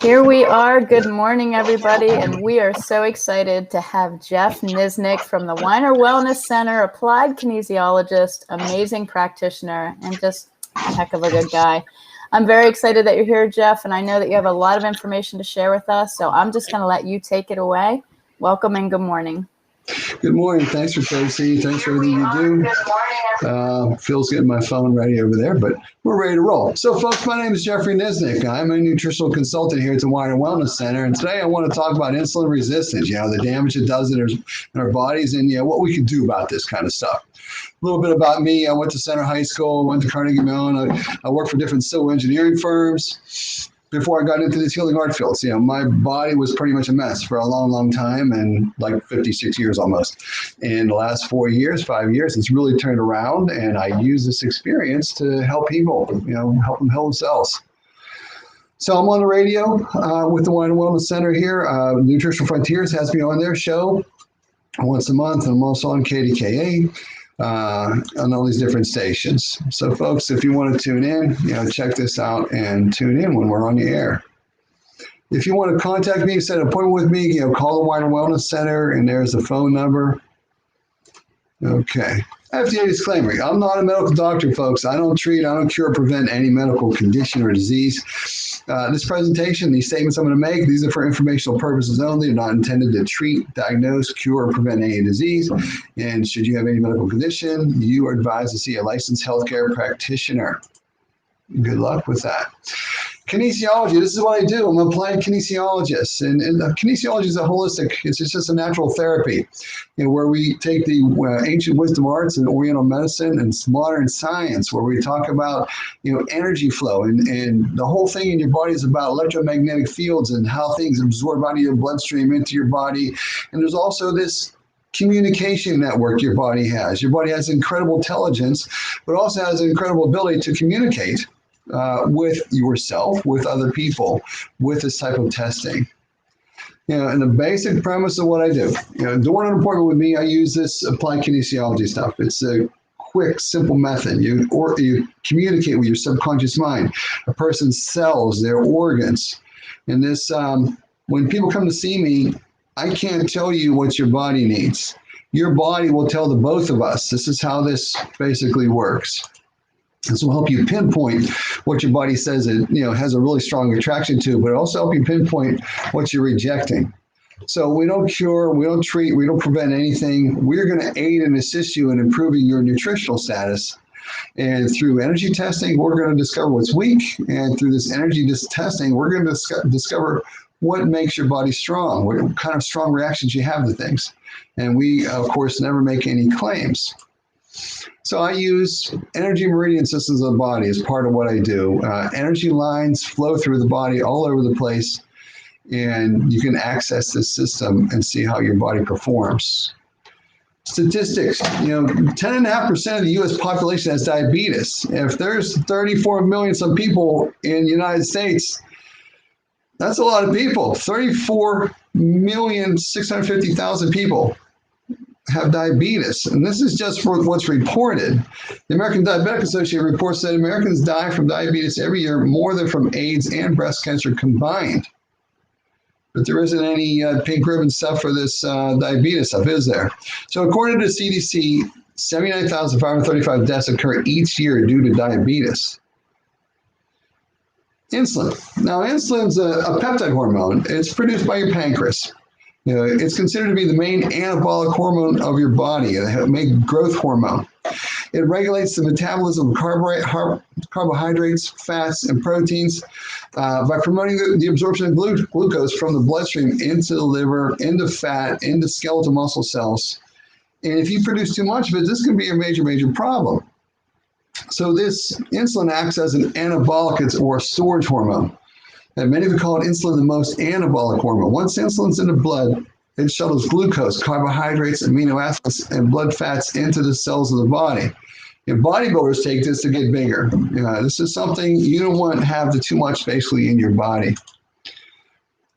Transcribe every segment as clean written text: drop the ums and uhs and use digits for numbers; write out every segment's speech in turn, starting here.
Here we are. Good morning, everybody. And we are so excited to have Jeff Niznik from the Weiner Wellness Center, applied kinesiologist, amazing practitioner, and just a heck of a good guy. I'm very excited that you're here, Jeff, and I know that you have a lot of information to share with us. So I'm just going to let you take it away. Welcome and good morning. Good morning. Thanks for Tracy. Thanks for everything you do. Phil's getting my phone ready over there, but we're ready to roll. So, folks, my name is Jeffrey Niznik. I'm a nutritional consultant here at the Weiner Wellness Center, and today I want to talk about insulin resistance. The damage it does in our bodies, and what we can do about this kind of stuff. A little bit about me. I went to Center High School, went to Carnegie Mellon. I worked for different civil engineering firms before I got into this healing art fields. My body was pretty much a mess for a long, long time, and like 56 years almost. In the last 5 years, it's really turned around, and I use this experience to help people, help them heal themselves. So I'm on the radio with the Weiner Wellness Center here. Nutritional Frontiers has me on their show once a month, and I'm also on KDKA. On all these different stations. So folks, if you want to tune in, check this out and tune in when we're on the air. If you want to contact me, set an appointment with me, call the Weiner Wellness Center, and there's the phone number. Okay. FDA disclaimer. I'm not a medical doctor, folks. I don't treat, I don't cure or prevent any medical condition or disease. This presentation, these statements I'm going to make, these are for informational purposes only. They're not intended to treat, diagnose, cure, or prevent any disease. And should you have any medical condition, you are advised to see a licensed healthcare practitioner. Good luck with that. Kinesiology, this is what I do. I'm an applied kinesiologist. And kinesiology is a holistic, it's just a natural therapy, where we take the ancient wisdom arts and oriental medicine and modern science, where we talk about, energy flow. And the whole thing in your body is about electromagnetic fields and how things absorb out of your bloodstream into your body. And there's also this communication network your body has. Your body has incredible intelligence, but also has an incredible ability to communicate with yourself, with other people, with this type of testing. And the basic premise of what I do, during an appointment with me, I use this applied kinesiology stuff. It's a quick, simple method. You communicate with your subconscious mind, a person's cells, their organs. And this, when people come to see me, I can't tell you what your body needs. Your body will tell the both of us. This is how this basically works. This will help you pinpoint what your body says it has a really strong attraction to, but also help you pinpoint what you're rejecting. So we don't cure, we don't treat, we don't prevent anything. We're going to aid and assist you in improving your nutritional status. And through energy testing, we're going to discover what's weak. And through this energy testing, we're going to discover what makes your body strong, what kind of strong reactions you have to things. And we, of course, never make any claims. So I use energy meridian systems of the body as part of what I do. Energy lines flow through the body all over the place, and you can access this system and see how your body performs. Statistics, 10.5% of the U.S. population has diabetes. If there's 34 million some people in the United States, that's a lot of people. 34,650,000 people have diabetes, and this is just for what's reported. The American Diabetic Association reports that Americans die from diabetes every year more than from AIDS and breast cancer combined. But there isn't any pink ribbon stuff for this diabetes stuff, is there? So according to the CDC, 79,535 deaths occur each year due to diabetes. Insulin. Now, insulin's a peptide hormone. It's produced by your pancreas. It's considered to be the main anabolic hormone of your body, a main growth hormone. It regulates the metabolism of carbohydrates, fats, and proteins by promoting the absorption of glucose from the bloodstream into the liver, into fat, into skeletal muscle cells. And if you produce too much of it, this can be a major, major problem. So this insulin acts as an anabolic or storage hormone. And many would call it insulin the most anabolic hormone. Once insulin's in the blood, it shuttles glucose, carbohydrates, amino acids, and blood fats into the cells of the body. And bodybuilders take this to get bigger. This is something you don't want to have too much basically in your body.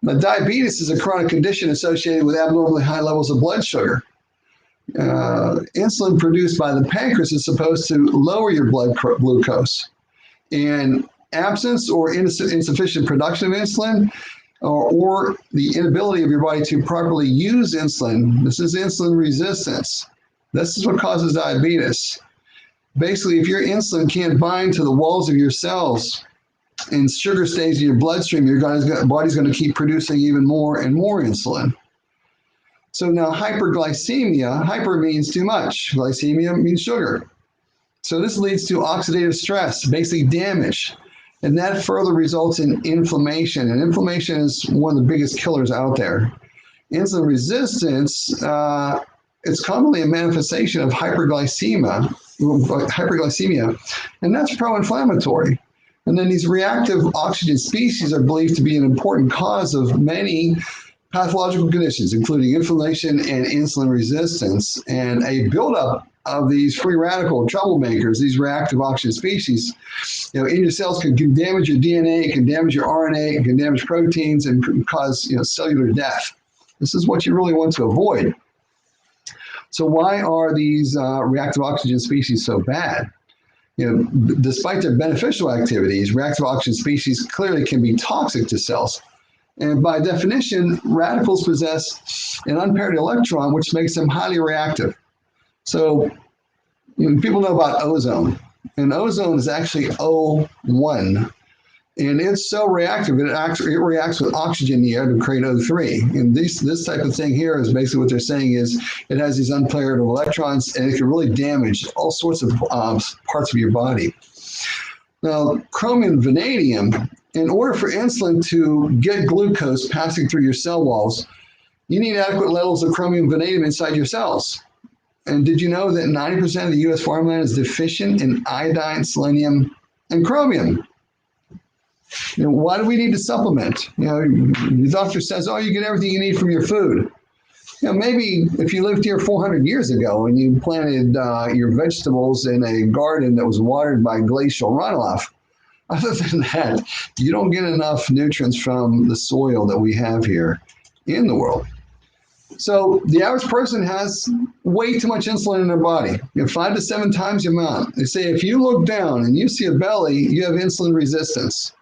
Now, diabetes is a chronic condition associated with abnormally high levels of blood sugar. Insulin produced by the pancreas is supposed to lower your blood glucose. And absence or insufficient production of insulin, or the inability of your body to properly use insulin. This is insulin resistance. This is what causes diabetes. Basically, if your insulin can't bind to the walls of your cells and sugar stays in your bloodstream, your body's going to keep producing even more and more insulin. So now hyperglycemia, hyper means too much, glycemia means sugar. So this leads to oxidative stress, basically damage. And that further results in inflammation. And inflammation is one of the biggest killers out there. Insulin resistance, it's commonly a manifestation of hyperglycemia, and that's pro-inflammatory. And then these reactive oxygen species are believed to be an important cause of many pathological conditions, including inflammation and insulin resistance. And a buildup of these free radical troublemakers, these reactive oxygen species, in your cells can damage your DNA, it can damage your RNA, it can damage proteins, and can cause cellular death. This is what you really want to avoid. So why are these reactive oxygen species so bad? Despite their beneficial activities, reactive oxygen species clearly can be toxic to cells. And by definition, radicals possess an unpaired electron, which makes them highly reactive. So people know about ozone, and ozone is actually O1. And it's so reactive, it reacts with oxygen in the air to create O3. And this type of thing here is basically what they're saying is it has these unpaired electrons, and it can really damage all sorts of parts of your body. Now, chromium and vanadium, in order for insulin to get glucose passing through your cell walls, you need adequate levels of chromium and vanadium inside your cells. And did you know that 90% of the U.S. farmland is deficient in iodine, selenium, and chromium? Why do we need to supplement? The doctor says, oh, you get everything you need from your food. Maybe if you lived here 400 years ago and you planted your vegetables in a garden that was watered by glacial runoff, other than that, you don't get enough nutrients from the soil that we have here in the world. So the average person has way too much insulin in their body, 5 to 7 times the amount. They say if you look down and you see a belly, you have insulin resistance.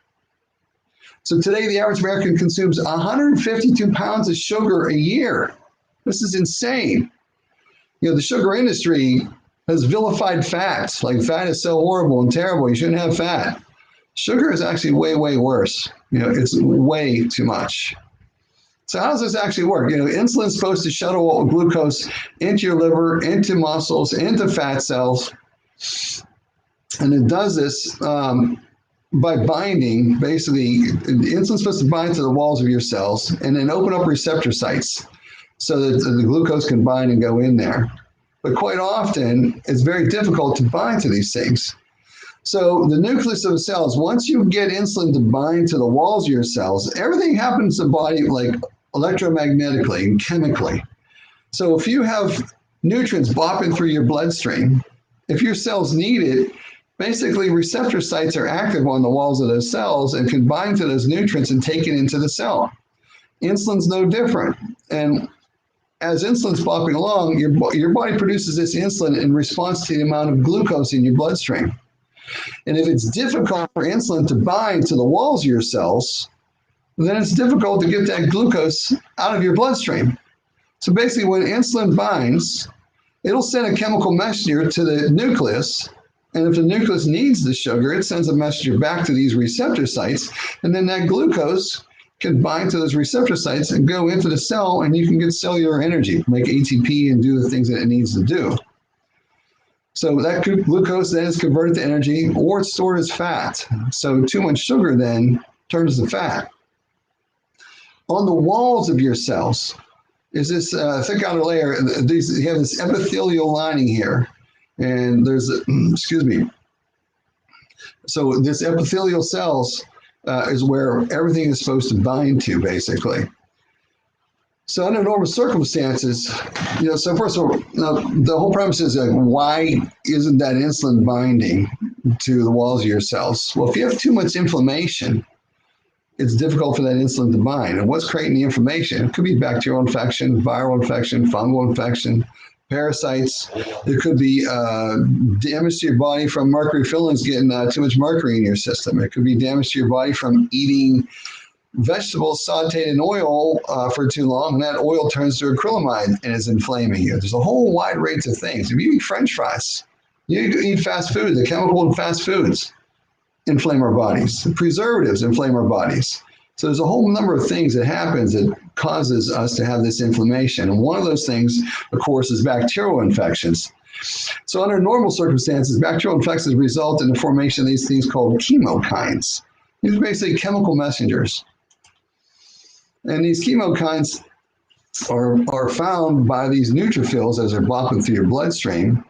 So today, the average American consumes 152 pounds of sugar a year. This is insane. The sugar industry has vilified fats. Like, fat is so horrible and terrible, you shouldn't have fat. Sugar is actually way, way worse. It's way too much. So how does this actually work? Insulin is supposed to shuttle glucose into your liver, into muscles, into fat cells. And it does this by binding, basically, insulin is supposed to bind to the walls of your cells and then open up receptor sites so that the glucose can bind and go in there. But quite often, it's very difficult to bind to these things. So the nucleus of the cells, once you get insulin to bind to the walls of your cells, everything happens in the body like electromagnetically and chemically. So if you have nutrients bopping through your bloodstream, if your cells need it, basically receptor sites are active on the walls of those cells and can bind to those nutrients and take it into the cell. Insulin's no different. And as insulin's bopping along, your body produces this insulin in response to the amount of glucose in your bloodstream. And if it's difficult for insulin to bind to the walls of your cells, then it's difficult to get that glucose out of your bloodstream. So basically, when insulin binds, it'll send a chemical messenger to the nucleus. And if the nucleus needs the sugar, it sends a messenger back to these receptor sites. And then that glucose can bind to those receptor sites and go into the cell, and you can get cellular energy, make ATP and do the things that it needs to do. So that glucose then is converted to energy, or it's stored as fat. So too much sugar then turns to fat. On the walls of your cells is this thick outer layer. You have this epithelial lining here, and there's so this epithelial cells is where everything is supposed to bind to, basically. So under normal circumstances, so first of all, the whole premise is why isn't that insulin binding to the walls of your cells? Well, if you have too much inflammation, it's difficult for that insulin to bind. And what's creating the inflammation? It could be bacterial infection, viral infection, fungal infection, parasites. There could be damage to your body from mercury fillings, getting too much mercury in your system. It could be damage to your body from eating vegetables sauteed in oil for too long, and that oil turns to acrylamide and is inflaming you. There's a whole wide range of things. If you eat French fries, you eat fast food, the chemical in fast foods inflame our bodies. The preservatives inflame our bodies. So there's a whole number of things that happens that causes us to have this inflammation. And one of those things, of course, is bacterial infections. So under normal circumstances, bacterial infections result in the formation of these things called chemokines. These are basically chemical messengers. And these chemokines are found by these neutrophils as they're blocking through your bloodstream.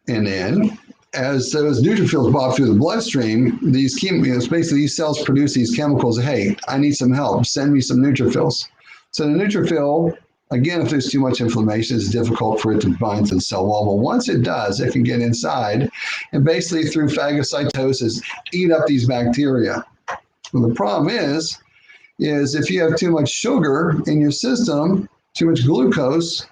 And then, as those neutrophils block through the bloodstream, basically these cells produce these chemicals. Hey, I need some help. Send me some neutrophils. So the neutrophil, again, if there's too much inflammation, it's difficult for it to bind to the cell wall. But once it does, it can get inside and basically through phagocytosis, eat up these bacteria. Well, the problem is if you have too much sugar in your system, too much glucose,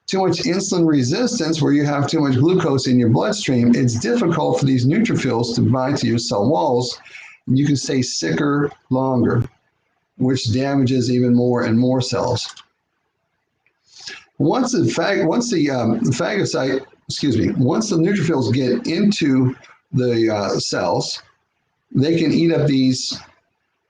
too much insulin resistance where you have too much glucose in your bloodstream, it's difficult for these neutrophils to bind to your cell walls. And you can stay sicker longer, which damages even more and more cells. Once the neutrophils get into the cells, they can eat up these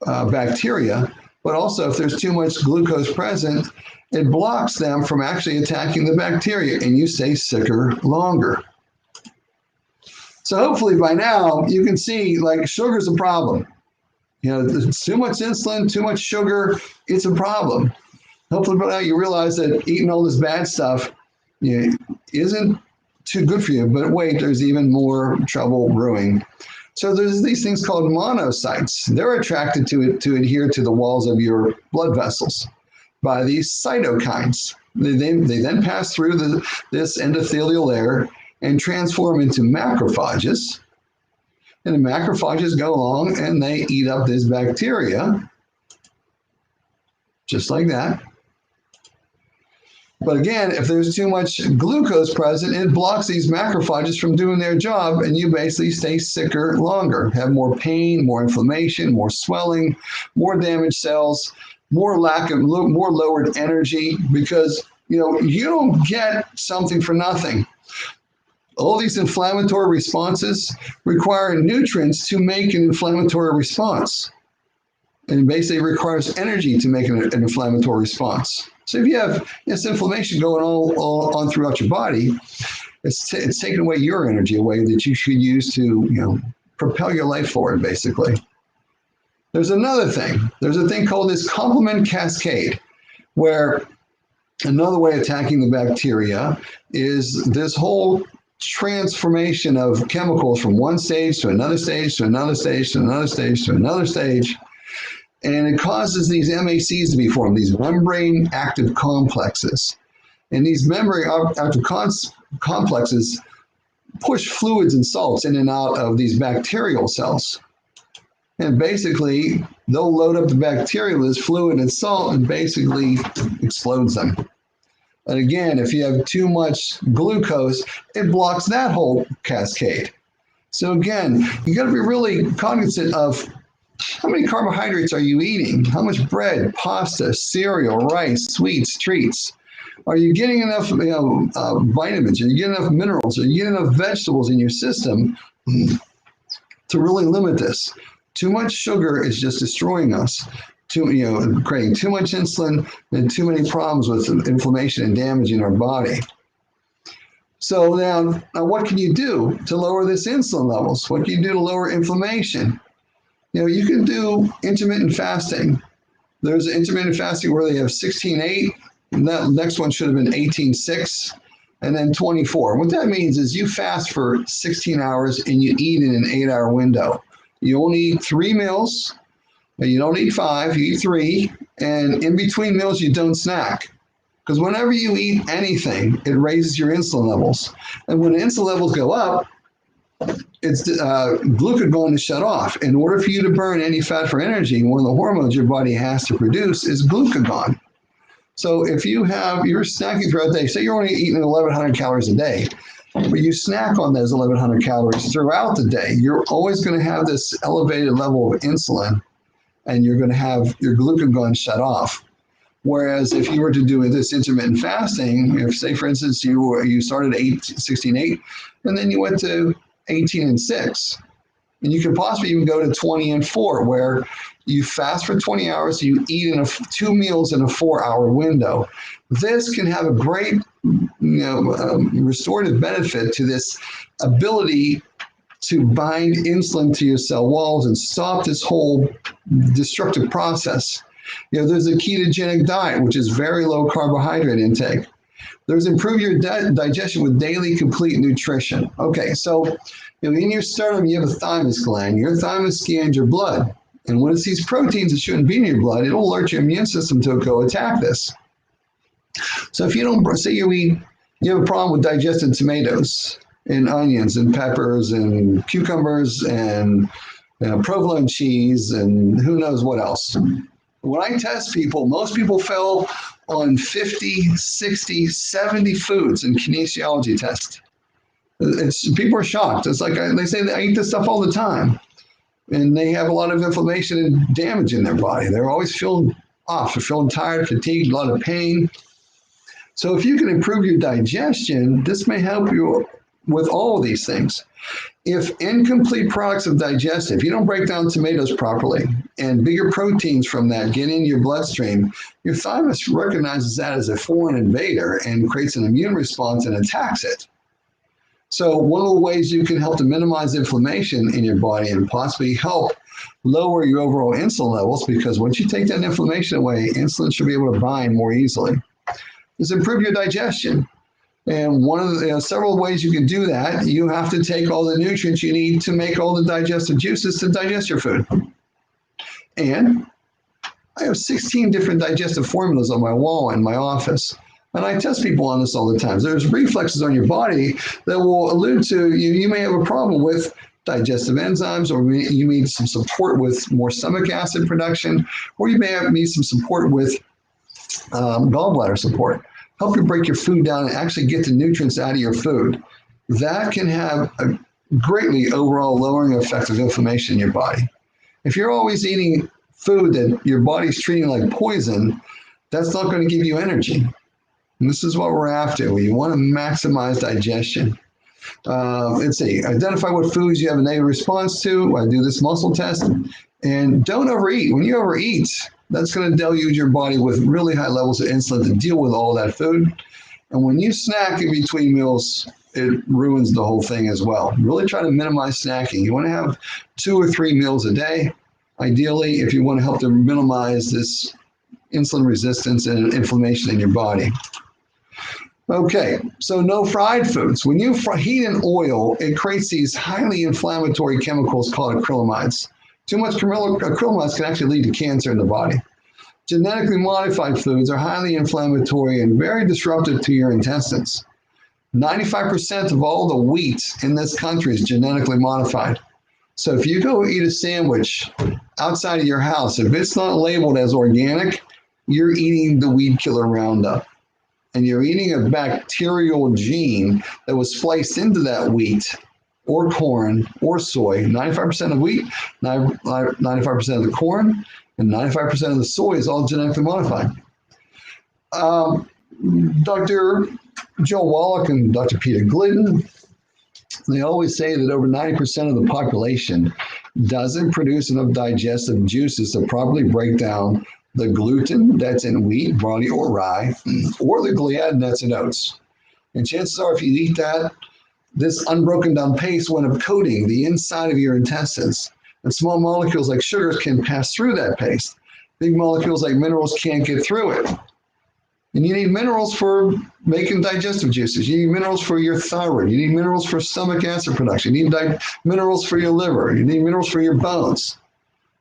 bacteria. But also, if there's too much glucose present, it blocks them from actually attacking the bacteria, and you stay sicker longer. So hopefully by now, you can see, like, sugar's a problem. There's too much insulin, too much sugar, it's a problem. Hopefully by now you realize that eating all this bad stuff isn't too good for you. But wait, there's even more trouble brewing. So there's these things called monocytes. They're attracted to adhere to the walls of your blood vessels by these cytokines. They then pass through this endothelial layer and transform into macrophages. And the macrophages go along and they eat up this bacteria, just like that. But again, if there's too much glucose present, it blocks these macrophages from doing their job, and you basically stay sicker longer, have more pain, more inflammation, more swelling, more damaged cells, more lowered energy, because you don't get something for nothing. All these inflammatory responses require nutrients to make an inflammatory response. And it basically requires energy to make an inflammatory response. So if you have this inflammation going all on throughout your body, it's taking away your energy away that you should use to propel your life forward, basically. There's another thing. There's a thing called this complement cascade, where another way of attacking the bacteria is this whole transformation of chemicals from one stage to another stage to another stage to another stage to another stage. And it causes these MACs to be formed, these membrane active complexes. And these membrane active complexes push fluids and salts in and out of these bacterial cells. And basically, they'll load up the bacteria with this fluid and salt and basically explodes them. And again, if you have too much glucose, it blocks that whole cascade. So again, you got to be really cognizant of how many carbohydrates are you eating? How much bread, pasta, cereal, rice, sweets, treats? Are you getting enough vitamins? Are you getting enough minerals? Are you getting enough vegetables in your system to really limit this? Too much sugar is just destroying us. Creating too much insulin and too many problems with inflammation and damaging our body. So now what can you do to lower this insulin levels? What can you do to lower inflammation? You can do intermittent fasting. There's intermittent fasting where they have 16-8, and that next one should have been 18-6, and then 24. What that means is you fast for 16 hours and you eat in an 8-hour window. You only eat 3 meals. You don't eat 5, you eat 3, and in between meals you don't snack. Because whenever you eat anything, it raises your insulin levels. And when insulin levels go up, it's glucagon is shut off. In order for you to burn any fat for energy, one of the hormones your body has to produce is glucagon. So if you're snacking throughout the day, say you're only eating 1,100 calories a day, but you snack on those 1,100 calories throughout the day, you're always going to have this elevated level of insulin, and you're going to have your glucagon shut off. Whereas if you were to do this intermittent fasting, if say for instance you started at 16:8, and then you went to 18:6, and you could possibly even go to 20:4, where you fast for 20 hours, you eat in 2 meals in a 4-hour window. This can have a great, restorative benefit to this ability to bind insulin to your cell walls and stop this whole destructive process. There's a ketogenic diet, which is very low carbohydrate intake. There's improve your digestion with daily complete nutrition. Okay, so in your sternum, you have a thymus gland. Your thymus scans your blood. And when it sees proteins that shouldn't be in your blood, it'll alert your immune system to go attack this. So if you don't, say you have a problem with digested tomatoes and onions and peppers and cucumbers and provolone cheese and who knows what else. When I test people, most people fell on 50, 60, 70 foods in kinesiology tests. People are shocked. It's like they say I eat this stuff all the time. And they have a lot of inflammation and damage in their body. They're always feeling off. They're feeling tired, fatigued, a lot of pain. So if you can improve your digestion, this may help you with all of these things. If incomplete products of digestion, if you don't break down tomatoes properly and bigger proteins from that get in your bloodstream, your thymus recognizes that as a foreign invader and creates an immune response and attacks it. So one of the ways you can help to minimize inflammation in your body and possibly help lower your overall insulin levels, because once you take that inflammation away, insulin should be able to bind more easily, is improve your digestion. And one of the several ways you can do that, you have to take all the nutrients you need to make all the digestive juices to digest your food. And I have 16 different digestive formulas on my wall in my office. And I test people on this all the time. There's reflexes on your body that will allude to you may have a problem with digestive enzymes, or you need some support with more stomach acid production, or you may need some support with gallbladder support. Help you break your food down and actually get the nutrients out of your food. That can have a greatly overall lowering effect of inflammation in your body. If you're always eating food that your body's treating like poison, that's not going to give you energy. And this is what we're after. You want to maximize digestion. Let's see, identify what foods you have a negative response to. I do this muscle test. And don't overeat. When you overeat, that's going to deluge your body with really high levels of insulin to deal with all that food. And when you snack in between meals, it ruins the whole thing as well. Really try to minimize snacking. You want to have 2 or 3 meals a day, ideally, if you want to help to minimize this insulin resistance and inflammation in your body. Okay, so no fried foods. When you heat an oil, it creates these highly inflammatory chemicals called acrylamides. Too much acrylamides can actually lead to cancer in the body. Genetically modified foods are highly inflammatory and very disruptive to your intestines. 95% of all the wheat in this country is genetically modified. So if you go eat a sandwich outside of your house, if it's not labeled as organic, you're eating the weed killer Roundup. And you're eating a bacterial gene that was spliced into that wheat or corn or soy. 95% of wheat, 95% of the corn, and 95% of the soy is all genetically modified. Dr. Joe Wallach and Dr. Peter Glidden, they always say that over 90% of the population doesn't produce enough digestive juices to properly break down the gluten that's in wheat, barley, or rye, or the gliadin that's in oats. And chances are, if you eat that, this unbroken down paste winds up coating the inside of your intestines. And small molecules like sugars can pass through that paste. Big molecules like minerals can't get through it. And you need minerals for making digestive juices. You need minerals for your thyroid. You need minerals for stomach acid production. You need minerals for your liver. You need minerals for your bones.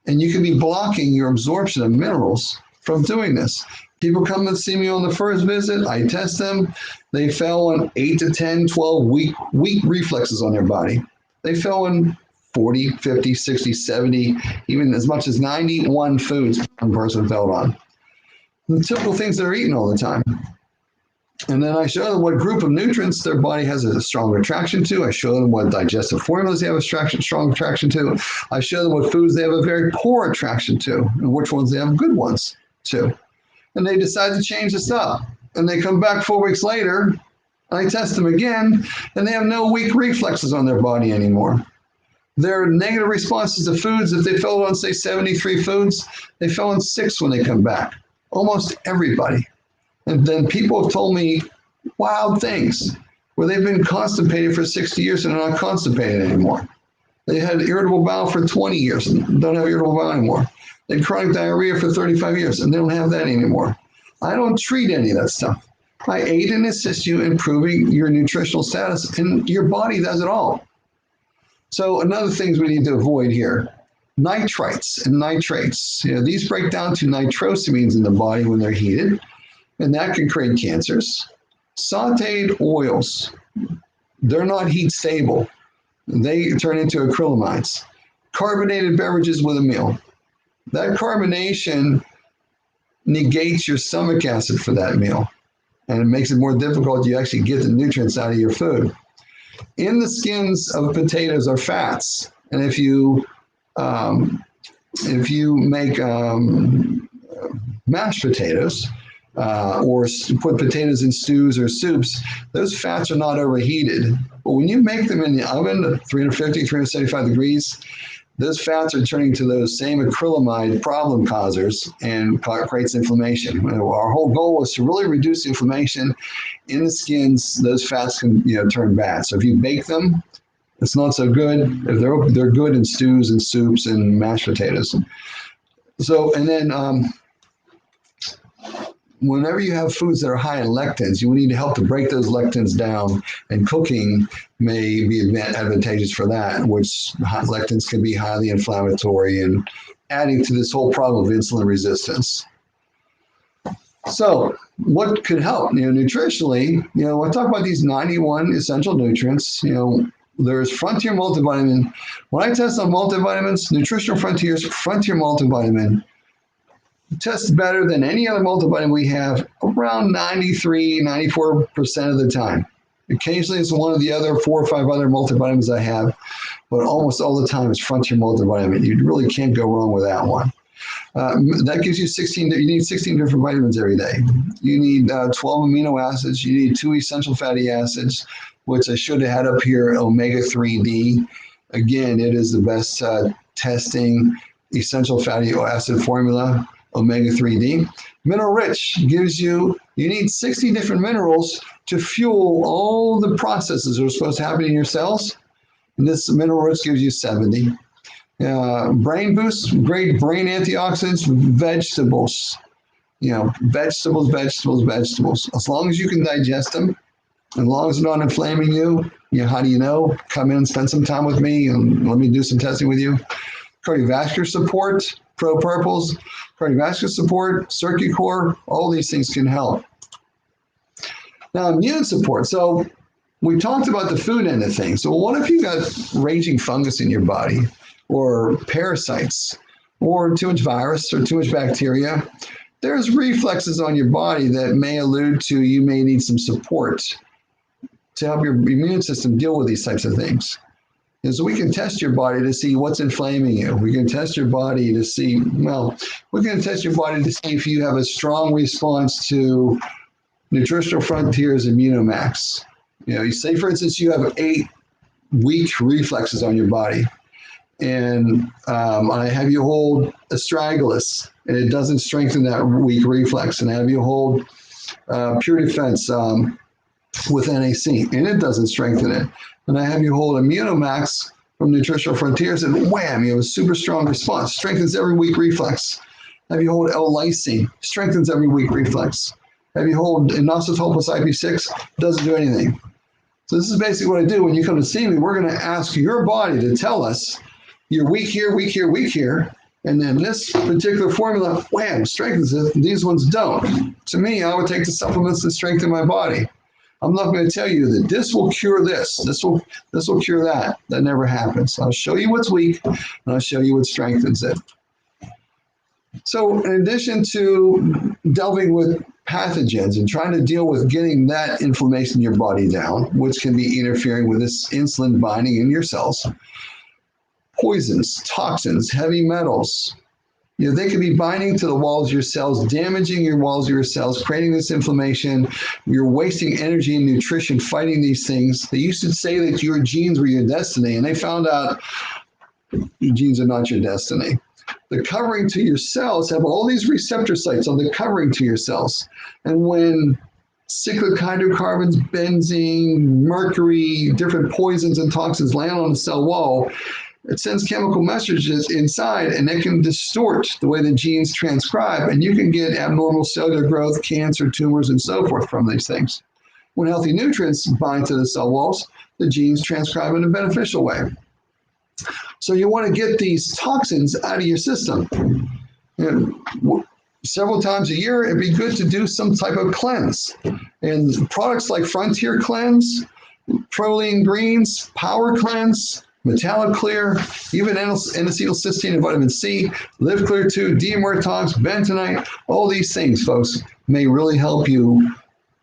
And you can be blocking your absorption of minerals from doing this. People come and see me on the first visit. I test them. They fell on 8 to 10, 12 weak reflexes on their body. They fell on 40, 50, 60, 70, even as much as 91 foods one person fell on. the typical things they're eating all the time. And then I show them what group of nutrients their body has a strong attraction to. I show them what digestive formulas they have a strong attraction to. I show them what foods they have a very poor attraction to and which ones they have good ones to. And they decide to change this up. And they come back 4 weeks later, I test them again, and they have no weak reflexes on their body anymore. Their negative responses to foods, if they fell on, say, 73 foods, they fell on 6 when they come back. Almost everybody. And then people have told me wild things where they've been constipated for 60 years and are not constipated anymore. They had irritable bowel for 20 years and don't have irritable bowel anymore. They had chronic diarrhea for 35 years and they don't have that anymore. I don't treat any of that stuff. I aid and assist you in improving your nutritional status, and your body does it all. So another things we need to avoid here, nitrites and nitrates. These break down to nitrosamines in the body when they're heated, and that can create cancers. Sauteed oils, they're not heat stable. They turn into acrylamides. Carbonated beverages with a meal. That carbonation negates your stomach acid for that meal, and it makes it more difficult to actually get the nutrients out of your food. In the skins of potatoes are fats, and if you make mashed potatoes or put potatoes in stews or soups, those fats are not overheated. But when you make them in the oven at 350, 375 degrees, those fats are turning to those same acrylamide problem causers and creates inflammation. Our whole goal is to really reduce inflammation in the skins. Those fats can turn bad. So if you bake them, it's not so good. If they're good in stews and soups and mashed potatoes. So, and then whenever you have foods that are high in lectins, you need to help to break those lectins down, and cooking may be advantageous for that, which lectins can be highly inflammatory and adding to this whole problem of insulin resistance. So what could help? Nutritionally, we'll talk about these 91 essential nutrients. There's Frontier multivitamin. When I test on multivitamins, Nutritional Frontiers, Frontier multivitamin tests better than any other multivitamin we have around 93, 94% of the time. Occasionally it's one of the other 4 or 5 other multivitamins I have, but almost all the time it's Frontier multivitamin. You really can't go wrong with that one. That gives you 16, you need 16 different vitamins every day. You need 12 amino acids. You need 2 essential fatty acids, which I should have had up here, omega-3D. Again, it is the best testing essential fatty acid formula, omega-3D. Mineral rich gives you need 60 different minerals to fuel all the processes that are supposed to happen in your cells. And this mineral rich gives you 70. Brain boost, great brain antioxidants, vegetables. Vegetables. As long as you can digest them, as long as they're not inflaming you, how do you know? Come in and spend some time with me and let me do some testing with you. Cardiovascular support, ProPurples, cardiovascular support, CircuCore, all these things can help. Now, immune support. So we talked about the food end of things. So what if you got raging fungus in your body, or parasites, or too much virus, or too much bacteria? There's reflexes on your body that may allude to you may need some support to help your immune system deal with these types of things. And so we can test your body to see what's inflaming you. We can test your body to see, if you have a strong response to Nutritional Frontiers Immunomax. You say, for instance, you have 8 weak reflexes on your body, and I have you hold astragalus, and it doesn't strengthen that weak reflex, and I have you hold Pure Defense with NAC, and it doesn't strengthen it. And I have you hold Immunomax from Nutritional Frontiers, and wham, you have a super strong response, strengthens every weak reflex. Have you hold L-lysine, strengthens every weak reflex. Have you hold inositol plus IP6, doesn't do anything. So this is basically what I do when you come to see me. We're going to ask your body to tell us you're weak here, weak here, weak here, and then this particular formula, wham, strengthens it. These ones don't. To me, I would take the supplements that strengthen my body. I'm not going to tell you that this will cure this. This will cure that. That never happens. I'll show you what's weak, and I'll show you what strengthens it. So in addition to delving with pathogens and trying to deal with getting that inflammation in your body down, which can be interfering with this insulin binding in your cells, poisons, toxins, heavy metals, they could be binding to the walls of your cells, damaging your walls of your cells, creating this inflammation. You're wasting energy and nutrition fighting these things. They used to say that your genes were your destiny, and they found out your genes are not your destiny. The covering to your cells have all these receptor sites on the covering to your cells. And when cyclic hydrocarbons, benzene, mercury, different poisons and toxins land on the cell wall, it sends chemical messages inside, and it can distort the way the genes transcribe, and you can get abnormal cellular growth, cancer, tumors, and so forth from these things. When healthy nutrients bind to the cell walls, the genes transcribe in a beneficial way. So you want to get these toxins out of your system. Several times a year, it'd be good to do some type of cleanse. And products like Frontier Cleanse, Proline Greens, Power Cleanse, Metallic Clear, even N-acetylcysteine and vitamin C, Live Clear 2, Demertox, bentonite, all these things, folks, may really help you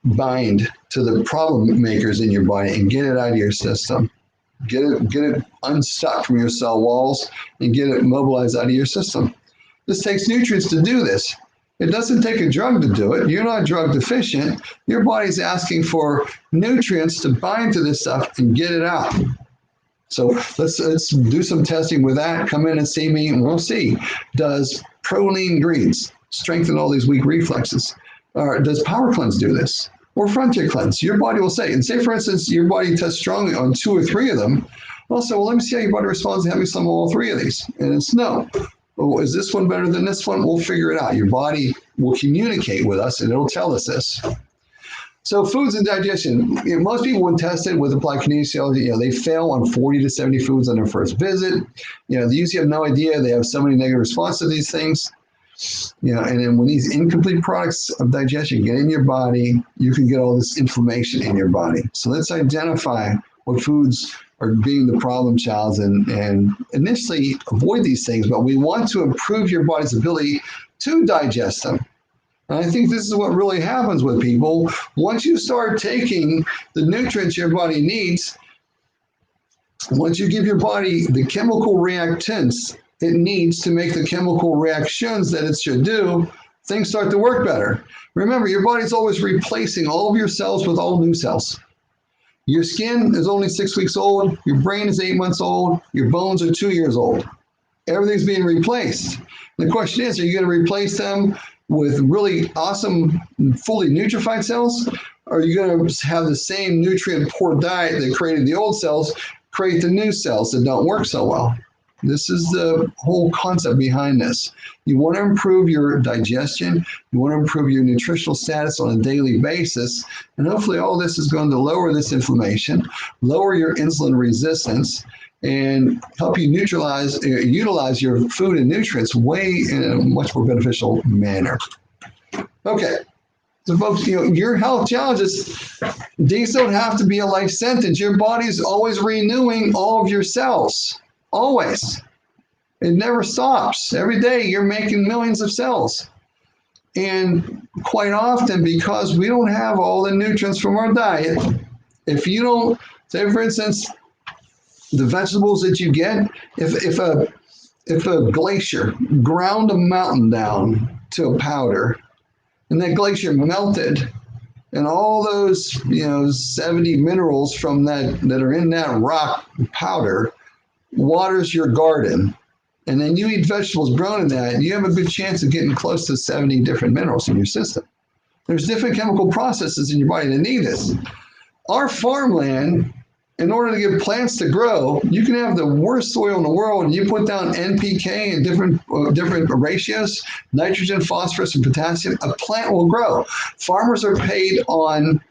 bind to the problem makers in your body and get it out of your system. Get it unstuck from your cell walls and get it mobilized out of your system. This takes nutrients to do this. It doesn't take a drug to do it. You're not drug deficient. Your body's asking for nutrients to bind to this stuff and get it out. So let's do some testing with that. Come in and see me, and we'll see. Does Proline Greens strengthen all these weak reflexes? Or does Power Cleanse do this? Or Frontier Cleanse? Your body will say, and say, for instance, your body tests strongly on 2 or 3 of them. Also, well, let me see how your body responds to having some of all 3 of these. And it's no. Oh, is this one better than this one? We'll figure it out. Your body will communicate with us, and it'll tell us this. So foods and digestion. Most people, when tested with applied kinesiology, they fail on 40 to 70 foods on their first visit. They usually have no idea. They have so many negative responses to these things. And then when these incomplete products of digestion get in your body, you can get all this inflammation in your body. So let's identify what foods are being the problem child and initially avoid these things. But we want to improve your body's ability to digest them. And I think this is what really happens with people. Once you start taking the nutrients your body needs, once you give your body the chemical reactants it needs to make the chemical reactions that it should do, things start to work better. Remember, your body's always replacing all of your cells with all new cells. Your skin is only 6 weeks old. Your brain is 8 months old. Your bones are 2 years old. Everything's being replaced. The question is, are you going to replace them with really awesome, fully nutrified cells? Or are you going to have the same nutrient-poor diet that created the old cells, create the new cells that don't work so well? This is the whole concept behind this. You want to improve your digestion. You want to improve your nutritional status on a daily basis. And hopefully all this is going to lower this inflammation, lower your insulin resistance, and help you utilize your food and nutrients way in a much more beneficial manner. Okay. So folks, your health challenges, these don't have to be a life sentence. Your body's always renewing all of your cells. Always. It never stops. Every day you're making millions of cells. And quite often, because we don't have all the nutrients from our diet, if you don't, say for instance, the vegetables that you get, if a glacier ground a mountain down to a powder, and that glacier melted, and all those 70 minerals from that are in that rock powder waters your garden, and then you eat vegetables grown in that, you have a good chance of getting close to 70 different minerals in your system. There's different chemical processes in your body that need this. Our farmland, in order to get plants to grow, you can have the worst soil in the world, and you put down NPK and different ratios, nitrogen, phosphorus, and potassium, a plant will grow. Farmers are paid on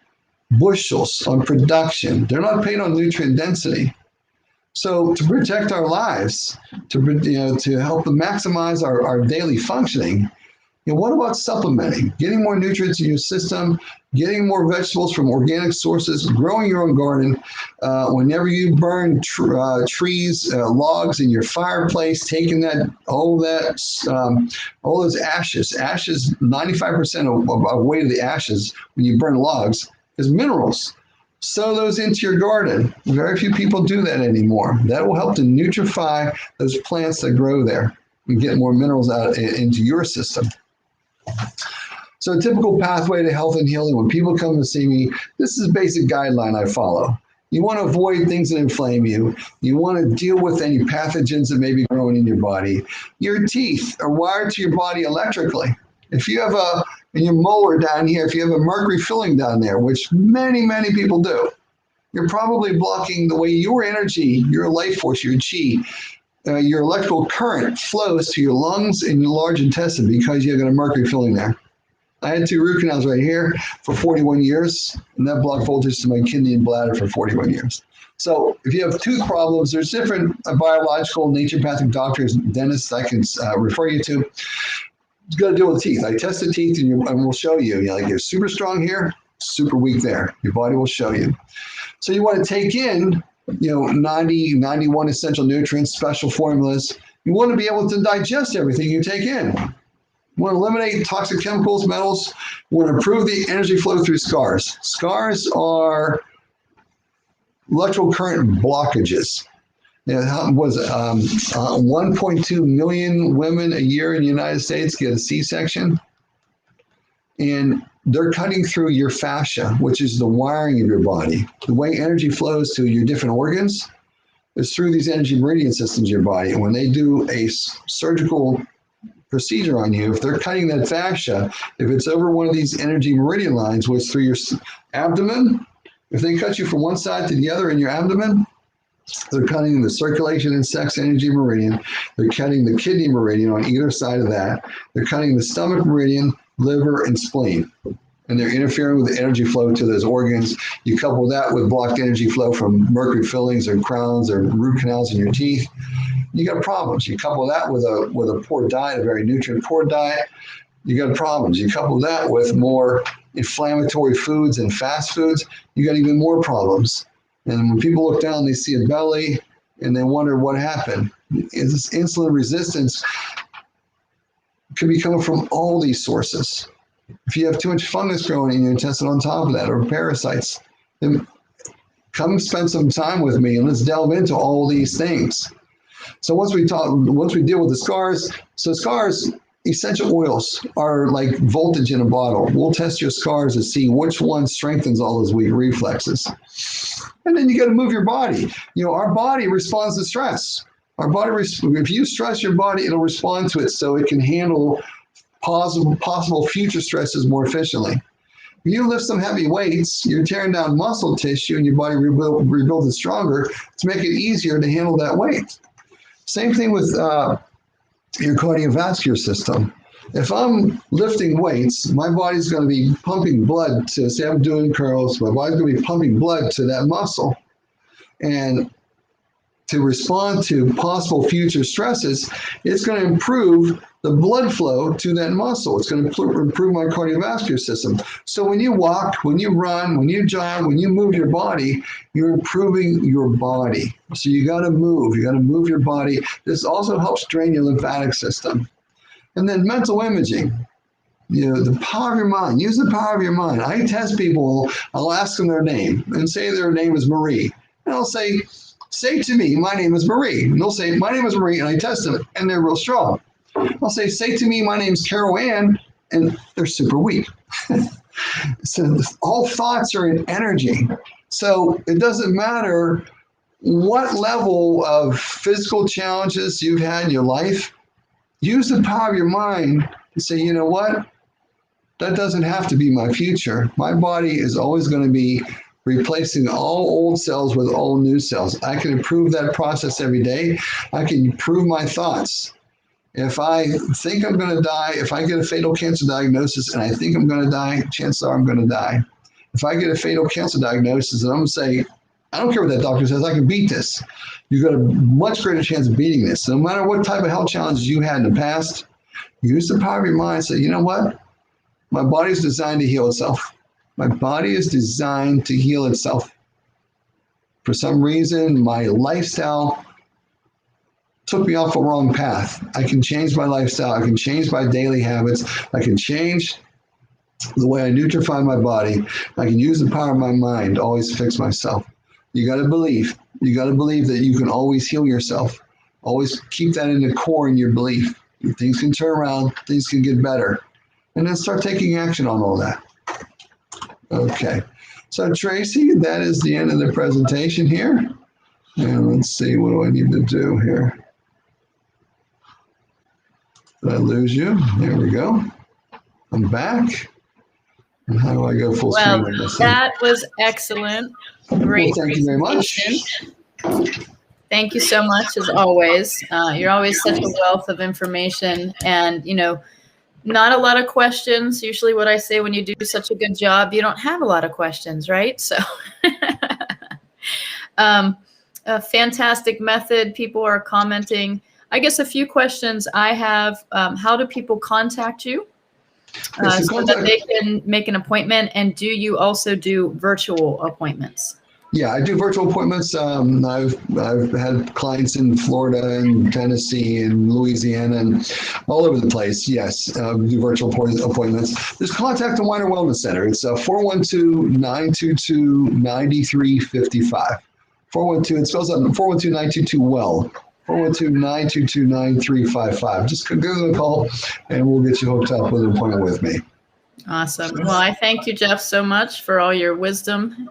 bushels, on production. They're not paid on nutrient density. So to protect our lives, to help maximize our daily functioning, What about supplementing? Getting more nutrients in your system, getting more vegetables from organic sources, growing your own garden. Whenever you burn trees, logs in your fireplace, taking all those ashes, 95% of weight of the ashes when you burn logs is minerals. Sow those into your garden. Very few people do that anymore. That will help to nutrify those plants that grow there and get more minerals out into your system. So a typical pathway to health and healing, when people come to see me, this is a basic guideline I follow. You want to avoid things that inflame you. You want to deal with any pathogens that may be growing in your body. Your teeth are wired to your body electrically. If you have in your molar down here, if you have a mercury filling down there, which many, many people do, you're probably blocking the way your energy, your life force, your chi, your electrical current flows to your lungs and your large intestine because you've got a mercury filling there. I had 2 root canals right here for 41 years, and that blocked voltage to my kidney and bladder for 41 years. So if you have tooth problems, there's different biological naturopathic doctors, dentists I can refer you to. You got to deal with teeth. I test the teeth and we'll show you. Like you're super strong here, super weak there. Your body will show you. So you want to take in 90, 91 essential nutrients, special formulas. You want to be able to digest everything you take in. You want to eliminate toxic chemicals, metals. You want to improve the energy flow through scars. Scars are electrical current blockages. 1.2 million women a year in the United States get a C-section. And they're cutting through your fascia, which is the wiring of your body. The way energy flows to your different organs is through these energy meridian systems in your body. And when they do a surgical procedure on you, if they're cutting that fascia, if it's over one of these energy meridian lines, which through your abdomen, if they cut you from one side to the other in your abdomen, they're cutting the circulation and sex energy meridian. They're cutting the kidney meridian on either side of that. They're cutting the stomach meridian, liver, and spleen. And they're interfering with the energy flow to those organs. You couple that with blocked energy flow from mercury fillings or crowns or root canals in your teeth, you got problems. You couple that with a poor diet, a very nutrient-poor diet, you got problems. You couple that with more inflammatory foods and fast foods, you got even more problems. And when people look down, they see a belly and they wonder what happened. This insulin resistance could be coming from all these sources. If you have too much fungus growing in your intestine on top of that, or parasites, then come spend some time with me and let's delve into all these things. So once we deal with the scars, essential oils are like voltage in a bottle. We'll test your scars to see which one strengthens all those weak reflexes. And then you got to move your body. Our body responds to stress. Our body, if you stress your body, it'll respond to it so it can handle possible future stresses more efficiently. When you lift some heavy weights, you're tearing down muscle tissue and your body rebuilds it stronger to make it easier to handle that weight. Same thing with your cardiovascular system. If I'm lifting weights, my body's going to be pumping blood to, say I'm doing curls, my body's going to be pumping blood to that muscle. And to respond to possible future stresses, it's going to improve the blood flow to that muscle. It's going to improve my cardiovascular system. So when you walk, when you run, when you jog, when you move your body, you're improving your body. So you got to move. You got to move your body. This also helps drain your lymphatic system. And then mental imaging. The power of your mind. Use the power of your mind. I test people. I'll ask them their name and say their name is Marie. And I'll say to me, my name is Marie. And they'll say, my name is Marie, and I test them, and they're real strong. I'll say to me, my name's Carol Ann, and they're super weak. So all thoughts are in energy. So it doesn't matter what level of physical challenges you've had in your life. Use the power of your mind to say, you know what? That doesn't have to be my future. My body is always going to be replacing all old cells with all new cells. I can improve that process every day. I can improve my thoughts. If I think I'm going to die, if I get a fatal cancer diagnosis and I think I'm going to die, chances are I'm going to die. If I get a fatal cancer diagnosis and I'm going to say, I don't care what that doctor says, I can beat this. You've got a much greater chance of beating this. No matter what type of health challenges you had in the past, Use the power of your mind. Say, you know what? My body is designed to heal itself. My body is designed to heal itself. For some reason, my lifestyle took me off a wrong path. I can change my lifestyle. I can change my daily habits. I can change the way I nutrify my body. I can use the power of my mind to always fix myself. You got to believe. You got to believe that you can always heal yourself. Always keep that in the core in your belief. Things can turn around. Things can get better. And then start taking action on all that. Okay. So Tracy, that is the end of the presentation here. And let's see, what do I need to do here? Did I lose you? There we go. I'm back. And how do I go full screen on this thing? That was excellent. Great. Well, thank you very much. Thank you so much, as always. You're always such a wealth of information, and not a lot of questions. Usually what I say when you do such a good job, you don't have a lot of questions, right? So a fantastic method. People are commenting. I guess a few questions I have. How do people contact you so that they can make an appointment? And do you also do virtual appointments? Yeah, I do virtual appointments. I've had clients in Florida and Tennessee and Louisiana and all over the place. Yes, do virtual appointments. Just contact the Weiner Wellness Center. It's 412-922-9355. 412, it spells out 412-922-WELL. 412-922-9355. Just give them a call and we'll get you hooked up with an appointment with me. Awesome. Well, I thank you, Jeff, so much for all your wisdom.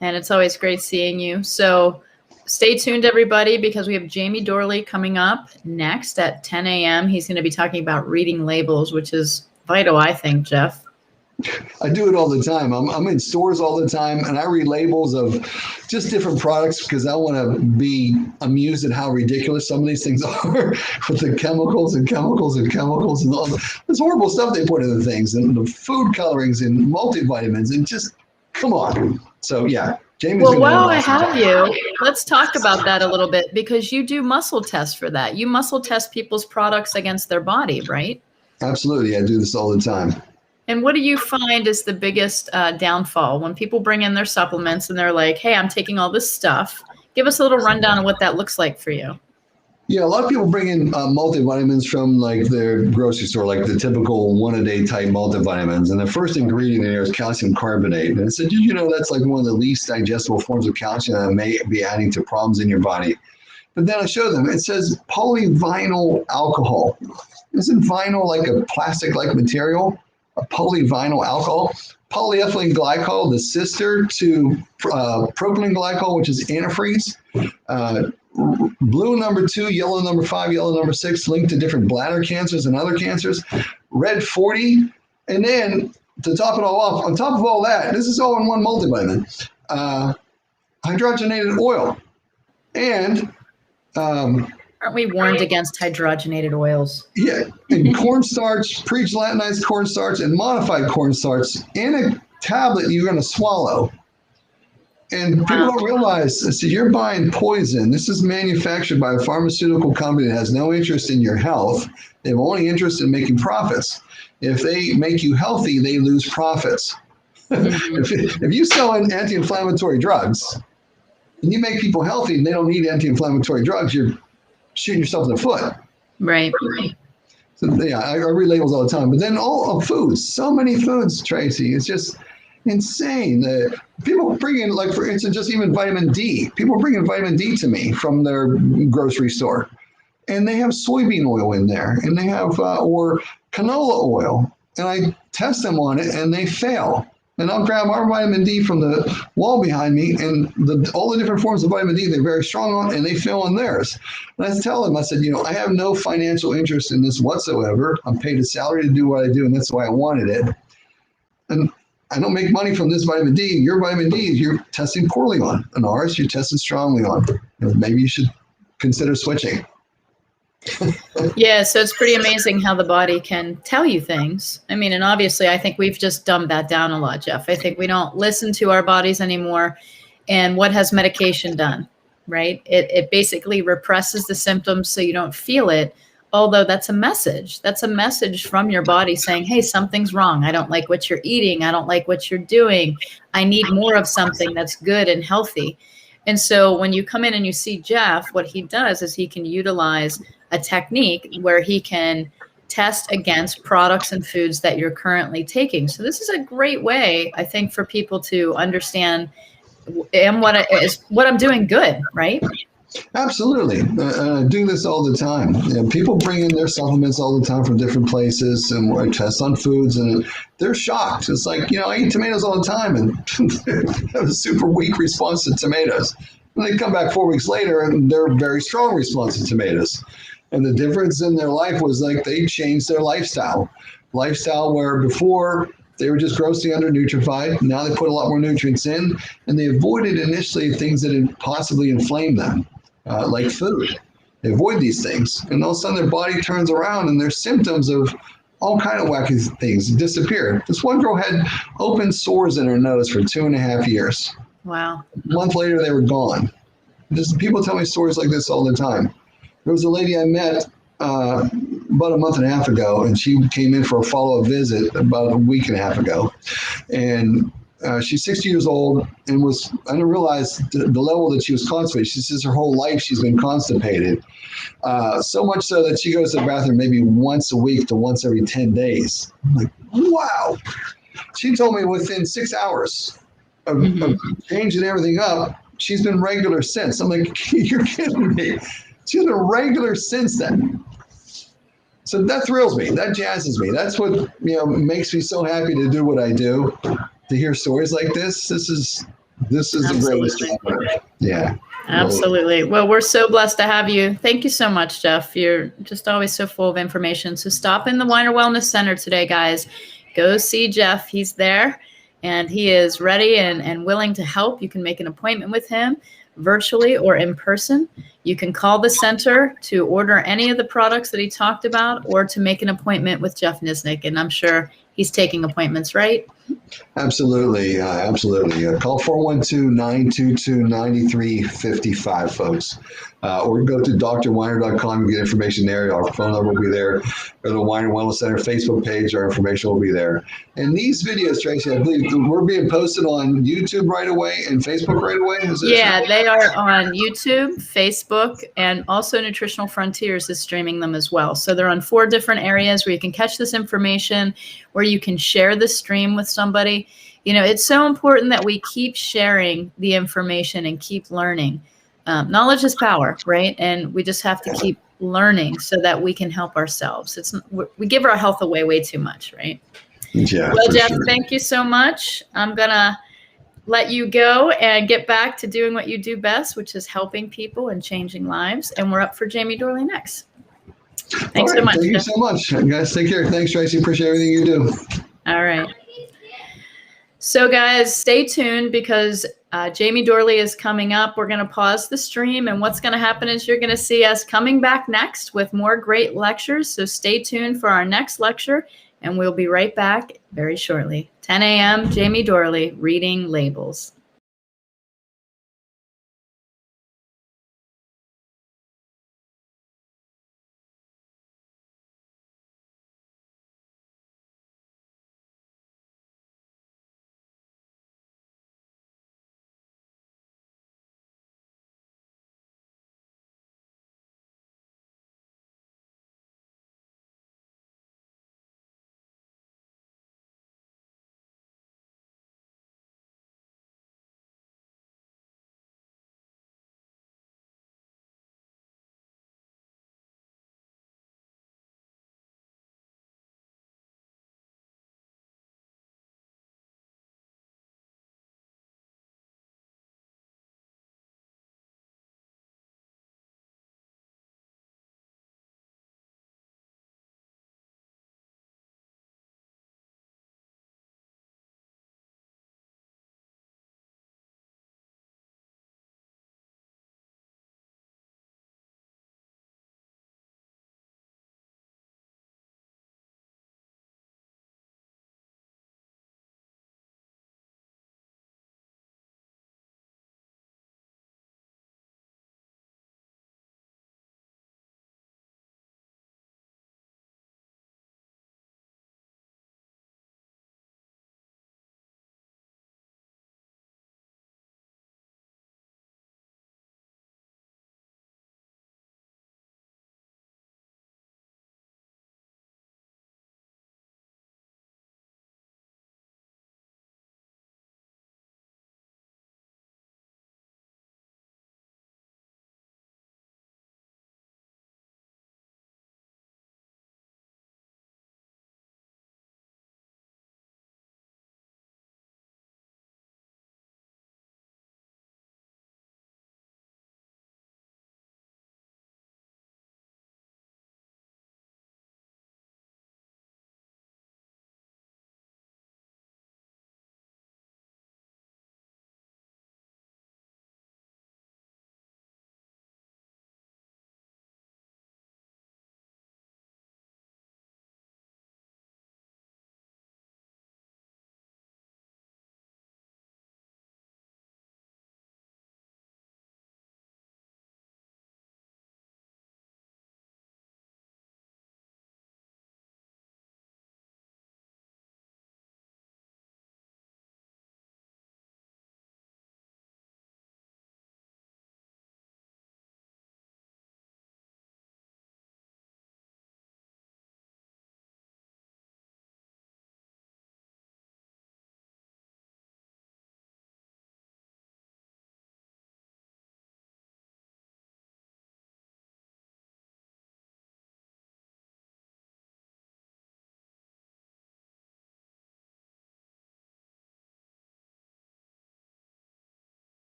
And it's always great seeing you. So stay tuned, everybody, because we have Jamie Dorley coming up next at 10 a.m. He's going to be talking about reading labels, which is vital, I think, Jeff. I do it all the time. I'm in stores all the time, and I read labels of just different products because I want to be amused at how ridiculous some of these things are with the chemicals and all this horrible stuff they put in the things, and the food colorings and multivitamins, and just come on. So yeah, Jamie's. Well, while I have you, let's talk about that a little bit, because you do muscle tests for that. You muscle test people's products against their body, right? Absolutely. I do this all the time. And what do you find is the biggest downfall when people bring in their supplements and they're like, hey, I'm taking all this stuff? Give us a little rundown of what that looks like for you. Yeah, a lot of people bring in multivitamins from like their grocery store, like the typical one-a-day type multivitamins. And the first ingredient in there is calcium carbonate. And I said, did you know that's like one of the least digestible forms of calcium that may be adding to problems in your body? But then I show them, it says polyvinyl alcohol. Isn't vinyl like a plastic-like material? A polyvinyl alcohol? Polyethylene glycol, the sister to propylene glycol, which is antifreeze. Blue number 2, yellow number 5, yellow number 6, linked to different bladder cancers and other cancers. Red 40, and then to top it all off, on top of all that, this is all in one multivitamin, hydrogenated oil. And aren't we warned against hydrogenated oils? Yeah, and cornstarch, pre-gelatinized cornstarch, and modified cornstarch in a tablet you're going to swallow. And people don't realize, so you're buying poison. This is manufactured by a pharmaceutical company that has no interest in your health. They have only interest in making profits. If they make you healthy, they lose profits. If you sell anti-inflammatory drugs and you make people healthy and they don't need anti-inflammatory drugs, you're shooting yourself in the foot. Right. So yeah, I read labels all the time. But then all of foods, so many foods, Tracy. It's just insane. People bring in, like, for instance, just even vitamin D. People bring in vitamin D to me from their grocery store. And they have soybean oil in there. And they have, or canola oil. And I test them on it and they fail. And I'll grab our vitamin D from the wall behind me, and all the different forms of vitamin D they're very strong on, and they fail on theirs. And I tell them, I said, I have no financial interest in this whatsoever. I'm paid a salary to do what I do, and that's why I wanted it. And I don't make money from this vitamin D. Your vitamin D, you're testing poorly on. And ours, you're testing strongly on. Maybe you should consider switching. Yeah, so it's pretty amazing how the body can tell you things. I mean, and obviously I think we've just dumbed that down a lot, Jeff. I think we don't listen to our bodies anymore. And what has medication done, right? It basically represses the symptoms so you don't feel it. although that's a message. That's a message from your body saying, hey, something's wrong. I don't like what you're eating. I don't like what you're doing. I need more of something that's good and healthy. And so when you come in and you see Jeff, what he does is he can utilize a technique where he can test against products and foods that you're currently taking. So this is a great way, I think, for people to understand what I'm doing good, right? Absolutely. I do this all the time. People bring in their supplements all the time from different places and I test on foods and they're shocked. It's like, I eat tomatoes all the time and have a super weak response to tomatoes. And they come back 4 weeks later and they're a very strong response to tomatoes. And the difference in their life was like they changed their lifestyle. Lifestyle where before they were just grossly undernutrified. Now they put a lot more nutrients in and they avoided initially things that possibly inflame them. Like food. They avoid these things, and all of a sudden their body turns around and their symptoms of all kind of wacky things disappear. This one girl had open sores in her nose for 2.5 years. Wow. A month later, they were gone. People tell me stories like this all the time. There was a lady I met about a month and a half ago, and she came in for a follow-up visit about a week and a half ago, and she's 60 years old and I didn't realize the level that she was constipated. She says her whole life she's been constipated. So much so that she goes to the bathroom maybe once a week to once every 10 days. I'm like, wow. She told me within 6 hours of changing everything up, she's been regular since. I'm like, you're kidding me. She's been regular since then. So that thrills me. That jazzes me. That's what makes me so happy to do what I do. To hear stories like this is the greatest job ever. Yeah. Absolutely. Well, we're so blessed to have you. Thank you so much, Jeff. You're just always so full of information. So stop in the Weiner Wellness Center today, guys. Go see Jeff. He's there and he is ready and willing to help. You can make an appointment with him virtually or in person. You can call the center to order any of the products that he talked about or to make an appointment with Jeff Niznik. And I'm sure he's taking appointments, right? Absolutely. Absolutely. Call 412-922-9355, folks. Or go to drweiner.com and get information there. Our phone number will be there. Go to the Weiner Wellness Center Facebook page. Our information will be there. And these videos, Tracy, I believe we're being posted on YouTube right away and Facebook right away. Yeah, they are on YouTube, Facebook, and also Nutritional Frontiers is streaming them as well. So they're on 4 different areas where you can catch this information, where you can share the stream with somebody. It's so important that we keep sharing the information and keep learning. Knowledge is power, right? And we just have to keep learning so that we can help ourselves. We give our health away way too much, right? Yeah. Well, Jeff, sure. Thank you so much. I'm going to let you go and get back to doing what you do best, which is helping people and changing lives. And we're up for Jamie Dorley next. Thanks so much. Thank you so much. Guys, take care. Thanks, Tracy. Appreciate everything you do. All right. So guys, stay tuned because Jamie Dorley is coming up. We're going to pause the stream, and what's going to happen is you're going to see us coming back next with more great lectures. So stay tuned for our next lecture, and we'll be right back very shortly. 10 a.m., Jamie Dorley, Reading Labels.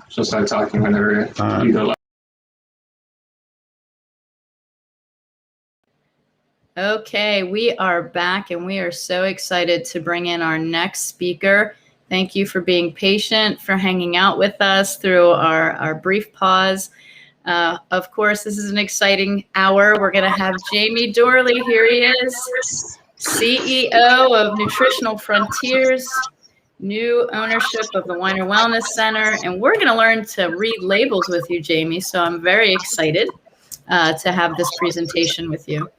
She'll start talking whenever you go live. Okay, we are back and we are so excited to bring in our next speaker. Thank you for being patient, for hanging out with us through our brief pause. Of course, this is an exciting hour. We're going to have Jamie Dorley. Here he is, CEO of Nutritional Frontiers, new ownership of the Weiner Wellness Center. And we're going to learn to read labels with you, Jamie. So I'm very excited to have this presentation with you.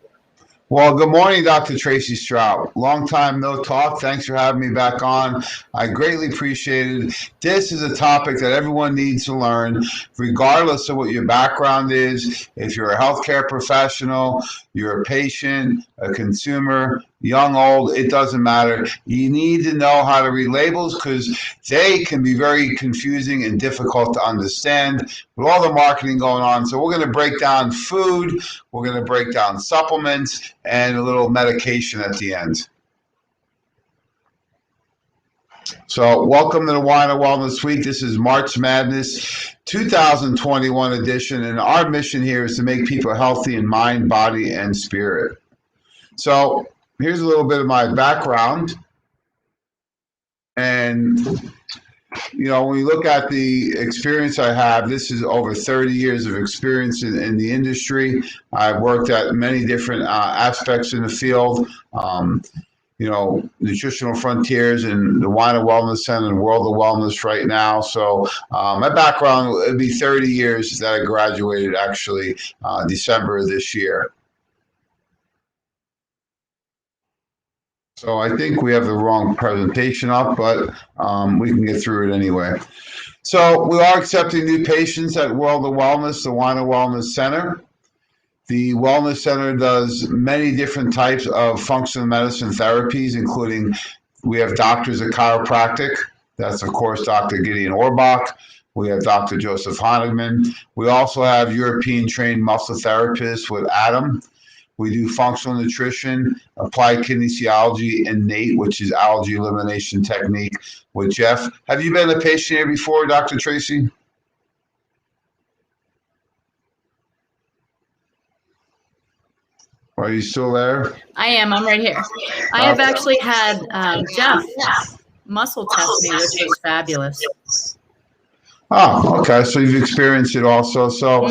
Well, good morning, Dr. Tracy Strout. Long time no talk. Thanks for having me back on. I greatly appreciate it. This is a topic that everyone needs to learn, regardless of what your background is. If you're a healthcare professional, you're a patient, a consumer, young, old, it doesn't matter. You need to know how to read labels because they can be very confusing and difficult to understand with all the marketing going on. So we're going to break down food, we're going to break down supplements, and a little medication at the end. So welcome to the Weiner Wellness Week. This is March Madness 2021 edition, and our mission here is to make people healthy in mind, body, and spirit. So here's a little bit of my background. And, you know, when you look at the experience I have, this is over 30 years of experience in the industry. I've worked at many different aspects in the field. You know, Nutritional Frontiers and the Weiner Wellness Center and World of Wellness right now. So my background, it'd be 30 years that I graduated actually December of this year. So I think we have the wrong presentation up, but we can get through it anyway. So we are accepting new patients at World of Wellness, the Weiner Wellness Center. The Wellness Center does many different types of functional medicine therapies, including we have doctors of chiropractic. That's, of course, Dr. Gideon Orbach. We have Dr. Joseph Honigman. We also have European-trained muscle therapists with Adam. We do functional nutrition, applied kinesiology, and NATE, which is allergy elimination technique with Jeff. Have you been a patient here before, Dr. Tracy? Are you still there? I am. I'm right here. I have actually had Jeff muscle test me, which was fabulous. Oh, okay. So you've experienced it also. So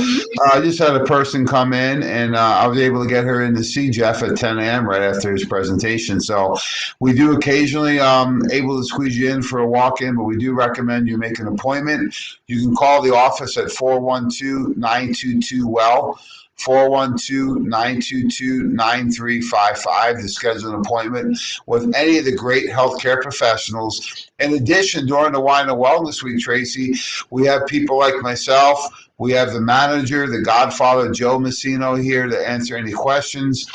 I just had a person come in and I was able to get her in to see Jeff at 10 a.m. right after his presentation. So we do occasionally able to squeeze you in for a walk-in, but we do recommend you make an appointment. You can call the office at 412-922-WELL. 412-922-9355 to schedule an appointment with any of the great healthcare professionals. In addition, during the Weiner Wellness Week, Tracy, we have people like myself. We have the manager, the godfather, Joe Messino, here to answer any questions.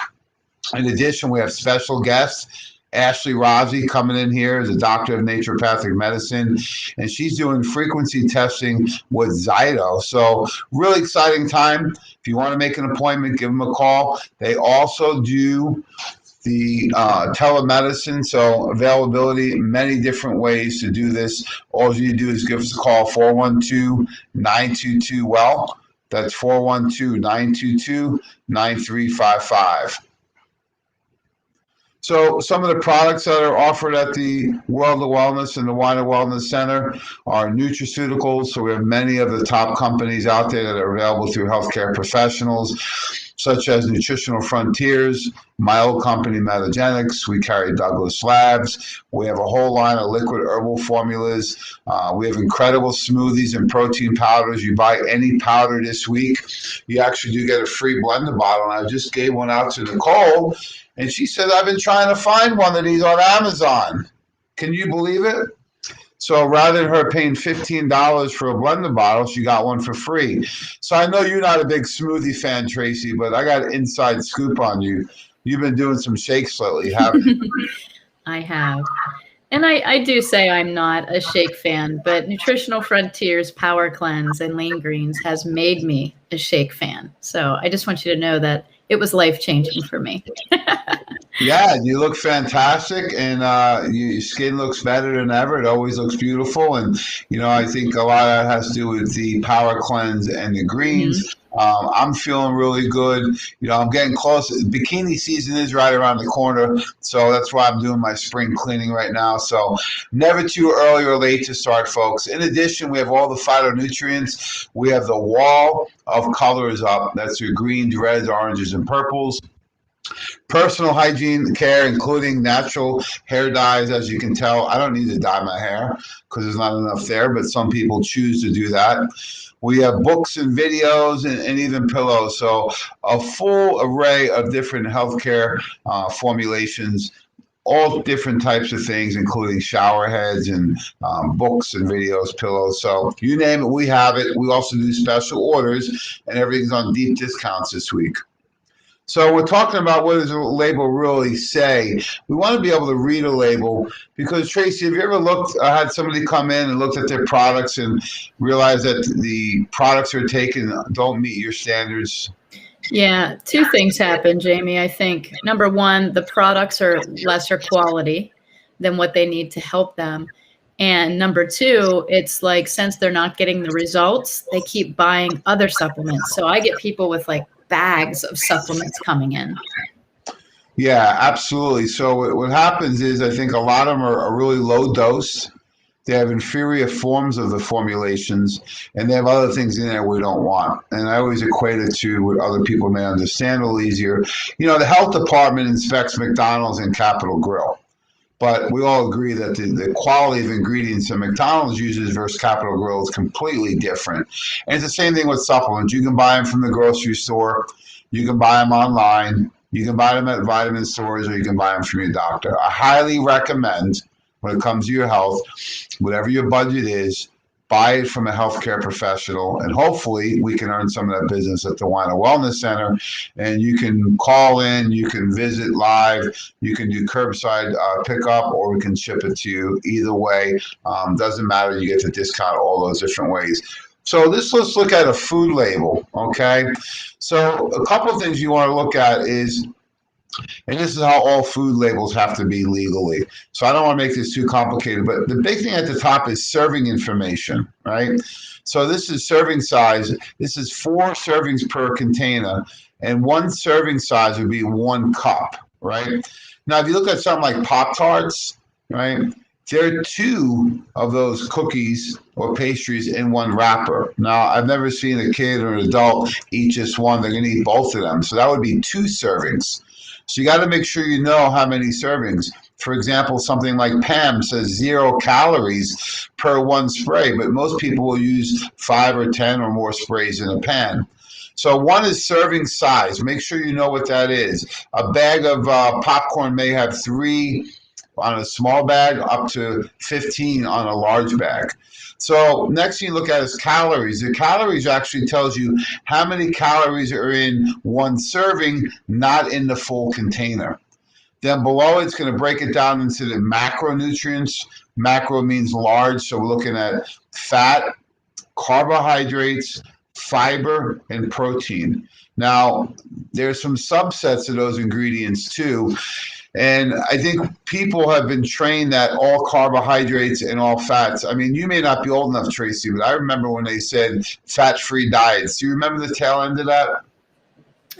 In addition, we have special guests. Ashley Rozzi coming in here as a doctor of naturopathic medicine, and she's doing frequency testing with Zyto. So really exciting time. If you want to make an appointment, give them a call. They also do the telemedicine, so availability, many different ways to do this. All you need to do is give us a call, 412-922-WELL. That's 412-922-9355. So some of the products that are offered at the World of Wellness and the Weiner Wellness Center are nutraceuticals. So we have many of the top companies out there that are available through healthcare professionals, such as Nutritional Frontiers, my old company, Metagenics. We carry Douglas Labs. We have a whole line of liquid herbal formulas. We have incredible smoothies and protein powders. You buy any powder this week, you actually do get a free blender bottle. And I just gave one out to Nicole, and she said, I've been trying to find one of these on Amazon. Can you believe it? So rather than her paying $15 for a blender bottle, she got one for free. So I know you're not a big smoothie fan, Tracy, but I got an inside scoop on you. You've been doing some shakes lately, haven't you? I have. And I do say I'm not a shake fan, but Nutritional Frontiers Power Cleanse and Lean Greens has made me a shake fan. So I just want you to know that it was life-changing for me. Yeah, you look fantastic, and your skin looks better than ever. It always looks beautiful, and I think a lot of that has to do with the power cleanse and the Hmm. greens. I'm feeling really good. I'm getting close. Bikini season is right around the corner, so that's why I'm doing my spring cleaning right now. So never too early or late to start, folks. In addition, we have all the phytonutrients. We have the wall of colors up. That's your greens, reds, oranges, and purples. Personal hygiene care, including natural hair dyes. As you can tell, I don't need to dye my hair because there's not enough there, but some people choose to do that. We have books and videos and even pillows. So a full array of different healthcare formulations, all different types of things, including shower heads and books and videos, pillows. So you name it, we have it. We also do special orders, and everything's on deep discounts this week. So we're talking about what does a label really say. We want to be able to read a label because, Tracy, have you ever had somebody come in and looked at their products and realized that the products they're taking don't meet your standards? Yeah, two things happen, Jamie. I think number one, the products are lesser quality than what they need to help them. And number two, it's like since they're not getting the results, they keep buying other supplements. So I get people with like bags of supplements coming in. Yeah, absolutely. So what happens is I think a lot of them are really low dose. They have inferior forms of the formulations, and they have other things in there we don't want. And I always equate it to what other people may understand a little easier. The health department inspects McDonald's and Capital Grille, but we all agree that the quality of ingredients that McDonald's uses versus Capital Grille is completely different. And it's the same thing with supplements. You can buy them from the grocery store. You can buy them online. You can buy them at vitamin stores, or you can buy them from your doctor. I highly recommend, when it comes to your health, whatever your budget is, buy it from a healthcare professional, and hopefully we can earn some of that business at the Wine and Wellness Center. And you can call in, you can visit live, you can do curbside pickup, or we can ship it to you. Either way, doesn't matter. You get to discount all those different ways. So let's look at a food label, okay? So a couple of things you want to look at is, and this is how all food labels have to be legally. So I don't want to make this too complicated, but the big thing at the top is serving information, right? So this is serving size. This is 4 servings per container, and 1 serving size would be 1 cup, right? Now, if you look at something like Pop-Tarts, right, there are 2 of those cookies or pastries in 1 wrapper. Now, I've never seen a kid or an adult eat just one. They're going to eat both of them. So that would be 2 servings. So you got to make sure you know how many servings. For example, something like Pam says 0 calories per 1 spray, but most people will use 5 or 10 or more sprays in a pan. So 1 is serving size. Make sure you know what that is. A bag of popcorn may have 3 on a small bag up to 15 on a large bag. So next thing you look at is calories. The calories actually tells you how many calories are in 1 serving, not in the full container. Then below it's going to break it down into the macronutrients. Macro means large, so we're looking at fat, carbohydrates, fiber, and protein. Now, there's some subsets of those ingredients too. And I think people have been trained that all carbohydrates and all fats. I mean, you may not be old enough, Tracy, but I remember when they said fat-free diets. Do you remember the tail end of that?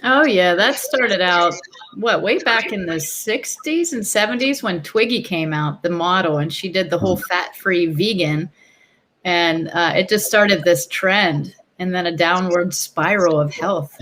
Oh, yeah. That started out, way back in the 60s and 70s when Twiggy came out, the model, and she did the whole fat-free vegan. And it just started this trend and then a downward spiral of health.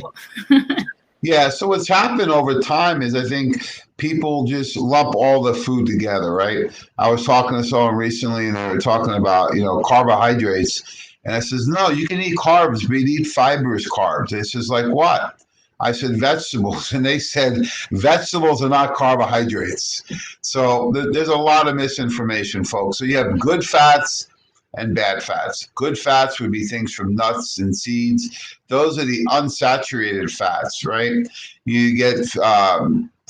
Yeah, so what's happened over time is I think people just lump all the food together, right? I was talking to someone recently and they were talking about, carbohydrates. And I says, no, you can eat carbs, but you eat fibrous carbs. They says, like what? I said, vegetables. And they said, vegetables are not carbohydrates. So there's a lot of misinformation, folks. So you have good fats and bad fats. Good fats would be things from nuts and seeds. Those are the unsaturated fats, right? You get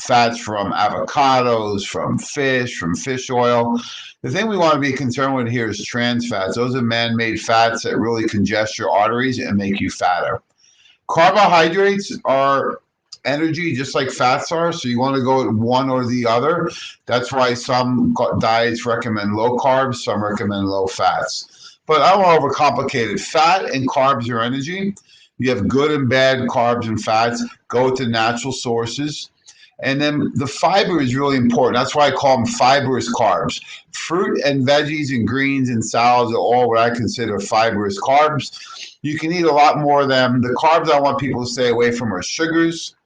fats from avocados, from fish oil. The thing we want to be concerned with here is trans fats. Those are man-made fats that really congest your arteries and make you fatter. Carbohydrates are energy just like fats are. So you want to go with one or the other. That's why some diets recommend low carbs, some recommend low fats. But I don't want to overcomplicate it. Fat and carbs are energy. You have good and bad carbs and fats. Go to natural sources. And then the fiber is really important. That's why I call them fibrous carbs. Fruit and veggies and greens and salads are all what I consider fibrous carbs. You can eat a lot more of them. The carbs I want people to stay away from are sugars,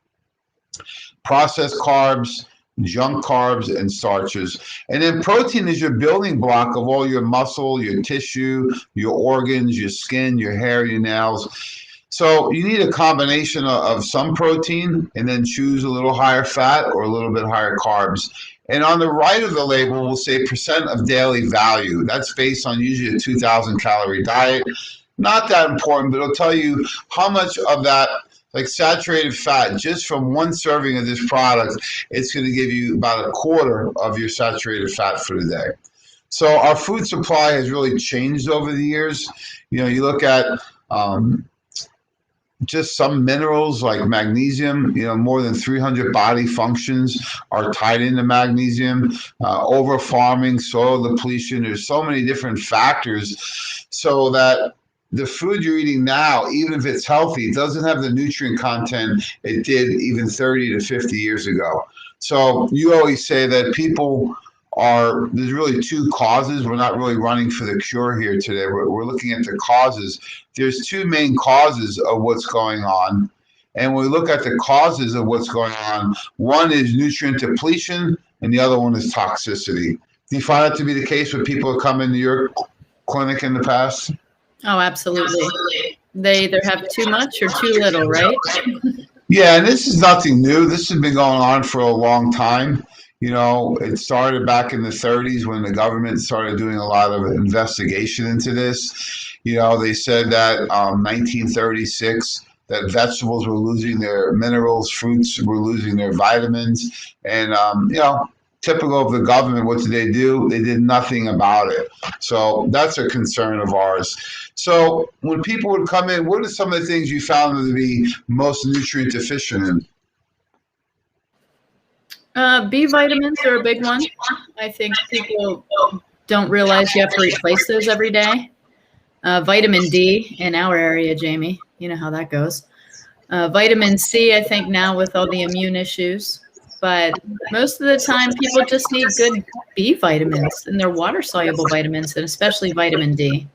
processed carbs, junk carbs, and starches. And then protein is your building block of all your muscle, your tissue, your organs, your skin, your hair, your nails. So you need a combination of some protein and then choose a little higher fat or a little bit higher carbs. And on the right of the label, we'll say percent of daily value. That's based on usually a 2,000 calorie diet. Not that important, but it'll tell you how much of that, like saturated fat, just from one serving of this product, it's going to give you about a quarter of your saturated fat for the day. So our food supply has really changed over the years. You know, you look at just some minerals like magnesium, you know, more than 300 body functions are tied into magnesium. Over farming, soil depletion, there's so many different factors so that the food you're eating now, even if it's healthy, doesn't have the nutrient content it did even 30 to 50 years ago. So you always say that there's really two causes. We're not really running for the cure here today. We're looking at the causes. There's two main causes of what's going on. And when we look at the causes of what's going on, one is nutrient depletion and the other one is toxicity. Do you find that to be the case with people who come into your clinic in the past? Oh, absolutely. They either have too much or too little, right? Yeah, and this is nothing new. This has been going on for a long time. You know, it started back in the 30s when the government started doing a lot of investigation into this. You know, they said that 1936 that vegetables were losing their minerals, fruits were losing their vitamins, and you know, typical of the government, what did they do? They did nothing about it. So that's a concern of ours. So when people would come in, what are some of the things you found them to be most nutrient deficient in? B vitamins are a big one. I think people don't realize you have to replace those every day. Vitamin D in our area, Jamie, you know how that goes. Vitamin C, I think now with all the immune issues. But most of the time, people just need good B vitamins and their water-soluble vitamins, and especially vitamin D.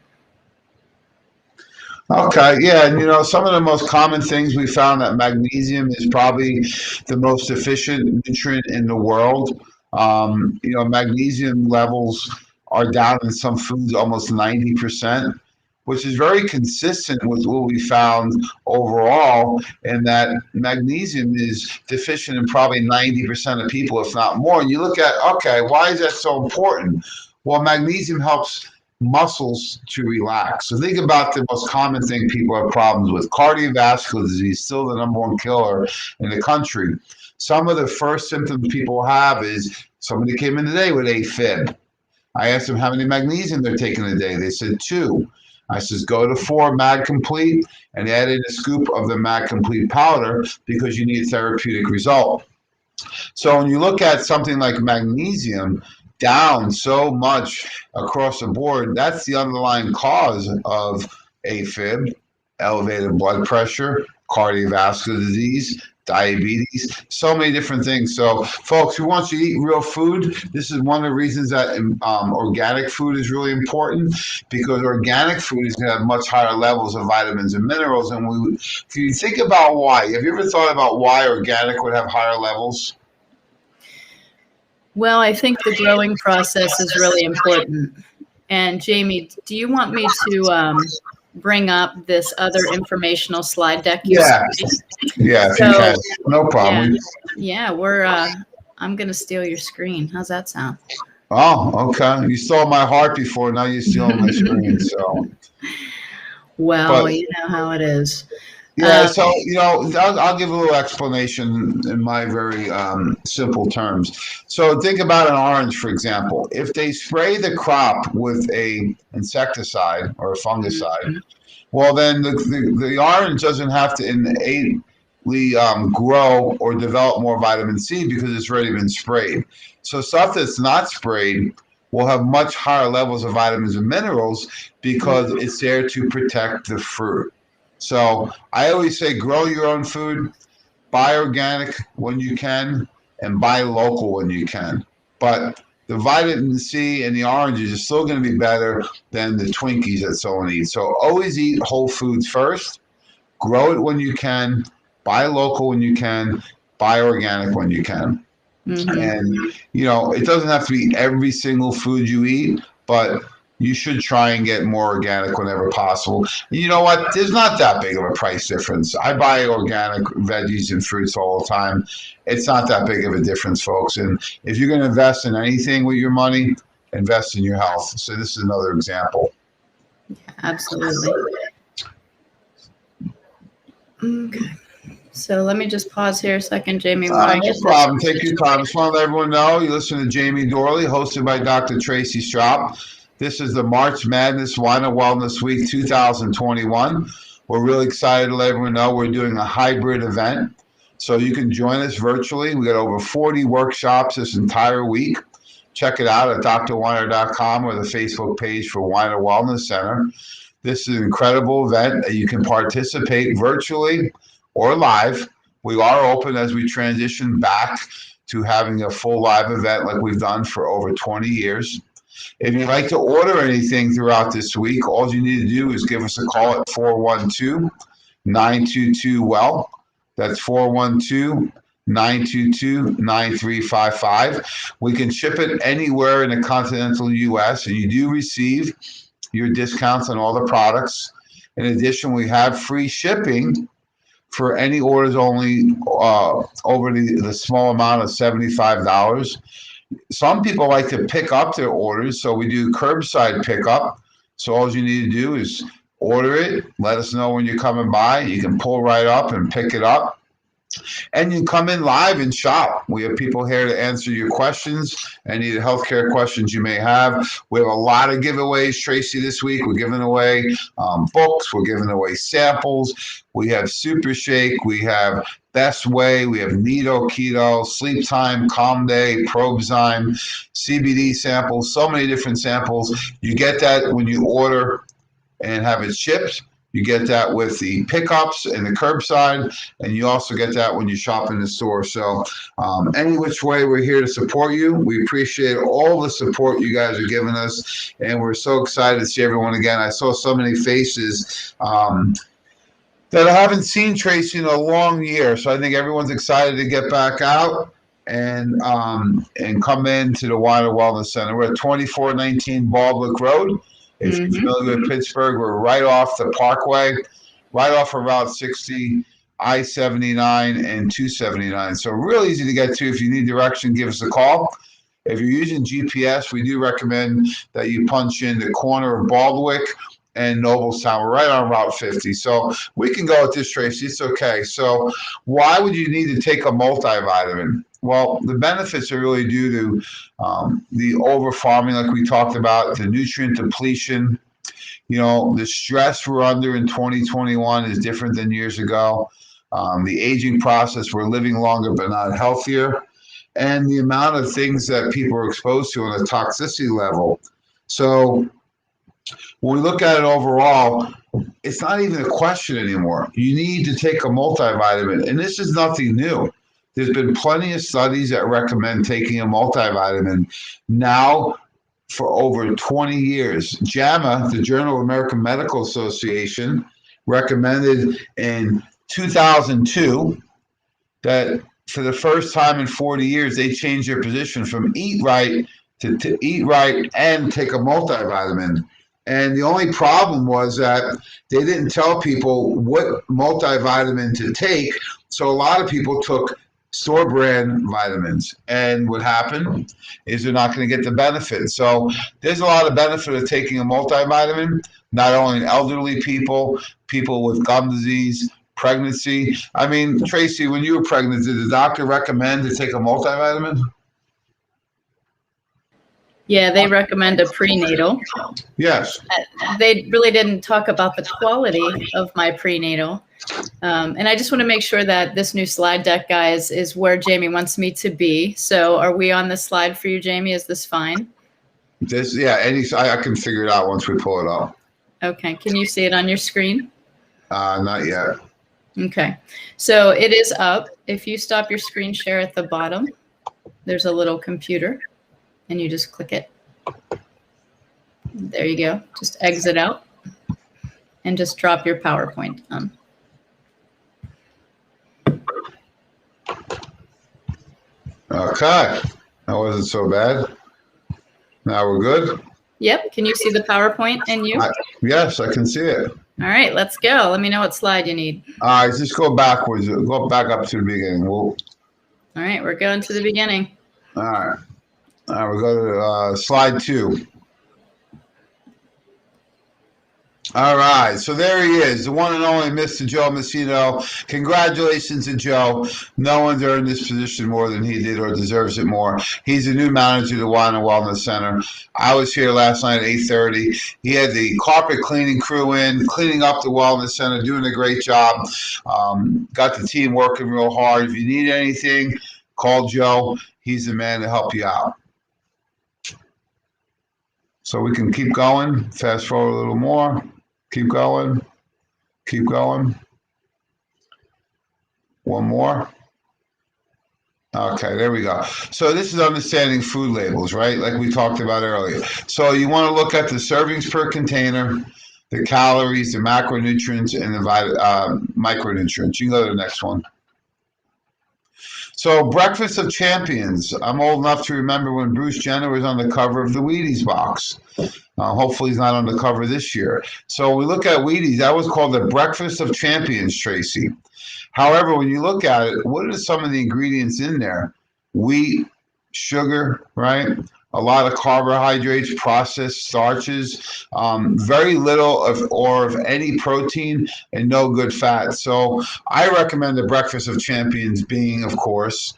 Okay, yeah, and you know, some of the most common things we found that magnesium is probably the most efficient nutrient in the world. You know, magnesium levels are down in some foods almost 90%, which is very consistent with what we found overall, in that magnesium is deficient in probably 90% of people, if not more. And you look at, okay, why is that so important? Well, magnesium helps muscles to relax. So think about the most common thing people have problems with. Cardiovascular disease, still the #1 killer in the country. Some of the first symptoms people have is somebody came in today with AFib. I asked them how many magnesium they're taking a day. They said 2. I says, go to 4 Mag Complete and add in a scoop of the Mag Complete powder because you need a therapeutic result. So when you look at something like magnesium, down so much across the board, that's the underlying cause of AFib, elevated blood pressure, cardiovascular disease, diabetes, so many different things. So folks who want you to eat real food, this is one of the reasons that organic food is really important, because organic food is going to have much higher levels of vitamins and minerals. And if you think about why, have you ever thought about why organic would have higher levels? Well, I think the growing process is really important. And Jamie, do you want me to bring up this other informational slide deck? Yeah, if you can. No problem. Yeah, I'm going to steal your screen. How's that sound? Oh, okay. You stole my heart before. Now you're stealing my screen. So, well, you know how it is. Yeah, so, you know, I'll give a little explanation in my very simple terms. So think about an orange, for example. If they spray the crop with a insecticide or a fungicide, well, then the orange doesn't have to grow or develop more vitamin C because it's already been sprayed. So stuff that's not sprayed will have much higher levels of vitamins and minerals because it's there to protect the fruit. So I always say grow your own food, buy organic when you can, and buy local when you can. But the vitamin C and the oranges are still going to be better than the Twinkies that someone eats. So always eat whole foods first, grow it when you can, buy local when you can, buy organic when you can. And, you know, it doesn't have to be every single food you eat, but you should try and get more organic whenever possible. And you know what? There's not that big of a price difference. I buy organic veggies and fruits all the time. It's not that big of a difference, folks. And if you're going to invest in anything with your money, invest in your health. So this is another example. Absolutely. Okay. So let me just pause here a second, Jamie. No problem. Take your time. Just want to let everyone know you listen to Jamie Dorley, hosted by Dr. Tracy Straub. This is the March Madness Wine and Wellness Week 2021. We're really excited to let everyone know we're doing a hybrid event. So you can join us virtually. We got over 40 workshops this entire week. Check it out at drweiner.com or the Facebook page for Wine and Wellness Center. This is an incredible event that you can participate virtually or live. We are open as we transition back to having a full live event like we've done for over 20 years. If you'd like to order anything throughout this week, all you need to do is give us a call at 412-922-WELL. That's 412-922-9355. We can ship it anywhere in the continental U.S., and you do receive your discounts on all the products. In addition, we have free shipping for any orders only over the small amount of $75. Some people like to pick up their orders, so we do curbside pickup. So all you need to do is order it, let us know when you're coming by. You can pull right up and pick it up. And you can come in live and shop. We have people here to answer your questions, any healthcare questions you may have. We have a lot of giveaways, Tracy, this week. We're giving away books. We're giving away samples. We have Super Shake. We have Best Way. We have Nido Keto, Sleep Time, Calm Day, Probezyme, CBD samples, so many different samples. You get that when you order and have it shipped. You get that with the pickups and the curbside, and you also get that when you shop in the store. So any which way, we're here to support you. We appreciate all the support you guys are giving us, and we're so excited to see everyone again. I saw so many faces that I haven't seen, Tracy, in a long year. So I think everyone's excited to get back out and come into the Wine and Wellness Center. We're at 2419 Baldwick Road. If you're familiar with Pittsburgh, we're right off the Parkway, right off of Route 60, I-79, and 279. So real easy to get to. If you need direction, give us a call. If you're using GPS, we do recommend that you punch in the corner of Baldwick and Noblestown. We're right on Route 50. So we can go with this, Tracy. It's okay. So why would you need to take a multivitamin? Well, the benefits are really due to the over-farming, like we talked about, the nutrient depletion. You know, the stress we're under in 2021 is different than years ago. The aging process, we're living longer but not healthier. And the amount of things that people are exposed to on a toxicity level. So when we look at it overall, it's not even a question anymore. You need to take a multivitamin, and this is nothing new. There's been plenty of studies that recommend taking a multivitamin now for over 20 years. JAMA, the Journal of American Medical Association, recommended in 2002 that for the first time in 40 years, they changed their position from eat right to eat right and take a multivitamin. And the only problem was that they didn't tell people what multivitamin to take. So a lot of people took store brand vitamins, and what happened is they're not going to get the benefit. So there's a lot of benefit of taking a multivitamin, not only in elderly people, people with gum disease, pregnancy. I mean, Tracy, when you were pregnant, did the doctor recommend to take a multivitamin? Yeah, they recommend a prenatal. Yes. They really didn't talk about the quality of my prenatal. And I just want to make sure that this new slide deck, guys, is where Jamie wants me to be. So are we on this slide for you, Jamie? Is this fine? I can figure it out once we pull it up. Okay. Can you see it on your screen? Not yet. Okay. So it is up. If you stop your screen share at the bottom, there's a little computer and you just click it. There you go. Just exit out and just drop your PowerPoint on. Okay. That wasn't so bad. Now we're good? Yep. Can you see the PowerPoint and you? Yes, I can see it. All right, let's go. Let me know what slide you need. All right, just go backwards. Go back up to the beginning. All right, we're going to the beginning. All right. We'll go to slide 2. All right, so there he is, the one and only Mr. Joe Messino. Congratulations to Joe. No one's earned this position more than he did or deserves it more. He's the new manager of the Wine and Wellness Center. I was here last night at 8:30. He had the carpet cleaning crew in, cleaning up the Wellness Center, doing a great job. Got the team working real hard. If you need anything, call Joe. He's the man to help you out. So we can keep going, fast forward a little more. Keep going. Keep going. One more. Okay, there we go. So this is understanding food labels, right? Like we talked about earlier. So you want to look at the servings per container, the calories, the macronutrients, and the micronutrients. You can go to the next one. So Breakfast of Champions. I'm old enough to remember when Bruce Jenner was on the cover of the Wheaties box. Hopefully he's not on the cover this year. So we look at Wheaties. That was called the Breakfast of Champions, Tracy. However, when you look at it, what are some of the ingredients in there? Wheat, sugar, right? A lot of carbohydrates, processed starches, very little of any protein, and no good fat. So I recommend the Breakfast of Champions being, of course,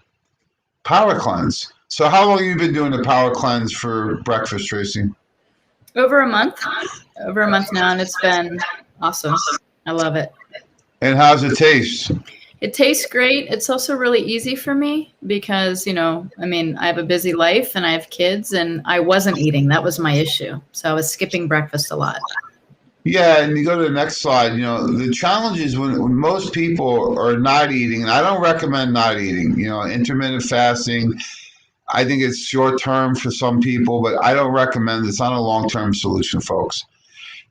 Power Cleanse. So how long have you been doing the Power Cleanse for breakfast, Tracy? Over a month now, and it's been awesome. I love it. And how's it taste? It tastes great. It's also really easy for me because, I have a busy life and I have kids and I wasn't eating. That was my issue. So I was skipping breakfast a lot. Yeah, and you go to the next slide, the challenge is when most people are not eating, and I don't recommend not eating, intermittent fasting. I think it's short term for some people, but I don't recommend it's not a long-term solution, folks.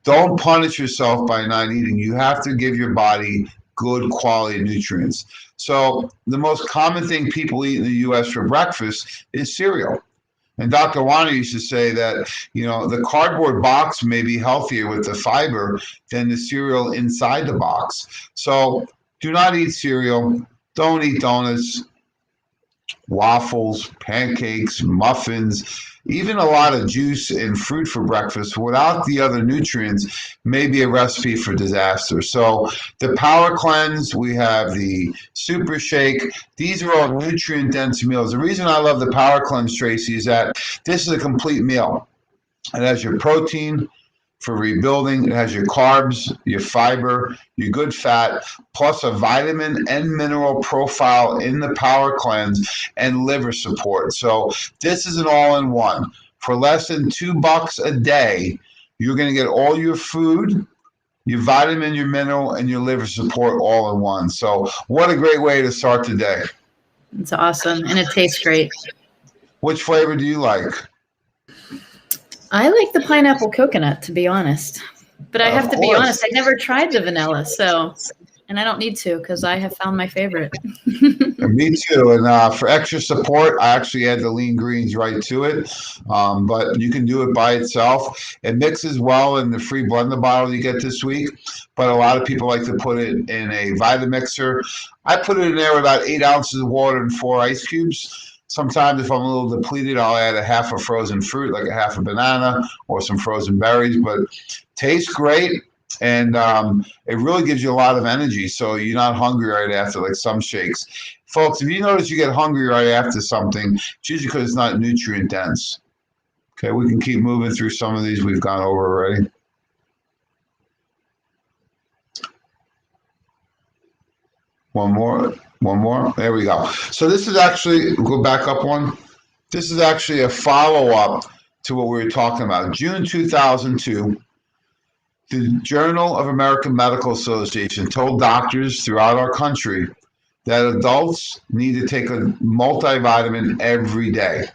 Don't punish yourself by not eating. You have to give your body good quality nutrients. So the most common thing people eat in the U.S. for breakfast is cereal. And Dr. Warner used to say that, the cardboard box may be healthier with the fiber than the cereal inside the box. So do not eat cereal. Don't eat donuts, waffles, pancakes, muffins, even a lot of juice and fruit for breakfast without the other nutrients may be a recipe for disaster. So the Power Cleanse, we have the Super Shake. These are all nutrient-dense meals. The reason I love the Power Cleanse, Tracy, is that this is a complete meal. It has your protein for rebuilding. It has your carbs, your fiber, your good fat, plus a vitamin and mineral profile in the Power Cleanse and liver support. So this is an all-in-one. For less than $2 a day, you're going to get all your food, your vitamin, your mineral, and your liver support all in one. So what a great way to start the day. It's awesome, and it tastes great. Which flavor do you like? I like the pineapple coconut, to be honest. But I have to be honest, I never tried the vanilla, and I don't need to because I have found my favorite. Me too. And for extra support, I actually add the lean greens right to it. But you can do it by itself. It mixes well in the free blender bottle you get this week. But a lot of people like to put it in a Vitamixer. I put it in there with about 8 ounces of water and 4 ice cubes. Sometimes if I'm a little depleted, I'll add a half a frozen fruit, like a half a banana or some frozen berries. But tastes great, and it really gives you a lot of energy, so you're not hungry right after, like some shakes. Folks, if you notice you get hungry right after something, it's usually because it's not nutrient dense. Okay, we can keep moving through some of these we've gone over already. One more. There we go. So this is actually, go back up one. This is actually a follow-up to what we were talking about. June 2002, the Journal of American Medical Association told doctors throughout our country that adults need to take a multivitamin every day,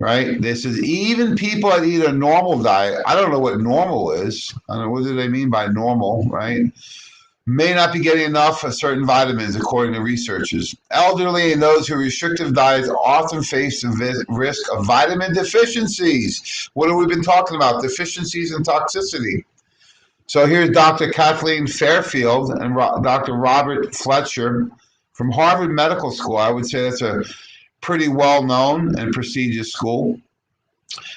right? This is even people that eat a normal diet. I don't know what normal is. I don't know, what do they mean by normal, right? May not be getting enough of certain vitamins, according to researchers. Elderly and those who restrictive diets often face the risk of vitamin deficiencies. What have we been talking about? Deficiencies and toxicity. So here's Dr. Kathleen Fairfield and Dr. Robert Fletcher from Harvard Medical School. I would say that's a pretty well-known and prestigious school.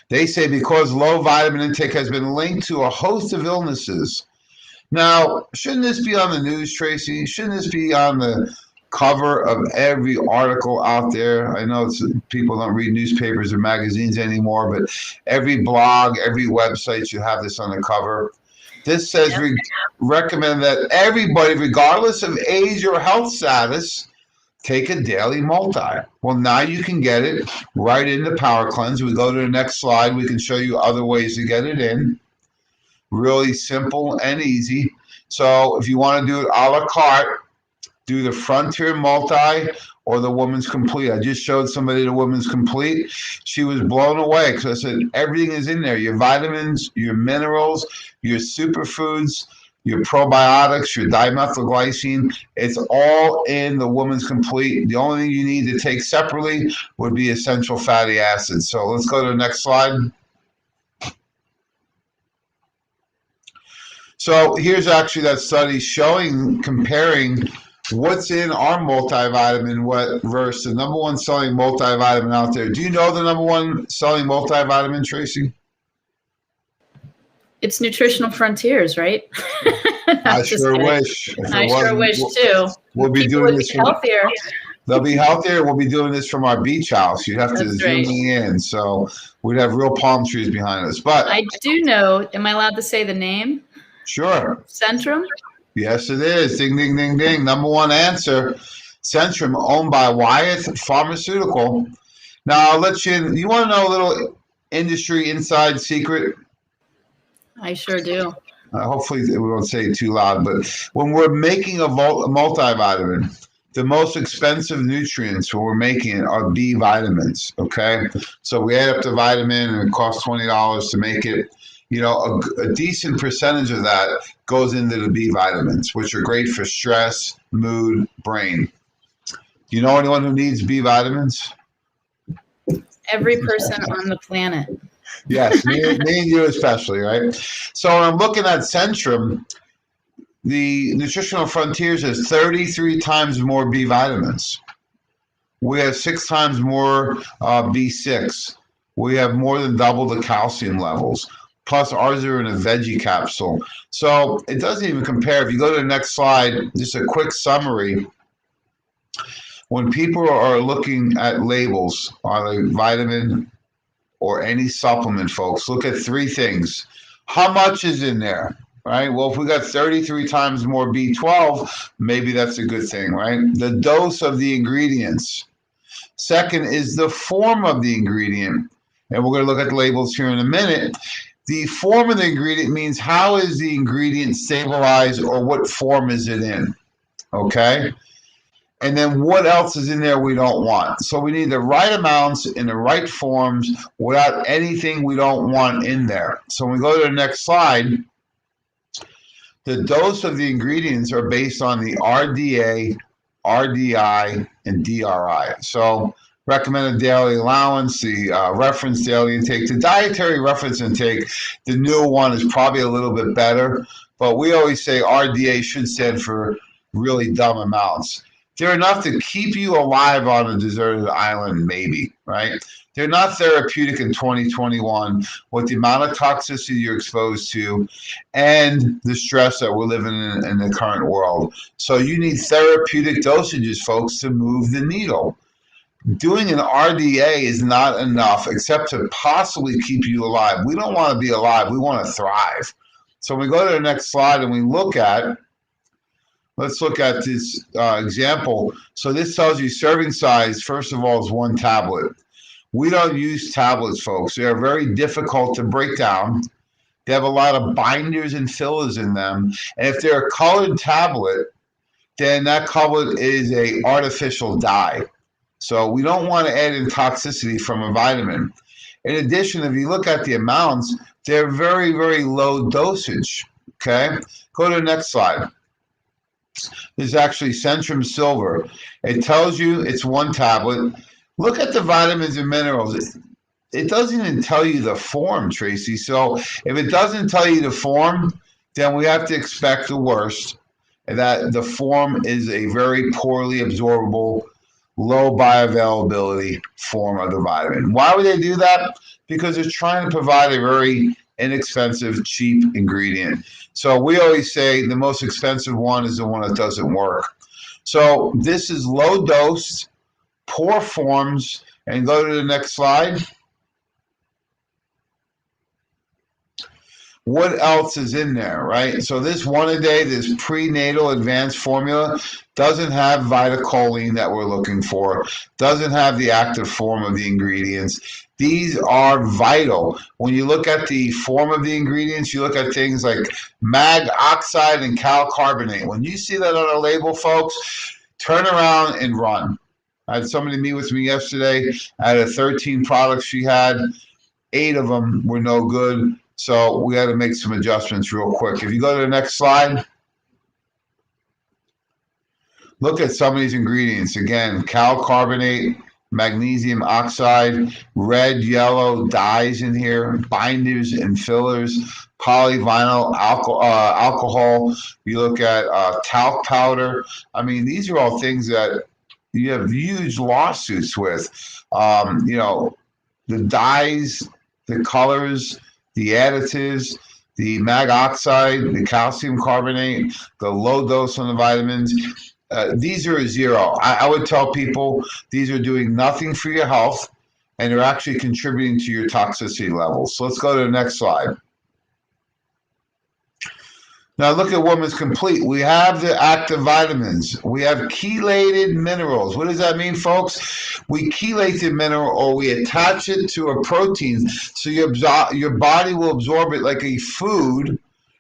They say because low vitamin intake has been linked to a host of illnesses. Now, shouldn't this be on the news, Tracy? Shouldn't this be on the cover of every article out there? I know people don't read newspapers or magazines anymore, but every blog, every website should have this on the cover. This says recommend that everybody, regardless of age or health status, take a daily multi. Well, now you can get it right in the Power Cleanse. We go to the next slide. We can show you other ways to get it in. Really simple and easy. So if you want to do it a la carte, do the Frontier Multi or the Woman's Complete. I just showed somebody the Woman's Complete. She was blown away because I said everything is in there. Your vitamins, your minerals, your superfoods, your probiotics, your dimethylglycine. It's all in the Woman's Complete. The only thing you need to take separately would be essential fatty acids. So let's go to the next slide. So here's actually that study comparing what's in our multivitamin versus the number one selling multivitamin out there. Do you know the number one selling multivitamin, Tracy? It's Nutritional Frontiers, right? I sure wish. I sure wish too. We'll be doing this healthier. They'll be healthier. We'll be doing this from our beach house. You'd have to zoom in, so we'd have real palm trees behind us. But I do know. Am I allowed to say the name? Sure. Centrum? Yes, it is. Ding, ding, ding, ding. Number one answer. Centrum, owned by Wyeth Pharmaceutical. Now, I'll let you in. You want to know a little industry inside secret? I sure do. Hopefully, we won't say it too loud, but when we're making a multivitamin, the most expensive nutrients when we're making it are B vitamins, okay? So we add up the vitamin and it costs $20 to make it. You know, a decent percentage of that goes into the B vitamins, which are great for stress, mood, brain. Do you know anyone who needs B vitamins? Every person on the planet. Yes, me and you especially, right? So when I'm looking at Centrum, the Nutritional Frontiers has 33 times more B vitamins. We have 6 times more B6. We have more than double the calcium levels. Plus, ours are in a veggie capsule. So it doesn't even compare. If you go to the next slide, just a quick summary. When people are looking at labels on a vitamin or any supplement, folks, look at 3 things. How much is in there, right? Well, if we got 33 times more B12, maybe that's a good thing, right? The dose of the ingredients. Second is the form of the ingredient. And we're going to look at the labels here in a minute. The form of the ingredient means how is the ingredient stabilized or what form is it in, okay? And then what else is in there we don't want? So we need the right amounts in the right forms without anything we don't want in there. So when we go to the next slide, the dose of the ingredients are based on the RDA, RDI, and DRI. So recommended daily allowance, the reference daily intake, the dietary reference intake, the newer one is probably a little bit better, but we always say RDA should stand for really dumb amounts. They're enough to keep you alive on a deserted island, maybe, right? They're not therapeutic in 2021 with the amount of toxicity you're exposed to and the stress that we're living in the current world. So you need therapeutic dosages, folks, to move the needle. Doing an RDA is not enough except to possibly keep you alive. We don't want to be alive. We want to thrive. So we go to the next slide and we look at Let's look at this example. So this tells you serving size, first of all, is 1 tablet. We don't use tablets, folks. They are very difficult to break down. They have a lot of binders and fillers in them. And if they're a colored tablet, then that color is a artificial dye. So we don't want to add in toxicity from a vitamin. In addition, if you look at the amounts, they're very, very low dosage. Okay? Go to the next slide. This is actually Centrum Silver. It tells you it's 1 tablet. Look at the vitamins and minerals. It doesn't even tell you the form, Tracy. So if it doesn't tell you the form, then we have to expect the worst. That the form is a very poorly absorbable, low bioavailability form of the vitamin. Why would they do that? Because they're trying to provide a very inexpensive, cheap ingredient. So we always say the most expensive one is the one that doesn't work. So this is low dose, poor forms, and go to the next slide. What else is in there, right? So this 1 a day, this prenatal advanced formula doesn't have vitacholine that we're looking for, doesn't have the active form of the ingredients. These are vital. When you look at the form of the ingredients, you look at things like mag oxide and cal carbonate. When you see that on a label, folks, turn around and run. I had somebody meet with me yesterday. Out of 13 products she had, 8 of them were no good. So we had to make some adjustments real quick. If you go to the next slide, look at some of these ingredients. Again, cal carbonate, magnesium oxide, red, yellow dyes in here, binders and fillers, polyvinyl alcohol. You look at talc powder. I mean, these are all things that you have huge lawsuits with. The dyes, the colors, the additives, the mag oxide, the calcium carbonate, the low dose on the vitamins. These are a zero. I would tell people these are doing nothing for your health, and they're actually contributing to your toxicity levels. So let's go to the next slide. Now look at Woman's Complete. We have the active vitamins. We have chelated minerals. What does that mean, folks? We chelate the mineral, or we attach it to a protein, so your body will absorb it like a food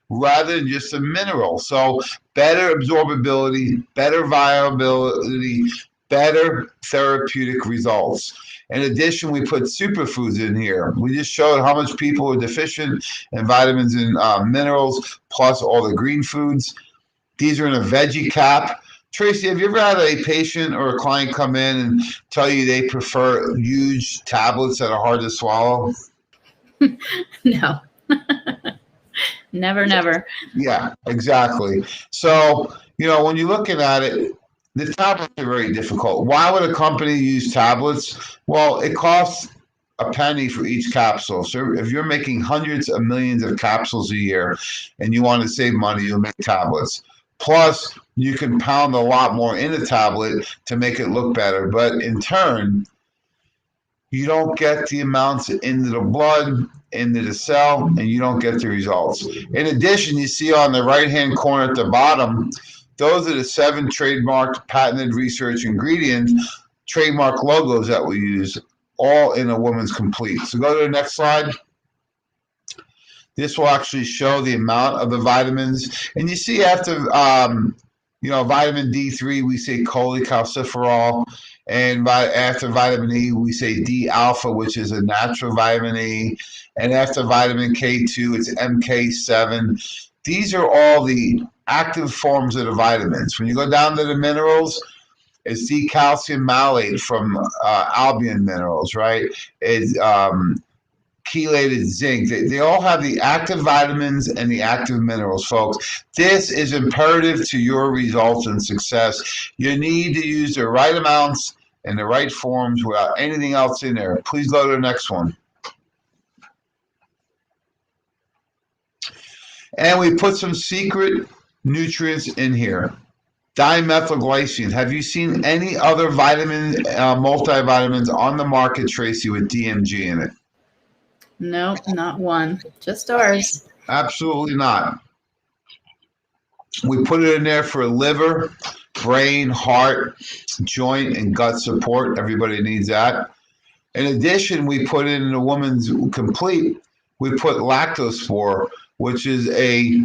rather than just a mineral. So better absorbability, better viability, better therapeutic results. In addition, we put superfoods in here. We just showed how much people are deficient in vitamins and minerals, plus all the green foods. These are in a veggie cap. Tracy, have you ever had a patient or a client come in and tell you they prefer huge tablets that are hard to swallow? No. Never. Yeah, exactly. So, when you're looking at it, the tablets are very difficult. Why would a company use tablets? Well, it costs a penny for each capsule. So if you're making hundreds of millions of capsules a year and you want to save money, you'll make tablets. Plus, you can pound a lot more in a tablet to make it look better. But in turn, you don't get the amounts into the blood, into the cell, and you don't get the results. In addition, you see on the right-hand corner at the bottom, those are the 7 trademarked, patented research ingredients, trademark logos that we use, all in a Woman's Complete. So go to the next slide. This will actually show the amount of the vitamins. And you see after, vitamin D3, we say cholecalciferol. And after vitamin E, we say D-alpha, which is a natural vitamin E. And after vitamin K2, it's MK7. These are all the active forms of the vitamins. When you go down to the minerals, it's D-calcium malate from Albion Minerals, right? It's chelated zinc. They all have the active vitamins and the active minerals, folks. This is imperative to your results and success. You need to use the right amounts and the right forms without anything else in there. Please go to the next one. And we put some secret nutrients in here. Dimethylglycine. Have you seen any other vitamin, multivitamins on the market, Tracy, with DMG in it? No, not one. Just ours. Absolutely not. We put it in there for liver, brain, heart, joint, and gut support. Everybody needs that. In addition, we put in the woman's complete, we put lactospore, which is a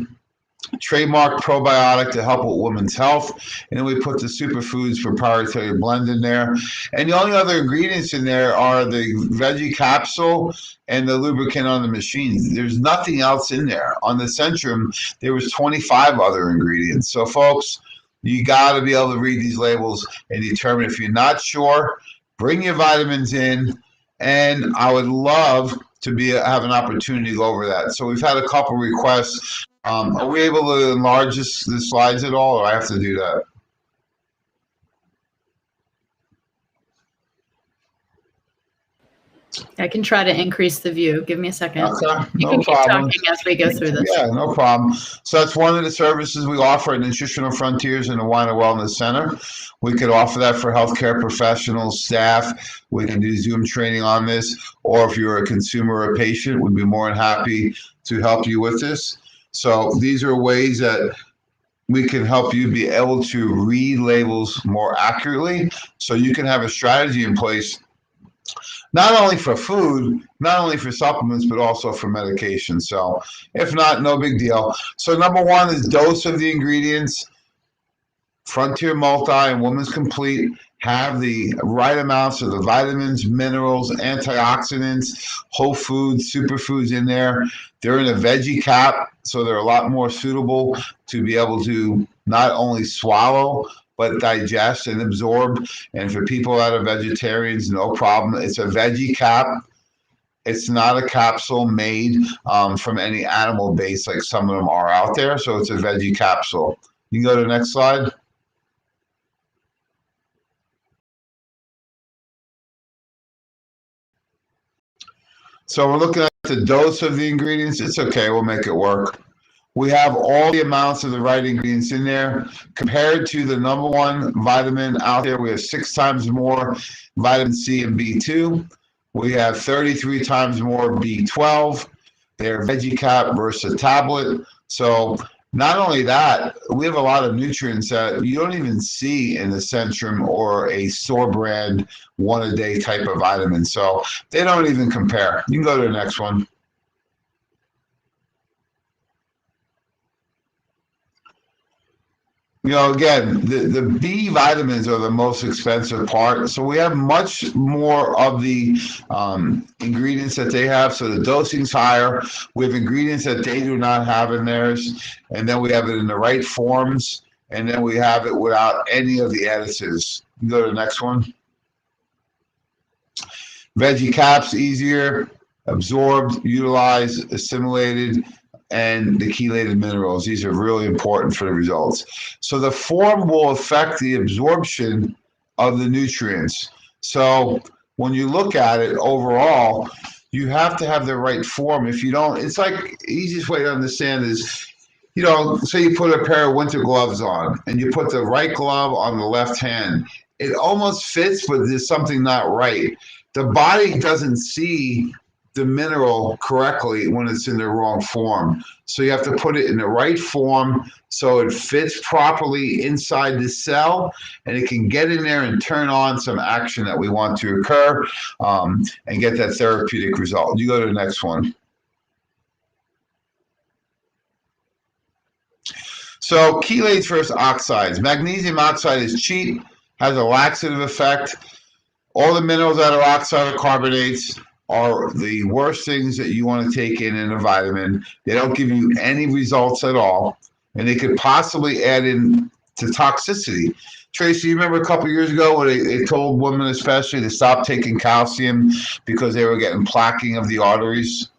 trademark probiotic to help with women's health. And then we put the superfoods proprietary blend in there. And the only other ingredients in there are the veggie capsule and the lubricant on the machines. There's nothing else in there. On the Centrum, there was 25 other ingredients. So folks, you got to be able to read these labels and determine. If you're not sure, bring your vitamins in, and I would love to have an opportunity to go over that. So we've had a couple requests. Are we able to enlarge the slides at all, or I have to do that? I can try to increase the view. Give me a second. Okay, You no can keep problem. talking as we go through this. Yeah, no problem. So that's one of the services we offer at Nutritional Frontiers in the Wine and Wellness Center. We could offer that for healthcare professionals, staff. We can do Zoom training on this, or if you're a consumer or a patient, we'd be more than happy to help you with this. So these are ways that we can help you be able to read labels more accurately, so you can have a strategy in place, not only for food, not only for supplements, but also for medication. So if not, no big deal. So number one is dose of the ingredients. Frontier Multi and Women's Complete have the right amounts of the vitamins, minerals, antioxidants, whole foods, superfoods in there. They're in a veggie cap, so they're a lot more suitable to be able to not only swallow, but digest and absorb. And for people that are vegetarians, no problem. It's a veggie cap. It's not a capsule made from any animal base like some of them are out there. So it's a veggie capsule. You can go to the next slide. So we're looking at the dose of the ingredients. It's okay. We'll make it work. We have all the amounts of the right ingredients in there. Compared to the number one vitamin out there, we have 6 times more vitamin C and B2. We have 33 times more B12. They're veggie cap versus a tablet. So not only that, we have a lot of nutrients that you don't even see in the Centrum or a store brand one-a-day type of vitamin. So they don't even compare. You can go to the next one. You know, again, the B vitamins are the most expensive part. So we have much more of the ingredients that they have. So the dosing's higher. We have ingredients that they do not have in theirs. And then we have it in the right forms. And then we have it without any of the additives. You go to the next one. Veggie caps, easier, absorbed, utilized, assimilated, and the chelated minerals. These are really important for the results. So the form will affect the absorption of the nutrients. So when you look at it overall, you have to have the right form. If you don't, it's like the easiest way to understand is, you know, say you put a pair of winter gloves on and you put the right glove on the left hand. It almost fits, but there's something not right. The body doesn't see the mineral correctly when it's in the wrong form. So you have to put it in the right form so it fits properly inside the cell, and it can get in there and turn on some action that we want to occur and get that therapeutic result. You go to the next one. So chelates versus oxides. Magnesium oxide is cheap, has a laxative effect. All the minerals that are oxide or carbonates are the worst things that you want to take in a vitamin. They don't give you any results at all, and they could possibly add in to toxicity. Tracy, you remember a couple of years ago when they told women especially to stop taking calcium because they were getting plaquing of the arteries?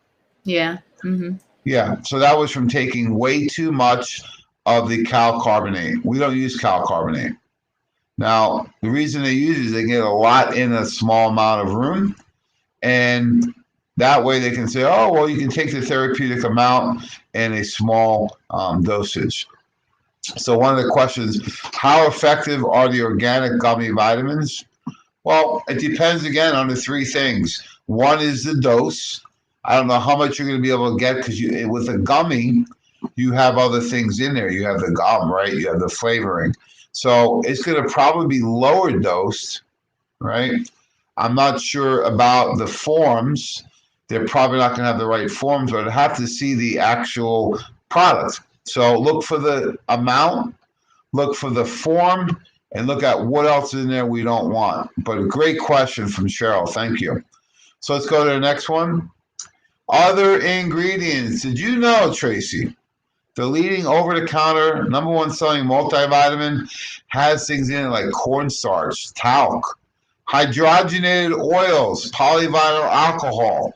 Yeah. Mm-hmm. Yeah, so that was from taking way too much of the cal carbonate. We don't use cal carbonate. Now, the reason they use it is they get a lot in a small amount of room. And that way they can say, oh, well, you can take the therapeutic amount in a small dosage. So one of the questions, how effective are the organic gummy vitamins? Well, it depends, again, on the 3 things. One is the dose. I don't know how much you're going to be able to get because with a gummy, you have other things in there. You have the gum, right? You have the flavoring. So it's going to probably be lower dosed, right? I'm not sure about the forms. They're probably not going to have the right forms, but I have to see the actual product. So look for the amount, look for the form, and look at what else is in there we don't want. But a great question from Cheryl. Thank you. So let's go to the next one. Other ingredients. Did you know, Tracy, the leading over-the-counter, #1 selling multivitamin has things in it like cornstarch, talc, hydrogenated oils, polyvinyl alcohol,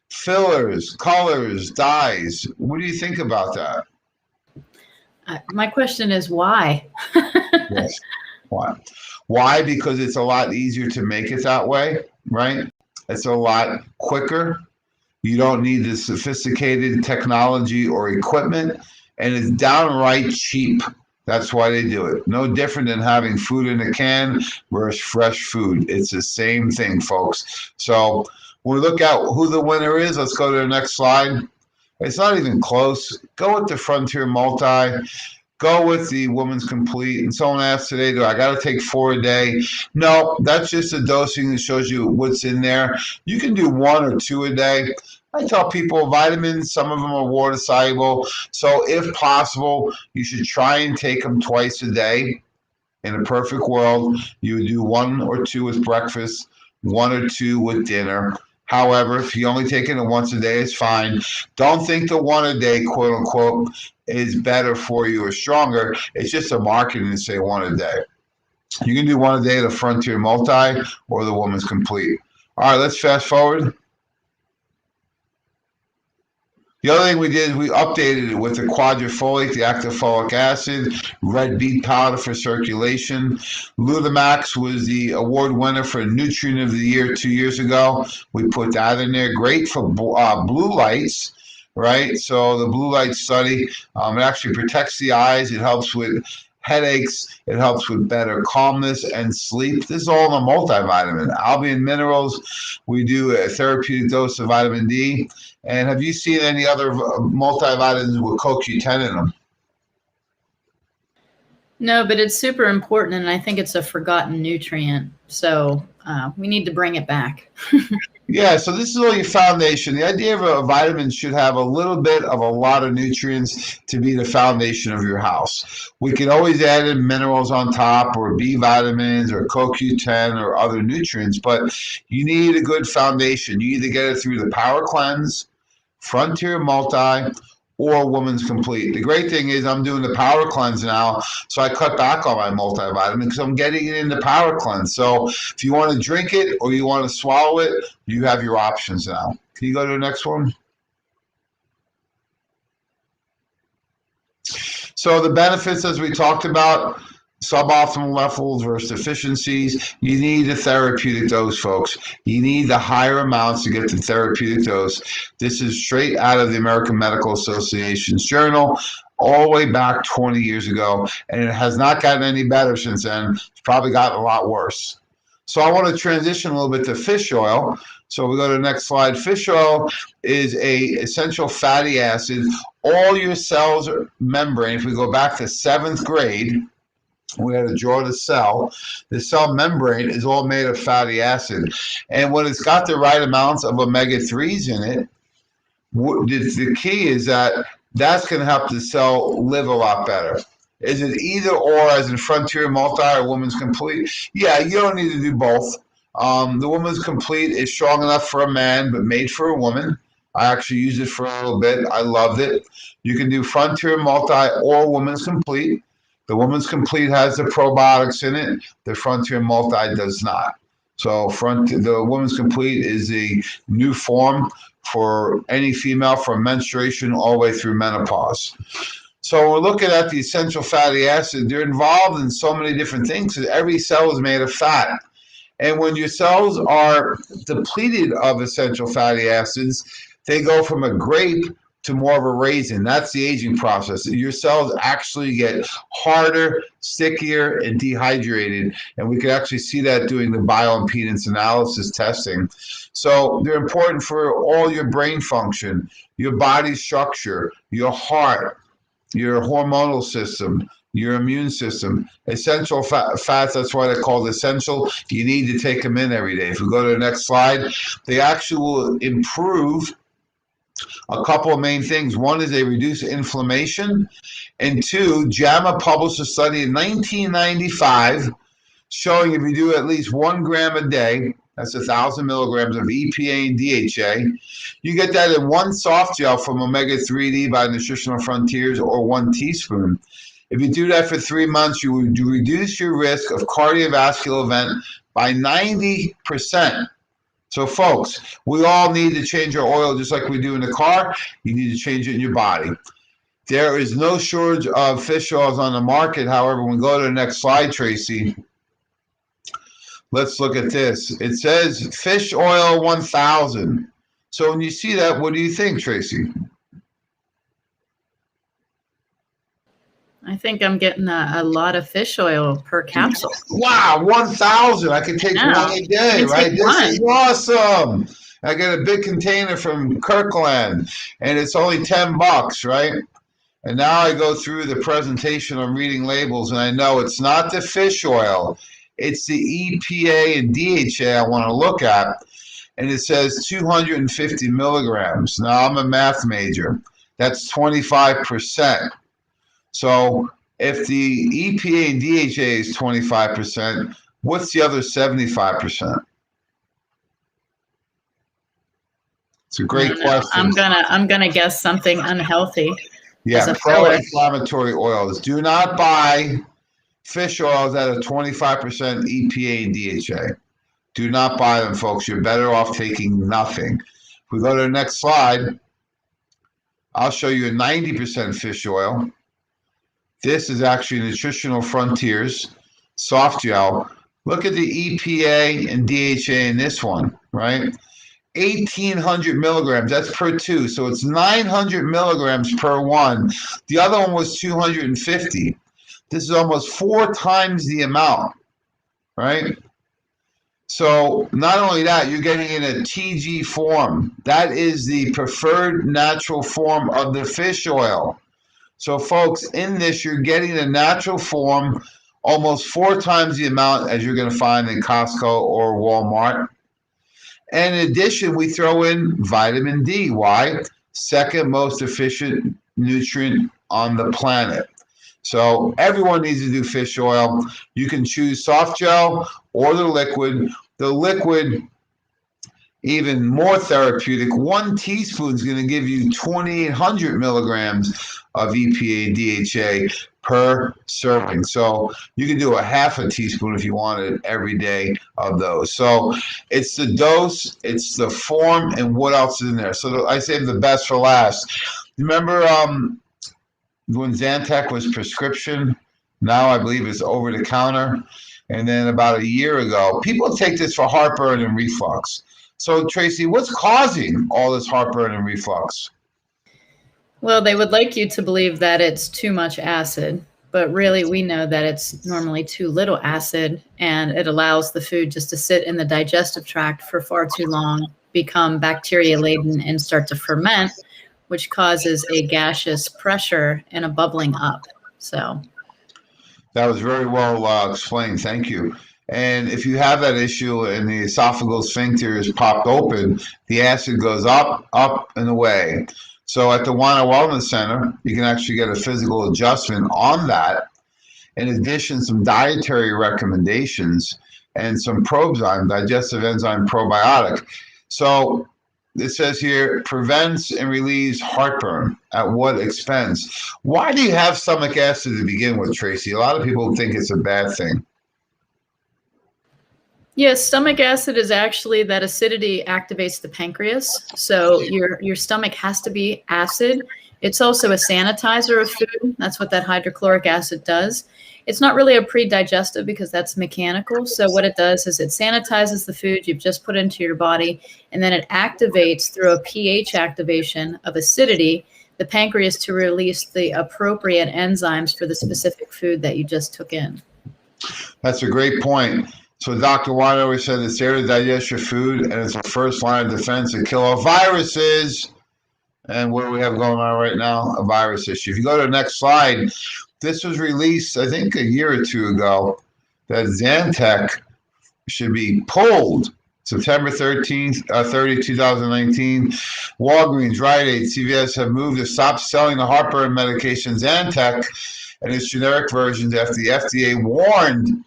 fillers, colors, dyes. What do you think about that? My question is why? Yes. Why? Why? Because it's a lot easier to make it that way, right? It's a lot quicker. You don't need the sophisticated technology or equipment, and it's downright cheap. That's why they do it. No different than having food in a can versus fresh food. It's the same thing, folks. So when we look at who the winner is, let's go to the next slide. It's not even close. Go with the Frontier Multi. Go with the Woman's Complete. And someone asked today, do I got to take 4 a day? No, that's just a dosing that shows you what's in there. You can do 1 or 2 a day. I tell people vitamins, some of them are water soluble. So if possible, you should try and take them twice a day. In a perfect world, you would do 1 or 2 with breakfast, 1 or 2 with dinner. However, if you only take it once a day, it's fine. Don't think the 1 a day, quote unquote, is better for you or stronger. It's just a marketing to say 1 a day. You can do 1 a day, the Frontier Multi or the Woman's Complete. All right, let's fast forward. The other thing we did is we updated it with the quadrifoliate, the active folic acid, red beet powder for circulation. Lutamax was the award winner for Nutrient of the Year 2 years ago. We put that in there. Great for blue lights, right? So the blue light study, it actually protects the eyes. It helps with headaches. It helps with better calmness and sleep. This is all in a multivitamin. Albion Minerals, we do a therapeutic dose of vitamin D. And have you seen any other multivitamins with CoQ10 in them? No, but it's super important, and I think it's a forgotten nutrient. So we need to bring it back. Yeah, so this is all your foundation. The idea of a vitamin should have a little bit of a lot of nutrients to be the foundation of your house. We can always add in minerals on top or B vitamins or CoQ10 or other nutrients, but you need a good foundation. You either get it through the Power Cleanse, Frontier Multi, or Woman's Complete. The great thing is I'm doing the Power Cleanse now, so I cut back on my multivitamin because I'm getting it in the Power Cleanse. So if you want to drink it or you want to swallow it, you have your options now. Can you go to the next one? So the benefits, as we talked about, suboptimal levels versus deficiencies. You need a therapeutic dose, folks. You need the higher amounts to get the therapeutic dose. This is straight out of the American Medical Association's journal, all the way back 20 years ago, and it has not gotten any better since then. It's probably gotten a lot worse. So I want to transition a little bit to fish oil. So we go to the next slide. Fish oil is a essential fatty acid. All your cells are membrane. If we go back to 7th grade, we had to draw the cell. The cell membrane is all made of fatty acid. And when it's got the right amounts of omega-3s in it, the key is that that's going to help the cell live a lot better. Is it either or, as in Frontier Multi or Woman's Complete? Yeah, you don't need to do both. The Woman's Complete is strong enough for a man, but made for a woman. I actually used it for a little bit. I loved it. You can do Frontier Multi or Woman's Complete. The Woman's Complete has the probiotics in it. The Frontier Multi does not. So the Woman's Complete is the new form for any female from menstruation all the way through menopause. So we're looking at the essential fatty acid. They're involved in so many different things because every cell is made of fat. And when your cells are depleted of essential fatty acids, they go from a grape to more of a raisin. That's the aging process. Your cells actually get harder, stickier, and dehydrated. And we can actually see that doing the bioimpedance analysis testing. So they're important for all your brain function, your body structure, your heart, your hormonal system, your immune system. Essential fats, that's why they're called essential. You need to take them in every day. If we go to the next slide, they actually will improve a couple of main things. One is they reduce inflammation, and two, JAMA published a study in 1995 showing if you do at least 1 gram a day, that's 1,000 milligrams of EPA and DHA, you get that in one soft gel from Omega-3D by Nutritional Frontiers, or 1 teaspoon. If you do that for 3 months, you would reduce your risk of cardiovascular event by 90%. So folks, we all need to change our oil just like we do in the car. You need to change it in your body. There is no shortage of fish oils on the market. However, when we go to the next slide, Tracy, let's look at this. It says fish oil 1000. So when you see that, what do you think, Tracy? I think I'm getting a lot of fish oil per capsule. Wow, 1,000. I can take one a day, right? This is awesome. I get a big container from Kirkland, and it's only $10, right? And now I go through the presentation on reading labels, and I know it's not the fish oil. It's the EPA and DHA I want to look at. And it says 250 milligrams. Now, I'm a math major. That's 25%. So if the EPA and DHA is 25%, what's the other 75%? It's a great question. I'm gonna guess something unhealthy. Yeah, pro-inflammatory oils. Do not buy fish oils that are 25% EPA and DHA. Do not buy them, folks. You're better off taking nothing. If we go to the next slide, I'll show you a 90% fish oil. This is actually Nutritional Frontiers soft gel. Look at the EPA and DHA in this one, right? 1,800 milligrams, that's per 2. So it's 900 milligrams per one. The other one was 250. This is almost 4 times the amount, right? So not only that, you're getting in a TG form. That is the preferred natural form of the fish oil. So folks, in this, you're getting the natural form, almost 4 times the amount as you're going to find in Costco or Walmart. And in addition, we throw in vitamin D. Why? Second most efficient nutrient on the planet. So everyone needs to do fish oil. You can choose soft gel or the liquid. The liquid, even more therapeutic. 1 teaspoon is going to give you 2,800 milligrams of EPA and DHA per serving. So you can do a half a teaspoon if you wanted every day of those. So it's the dose, it's the form, and what else is in there. So I saved the best for last. Remember when Zantac was prescription? Now I believe it's over the counter. And then about a year ago, people take this for heartburn and reflux. So Tracy, what's causing all this heartburn and reflux? Well, they would like you to believe that it's too much acid, but really we know that it's normally too little acid, and it allows the food just to sit in the digestive tract for far too long, become bacteria laden, and start to ferment, which causes a gaseous pressure and a bubbling up. So that was very well explained. Thank you. And if you have that issue and the esophageal sphincter is popped open, the acid goes up, up, and away. So at the Wana Wellness Center, you can actually get a physical adjustment on that. In addition, some dietary recommendations and some Prozyme, digestive enzyme probiotic. So it says here, prevents and relieves heartburn. At what expense? Why do you have stomach acid to begin with, Tracy? A lot of people think it's a bad thing. Yes, stomach acid is actually that acidity activates the pancreas. So your stomach has to be acid. It's also a sanitizer of food. That's what that hydrochloric acid does. It's not really a pre-digestive because that's mechanical. So what it does is it sanitizes the food you've just put into your body, and then it activates through a pH activation of acidity the pancreas to release the appropriate enzymes for the specific food that you just took in. That's a great point. So Dr. White always said it's there to digest your food, and it's the first line of defense to kill all viruses. And what do we have going on right now? A virus issue. If you go to the next slide, this was released, I think, a year or two ago, that Zantac should be pulled September 13th, 30, 2019. Walgreens, Rite Aid, CVS have moved to stop selling the heartburn medication Zantac and its generic versions after the FDA warned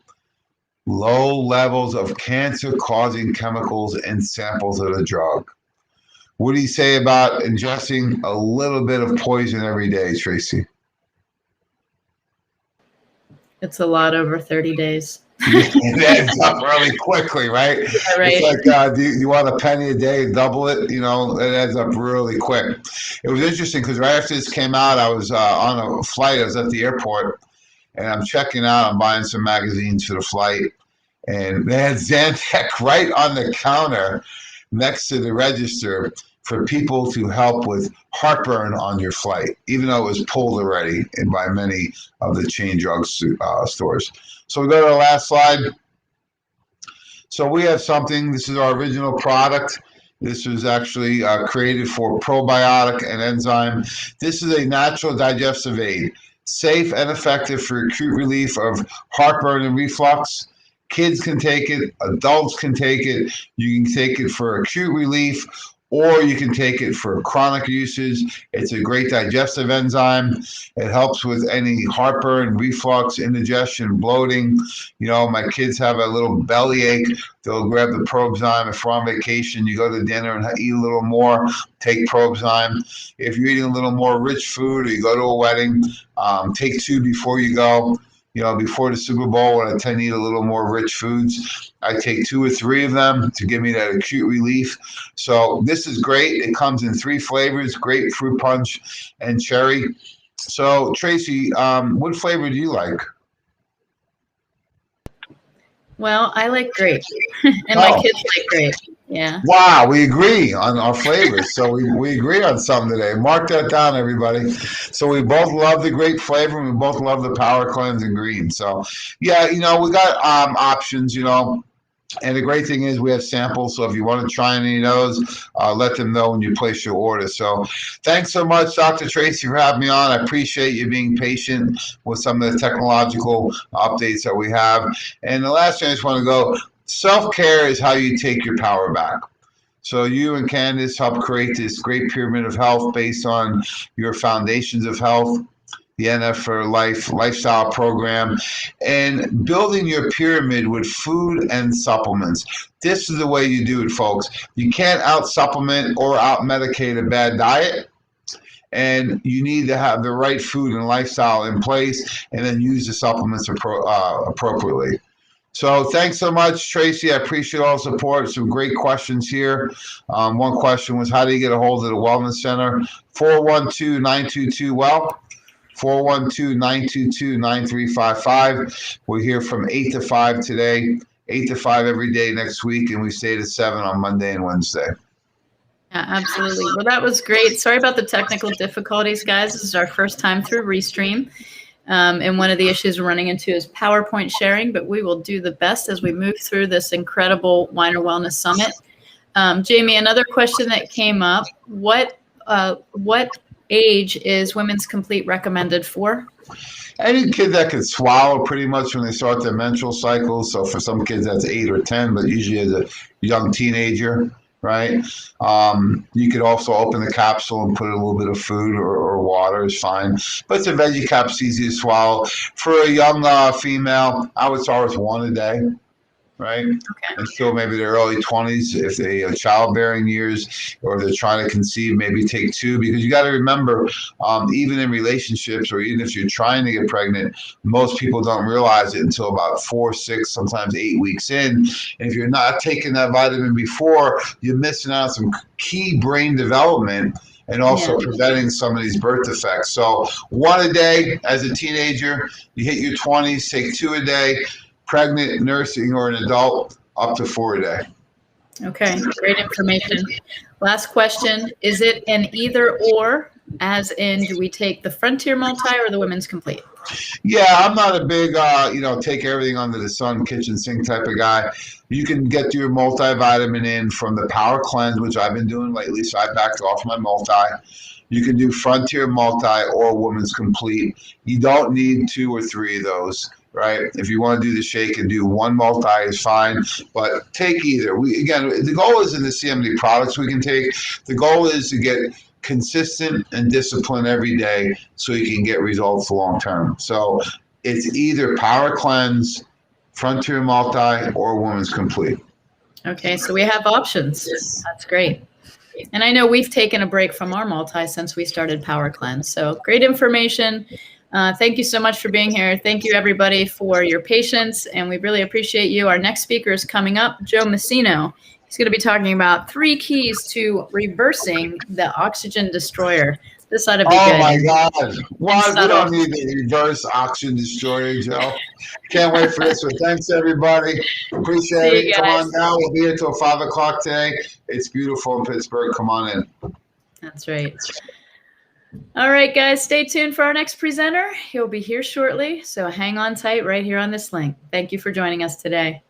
low levels of cancer-causing chemicals in samples of the drug. What do you say about ingesting a little bit of poison every day, Tracy? It's a lot over 30 days. It adds up really quickly, right? Yeah, right. It's like, do you want a penny a day, double it? You know, it adds up really quick. It was interesting because right after this came out, I was on a flight. I was at the airport, and I'm checking out. I'm buying some magazines for the flight, and they had Zantac right on the counter next to the register for people to help with heartburn on your flight, even though it was pulled already by many of the chain drug stores. So we go to the last slide. So we have something, this is our original product. This was actually created for probiotic and enzyme. This is a natural digestive aid, safe and effective for acute relief of heartburn and reflux. Kids can take it, adults can take it. You can take it for acute relief, or you can take it for chronic usage. It's a great digestive enzyme. It helps with any heartburn, reflux, indigestion, bloating. You know, my kids have a little bellyache. They'll grab the Probzyme. If we're on vacation, you go to dinner and eat a little more, take Probzyme. If you're eating a little more rich food or you go to a wedding, take 2 before you go. You know, before the Super Bowl, when I tend to eat a little more rich foods, I take 2 or 3 of them to give me that acute relief. So this is great. It comes in 3 flavors, grapefruit punch and cherry. So Tracy, what flavor do you like? Well, I like grape, and my kids like grape. Yeah. Wow, we agree on our flavors. So we agree on something today. Mark that down, everybody. So we both love the grape flavor, and we both love the Power Cleanse and green. So yeah, you know, we got options, you know. And the great thing is we have samples, so if you want to try any of those, let them know when you place your order. So thanks so much, Dr. Tracy, for having me on. I appreciate you being patient with some of the technological updates that we have. And the last thing I just want to go, self-care is how you take your power back. So you and Candace helped create this great pyramid of health based on your foundations of health, the NF for Life lifestyle program, and building your pyramid with food and supplements. This is the way you do it, folks. You can't out-supplement or out-medicate a bad diet, and you need to have the right food and lifestyle in place and then use the supplements appropriately. So thanks so much, Tracy. I appreciate all the support. Some great questions here. One question was, how do you get a hold of the Wellness Center? 412-922-WELL. 412-922-9355. We're here from 8 to 5 today, 8 to 5 every day next week, and we stay to 7 on Monday and Wednesday. Yeah, absolutely. Well, that was great. Sorry about the technical difficulties, guys. This is our first time through Restream. And one of the issues we're running into is PowerPoint sharing, but we will do the best as we move through this incredible Weiner Wellness Summit. Jamie, another question that came up, what age is Women's Complete recommended for? Any kid that can swallow pretty much when they start their menstrual cycle. So for some kids, that's 8 or 10, but usually as a young teenager, right? You could also open the capsule and put a little bit of food or water is fine. But it's a veggie cap's easy to swallow. For a young female, I would start with 1 a day. Right? Okay. Until maybe their early 20s, if they have childbearing years, or if they're trying to conceive, maybe take 2, because you got to remember, even in relationships, or even if you're trying to get pregnant, most people don't realize it until about 4, 6, sometimes 8 weeks in. And if you're not taking that vitamin before, you're missing out on some key brain development and also preventing some of these birth defects. So 1 a day as a teenager, you hit your 20s, take 2 a day. Pregnant, nursing, or an adult, up to 4 a day. Okay, great information. Last question, is it an either or, as in do we take the Frontier Multi or the Women's Complete? Yeah, I'm not a big, take everything under the sun, kitchen sink type of guy. You can get your multivitamin in from the Power Cleanse, which I've been doing lately, so I backed off my multi. You can do Frontier Multi or Woman's Complete. You don't need two or three of those, right? If you want to do the shake and do one multi is fine, but take either. The goal isn't to see how many products we can take. The goal is to get consistent and discipline every day so you can get results long term. So it's either Power Cleanse, Frontier Multi, or Woman's Complete. Okay, so we have options. That's great. And I know we've taken a break from our multi since we started Power Cleanse. So great information. Thank you so much for being here. Thank you, everybody, for your patience. And we really appreciate you. Our next speaker is coming up, Joe Messino. He's going to be talking about 3 keys to reversing the oxygen destroyer. This ought to be good. Oh, my God. What? We subtle. don't need the reverse oxygen destroyer, Joe. Can't wait for this one. Thanks, everybody. Appreciate See you it. Come guys. on now. We'll be here till 5 o'clock today. It's beautiful in Pittsburgh. Come on in. That's right. All right, guys, stay tuned for our next presenter. He'll be here shortly, so hang on tight right here on this link. Thank you for joining us today.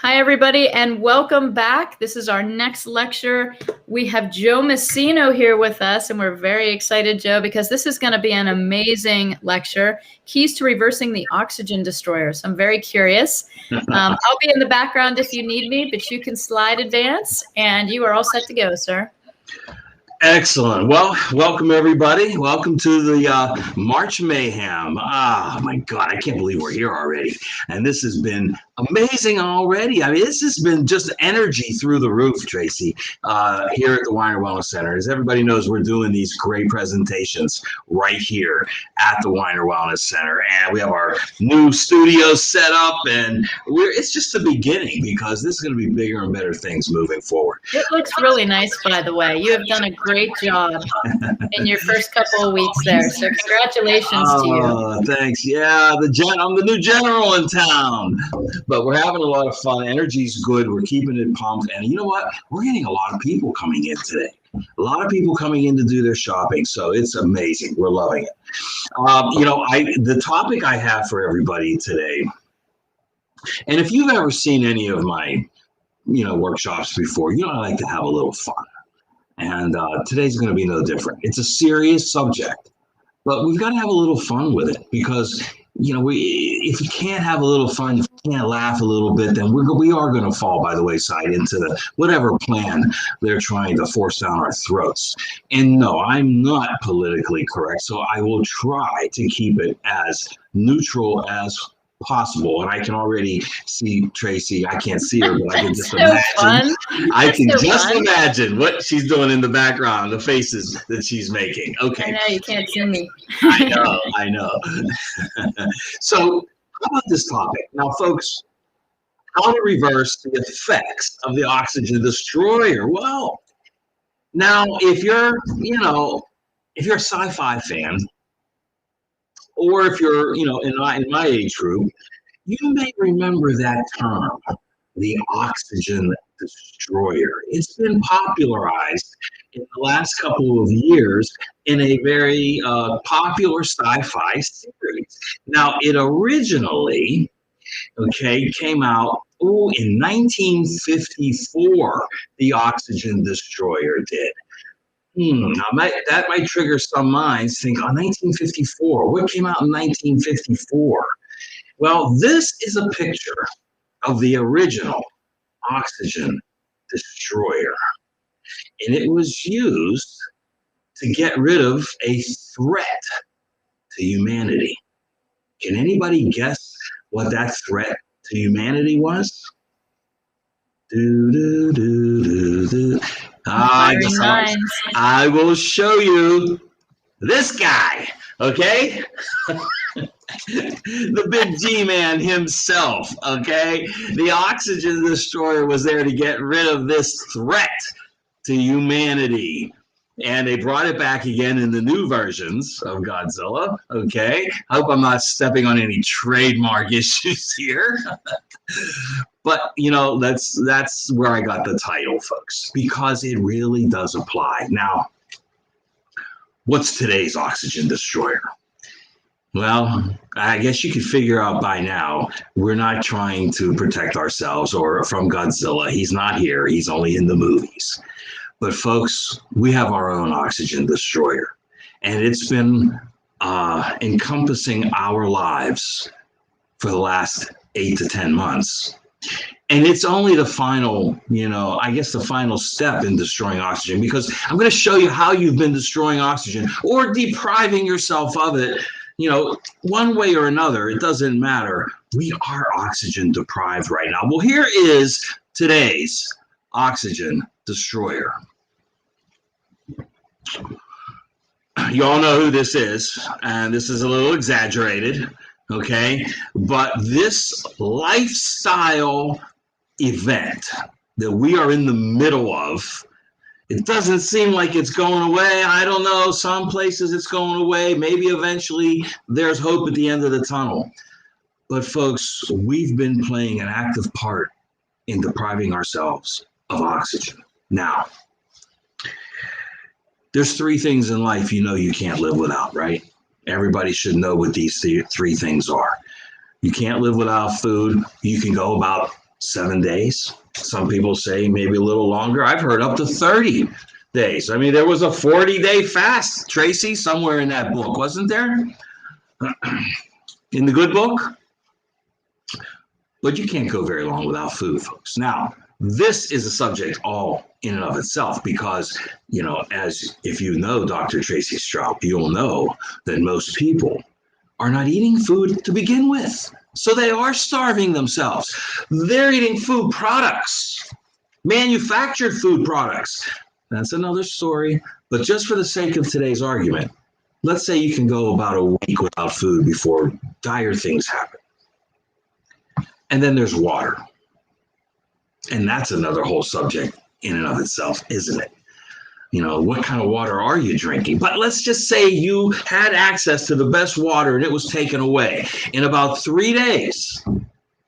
Hi, everybody, and welcome back. This is our next lecture. We have Joe Messino here with us, and we're very excited, Joe, because this is going to be an amazing lecture, Keys to Reversing the Oxygen Destroyer. So I'm very curious. I'll be in the background if you need me, but you can slide advance, and you are all set to go, sir. Excellent. Well, welcome everybody. Welcome to the March Mayhem. Ah, my God, I can't believe we're here already. And this has been amazing already. I mean, this has been just energy through the roof, Tracy, here at the Weiner Wellness Center. As everybody knows, we're doing these great presentations right here at the Weiner Wellness Center. And we have our new studio set up, and it's just the beginning, because this is going to be bigger and better things moving forward. It looks really nice, by the way. You have done a great job in your first couple of weeks there. So congratulations to you. Thanks. Yeah, I'm the new general in town. But we're having a lot of fun. Energy's good. We're keeping it pumped. And you know what? We're getting a lot of people coming in today. A lot of people coming in to do their shopping. So it's amazing. We're loving it. The topic I have for everybody today, and if you've ever seen any of my workshops before, I like to have a little fun. And today's going to be no different. It's a serious subject, but we've got to have a little fun with it, because, if you can't have a little fun, if you can't laugh a little bit, then we are going to fall by the wayside into the whatever plan they're trying to force down our throats. And no, I'm not politically correct, so I will try to keep it as neutral as possible. And I can already see Tracy. I can't see her, but I can just imagine. I can just imagine what she's doing in the background, the faces that she's making. Okay. I know you can't see me. I know. So how about this topic? Now, folks, how to reverse the effects of the oxygen destroyer. Well, now, if you're a sci-fi fan, or if you're, in my age group, you may remember that term, the oxygen destroyer. It's been popularized in the last couple of years in a very popular sci-fi series. Now, it originally, came out in 1954, the oxygen destroyer did. Now that might trigger some minds think, 1954, what came out in 1954? Well, this is a picture of the original oxygen destroyer. And it was used to get rid of a threat to humanity. Can anybody guess what that threat to humanity was? I will show you this guy, okay? The big G-man himself, okay? The oxygen destroyer was there to get rid of this threat to humanity. And they brought it back again in the new versions of Godzilla, okay? I hope I'm not stepping on any trademark issues here. But, that's where I got the title, folks, because it really does apply. Now, what's today's oxygen destroyer? Well, I guess you could figure out by now, we're not trying to protect ourselves or from Godzilla. He's not here. He's only in the movies. But, folks, we have our own oxygen destroyer, and it's been encompassing our lives for the last 8 to 10 months. And it's only the final, the final step in destroying oxygen, because I'm going to show you how you've been destroying oxygen or depriving yourself of it, one way or another. It doesn't matter. We are oxygen deprived right now. Well, here is today's oxygen destroyer. You all know who this is, and this is a little exaggerated. Okay, but this lifestyle event that we are in the middle of, it doesn't seem like it's going away. I don't know. Some places it's going away. Maybe eventually there's hope at the end of the tunnel. But folks, we've been playing an active part in depriving ourselves of oxygen. Now, there's 3 things in life you can't live without, right? Everybody should know what these 3 things are. You can't live without food. You can go about 7 days. Some people say maybe a little longer. I've heard up to 30 days. I mean, there was a 40-day fast, Tracy, somewhere in that book, wasn't there? In the good book? But you can't go very long without food, folks. Now, this is a subject all in and of itself because, you know, as if you know Dr. Tracy Straub, you'll know that most people are not eating food to begin with. So they are starving themselves. They're eating food products, manufactured food products. That's another story. But just for the sake of today's argument, let's say you can go about a week without food before dire things happen. And then there's water. And that's another whole subject in and of itself, isn't it? You know, what kind of water are you drinking? But let's just say you had access to the best water and it was taken away. In about 3 days,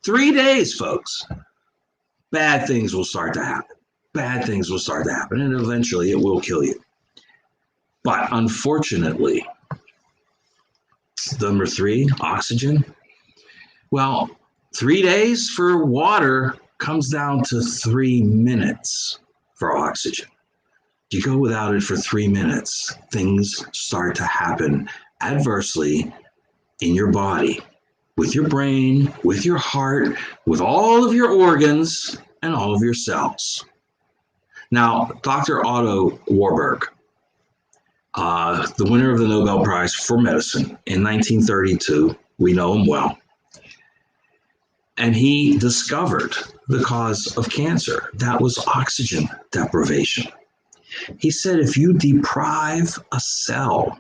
3 days, folks, bad things will start to happen. Bad things will start to happen, and eventually it will kill you. But unfortunately, number 3, oxygen. Well, 3 days for water comes down to 3 minutes for oxygen. You go without it for 3 minutes, things start to happen adversely in your body, with your brain, with your heart, with all of your organs, and all of your cells. Now, Dr. Otto Warburg, the winner of the Nobel Prize for Medicine in 1932, we know him well, and he discovered the cause of cancer. That was oxygen deprivation. He said if you deprive a cell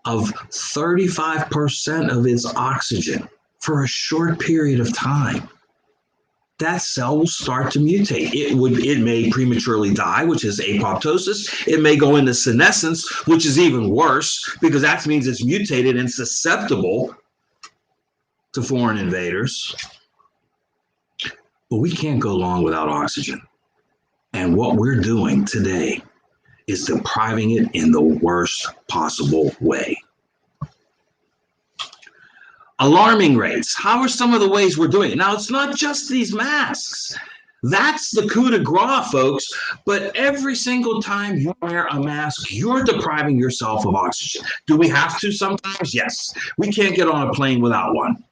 of 35% of its oxygen for a short period of time, that cell will start to mutate. It may prematurely die, which is apoptosis. It may go into senescence, which is even worse because that means it's mutated and susceptible to foreign invaders. But we can't go long without oxygen. And what we're doing today is depriving it in the worst possible way. Alarming rates. How are some of the ways we're doing it? Now, it's not just these masks. That's the coup de grace, folks. But every single time you wear a mask, you're depriving yourself of oxygen. Do we have to sometimes? Yes. We can't get on a plane without one,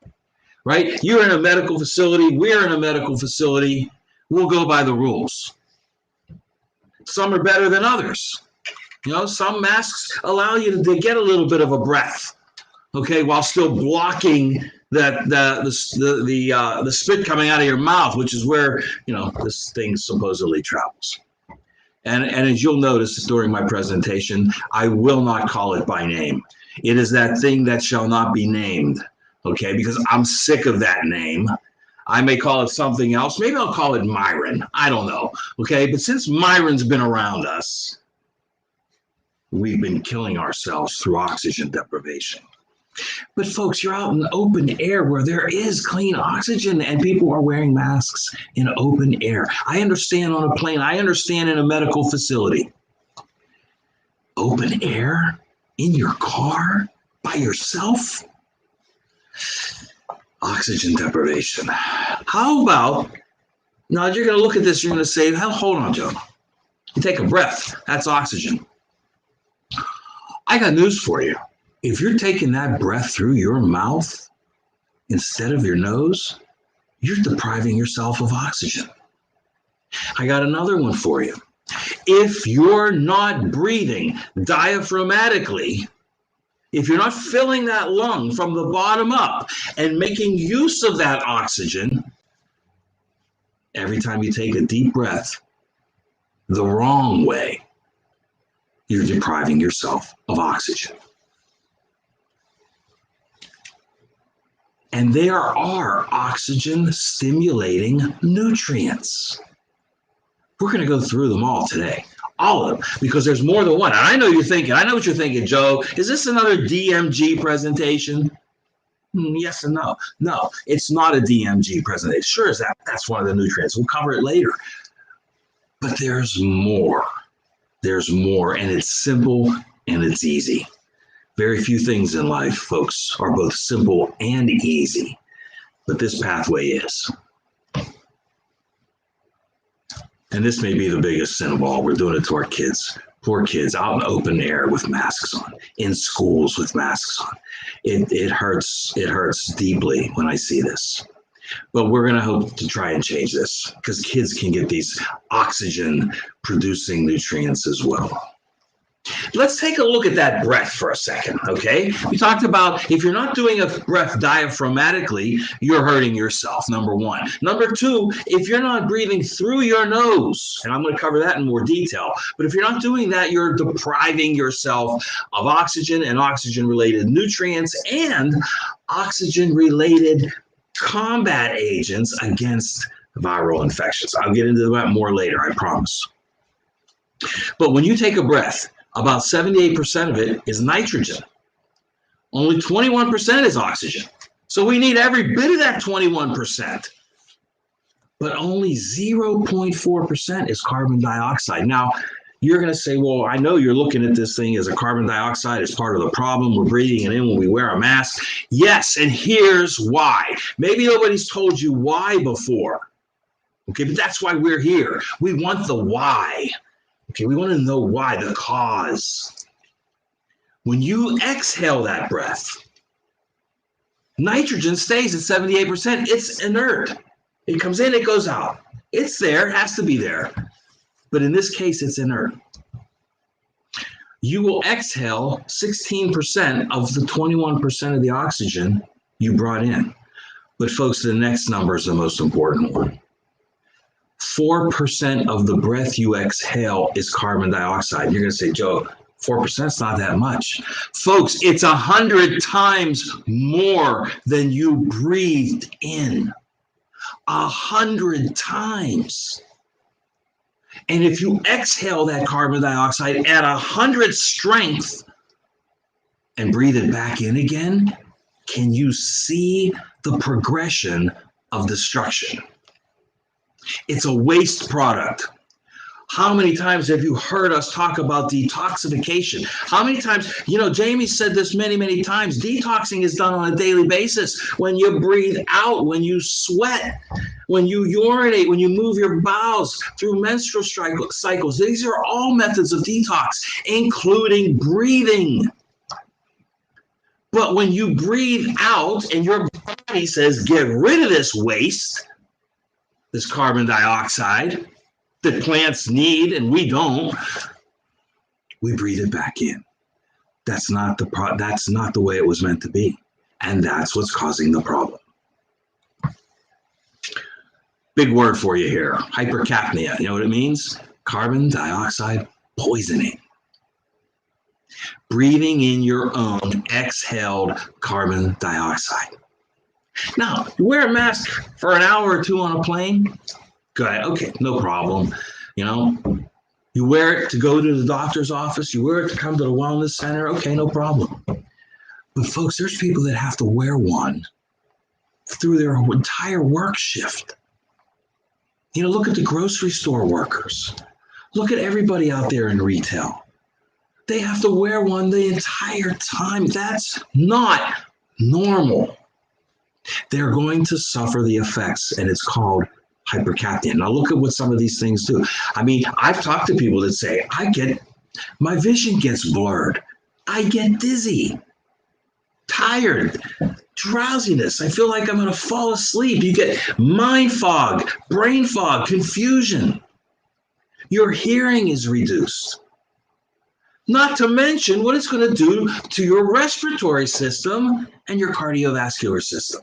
right? You're in a medical facility. We're in a medical facility. We'll go by the rules. Some are better than others. You know, some masks allow you to get a little bit of a breath, okay, while still blocking the spit coming out of your mouth, which is where, you know, this thing supposedly travels. And as you'll notice during my presentation, I will not call it by name. It is that thing that shall not be named, okay, because I'm sick of that name. I may call it something else. Maybe I'll call it Myron. I don't know. Okay. But since Myron's been around us, we've been killing ourselves through oxygen deprivation. But folks, you're out in open air where there is clean oxygen and people are wearing masks in open air. I understand on a plane. I understand in a medical facility. Open air in your car by yourself? Oxygen deprivation. How about, now you're going to look at this, you're going to say, hold on, Joe. You take a breath, that's oxygen. I got news for you. If you're taking that breath through your mouth instead of your nose, you're depriving yourself of oxygen. I got another one for you. If you're not breathing diaphragmatically, if you're not filling that lung from the bottom up and making use of that oxygen, every time you take a deep breath the wrong way, you're depriving yourself of oxygen. And there are oxygen stimulating nutrients. We're going to go through them all today. All of them, because there's more than one. And I know you're thinking, I know what you're thinking, Joe. Is this another DMG presentation? Yes and no. No, it's not a DMG presentation. Sure as that. That's one of the nutrients. We'll cover it later. But there's more. There's more, and it's simple and it's easy. Very few things in life, folks, are both simple and easy. But this pathway is. And this may be the biggest sin of all. We're doing it to our kids. Poor kids out in the open air with masks on, in schools with masks on. It hurts. It hurts deeply when I see this. But we're going to hope to try and change this because kids can get these oxygen producing nutrients as well. Let's take a look at that breath for a second, okay? We talked about if you're not doing a breath diaphragmatically, you're hurting yourself, number one. Number two, if you're not breathing through your nose, and I'm going to cover that in more detail, but if you're not doing that, you're depriving yourself of oxygen and oxygen-related nutrients and oxygen-related combat agents against viral infections. I'll get into that more later, I promise. But when you take a breath, about 78% of it is nitrogen. Only 21% is oxygen. So we need every bit of that 21%. But only 0.4% is carbon dioxide. Now, you're going to say, well, I know you're looking at this thing as a carbon dioxide as part of the problem. We're breathing it in when we wear a mask. Yes, and here's why. Maybe nobody's told you why before. Okay, but that's why we're here. We want the why. Okay, we want to know why, the cause. When you exhale that breath, nitrogen stays at 78%. It's inert. It comes in, it goes out. It's there, it has to be there. But in this case, it's inert. You will exhale 16% of the 21% of the oxygen you brought in. But folks, the next number is the most important one. 4% of the breath you exhale is carbon dioxide. You're going to say, Joe, 4% is not that much. Folks, it's 100 times more than you breathed in. 100 times. And if you exhale that carbon dioxide at 100 strength and breathe it back in again, can you see the progression of destruction? It's a waste product. How many times have you heard us talk about detoxification? How many times, Jamie said this many, many times, detoxing is done on a daily basis. When you breathe out, when you sweat, when you urinate, when you move your bowels through menstrual cycles. These are all methods of detox, including breathing. But when you breathe out and your body says, get rid of this waste, this carbon dioxide that plants need and we don't, we breathe it back in. That's not the way it was meant to be. And that's what's causing the problem. Big word for you here, hypercapnia. You know what it means? Carbon dioxide poisoning. Breathing in your own exhaled carbon dioxide. Now, you wear a mask for an hour or two on a plane, good, okay, no problem. You wear it to go to the doctor's office, you wear it to come to the wellness center, okay, no problem. But folks, there's people that have to wear one through their entire work shift. Look at the grocery store workers. Look at everybody out there in retail. They have to wear one the entire time. That's not normal. They're going to suffer the effects, and it's called hypercapnia. Now look at what some of these things do. I've talked to people that say, my vision gets blurred. I get dizzy, tired, drowsiness. I feel like I'm going to fall asleep. You get mind fog, brain fog, confusion. Your hearing is reduced. Not to mention what it's going to do to your respiratory system and your cardiovascular system.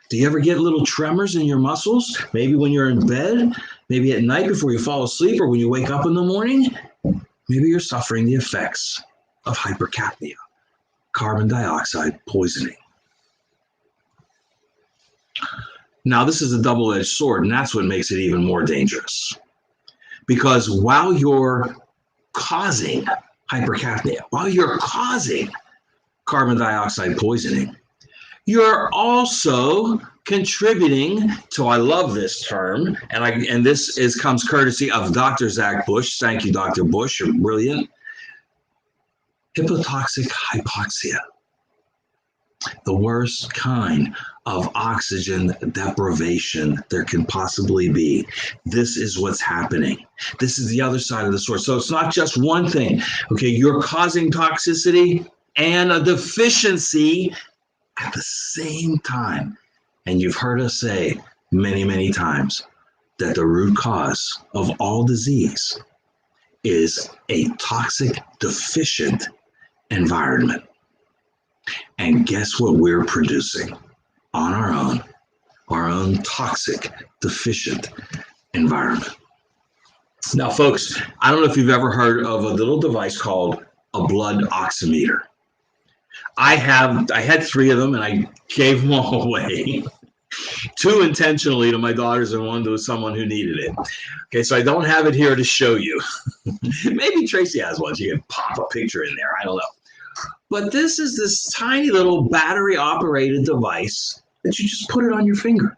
Do you ever get little tremors in your muscles? Maybe when you're in bed, maybe at night before you fall asleep, or when you wake up in the morning? Maybe you're suffering the effects of hypercapnia, carbon dioxide poisoning. Now, this is a double-edged sword, and that's what makes it even more dangerous. Because while you're causing hypercapnia, while you're causing carbon dioxide poisoning, you're also contributing to, I love this term, and this comes courtesy of Dr. Zach Bush. Thank you, Dr. Bush. You're brilliant. Hypotoxic hypoxia. the worst kind of oxygen deprivation there can possibly be. This is what's happening. This is the other side of the sword. So it's not just one thing. Okay, you're causing toxicity and a deficiency at the same time. And you've heard us say many, many times that the root cause of all disease is a toxic deficient environment. And guess what we're producing on our own toxic deficient environment. Now, folks, I don't know if you've ever heard of a little device called a blood oximeter. I had 3 of them and I gave them all away. 2 intentionally to my daughters and 1 to someone who needed it. Okay, so I don't have it here to show you. Maybe Tracy has one. She can pop a picture in there. I don't know. But this is this tiny little battery-operated device that you just put it on your finger.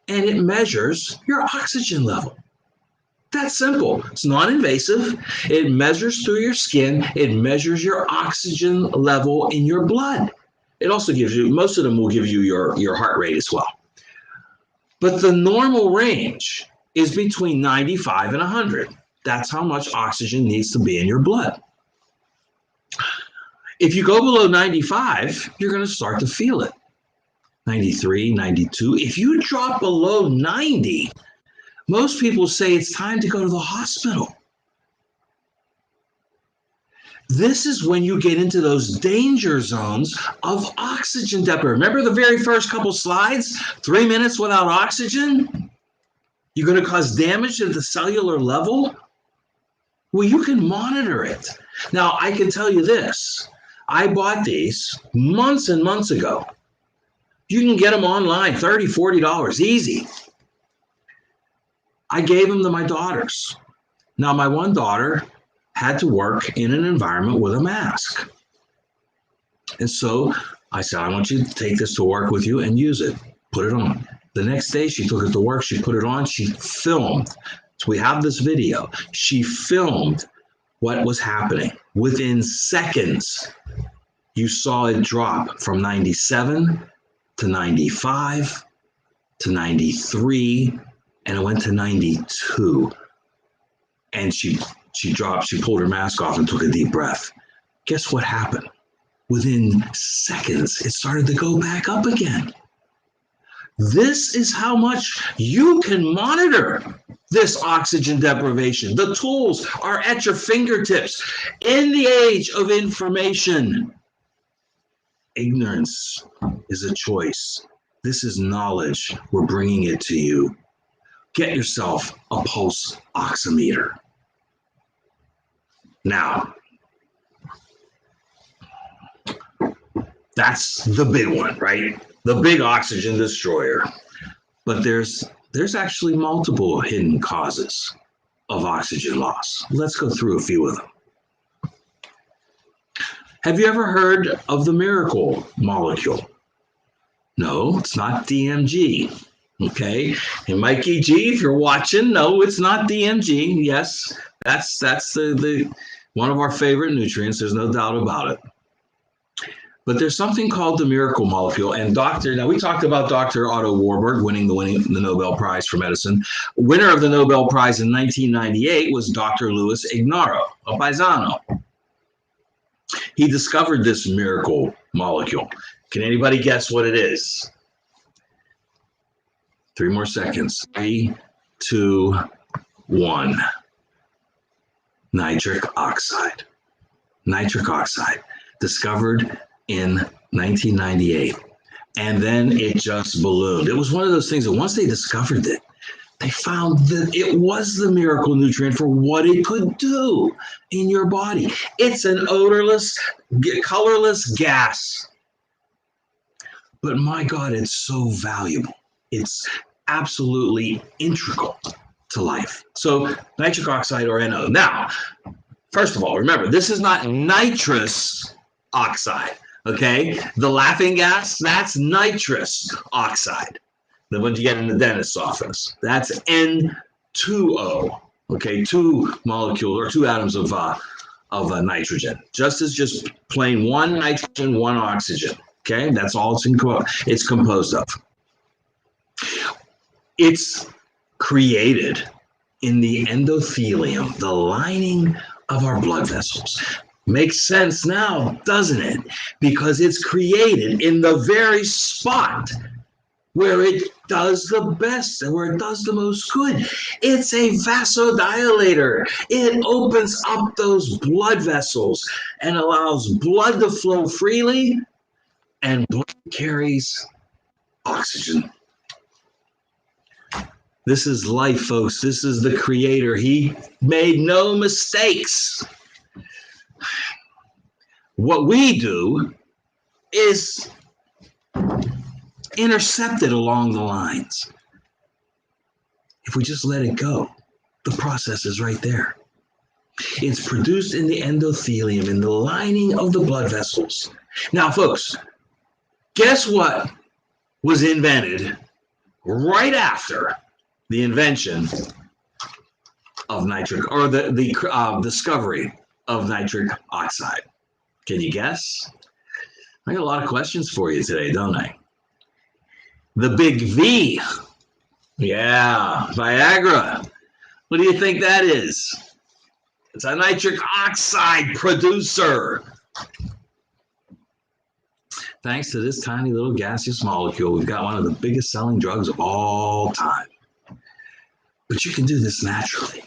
And it measures your oxygen level. That's simple. It's non-invasive. It measures through your skin. It measures your oxygen level in your blood. It also gives you, most of them will give you your heart rate as well. But the normal range is between 95 and 100. That's how much oxygen needs to be in your blood. If you go below 95, you're going to start to feel it. 93, 92. If you drop below 90, most people say it's time to go to the hospital. This is when you get into those danger zones of oxygen deprivation. Remember the very first couple slides? 3 minutes without oxygen? You're going to cause damage at the cellular level? Well, you can monitor it. Now, I can tell you this. I bought these months and months ago. You can get them online, $30, $40, easy. I gave them to my daughters. Now, my one daughter had to work in an environment with a mask. And so I said, I want you to take this to work with you and use it. Put it on. The next day, she took it to work. She put it on. She filmed. So we have this video. She filmed what was happening. Within seconds, you saw it drop from 97 to 95 to 93, and it went to 92. And she dropped, she pulled her mask off and took a deep breath. Guess what happened? Within seconds, it started to go back up again. This is how much you can monitor this oxygen deprivation. The tools are at your fingertips. In the age of information, ignorance is a choice. This is knowledge. We're bringing it to you. Get yourself a pulse oximeter. Now, that's the big one, right? The big oxygen destroyer. But there's actually multiple hidden causes of oxygen loss. Let's go through a few of them. Have you ever heard of the miracle molecule? No, it's not DMG. Okay, and Mikey G, if you're watching, no, it's not DMG. Yes, that's the one of our favorite nutrients. There's no doubt about it. But there's something called the miracle molecule. And now we talked about Dr. Otto Warburg winning the Nobel Prize for medicine. Winner of the Nobel Prize in 1998 was Dr. Luis Ignarro, a paisano. He discovered this miracle molecule. Can anybody guess what it is? 3 more seconds. 3, 2, 1. Nitric oxide. Nitric oxide, discovered in 1998. And then it just ballooned. It was one of those things that once they discovered it, they found that it was the miracle nutrient for what it could do in your body. It's an odorless, colorless gas. But my God, it's so valuable. It's absolutely integral to life. So nitric oxide, or NO. Now, first of all, remember, this is not nitrous oxide, okay? The laughing gas, that's nitrous oxide. The ones you get in the dentist's office. That's N2O, okay? 2 molecules or 2 atoms of of nitrogen, just as just plain one nitrogen, one oxygen. Okay, that's all it's composed of. It's created in the endothelium, the lining of our blood vessels. Makes sense now, doesn't it? Because it's created in the very spot where it does the best and where it does the most good. It's a vasodilator. It opens up those blood vessels and allows blood to flow freely, and blood carries oxygen. This is life, folks. This is the creator. He made no mistakes. What we do is intercept it along the lines. If we just let it go, the process is right there. It's produced in the endothelium, in the lining of the blood vessels. Now, folks, guess what was invented right after the invention of nitric, or the discovery of nitric oxide? Can you guess? I got a lot of questions for you today, don't I? The big V. Yeah, Viagra. What do you think that is? It's a nitric oxide producer. Thanks to this tiny little gaseous molecule, we've got one of the biggest selling drugs of all time. But you can do this naturally.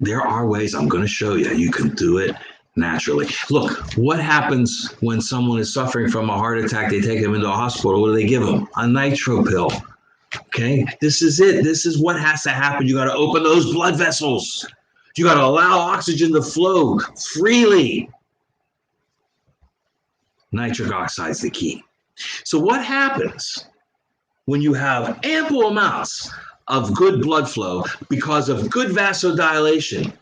There are ways I'm going to show you. You can do it naturally. Look, what happens when someone is suffering from a heart attack? They take them into a hospital. What do they give them? A nitro pill. Okay, this is it. This is what has to happen. You got to open those blood vessels. You got to allow oxygen to flow freely. Nitric oxide is the key. So what happens when you have ample amounts of good blood flow because of good vasodilation?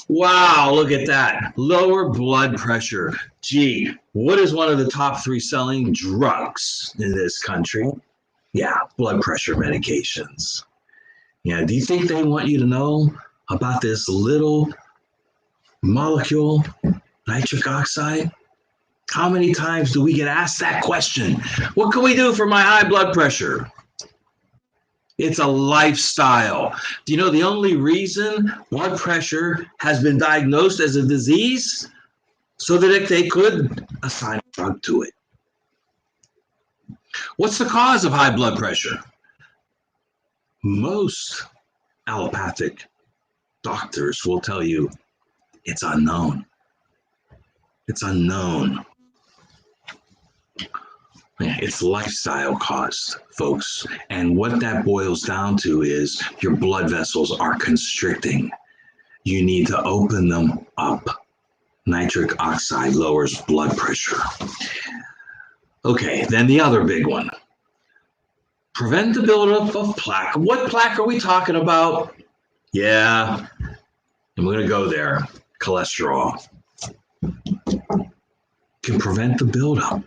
Wow, look at that. Lower blood pressure. Gee, what is one of the top 3 selling drugs in this country? Yeah, blood pressure medications. Yeah, do you think they want you to know about this little molecule, nitric oxide? How many times do we get asked that question? What can we do for my high blood pressure? It's a lifestyle. Do you know the only reason blood pressure has been diagnosed as a disease? So that they could assign a drug to it. What's the cause of high blood pressure? Most allopathic doctors will tell you it's unknown. It's unknown. It's lifestyle caused, folks. And what that boils down to is your blood vessels are constricting. You need to open them up. Nitric oxide lowers blood pressure. Okay, then the other big one. Prevent the buildup of plaque. What plaque are we talking about? Yeah, I'm going to go there. Cholesterol. Can prevent the buildup.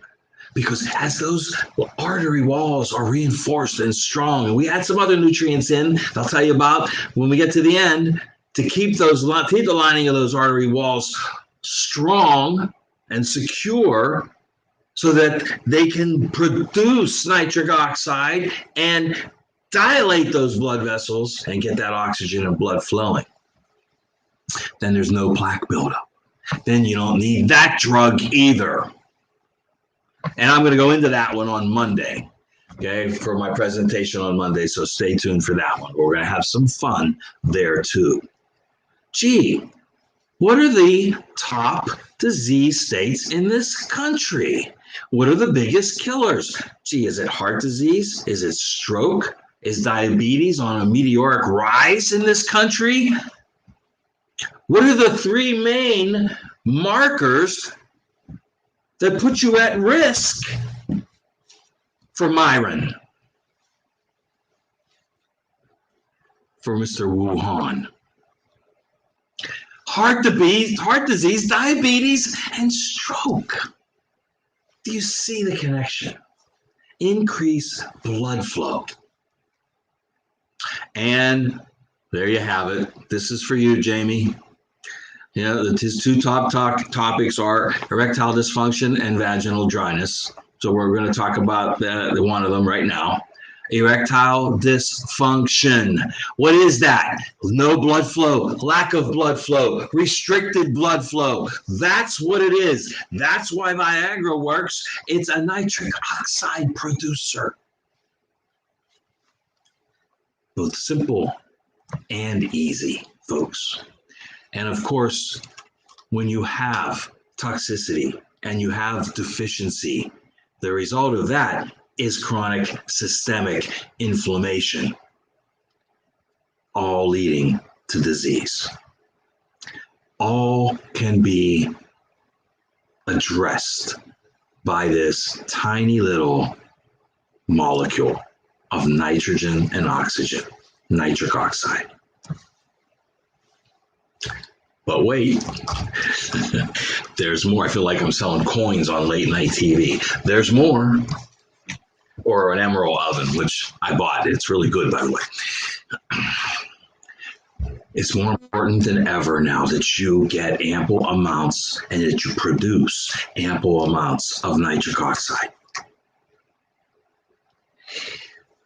Because as those artery walls are reinforced and strong, and we add some other nutrients in, I'll tell you about when we get to the end, to keep the lining of those artery walls strong and secure so that they can produce nitric oxide and dilate those blood vessels and get that oxygen and blood flowing. Then there's no plaque buildup. Then you don't need that drug either. And I'm going to go into that one on Monday, okay, for my presentation on Monday. So stay tuned for that one. We're going to have some fun there too. Gee, what are the top disease states in this country? What are the biggest killers? Gee, is it heart disease? Is it stroke? Is diabetes on a meteoric rise in this country? What are the 3 main markers that put you at risk for Myron? For Mr. Wuhan. Heart disease, diabetes, and stroke. Do you see the connection? Increase blood flow. And there you have it. This is for you, Jamie. His two top topics are erectile dysfunction and vaginal dryness. So we're going to talk about the one of them right now. Erectile dysfunction. What is that? No blood flow, lack of blood flow, restricted blood flow. That's what it is. That's why Viagra works. It's a nitric oxide producer. Both simple and easy, folks. And of course, when you have toxicity and you have deficiency, the result of that is chronic systemic inflammation, all leading to disease. All can be addressed by this tiny little molecule of nitrogen and oxygen, nitric oxide. But wait, there's more. I feel like I'm selling coins on late night TV. There's more. Or an emerald oven, which I bought. It's really good, by the way. It's more important than ever now that you get ample amounts and that you produce ample amounts of nitric oxide.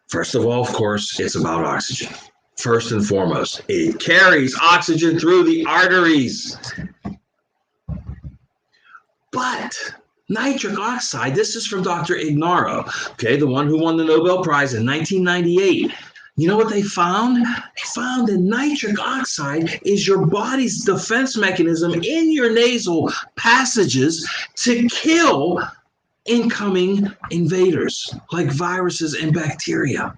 First of all, of course, it's about oxygen. First and foremost, it carries oxygen through the arteries. But nitric oxide, this is from Dr. Ignaro, okay, the one who won the Nobel Prize in 1998. You know what they found? They found that nitric oxide is your body's defense mechanism in your nasal passages to kill incoming invaders like viruses and bacteria.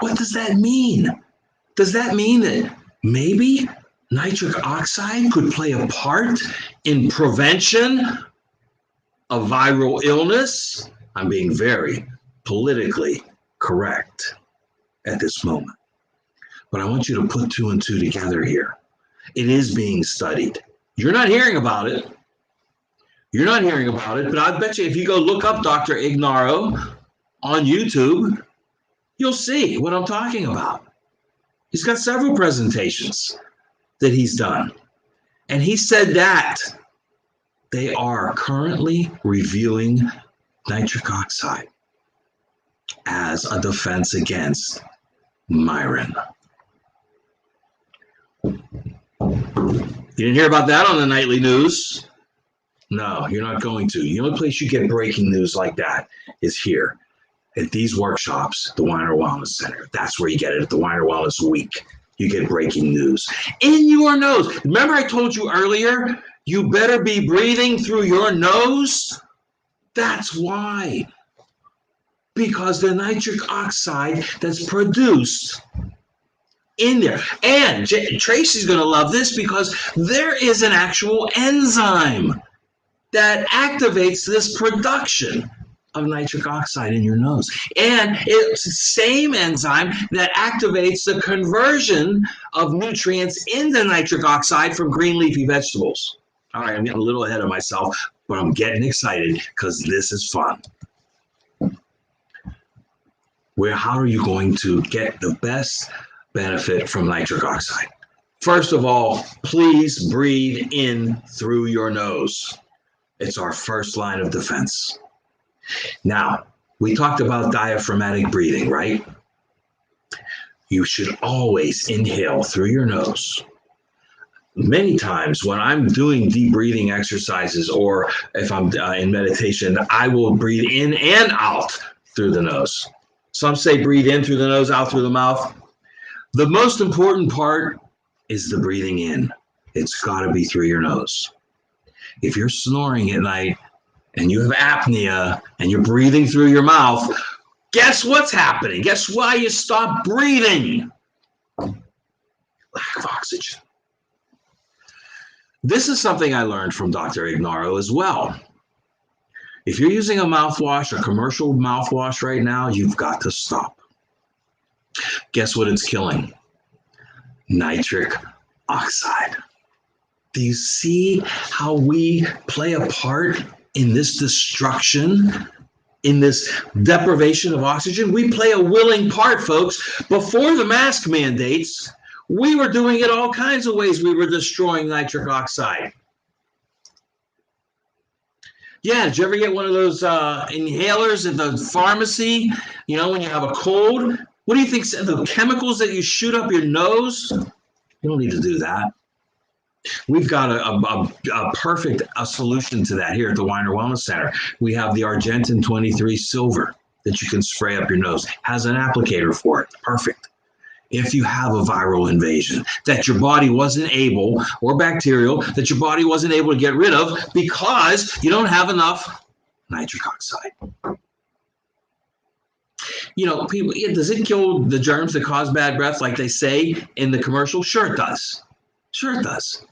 What does that mean? Does that mean that maybe nitric oxide could play a part in prevention of viral illness? I'm being very politically correct at this moment. But I want you to put two and two together here. It is being studied. You're not hearing about it. You're not hearing about it, but I bet you if you go look up Dr. Ignaro on YouTube, you'll see what I'm talking about. He's got several presentations that he's done. And he said that they are currently reviewing nitric oxide as a defense against myelin. You didn't hear about that on the nightly news? No, you're not going to. The only place you get breaking news like that is here at these workshops, the Weiner Wellness Center. That's where you get it at the Weiner Wellness Week. You get breaking news in your nose. Remember I told you earlier, you better be breathing through your nose? That's why. Because the nitric oxide that's produced in there. And Tracy's going to love this because there is an actual enzyme that activates this production of nitric oxide in your nose. And it's the same enzyme that activates the conversion of nutrients into nitric oxide from green leafy vegetables. All right, I'm getting a little ahead of myself, but I'm getting excited because this is fun. How are you going to get the best benefit from nitric oxide? First of all, please breathe in through your nose. It's our first line of defense. Now, we talked about diaphragmatic breathing, right? You should always inhale through your nose. Many times when I'm doing deep breathing exercises or if I'm in meditation, I will breathe in and out through the nose. Some say breathe in through the nose, out through the mouth. The most important part is the breathing in. It's got to be through your nose. If you're snoring at night and you have apnea and you're breathing through your mouth, guess what's happening? Guess why you stop breathing? Lack of oxygen. This is something I learned from Dr. Ignaro as well. If you're using a mouthwash, a commercial mouthwash right now, you've got to stop. Guess what it's killing? Nitric oxide. Do you see how we play a part in this destruction, in this deprivation of oxygen? We play a willing part, folks. Before the mask mandates, We were doing it all kinds of ways. We were destroying nitric oxide. Yeah, did you ever get one of those inhalers at the pharmacy? You know, when you have a cold? What do you think? The chemicals that you shoot up your nose? You don't need to do that. We've got a perfect solution to that here at the Weiner Wellness Center. We have the Argentin 23 Silver that you can spray up your nose. Has an applicator for it. Perfect. If you have a viral invasion that your body wasn't able, or bacterial, that your body wasn't able to get rid of because you don't have enough nitric oxide. You know, people, does it kill the germs that cause bad breath like they say in the commercial? Sure it does. Sure it does.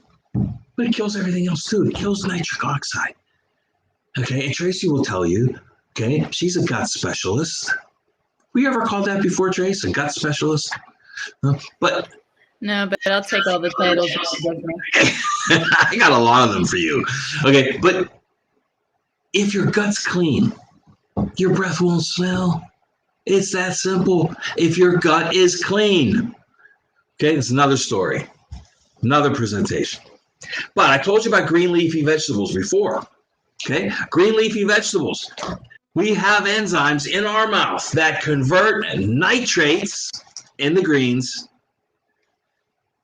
But it kills everything else too. It kills nitric oxide. Okay, and Tracy will tell you, okay, she's a gut specialist. We ever called that before, Trace? A gut specialist? But No, but I'll take all the titles. I got a lot of them for you. Okay, but if your gut's clean, your breath won't smell. It's that simple. If your gut is clean. Okay, it's another story, another presentation. But I told you about green leafy vegetables before. Okay, green leafy vegetables. We have enzymes in our mouth that convert nitrates in the greens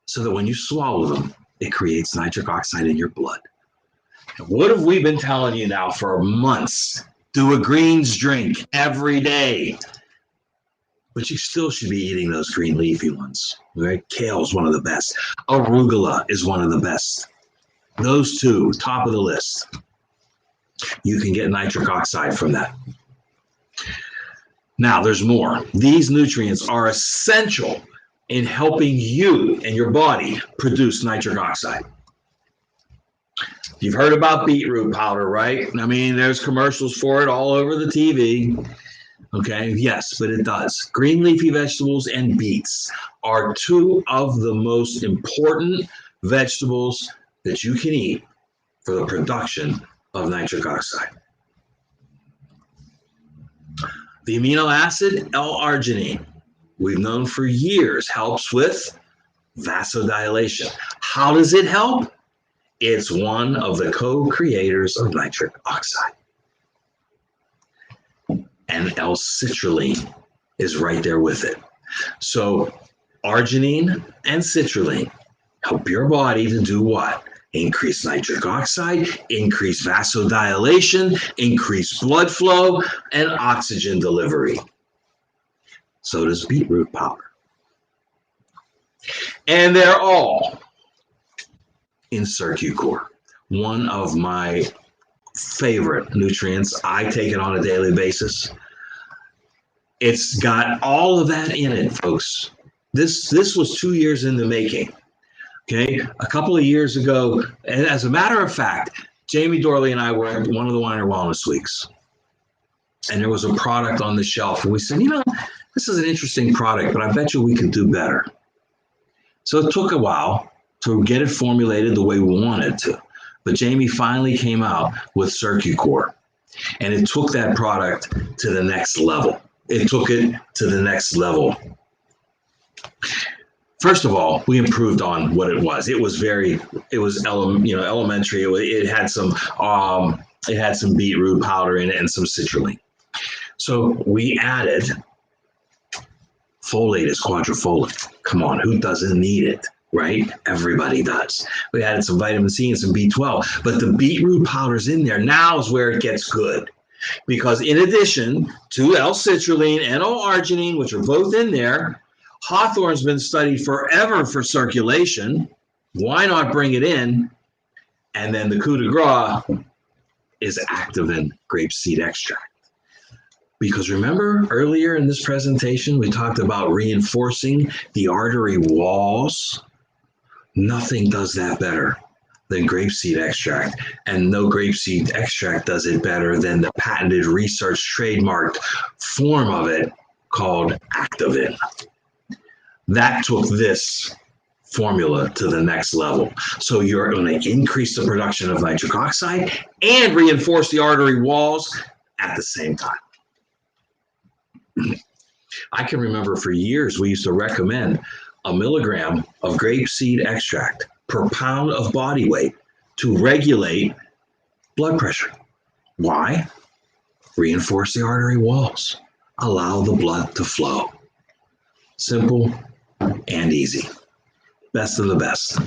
so that when you swallow them, it creates nitric oxide in your blood. And what have we been telling you now for months? Do a greens drink every day. But you still should be eating those green leafy ones. Right? Kale is one of the best. Arugula is one of the best. Those two, top of the list. You can get nitric oxide from that. Now, there's more. These nutrients are essential in helping you and your body produce nitric oxide. You've heard about beetroot powder, right? I mean, there's commercials for it all over the TV. Okay, yes, but it does. Green leafy vegetables and beets are two of the most important vegetables that you can eat for the production of nitric oxide. The amino acid L-arginine, we've known for years, helps with vasodilation. How does it help? It's one of the co-creators of nitric oxide. And L-citrulline is right there with it. So arginine and citrulline help your body to do what? Increase nitric oxide, increase vasodilation, increase blood flow, and oxygen delivery. So does beetroot powder. And they're all in CircuCore, one of my favorite nutrients. I take it on a daily basis. It's got all of that in it, folks. This was 2 years in the making. Okay, a couple of years ago, and as a matter of fact, Jamie Dorley and I were at one of the Weiner Wellness Weeks, and there was a product on the shelf, and we said, you know, this is an interesting product, but I bet you we could do better. So it took a while to get it formulated the way we wanted to, but Jamie finally came out with CircuCore, and it took that product to the next level. It took it to the next level. First of all, we improved on what it was. It was elementary. It had some beetroot powder in it and some citrulline. So we added folate as quadrifolate. Come on, who doesn't need it, right? Everybody does. We added some vitamin C and some B12, but the beetroot powder's in there. Now is where it gets good. Because in addition to L-citrulline and L-arginine, which are both in there, Hawthorne's been studied forever for circulation. Why not bring it in? And then the coup de grace is Activin grapeseed extract. Because remember earlier in this presentation, we talked about reinforcing the artery walls. Nothing does that better than grapeseed extract. And no grapeseed extract does it better than the patented research trademarked form of it called Activin. That took this formula to the next level. So you're going to increase the production of nitric oxide and reinforce the artery walls at the same time. I can remember for years we used to recommend a milligram of grapeseed extract per pound of body weight to regulate blood pressure. Why? Reinforce the artery walls. Allow the blood to flow. Simple and easy. Best of the best.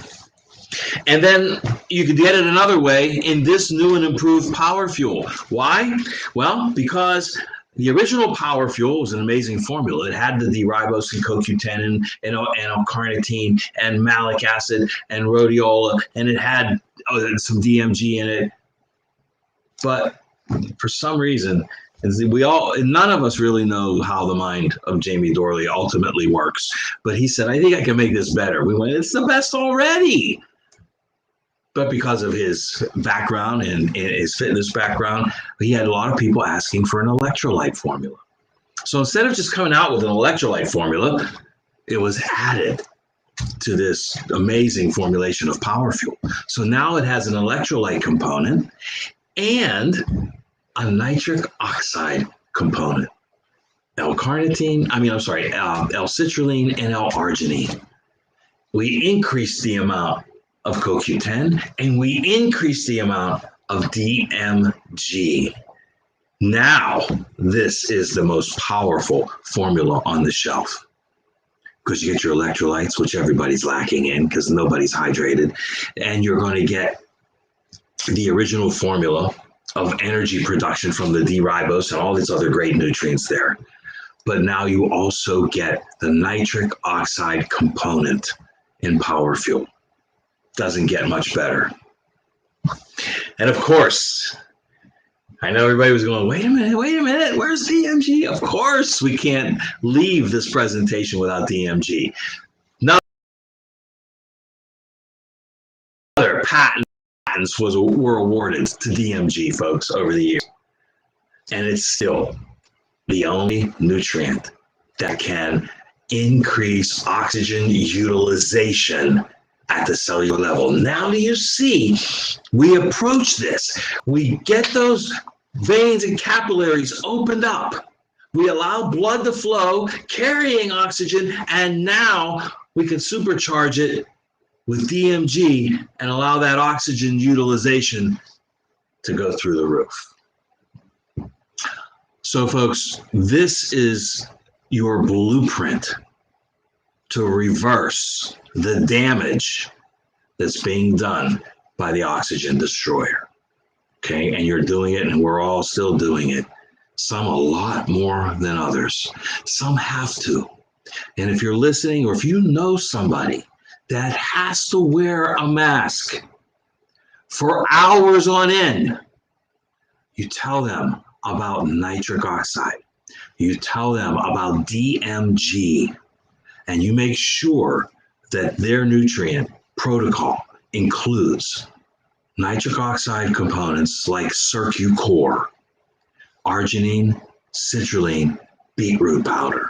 And then you could get it another way in this new and improved Power Fuel. Why? Well, because the original Power Fuel was an amazing formula. It had the D-ribose and CoQ10 and L-carnitine and malic acid and rhodiola, and it had some DMG in it. But for some reason, none of us really know how the mind of Jamie Dorley ultimately works. But he said, I think I can make this better. We went, it's the best already. But because of his background and his fitness background, he had a lot of people asking for an electrolyte formula. So instead of just coming out with an electrolyte formula, it was added to this amazing formulation of Power Fuel. So now it has an electrolyte component and a nitric oxide component. L-citrulline and L-arginine. We increase the amount of CoQ10 and we increase the amount of DMG. Now, this is the most powerful formula on the shelf because you get your electrolytes, which everybody's lacking in because nobody's hydrated, and you're going to get the original formula of energy production from the D-ribose and all these other great nutrients there. But now you also get the nitric oxide component in Power Fuel. Doesn't get much better. And of course, I know everybody was going, wait a minute, where's DMG? Of course, we can't leave this presentation without DMG. Another patents were awarded to DMG, folks, over the years. And it's still the only nutrient that can increase oxygen utilization at the cellular level. Now do you see, we approach this. We get those veins and capillaries opened up. We allow blood to flow, carrying oxygen, and now we can supercharge it with DMG and allow that oxygen utilization to go through the roof. So folks, this is your blueprint to reverse the damage that's being done by the oxygen destroyer. Okay, and you're doing it, and we're all still doing it. Some a lot more than others. Some have to. And if you're listening, or if you know somebody that has to wear a mask for hours on end, you tell them about nitric oxide. You tell them about DMG, and you make sure that their nutrient protocol includes nitric oxide components like CircuCore, arginine, citrulline, beetroot powder,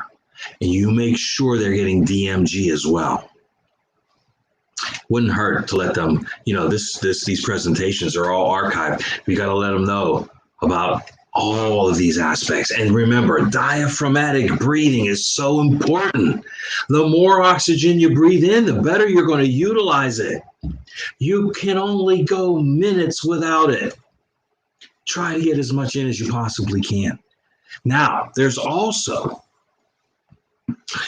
and you make sure they're getting DMG as well. Wouldn't hurt to let them, these presentations are all archived. We got to let them know about all of these aspects. And remember, diaphragmatic breathing is so important. The more oxygen you breathe in, the better you're going to utilize it. You can only go minutes without it. Try to get as much in as you possibly can. Now, there's also,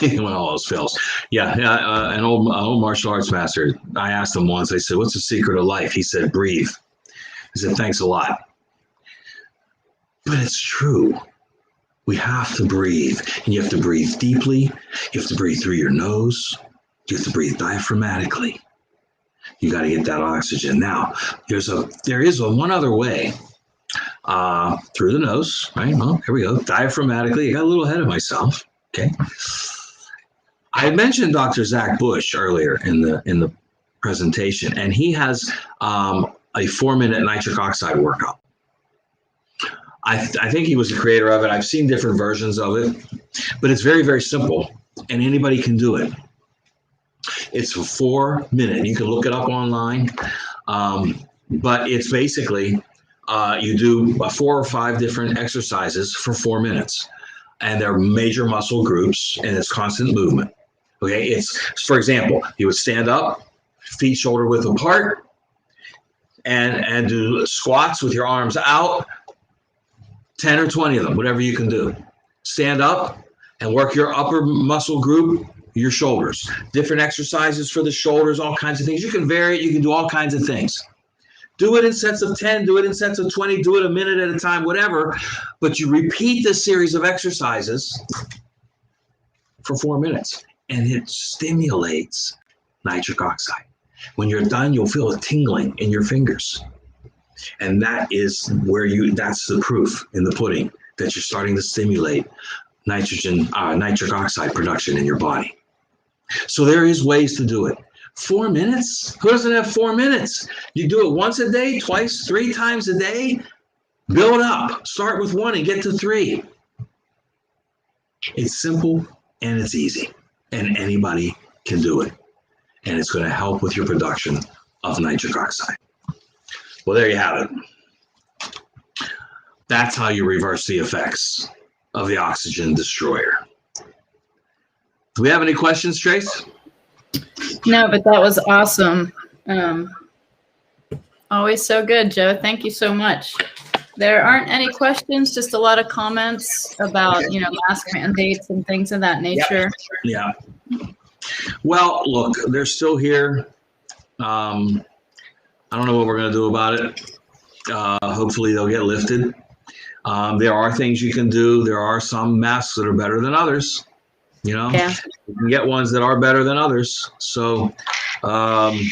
when all else fails, an old martial arts master, I asked him once, I said, what's the secret of life? He said, breathe. I said, thanks a lot. But it's true. We have to breathe, and you have to breathe deeply. You have to breathe through your nose. You have to breathe diaphragmatically. You got to get that oxygen. Now, there is one other way. Through the nose, right? Well, here we go. Diaphragmatically. I got a little ahead of myself. Okay. I mentioned Dr. Zach Bush earlier in the presentation, and he has a 4-minute nitric oxide workout. I think he was the creator of it. I've seen different versions of it, but it's very, very simple, and anybody can do it. It's a 4-minute. You can look it up online, but it's basically you do 4 or 5 different exercises for 4 minutes, and they're major muscle groups, and it's constant movement. Okay, it's, for example, you would stand up, feet shoulder width apart, and do squats with your arms out, 10 or 20 of them, whatever you can do. Stand up and work your upper muscle group, your shoulders. Different exercises for the shoulders, all kinds of things. You can vary it, you can do all kinds of things. Do it in sets of 10, do it in sets of 20, do it a minute at a time, whatever. But you repeat this series of exercises for 4 minutes, and it stimulates nitric oxide. When you're done, you'll feel a tingling in your fingers. And that is where that's the proof in the pudding that you're starting to stimulate nitric oxide production in your body. So there is ways to do it. 4 minutes? Who doesn't have 4 minutes? You do it once a day, twice, 3 times a day. Build up. Start with 1 and get to 3. It's simple and it's easy, and anybody can do it. And it's going to help with your production of nitric oxide. Well, there you have it. That's how you reverse the effects of the oxygen destroyer. Do we have any questions, Trace? No, but that was awesome. Always so good, Joe. Thank you so much. There aren't any questions, just a lot of comments about, mask mandates and things of that nature. Yeah. Well, look, they're still here. I don't know what we're going to do about it. Hopefully they'll get lifted. There are things you can do. There are some masks that are better than others. Yeah. You can get ones that are better than others. So I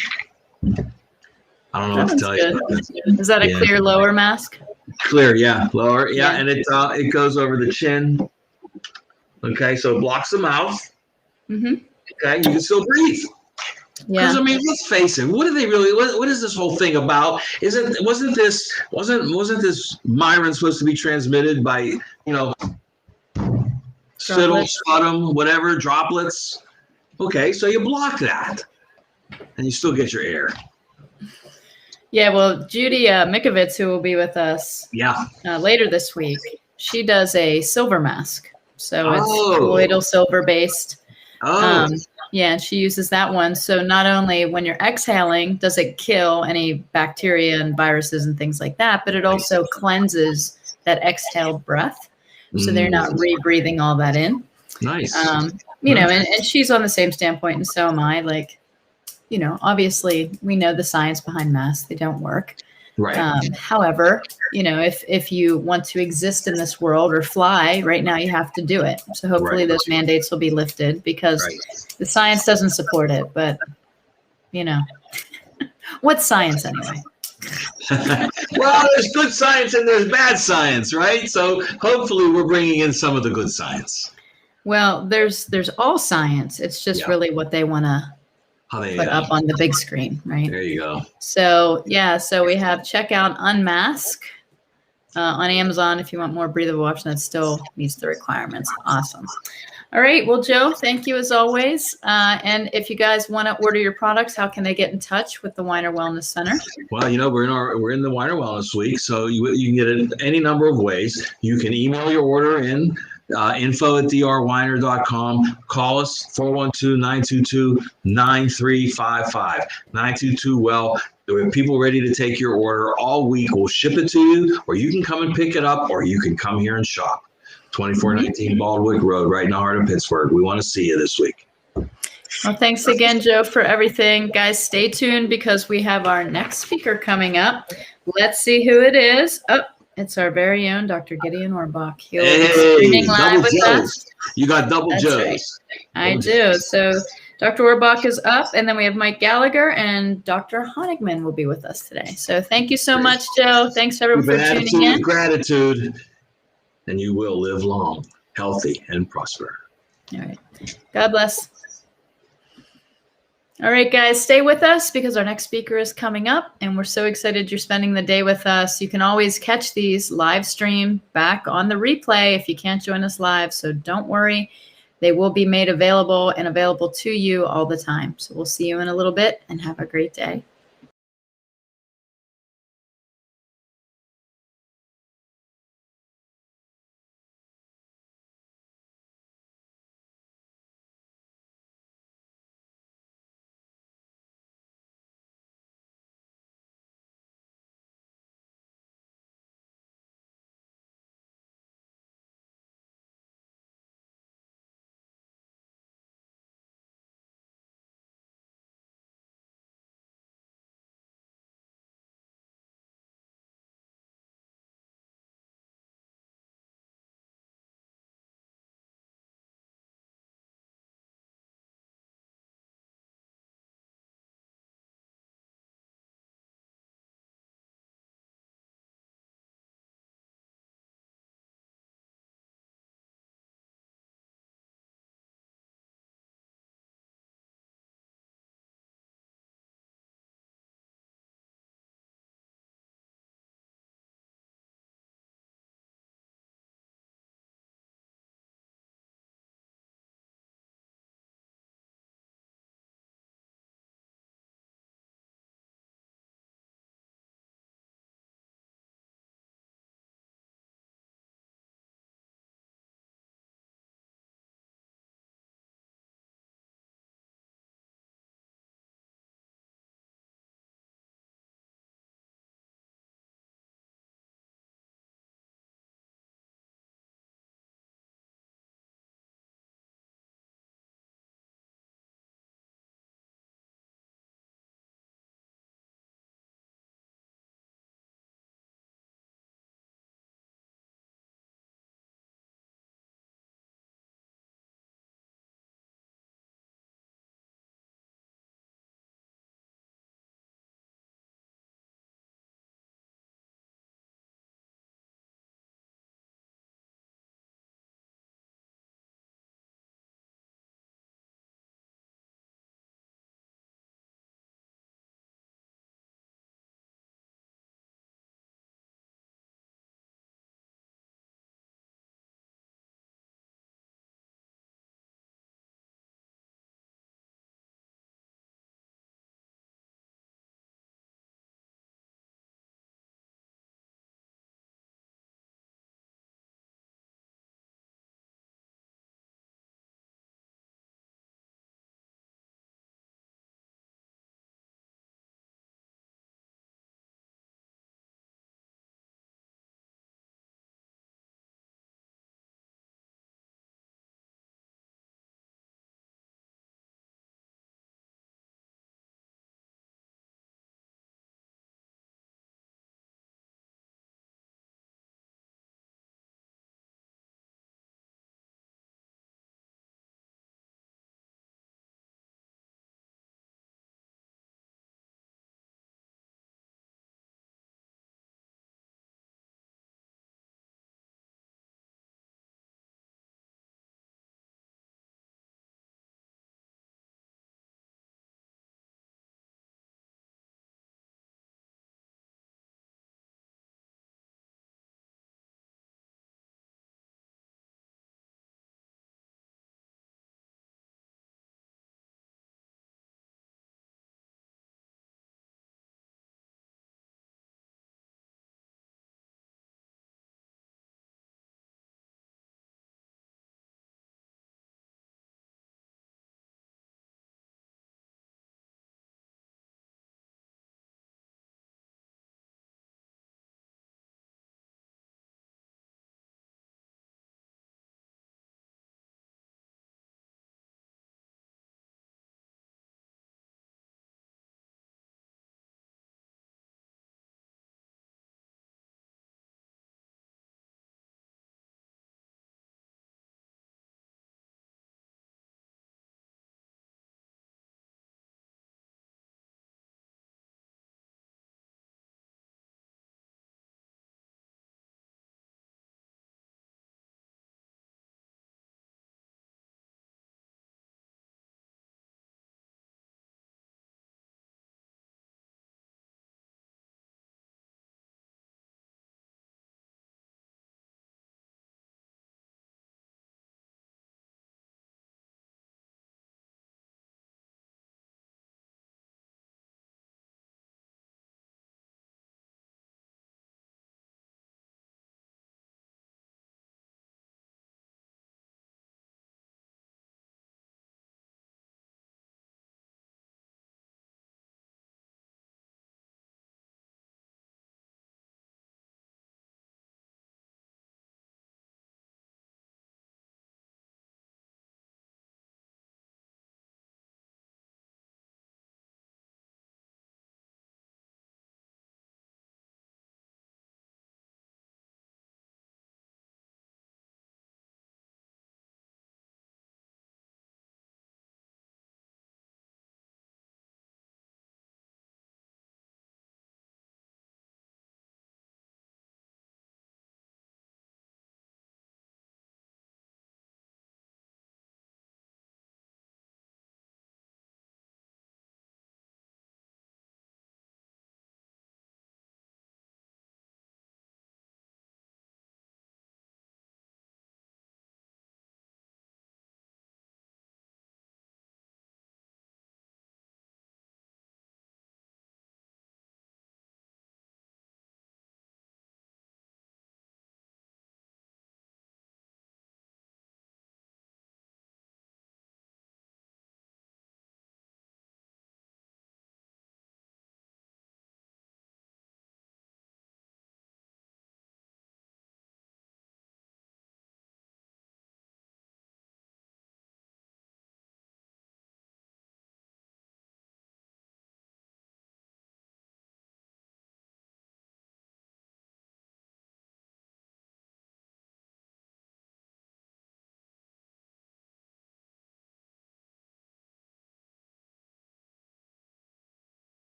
don't know what to tell you. Is that a clear lower mask? Clear, yeah, lower, yeah, and it goes over the chin. Okay, so it blocks the mouth. Mm-hmm. Okay, you can still breathe. Yeah. Because let's face it. What are they really? What is this whole thing about? Wasn't this Myron supposed to be transmitted by spittle, sputum, whatever, droplets? Okay, so you block that, and you still get your air. Yeah, well, Judy Mikovits, who will be with us later this week, she does a silver mask. So it's colloidal silver based. Yeah, she uses that one. So not only when you're exhaling does it kill any bacteria and viruses and things like that, but it also cleanses that exhaled breath. So they're not rebreathing all that in. Nice. And she's on the same standpoint, and so am I. Like, obviously we know the science behind masks. They don't work. Right. However, if you want to exist in this world or fly right now, you have to do it. So hopefully those mandates will be lifted because the science doesn't support it. But, what's science anyway? Well, there's good science and there's bad science, right? So hopefully we're bringing in some of the good science. Well, there's all science. It's just really what they want to put up on the big screen, right? There you go. So we have check out Unmask on Amazon if you want more breathable option that still meets the requirements. Awesome. All right. Well, Joe, thank you as always. And if you guys want to order your products, how can they get in touch with the Weiner Wellness Center? Well, we're in the Weiner Wellness Week, so you can get it any number of ways. You can email your order in. info@drweiner.com. Call us 412-922-9355. 922 well. There are people ready to take your order all week. We'll ship it to you, or you can come and pick it up, or you can come here and shop. 2419 Baldwick Road, right in the heart of Pittsburgh. We want to see you this week. Well, thanks again, Joe, for everything. Guys, stay tuned because we have our next speaker coming up. Let's see who it is. Oh, it's our very own Dr. Gideon Orbach. He'll be streaming live with us. You got double Joes. Right. I do. So Dr. Orbach is up, and then we have Mike Gallagher, and Dr. Honigman will be with us today. So thank you so much, Joe. Thanks, everyone, for tuning in. Gratitude, and you will live long, healthy, and prosper. All right. God bless. All right, guys, stay with us because our next speaker is coming up, and we're so excited you're spending the day with us. You can always catch these live stream back on the replay if you can't join us live, so don't worry. They will be made available and available to you all the time. So we'll see you in a little bit, and have a great day.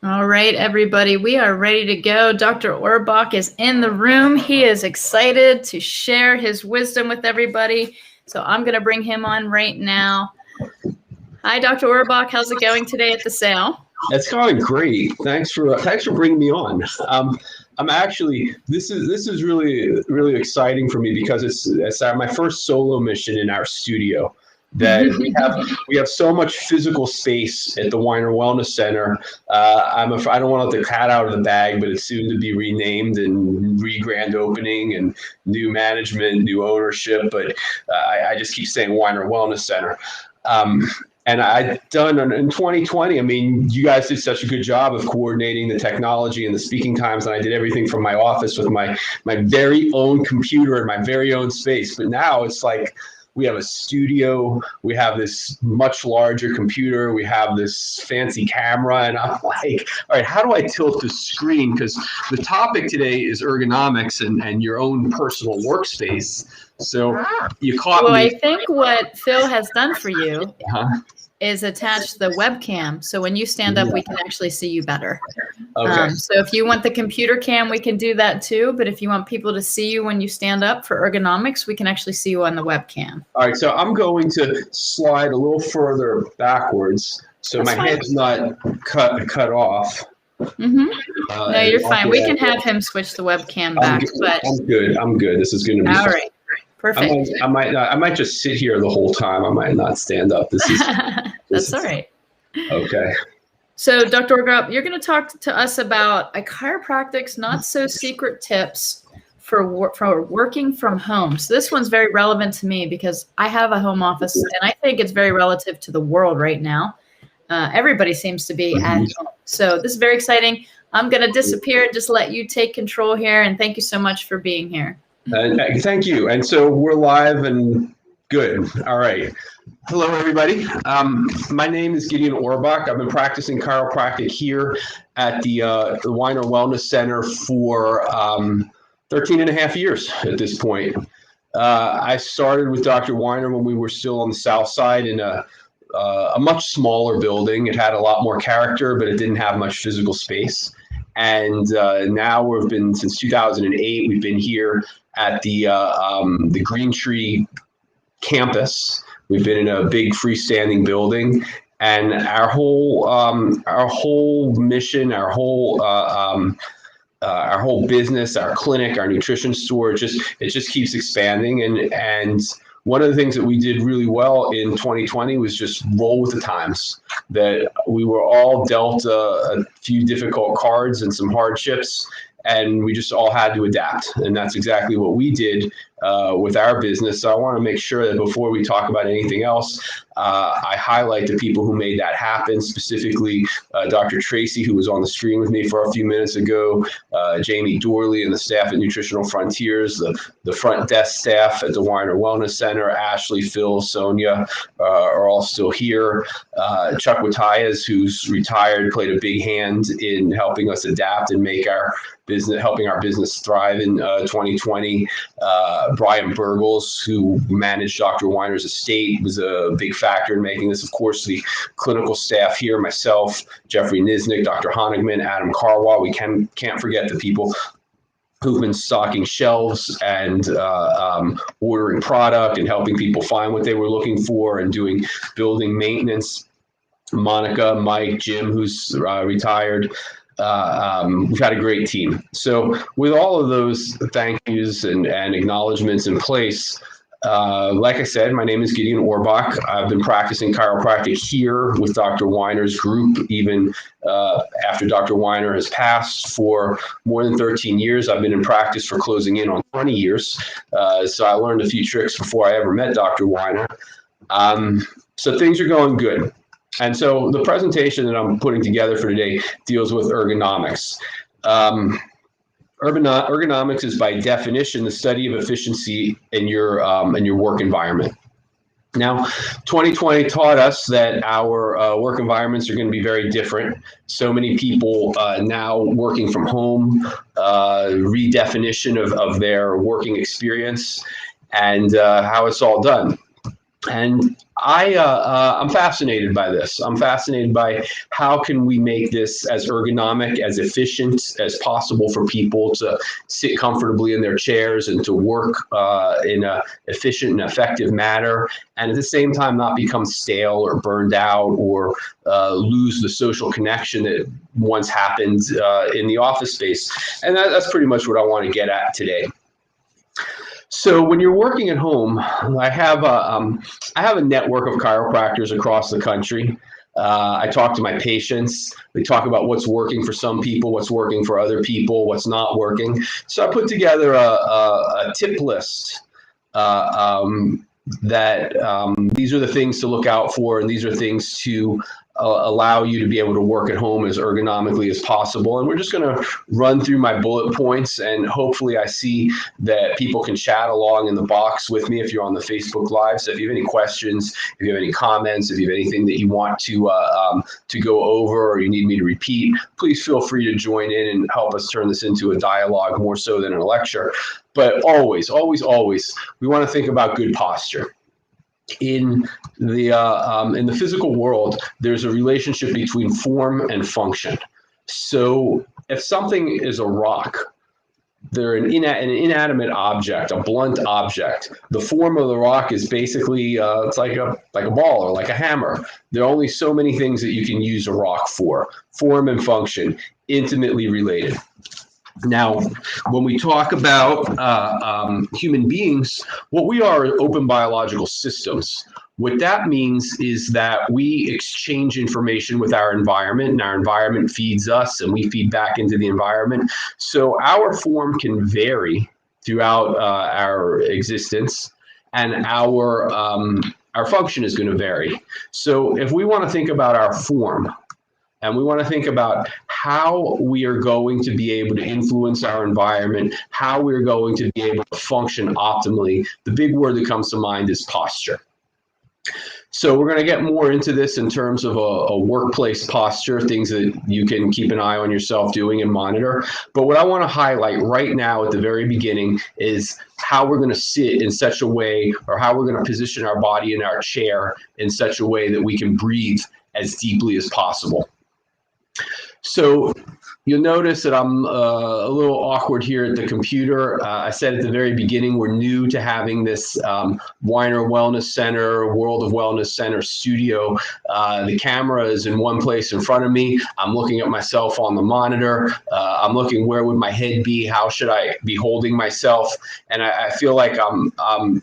All right, everybody, we are ready to go. Dr. Orbach is in the room. He is excited to share his wisdom with everybody. So I'm going to bring him on right now. Hi, Dr. Orbach. How's it going today at the sale? It's going great. Thanks for bringing me on. I'm actually this is really exciting for me because it's my first solo mission in our studio. That we have so much physical space at the Weiner Wellness Center. I don't want to let the cat out of the bag, but it's soon to be renamed and re-grand opening and new management, new ownership. But I just keep saying Weiner Wellness Center. And I've done in 2020, I mean, you guys did such a good job of coordinating the technology and the speaking times. And I did everything from my office with my very own computer and my very own space. But now it's like, we have a studio, we have this much larger computer, we have this fancy camera, and I'm like, all right, how do I tilt the screen? Because the topic today is ergonomics and your own personal workspace. So you caught me. Well, I think what Phil has done for you is attach the webcam. So when you stand up, we can actually see you better. Okay. So if you want the computer cam, we can do that too. But if you want people to see you when you stand up for ergonomics, we can actually see you on the webcam. All right, so I'm going to slide a little further backwards so That's my fine. head's not cut off. No, you're fine. We can have him switch the webcam back. I'm good. This is going to be All fun. right. Perfect. I might just sit here the whole time. I might not stand up. That's all right. Okay. So, Dr. Orbach, you're going to talk to us about a chiropractic's not so secret tips for working from home. So this one's very relevant to me because I have a home office, and I think it's very relative to the world right now. Everybody seems to be at home. So this is very exciting. I'm going to disappear and just let you take control here. And thank you so much for being here. Thank you. And so we're live and good. All right. Hello, everybody. My name is Gideon Orbach. I've been practicing chiropractic here at the Weiner Wellness Center for 13 and a half years at this point. I started with Dr. Weiner when we were still on the south side in a much smaller building. It had a lot more character, but it didn't have much physical space. And now we've been, since 2008, we've been here at the Green Tree campus. We've been in a big freestanding building, and our whole mission, our whole business, our clinic, our nutrition store, it just keeps expanding. And one of the things that we did really well in 2020 was just roll with the times. That we were all dealt a few difficult cards and some hardships, and we just all had to adapt. And that's exactly what we did with our business. So I want to make sure that before we talk about anything else, I highlight the people who made that happen, specifically Dr. Tracy, who was on the screen with me for a few minutes ago, Jamie Dorley and the staff at Nutritional Frontiers, the front desk staff at the Weiner Wellness Center, Ashley, Phil, Sonia are all still here. Chuck Watayas, who's retired, played a big hand in helping us adapt and make helping our business thrive in 2020. Brian Burgles, who managed Dr. Weiner's estate, was a big factor in making this. Of course, the clinical staff here, myself, Jeffrey Niznik, Dr. Honigman, Adam Carwa. We can't forget the people who've been stocking shelves and ordering product and helping people find what they were looking for and doing building maintenance. Monica, Mike, Jim, who's retired. We've had a great team. So with all of those thank yous and acknowledgments in place, like I said, my name is Gideon Orbach. I've been practicing chiropractic here with Dr. Weiner's group, even after Dr. Weiner has passed, for more than 13 years. I've been in practice for closing in on 20 years. So I learned a few tricks before I ever met Dr. Weiner. So things are going good. And so the presentation that I'm putting together for today deals with ergonomics. Ergonomics is by definition the study of efficiency in your work environment. Now, 2020 taught us that our work environments are going to be very different. So many people now working from home, redefinition of their working experience and how it's all done. And I'm fascinated by this. I'm fascinated by how can we make this as ergonomic, as efficient as possible for people to sit comfortably in their chairs and to work in an efficient and effective manner, and at the same time not become stale or burned out or lose the social connection that once happened in the office space. And that's pretty much what I want to get at today. So when you're working at home, I have a network of chiropractors across the country. I talk to my patients. We talk about what's working for some people, what's working for other people, what's not working. So I put together a tip list that these are the things to look out for, and these are things to allow you to be able to work at home as ergonomically as possible. And we're just going to run through my bullet points, and hopefully I see that people can chat along in the box with me if you're on the Facebook Live. So if you have any questions, if you have any comments, if you have anything that you want to go over or you need me to repeat, please feel free to join in and help us turn this into a dialogue more so than a lecture. But always, always, always, we want to think about good posture. In the physical world, there's a relationship between form and function. So if something is a rock, they're an inanimate object, a blunt object. The form of the rock is basically it's like a ball or like a hammer. There are only so many things that you can use a rock for. Form and function, intimately related. Now, when we talk about human beings, what we are open biological systems. What that means is that we exchange information with our environment, and our environment feeds us, and we feed back into the environment. So our form can vary throughout our existence, and our function is going to vary. So if we want to think about our form, and we want to think about how we are going to be able to influence our environment, how we're going to be able to function optimally, the big word that comes to mind is posture. So we're going to get more into this in terms of a workplace posture, things that you can keep an eye on yourself doing and monitor. But what I want to highlight right now at the very beginning is how we're going to sit in such a way, or how we're going to position our body in our chair in such a way that we can breathe as deeply as possible. So you'll notice that I'm a little awkward here at the computer. I said at the very beginning, we're new to having this Weiner Wellness Center, World of Wellness Center studio. The camera is in one place in front of me. I'm looking at myself on the monitor. I'm looking, where would my head be? How should I be holding myself? And I feel like I'm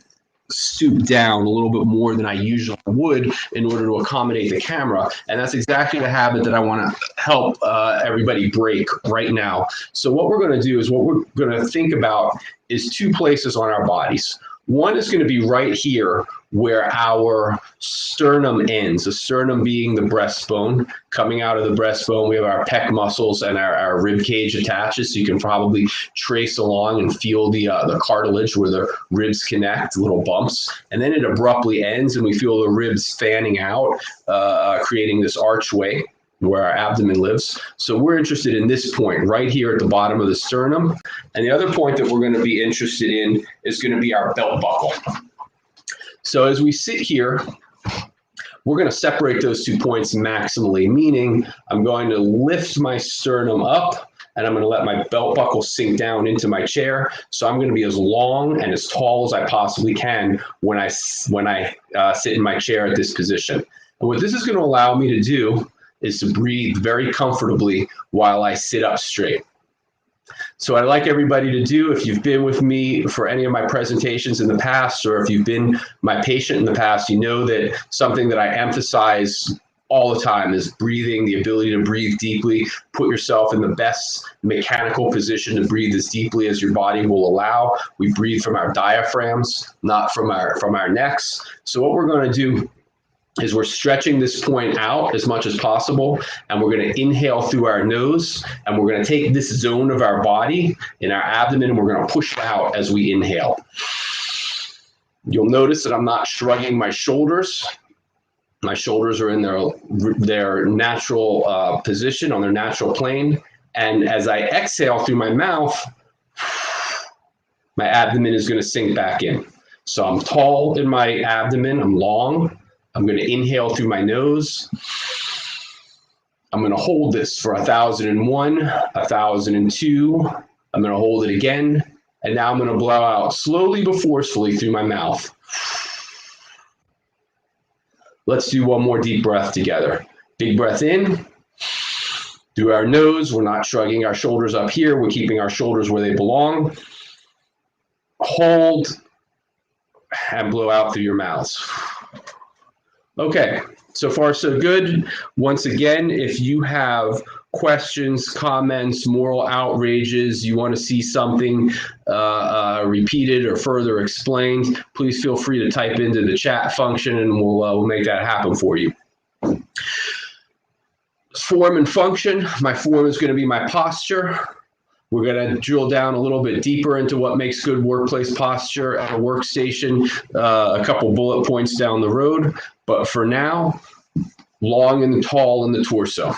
stoop down a little bit more than I usually would in order to accommodate the camera. And that's exactly the habit that I want to help everybody break right now. So what we're going to do is, what we're going to think about is two places on our bodies. One is going to be right here where our sternum ends, the sternum being the breastbone. Coming out of the breastbone, we have our pec muscles and our rib cage attaches. So you can probably trace along and feel the cartilage where the ribs connect, little bumps. And then it abruptly ends and we feel the ribs fanning out, creating this archway where our abdomen lives. So we're interested in this point right here at the bottom of the sternum. And the other point that we're going to be interested in is going to be our belt buckle. So as we sit here, we're going to separate those 2 points maximally, meaning I'm going to lift my sternum up and I'm going to let my belt buckle sink down into my chair. So I'm going to be as long and as tall as I possibly can when I sit in my chair at this position. And what this is going to allow me to do is to breathe very comfortably while I sit up straight. So I'd like everybody to do, if you've been with me for any of my presentations in the past, or if you've been my patient in the past, you know that something that I emphasize all the time is breathing, the ability to breathe deeply. Put yourself in the best mechanical position to breathe as deeply as your body will allow. We breathe from our diaphragms, not from our necks. So what we're going to do is we're stretching this point out as much as possible, and we're going to inhale through our nose, and we're going to take this zone of our body in our abdomen, and we're going to push it out as we inhale. You'll notice that I'm not shrugging my shoulders. My shoulders are in their natural position, on their natural plane. And as I exhale through my mouth, my abdomen is going to sink back in. So I'm tall in my abdomen, I'm long. I'm going to inhale through my nose. I'm going to hold this for 1,001, 1,002. I'm going to hold it again. And now I'm going to blow out slowly but forcefully through my mouth. Let's do one more deep breath together. Big breath in. Through our nose, we're not shrugging our shoulders up here. We're keeping our shoulders where they belong. Hold and blow out through your mouths. Okay, so far so good. Once again, if you have questions, comments, moral outrages, you want to see something repeated or further explained, please feel free to type into the chat function and we'll make that happen for you. Form and function. My form is going to be my posture. We're going to drill down a little bit deeper into what makes good workplace posture at a workstation, a couple bullet points down the road. But for now, long and tall in the torso.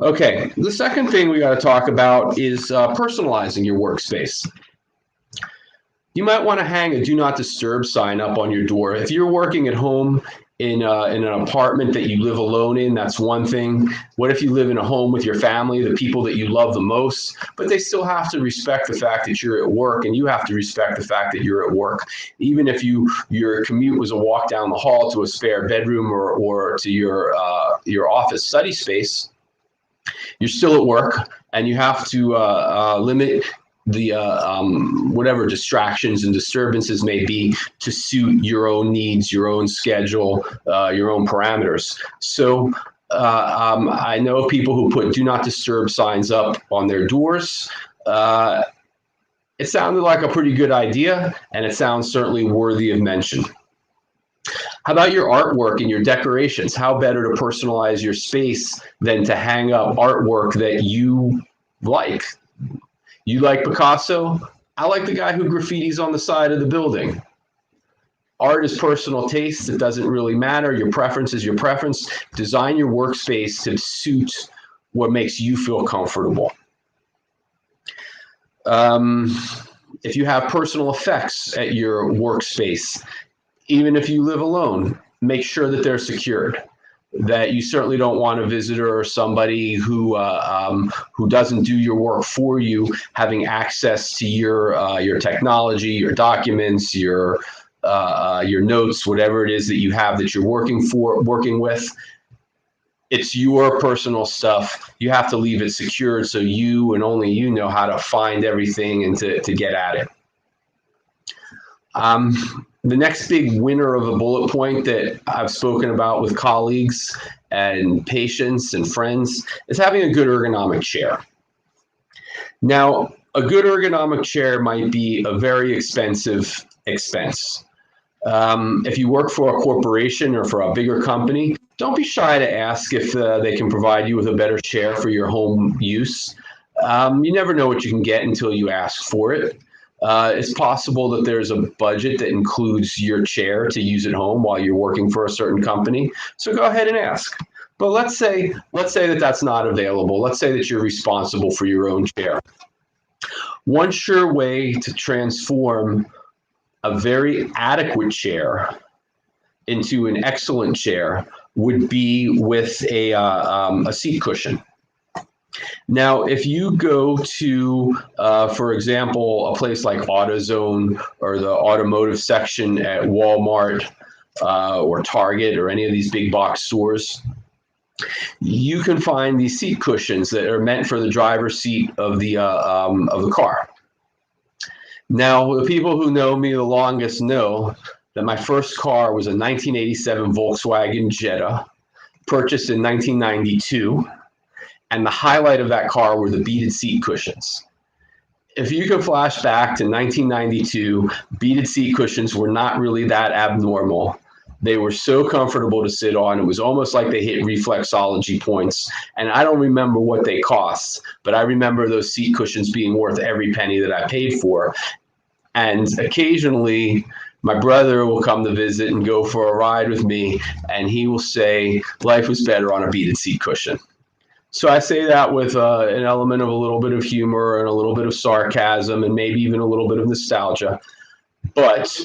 Okay, the second thing we got to talk about is personalizing your workspace. You might want to hang a do not disturb sign up on your door. If you're working at home in an apartment that you live alone in, that's one thing. What if you live in a home with your family, the people that you love the most, but they still have to respect the fact that you're at work, and you have to respect the fact that you're at work. Even if your commute was a walk down the hall to a spare bedroom or to your office study space, you're still at work, and you have to limit the whatever distractions and disturbances may be to suit your own needs, your own schedule, your own parameters. So I know of people who put do not disturb signs up on their doors. It sounded like a pretty good idea, and it sounds certainly worthy of mention. How about your artwork and your decorations? How better to personalize your space than to hang up artwork that you like? You like Picasso? I like the guy who graffitis on the side of the building. Art is personal taste. It doesn't really matter. Your preference is your preference. Design your workspace to suit what makes you feel comfortable. If you have personal effects at your workspace, even if you live alone, make sure that they're secured. That you certainly don't want a visitor or somebody who doesn't do your work for you having access to your technology, your documents, your notes, whatever it is that you have that you're working with. It's your personal stuff. You have to leave it secured so you and only you know how to find everything and to get at it. The next big winner of a bullet point that I've spoken about with colleagues and patients and friends is having a good ergonomic chair. Now, a good ergonomic chair might be a very expensive expense. If you work for a corporation or for a bigger company, don't be shy to ask if they can provide you with a better chair for your home use. You never know what you can get until you ask for it. It's possible that there's a budget that includes your chair to use at home while you're working for a certain company. So go ahead and ask. But let's say that that's not available. Let's say that you're responsible for your own chair. One sure way to transform a very adequate chair into an excellent chair would be with a seat cushion. Now, if you go to, for example, a place like AutoZone or the automotive section at Walmart or Target or any of these big box stores, you can find these seat cushions that are meant for the driver's seat of the car. Now, the people who know me the longest know that my first car was a 1987 Volkswagen Jetta, purchased in 1992. And the highlight of that car were the beaded seat cushions. If you can flash back to 1992, beaded seat cushions were not really that abnormal. They were so comfortable to sit on. It was almost like they hit reflexology points. And I don't remember what they cost, but I remember those seat cushions being worth every penny that I paid for. And occasionally, my brother will come to visit and go for a ride with me, and he will say, life was better on a beaded seat cushion. So I say that with an element of a little bit of humor and a little bit of sarcasm and maybe even a little bit of nostalgia. But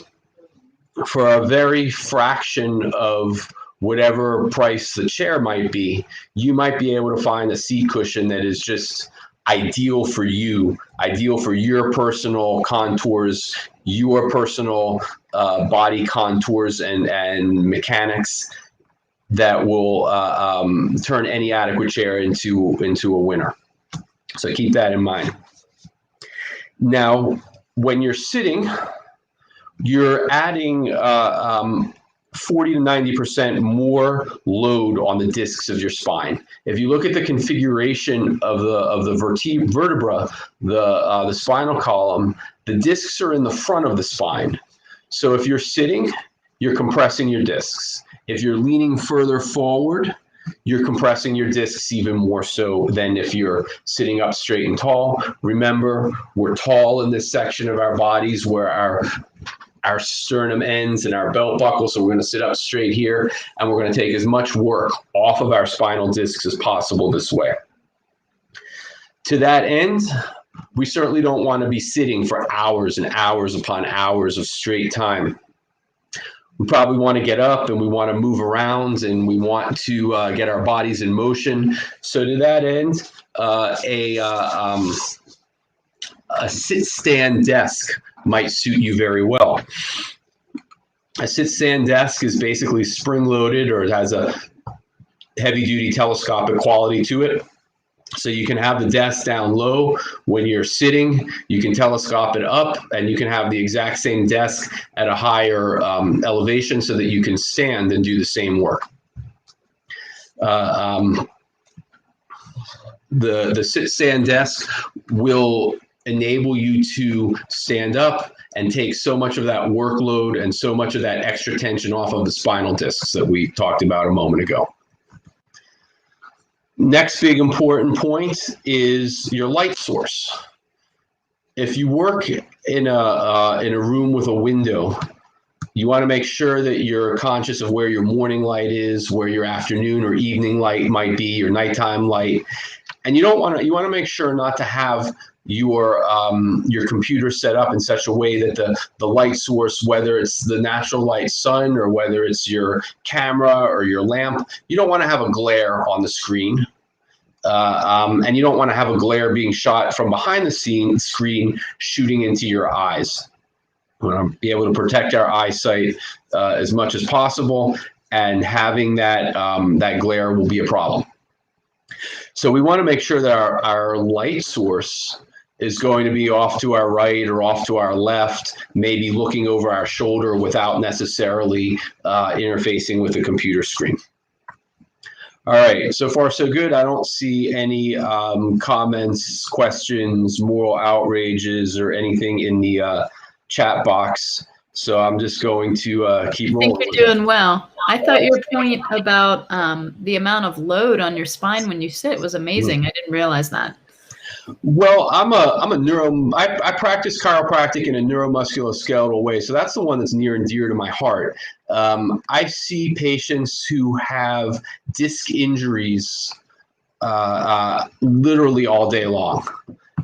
for a very fraction of whatever price the chair might be, you might be able to find a seat cushion that is just ideal for you, ideal for your personal contours, your personal body contours and mechanics that will turn any adequate chair into a winner. So keep that in mind. Now, when you're sitting, you're adding 40 to 90% more load on the discs of your spine. If you look at the configuration of the vertebra, the spinal column, the discs are in the front of the spine. So if you're sitting, you're compressing your discs. If you're leaning further forward, you're compressing your discs even more so than if you're sitting up straight and tall. Remember, we're tall in this section of our bodies where our sternum ends and our belt buckle. So we're going to sit up straight here, and we're going to take as much work off of our spinal discs as possible this way. To that end, we certainly don't want to be sitting for hours and hours upon hours of straight time. We probably want to get up and we want to move around and we want to get our bodies in motion. So to that end, a sit-stand desk might suit you very well. A sit-stand desk is basically spring-loaded, or it has a heavy-duty telescopic quality to it. So you can have the desk down low when you're sitting, you can telescope it up, and you can have the exact same desk at a higher elevation so that you can stand and do the same work. The sit-stand desk will enable you to stand up and take so much of that workload and so much of that extra tension off of the spinal discs that we talked about a moment ago. Next big important point is your light source. If you work in a room with a window, you want to make sure that you're conscious of where your morning light is, where your afternoon or evening light might be, your nighttime light. And you want to make sure not to have your computer set up in such a way that the light source, whether it's the natural light sun or whether it's your camera or your lamp, you don't want to have a glare on the screen. And you don't want to have a glare being shot from behind the screen shooting into your eyes. We want to be able to protect our eyesight as much as possible, and having that glare will be a problem. So we want to make sure that our light source is going to be off to our right or off to our left, maybe looking over our shoulder without necessarily interfacing with the computer screen. All right, so far so good. I don't see any comments, questions, moral outrages, or anything in the chat box. So I'm just going to keep rolling. I think you're doing well. I thought your point about the amount of load on your spine when you sit was amazing. I didn't realize that. Well, I practice chiropractic in a neuromusculoskeletal way, so that's the one that's near and dear to my heart. I see patients who have disc injuries literally all day long,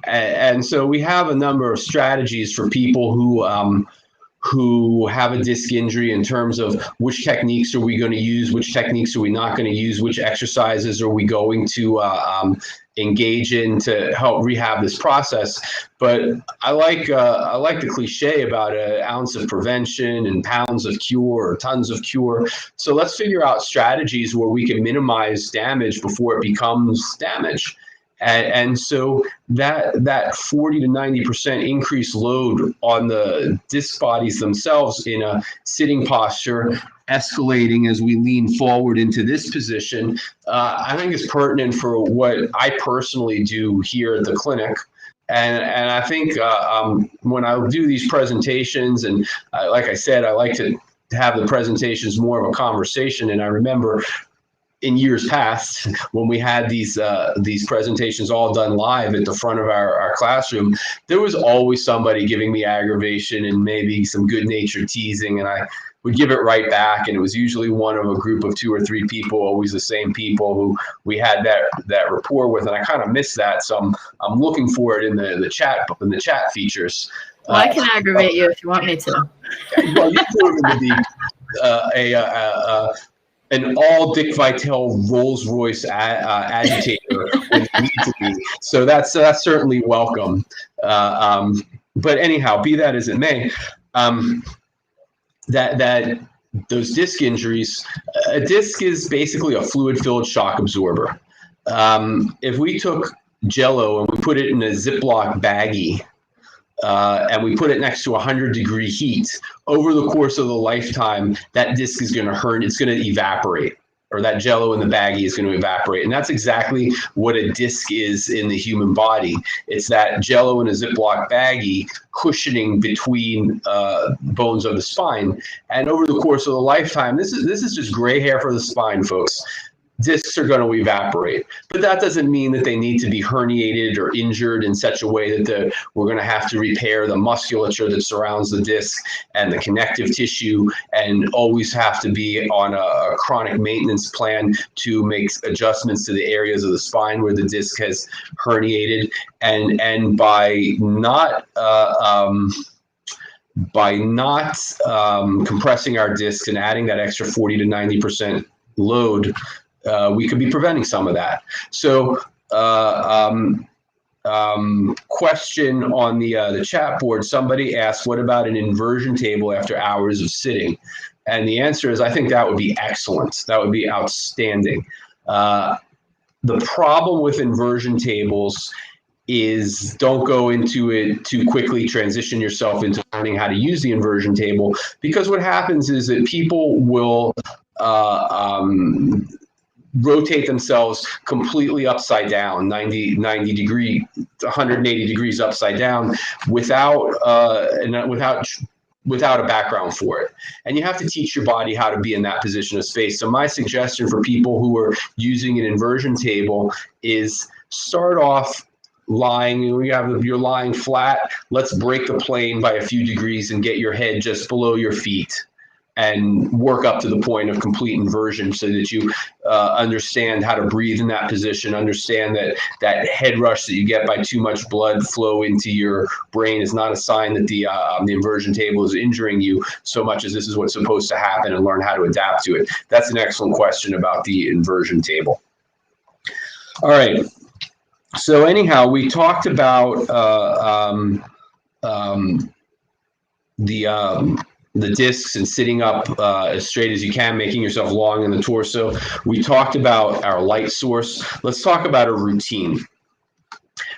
and so we have a number of strategies for people who have a disc injury in terms of which techniques are we going to use, which techniques are we not going to use, which exercises are we going to engage in to help rehab this process. But I like the cliche about an ounce of prevention and pounds of cure or tons of cure. So let's figure out strategies where we can minimize damage before it becomes damage. And so that 40 to 90% increased load on the disc bodies themselves in a sitting posture, escalating as we lean forward into this position, I think is pertinent for what I personally do here at the clinic. And I think when I do these presentations, and like I said, I like to have the presentations more of a conversation. And I remember in years past, when we had these presentations all done live at the front of our classroom, there was always somebody giving me aggravation and maybe some good-natured teasing, and I would give it right back. And it was usually one of a group of 2 or 3 people, always the same people who we had that rapport with. And I kind of miss that, so I'm looking for it in the chat features. Well, I can aggravate you if you want me to. Well, you've proven to be an all Dick Vitale Rolls Royce agitator when you need to be. So that's certainly welcome. But anyhow, be that as it may, that those disc injuries, a disc is basically a fluid-filled shock absorber. If we took Jell-O and we put it in a Ziploc baggie, and we put it next to 100-degree heat, over the course of the lifetime, that disc is going to hurt. It's going to evaporate, or that Jell-O in the baggie is going to evaporate. And that's exactly what a disc is in the human body. It's that Jell-O in a Ziploc baggie cushioning between bones of the spine. And over the course of the lifetime, this is just gray hair for the spine, folks. Discs are going to evaporate, but that doesn't mean that they need to be herniated or injured in such a way that we're going to have to repair the musculature that surrounds the disc and the connective tissue, and always have to be on a chronic maintenance plan to make adjustments to the areas of the spine where the disc has herniated. And by not compressing our discs and adding that extra 40 to 90% load, we could be preventing some of that. So, question on the chat board, somebody asked, what about an inversion table after hours of sitting? And the answer is, I think that would be excellent. That would be outstanding. The problem with inversion tables is, don't go into it too quickly, transition yourself into learning how to use the inversion table, because what happens is that people will rotate themselves completely upside down, 90 degree, 180 degrees upside down, without a background for it. And you have to teach your body how to be in that position of space. So my suggestion for people who are using an inversion table is, start off lying. You're lying flat. Let's break the plane by a few degrees and get your head just below your feet, and work up to the point of complete inversion, so that you understand how to breathe in that position, understand that head rush that you get by too much blood flow into your brain is not a sign that the inversion table is injuring you, so much as this is what's supposed to happen, and learn how to adapt to it. That's an excellent question about the inversion table. All right. So anyhow, we talked about the discs and sitting up as straight as you can, making yourself long in the torso. We talked about our light source. Let's talk about a routine.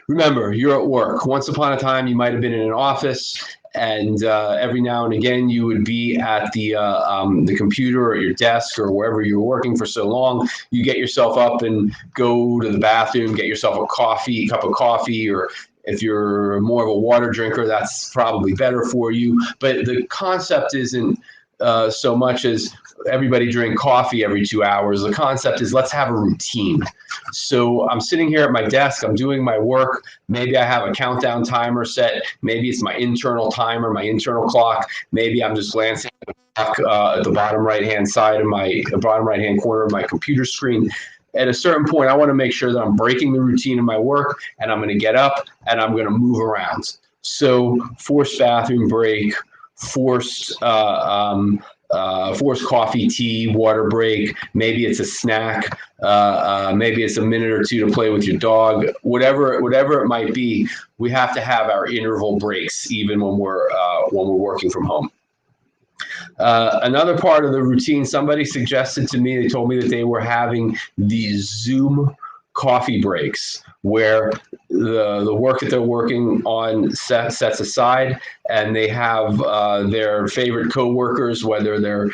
Remember, you're at work. Once upon a time, you might have been in an office, and every now and again, you would be at the computer or your desk or wherever you were working for so long. You get yourself up and go to the bathroom, get yourself a cup of coffee, or if you're more of a water drinker, that's probably better for you. But the concept isn't so much as everybody drink coffee every 2 hours. The concept is, let's have a routine. So I'm sitting here at my desk, I'm doing my work. Maybe I have a countdown timer set. Maybe it's my internal timer, my internal clock. Maybe I'm just glancing at the clock at the bottom right-hand side of bottom right-hand corner of my computer screen. At a certain point, I want to make sure that I'm breaking the routine of my work, and I'm going to get up and I'm going to move around. So forced bathroom break, forced coffee, tea, water break. Maybe it's a snack. Maybe it's a minute or two to play with your dog. Whatever it might be, we have to have our interval breaks, even when we're working from home. Another part of the routine, somebody suggested to me, they told me that they were having these Zoom coffee breaks, where the work that they're working on sets aside, and they have their favorite coworkers, whether they're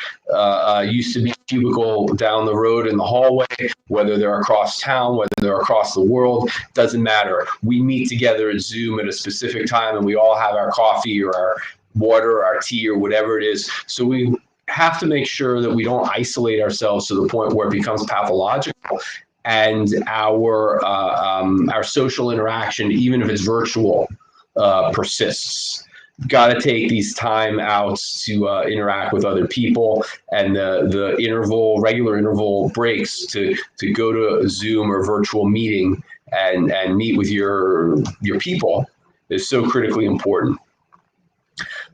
used to be cubicle down the road in the hallway, whether they're across town, whether they're across the world, doesn't matter. We meet together at Zoom at a specific time, and we all have our coffee or our water, our tea, or whatever it is. So we have to make sure that we don't isolate ourselves to the point where it becomes pathological, and our social interaction, even if it's virtual, persists. Got to take these time outs to interact with other people, and the regular interval breaks to go to a Zoom or virtual meeting and meet with your people is so critically important.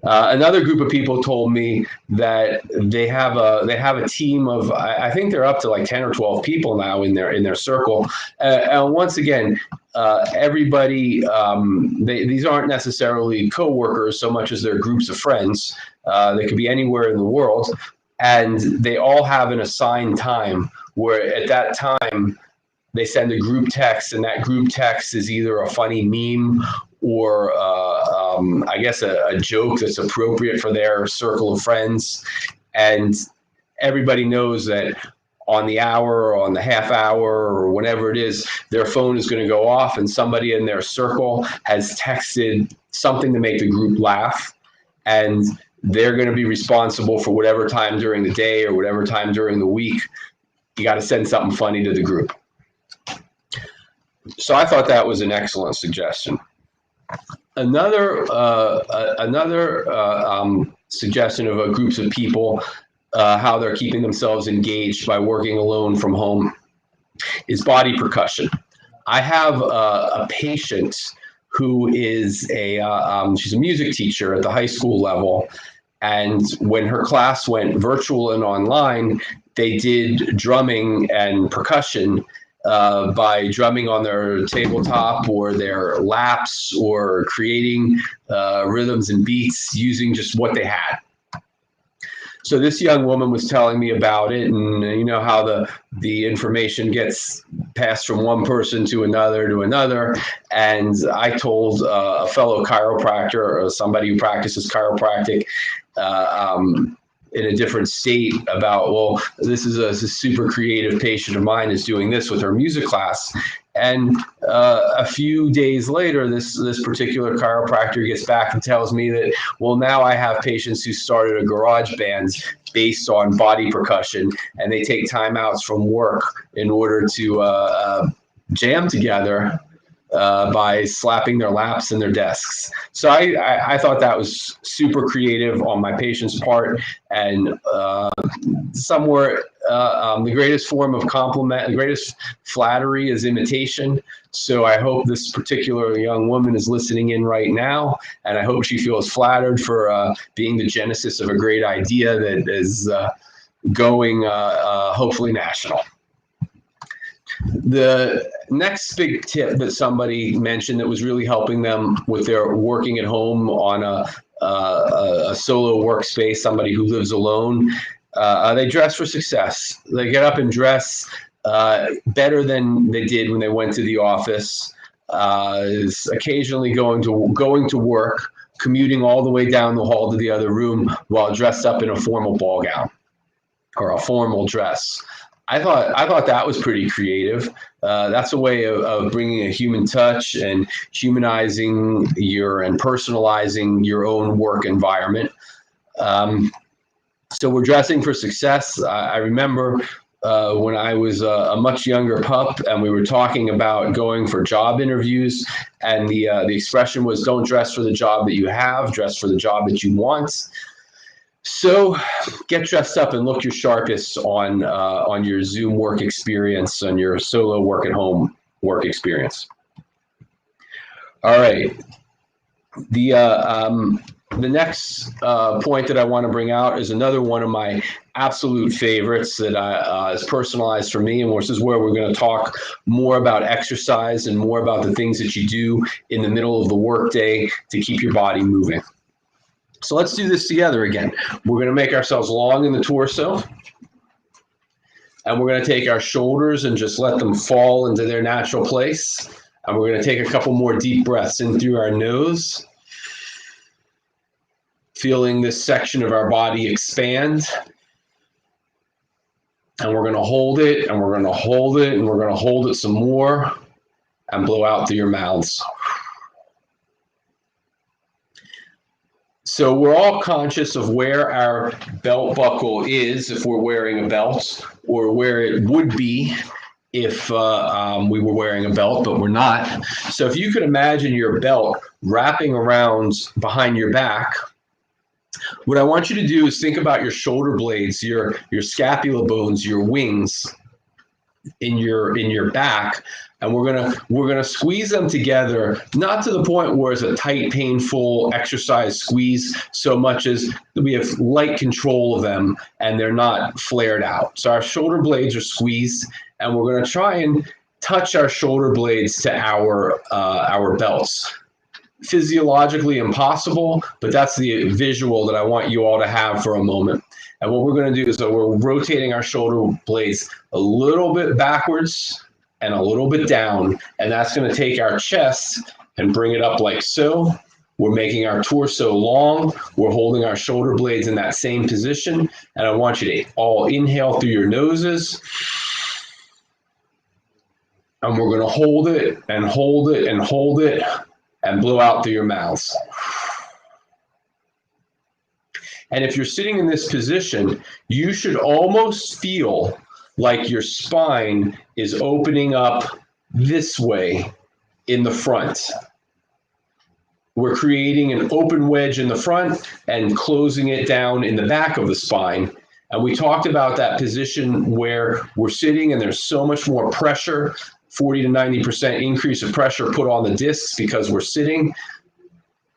Another group of people told me that they have a team of, I think they're up to like 10 or 12 people now in their circle. And once again, everybody, these aren't necessarily coworkers so much as they're groups of friends. They could be anywhere in the world, and they all have an assigned time where at that time they send a group text, and that group text is either a funny meme or I guess a joke that's appropriate for their circle of friends. And everybody knows that on the hour or on the half hour or whenever it is, their phone is going to go off and somebody in their circle has texted something to make the group laugh. And they're going to be responsible for whatever time during the day or whatever time during the week. You got to send something funny to the group. So I thought that was an excellent suggestion. Another suggestion of groups of people, how they're keeping themselves engaged by working alone from home, is body percussion. I have a patient who is she's a music teacher at the high school level, and when her class went virtual and online, they did drumming and percussion by drumming on their tabletop or their laps or creating rhythms and beats using just what they had. So this young woman was telling me about it, and you know how the information gets passed from one person to another. And I told a fellow chiropractor or somebody who practices chiropractic in a different state about, well, this is a super creative patient of mine is doing this with her music class. And a few days later, this particular chiropractor gets back and tells me that, well, now I have patients who started a garage band based on body percussion, and they take timeouts from work in order to jam together by slapping their laps and their desks. So I thought that was super creative on my patient's part, and somewhere the greatest form of compliment, the greatest flattery is imitation. So I hope this particular young woman is listening in right now, and I hope she feels flattered for being the genesis of a great idea that is going hopefully national. The next big tip that somebody mentioned that was really helping them with their working at home on a solo workspace, somebody who lives alone, they dress for success. They get up and dress better than they did when they went to the office. Is occasionally going to work, commuting all the way down the hall to the other room while dressed up in a formal ball gown or a formal dress. I thought that was pretty creative. That's a way of bringing a human touch and humanizing and personalizing your own work environment. So we're dressing for success. I remember when I was a much younger pup, and we were talking about going for job interviews, and the expression was, "Don't dress for the job that you have, dress for the job that you want." So get dressed up and look your sharpest on your Zoom work experience, on your solo work at home work experience. All right. The next point that I want to bring out is another one of my absolute favorites that is personalized for me, and this is where we're going to talk more about exercise and more about the things that you do in the middle of the workday to keep your body moving. So let's do this together again. We're going to make ourselves long in the torso, and we're going to take our shoulders and just let them fall into their natural place. And we're going to take a couple more deep breaths in through our nose, feeling this section of our body expand. And we're going to hold it, and we're going to hold it, and we're going to hold it some more, and blow out through your mouths. So we're all conscious of where our belt buckle is if we're wearing a belt, or where it would be if we were wearing a belt, but we're not. So if you could imagine your belt wrapping around behind your back, what I want you to do is think about your shoulder blades, your scapula bones, your wings. in your back, and we're gonna squeeze them together, not to the point where it's a tight, painful exercise squeeze, so much as we have light control of them and they're not flared out. So our shoulder blades are squeezed, and we're gonna try and touch our shoulder blades to our belts. Physiologically impossible, but that's the visual that I want you all to have for a moment. And what we're going to do is we're rotating our shoulder blades a little bit backwards and a little bit down, and that's going to take our chest and bring it up like so. We're making our torso long. We're holding our shoulder blades in that same position, and I want you to all inhale through your noses. And we're going to hold it and hold it and hold it and blow out through your mouths. And if you're sitting in this position, you should almost feel like your spine is opening up this way in the front. We're creating an open wedge in the front and closing it down in the back of the spine. And we talked about that position where we're sitting and there's so much more pressure, 40 to 90% increase of pressure put on the discs because we're sitting,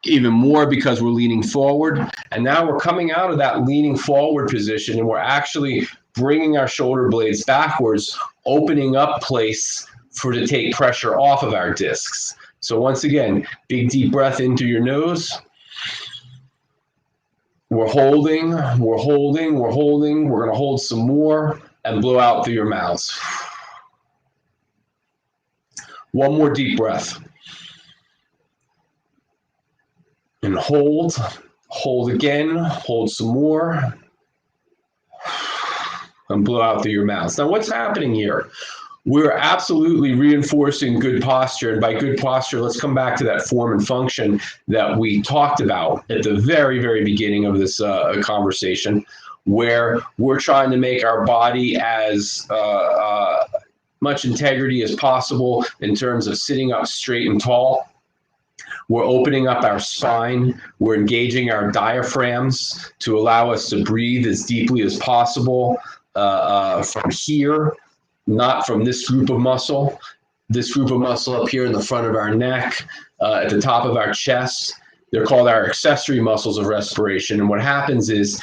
even more because we're leaning forward. And now we're coming out of that leaning forward position and we're actually bringing our shoulder blades backwards, opening up place to take pressure off of our discs. So once again, big deep breath into your nose. We're holding, we're holding, we're holding. We're going to hold some more and blow out through your mouths. One more deep breath. And hold again, hold some more, and blow out through your mouth. Now, what's happening here? We're absolutely reinforcing good posture. And by good posture, let's come back to that form and function that we talked about at the very, very beginning of this conversation, where we're trying to make our body as much integrity as possible in terms of sitting up straight and tall. We're opening up our spine. We're engaging our diaphragms to allow us to breathe as deeply as possible from here, not from this group of muscle. This group of muscle up here in the front of our neck, at the top of our chest. They're called our accessory muscles of respiration. And what happens is,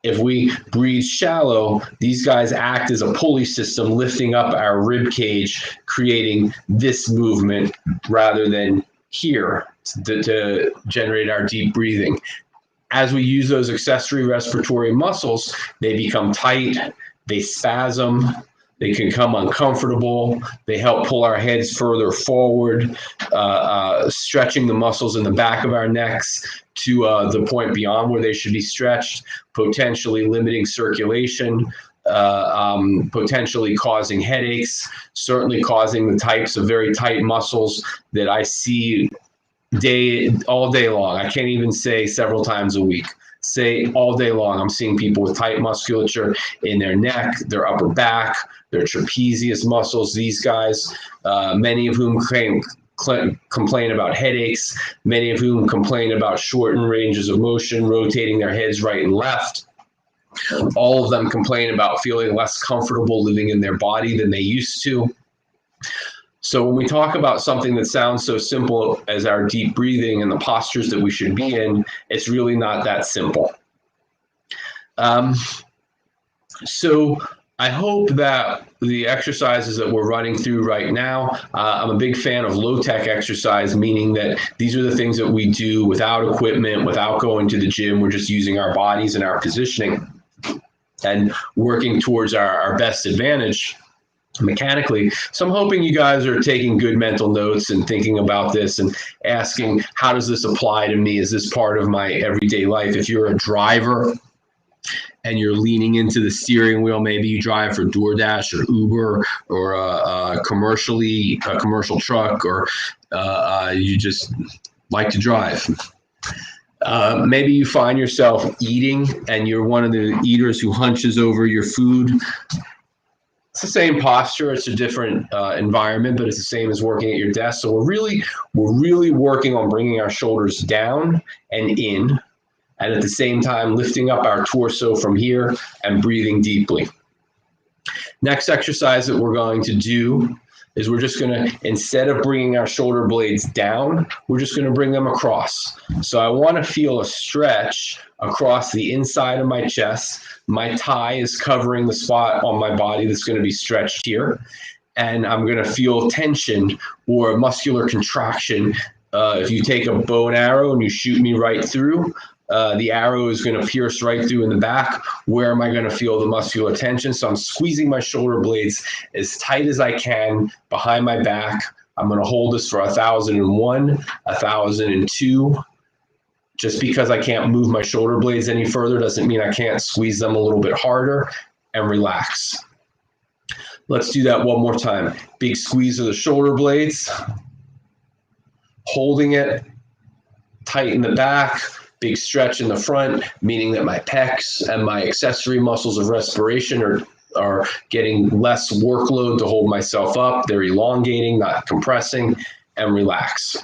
if we breathe shallow, these guys act as a pulley system, lifting up our rib cage, creating this movement rather than here to generate our deep breathing. As we use those accessory respiratory muscles, they become tight, they spasm, they can become uncomfortable, they help pull our heads further forward, stretching the muscles in the back of our necks to the point beyond where they should be stretched, potentially limiting circulation, potentially causing headaches, certainly causing the types of very tight muscles that I see all day long. I can't even say several times a week. Say all day long, I'm seeing people with tight musculature in their neck, their upper back, their trapezius muscles. These guys, many of whom complain about headaches, many of whom complain about shortened ranges of motion, rotating their heads right and left. All of them complain about feeling less comfortable living in their body than they used to. So when we talk about something that sounds so simple as our deep breathing and the postures that we should be in, it's really not that simple. So I hope that the exercises that we're running through right now, I'm a big fan of low-tech exercise, meaning that these are the things that we do without equipment, without going to the gym. We're just using our bodies and our positioning and working towards our best advantage mechanically. So I'm hoping you guys are taking good mental notes and thinking about this and asking, how does this apply to me? Is this part of my everyday life? If you're a driver and you're leaning into the steering wheel, maybe you drive for DoorDash or Uber or a commercial truck, or you just like to drive. Maybe you find yourself eating and you're one of the eaters who hunches over your food. It's the same posture. It's a different environment, but it's the same as working at your desk. So we're really working on bringing our shoulders down and in, and at the same time lifting up our torso from here and breathing deeply. Next exercise that we're going to do is we're just going to, instead of bringing our shoulder blades down, we're just going to bring them across. So I want to feel a stretch across the inside of my chest. My thigh is covering the spot on my body that's going to be stretched here. And I'm going to feel tension or muscular contraction. If you take a bow and arrow and you shoot me right through, the arrow is going to pierce right through in the back. Where am I going to feel the muscular tension? So I'm squeezing my shoulder blades as tight as I can behind my back. I'm going to hold this for 1,001, 1,002. Just because I can't move my shoulder blades any further doesn't mean I can't squeeze them a little bit harder, and relax. Let's do that one more time. Big squeeze of the shoulder blades, holding it tight in the back, big stretch in the front, meaning that my pecs and my accessory muscles of respiration are getting less workload to hold myself up. They're elongating, not compressing, and relax.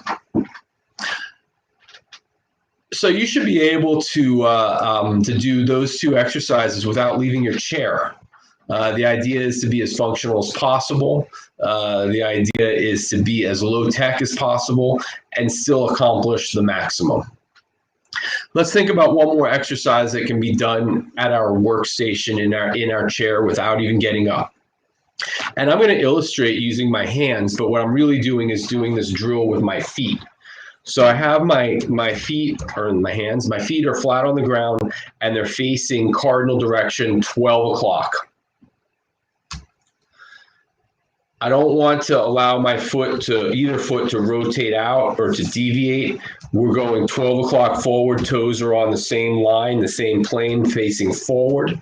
So you should be able to do those two exercises without leaving your chair. The idea is to be as functional as possible. The idea is to be as low tech as possible and still accomplish the maximum. Let's think about one more exercise that can be done at our workstation in our chair without even getting up. And I'm going to illustrate using my hands, but what I'm really doing is doing this drill with my feet. So I have my feet, or my hands, my feet are flat on the ground and they're facing cardinal direction, 12 o'clock. I don't want to allow my either foot to rotate out or to deviate. We're going 12 o'clock forward, toes are on the same line, the same plane facing forward.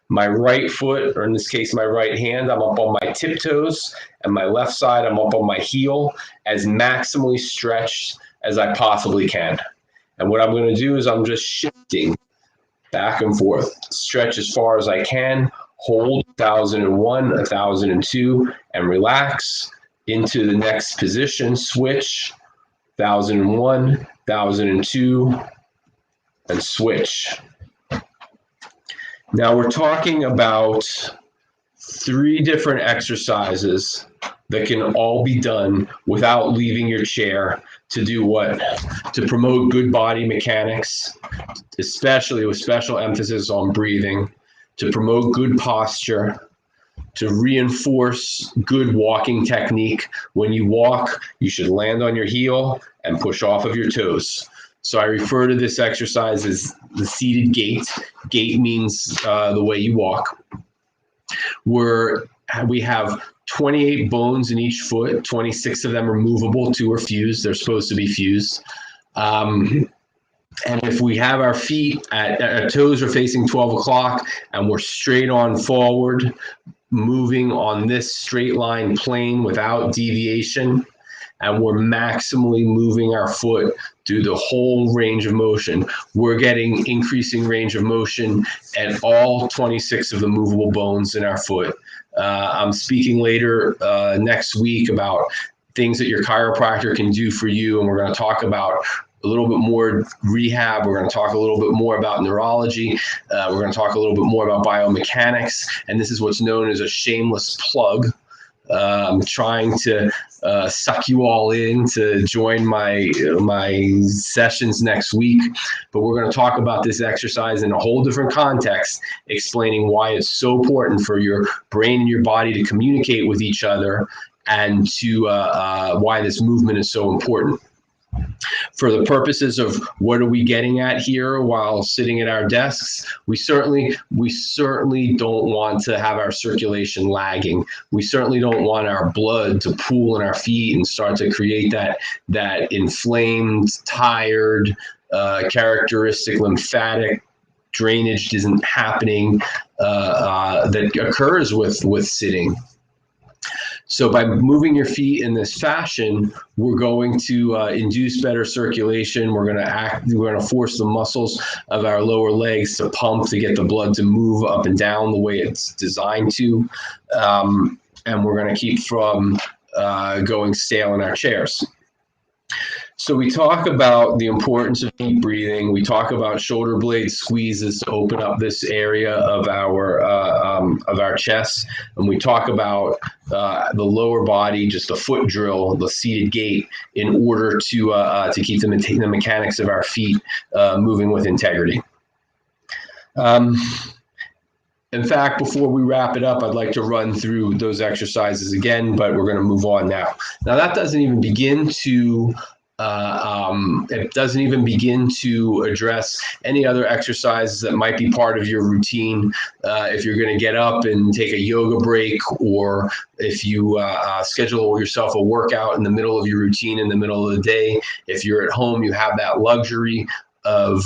My right foot, or in this case, my right hand, I'm up on my tiptoes, and my left side, I'm up on my heel, as maximally stretched as I possibly can. And what I'm going to do is I'm just shifting back and forth, stretch as far as I can, hold 1,001, 1,002, and relax into the next position, switch, 1,001, 1,002, and switch. Now we're talking about 3 different exercises that can all be done without leaving your chair. To do what? To promote good body mechanics, especially with special emphasis on breathing, to promote good posture, to reinforce good walking technique. When you walk, you should land on your heel and push off of your toes. So I refer to this exercise as the seated gait. Gait means the way you walk. We have 28 bones in each foot. 26 of them are movable, 2 are fused. They're supposed to be fused. And if we have our feet, our toes are facing 12 o'clock and we're straight on forward, moving on this straight line plane without deviation, and we're maximally moving our foot through the whole range of motion, we're getting increasing range of motion at all 26 of the movable bones in our foot. I'm speaking later next week about things that your chiropractor can do for you, and we're going to talk about a little bit more rehab. We're going to talk a little bit more about neurology. We're going to talk a little bit more about biomechanics, and this is what's known as a shameless plug. I'm trying to suck you all in to join my sessions next week, but we're going to talk about this exercise in a whole different context, explaining why it's so important for your brain and your body to communicate with each other, and to why this movement is so important. For the purposes of what are we getting at here while sitting at our desks, we certainly don't want to have our circulation lagging. We certainly don't want our blood to pool in our feet and start to create that inflamed, tired, characteristic lymphatic drainage isn't happening that occurs with sitting. So by moving your feet in this fashion, we're going to induce better circulation. We're going to force the muscles of our lower legs to pump, to get the blood to move up and down the way it's designed to. And we're going to keep from going stale in our chairs. So we talk about the importance of deep breathing. We talk about shoulder blade squeezes to open up this area of our chest, and we talk about the lower body, just a foot drill, the seated gait, in order to keep the mechanics of our feet moving with integrity. In fact, before we wrap it up, I'd like to run through those exercises again, but we're going to move on now. Now, that doesn't even begin to address any other exercises that might be part of your routine. If you're going to get up and take a yoga break, or if you schedule yourself a workout in the middle of your routine in the middle of the day, if you're at home, you have that luxury of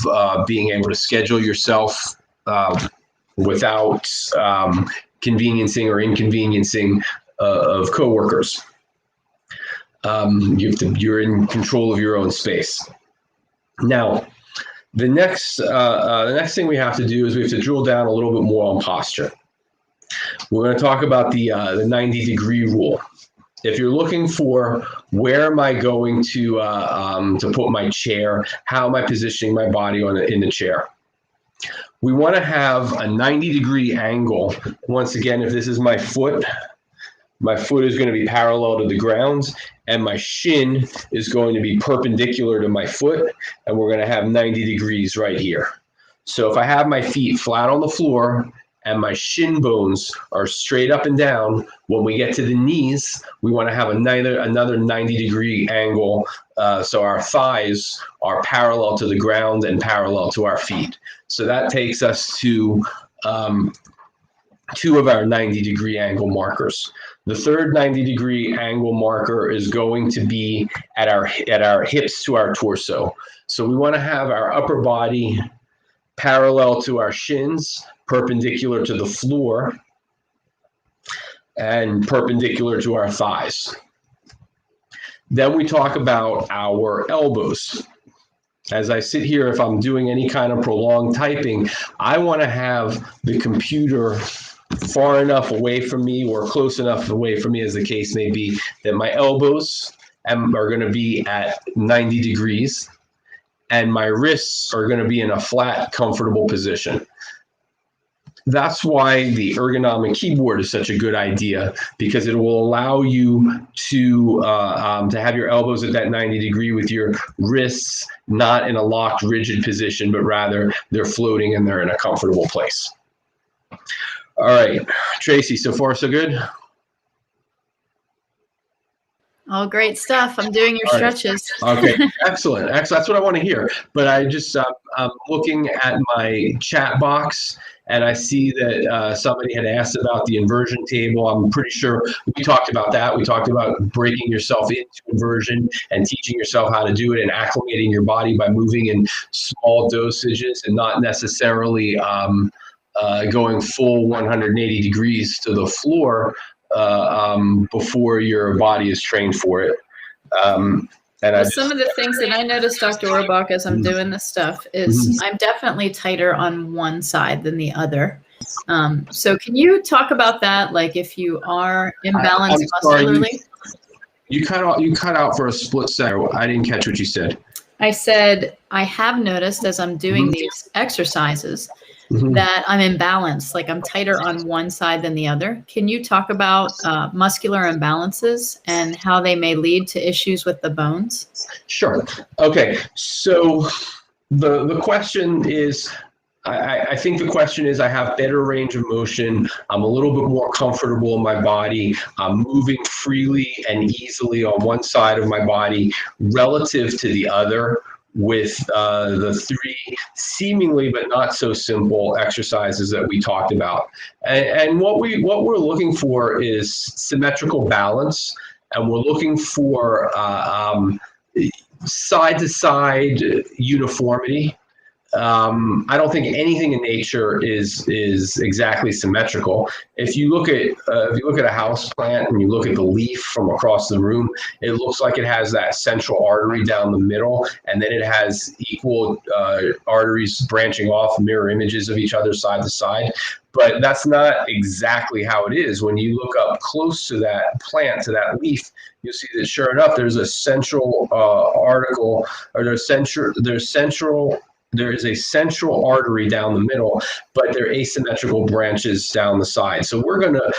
being able to schedule yourself without conveniencing or inconveniencing of coworkers. You're in control of your own space. Now, the next thing we have to do is we have to drill down a little bit more on posture. We're going to talk about the 90-degree rule. If you're looking for where am I going to put my chair, how am I positioning my body in the chair, we want to have a 90-degree angle. Once again, if this is my foot is going to be parallel to the ground, and my shin is going to be perpendicular to my foot, and we're going to have 90 degrees right here. So if I have my feet flat on the floor and my shin bones are straight up and down, when we get to the knees, we want to have another 90-degree angle, so our thighs are parallel to the ground and parallel to our feet. So that takes us to 2 of our 90-degree angle markers. The third 90-degree angle marker is going to be at our hips to our torso. So we want to have our upper body parallel to our shins, perpendicular to the floor, and perpendicular to our thighs. Then we talk about our elbows. As I sit here, if I'm doing any kind of prolonged typing, I want to have the computer far enough away from me or close enough away from me, as the case may be, that my elbows are going to be at 90 degrees and my wrists are going to be in a flat, comfortable position. That's why the ergonomic keyboard is such a good idea, because it will allow you to have your elbows at that 90 degree with your wrists not in a locked, rigid position, but rather they're floating and they're in a comfortable place. All right, Tracy, so far so good? All great stuff. I'm doing your stretches. Okay, excellent. That's what I want to hear. But I'm looking at my chat box, and I see that somebody had asked about the inversion table. I'm pretty sure we talked about that. We talked about breaking yourself into inversion and teaching yourself how to do it and acclimating your body by moving in small dosages and not necessarily going full 180 degrees to the floor before your body is trained for it. Some of the things that I noticed, Dr. Orbach, as I'm doing this stuff is I'm definitely tighter on one side than the other. So can you talk about that? Like if you are imbalanced muscularly? You cut out for a split second. I didn't catch what you said. I said, I have noticed as I'm doing these exercises that I'm imbalanced, like I'm tighter on one side than the other. Can you talk about muscular imbalances and how they may lead to issues with the bones? Sure. Okay. So the question is, I think the question is, I have better range of motion. I'm a little bit more comfortable in my body. I'm moving freely and easily on one side of my body relative to the other, with the 3 seemingly but not so simple exercises that we talked about. And what we're looking for is symmetrical balance, and we're looking for side to side uniformity. I don't think anything in nature is exactly symmetrical. If you look at a house plant and you look at the leaf from across the room, it looks like it has that central artery down the middle, and then it has equal arteries branching off, mirror images of each other side to side. But that's not exactly how it is. When you look up close to that plant, to that leaf, you'll see that sure enough, there's a central article, or there is a central artery down the middle, but there are asymmetrical branches down the side. So we're going to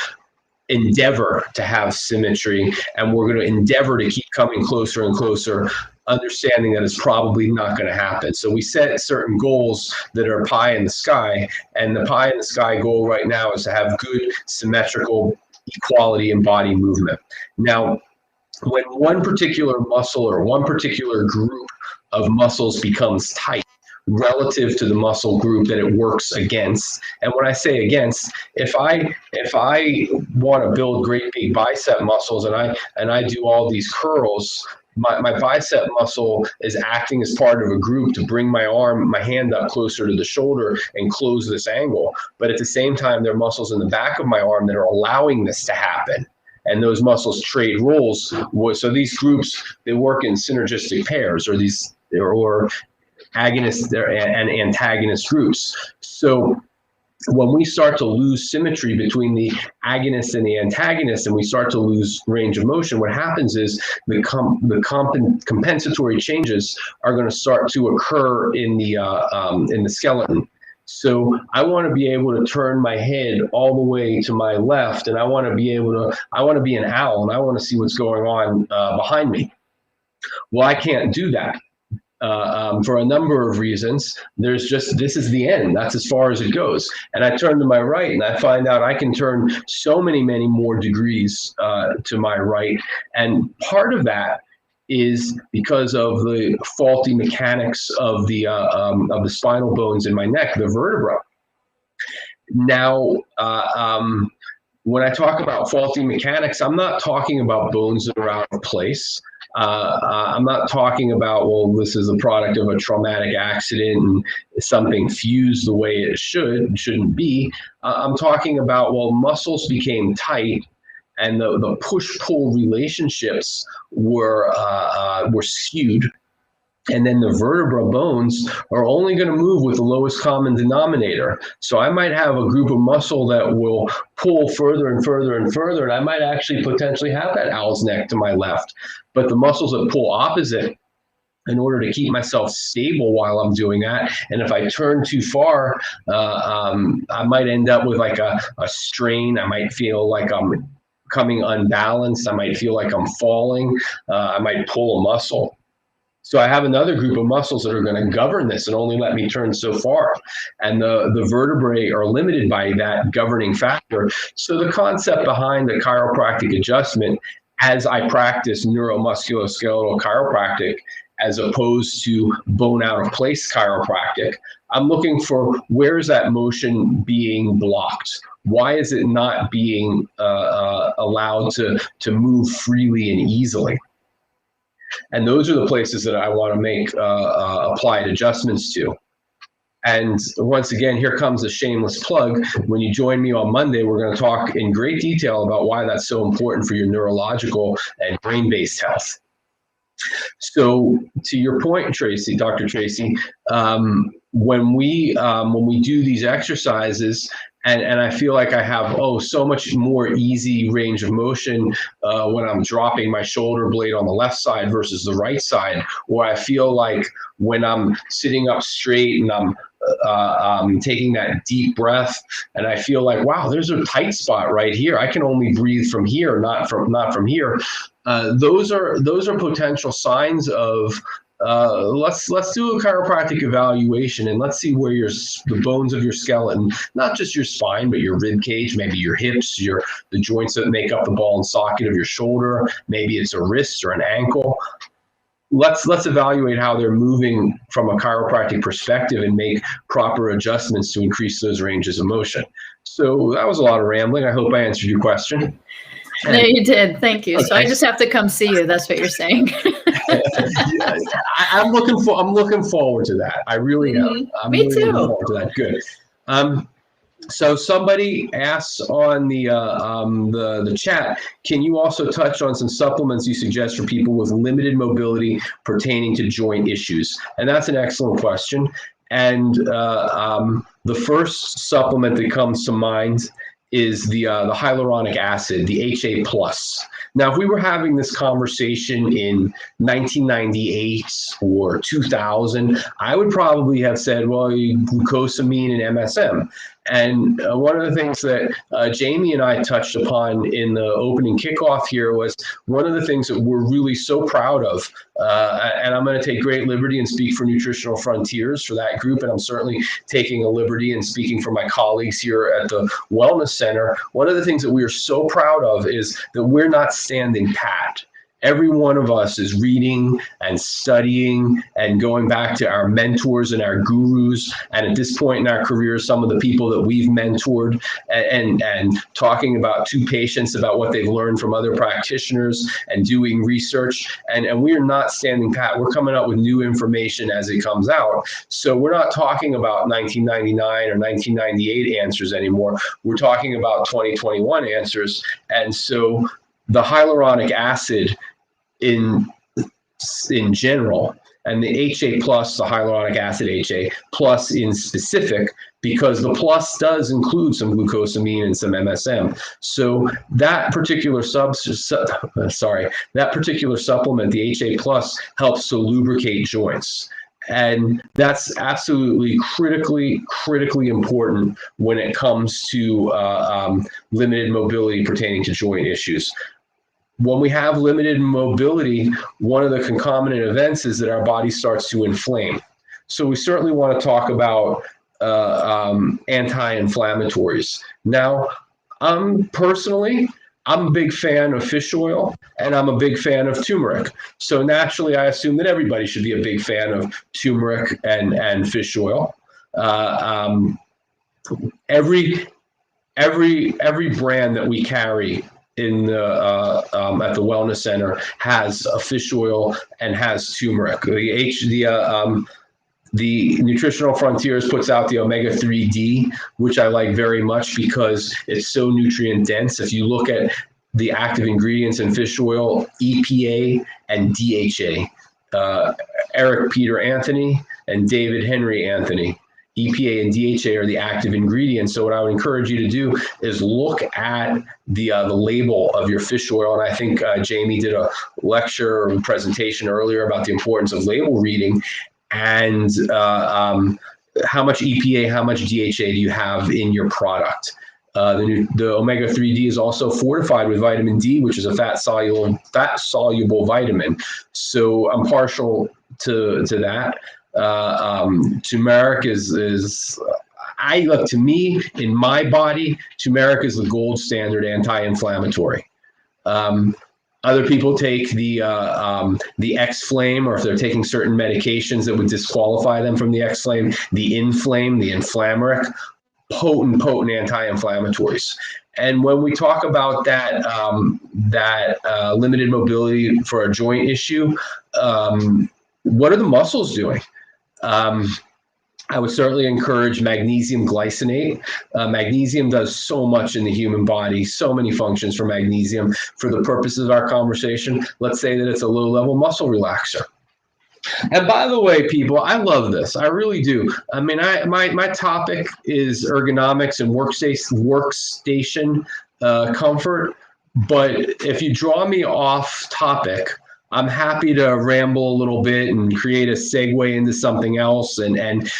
endeavor to have symmetry, and we're going to endeavor to keep coming closer and closer, understanding that it's probably not going to happen. So we set certain goals that are pie in the sky, and the pie in the sky goal right now is to have good symmetrical equality in body movement. Now, when one particular muscle or one particular group of muscles becomes tight relative to the muscle group that it works against, and when I say against, if I want to build great big bicep muscles and I do all these curls, my bicep muscle is acting as part of a group to bring my hand up closer to the shoulder and close this angle. But at the same time, there are muscles in the back of my arm that are allowing this to happen. And those muscles trade roles. So these groups, they work in synergistic pairs, or agonist and antagonist groups. So when we start to lose symmetry between the agonist and the antagonist, and we start to lose range of motion, what happens is the compensatory changes are going to start to occur in the skeleton. So I want to be able to turn my head all the way to my left, and I want to be an owl, and I want to see what's going on behind me. Well, I can't do that. For a number of reasons. This is the end. That's as far as it goes. And I turn to my right, and I find out I can turn so many more degrees to my right. And part of that is because of the faulty mechanics of the spinal bones in my neck, the vertebra. Now, when I talk about faulty mechanics, I'm not talking about bones that are out of place. I'm not talking about, well, this is a product of a traumatic accident and something fused the way it shouldn't be. I'm talking about, well, muscles became tight, and the push-pull relationships were skewed. And then the vertebra bones are only going to move with the lowest common denominator. So I might have a group of muscle that will pull further and further and further, and I might actually potentially have that owl's neck to my left. But the muscles that pull opposite, in order to keep myself stable while I'm doing that, and if I turn too far, I might end up with like a strain. I might feel like I'm becoming unbalanced. I might feel like I'm falling. I might pull a muscle. So I have another group of muscles that are going to govern this and only let me turn so far. And the vertebrae are limited by that governing factor. So the concept behind the chiropractic adjustment, as I practice neuromusculoskeletal chiropractic, as opposed to bone out of place chiropractic, I'm looking for, where is that motion being blocked? Why is it not being allowed to move freely and easily? And those are the places that I want to make applied adjustments to. And once again, here comes a shameless plug. When you join me on Monday, we're going to talk in great detail about why that's so important for your neurological and brain-based health. So to your point, Tracy, Dr. Tracy, when we do these exercises, and I feel like I have, so much more easy range of motion when I'm dropping my shoulder blade on the left side versus the right side, or I feel like when I'm sitting up straight and I'm taking that deep breath, and I feel like, wow, there's a tight spot right here. I can only breathe from here, not from here. Those are potential signs of, let's do a chiropractic evaluation, and let's see where the bones of your skeleton, not just your spine, but your rib cage, maybe your hips, the joints that make up the ball and socket of your shoulder, maybe it's a wrist or an ankle. Let's evaluate how they're moving from a chiropractic perspective and make proper adjustments to increase those ranges of motion. So that was a lot of rambling. I hope I answered your question. Yeah, you did. Thank you. Okay. So I just have to come see you. That's what you're saying. I'm looking forward to that. I really am. Me too. Looking forward to that. Good. So somebody asks on the chat, can you also touch on some supplements you suggest for people with limited mobility pertaining to joint issues? And that's an excellent question. And the first supplement that comes to mind is the hyaluronic acid, the HA+. Now, if we were having this conversation in 1998 or 2000, I would probably have said, well, glucosamine and MSM. And one of the things that Jamie and I touched upon in the opening kickoff here was one of the things that we're really so proud of, and I'm going to take great liberty and speak for Nutritional Frontiers for that group, and I'm certainly taking a liberty and speaking for my colleagues here at the Wellness Center. One of the things that we are so proud of is that we're not standing pat. Every one of us is reading and studying and going back to our mentors and our gurus. And at this point in our careers, some of the people that we've mentored and talking about to patients about what they've learned from other practitioners and doing research. And we are not standing pat. We're coming up with new information as it comes out. So we're not talking about 1999 or 1998 answers anymore. We're talking about 2021 answers. And so the hyaluronic acid in general, and the HA+, the hyaluronic acid HA plus in specific, because the plus does include some glucosamine and some MSM. So that particular supplement, the HA+, helps to lubricate joints. And that's absolutely critically important when it comes to limited mobility pertaining to joint issues. When we have limited mobility, one of the concomitant events is that our body starts to inflame. So we certainly want to talk about anti-inflammatories. Now, personally, I'm a big fan of fish oil, and I'm a big fan of turmeric. So naturally, I assume that everybody should be a big fan of turmeric and fish oil. Every brand that we carry in the at the Wellness Center has a fish oil and has turmeric. The Nutritional Frontiers puts out the omega-3D, which I like very much because it's so nutrient dense. If you look at the active ingredients in fish oil, EPA and DHA, Eric Peter Anthony and David Henry Anthony. EPA and DHA are the active ingredients. So what I would encourage you to do is look at the label of your fish oil. And I think Jamie did a lecture or presentation earlier about the importance of label reading and how much EPA, how much DHA do you have in your product. The omega-3D is also fortified with vitamin D, which is a fat-soluble vitamin. So I'm partial to that. Turmeric is to me, in my body, turmeric is the gold standard anti-inflammatory. Other people take the X-Flame, or if they're taking certain medications that would disqualify them from the X-Flame, the Inflame, the Inflameric, potent anti-inflammatories. And when we talk about that limited mobility for a joint issue, what are the muscles doing? I would certainly encourage magnesium glycinate. Magnesium does so much in the human body, so many functions for magnesium. For the purposes of our conversation, let's say that it's a low-level muscle relaxer. And by the way, people, I love this. I really do. I mean, my topic is ergonomics and workstation comfort. But if you draw me off topic, I'm happy to ramble a little bit and create a segue into something else. And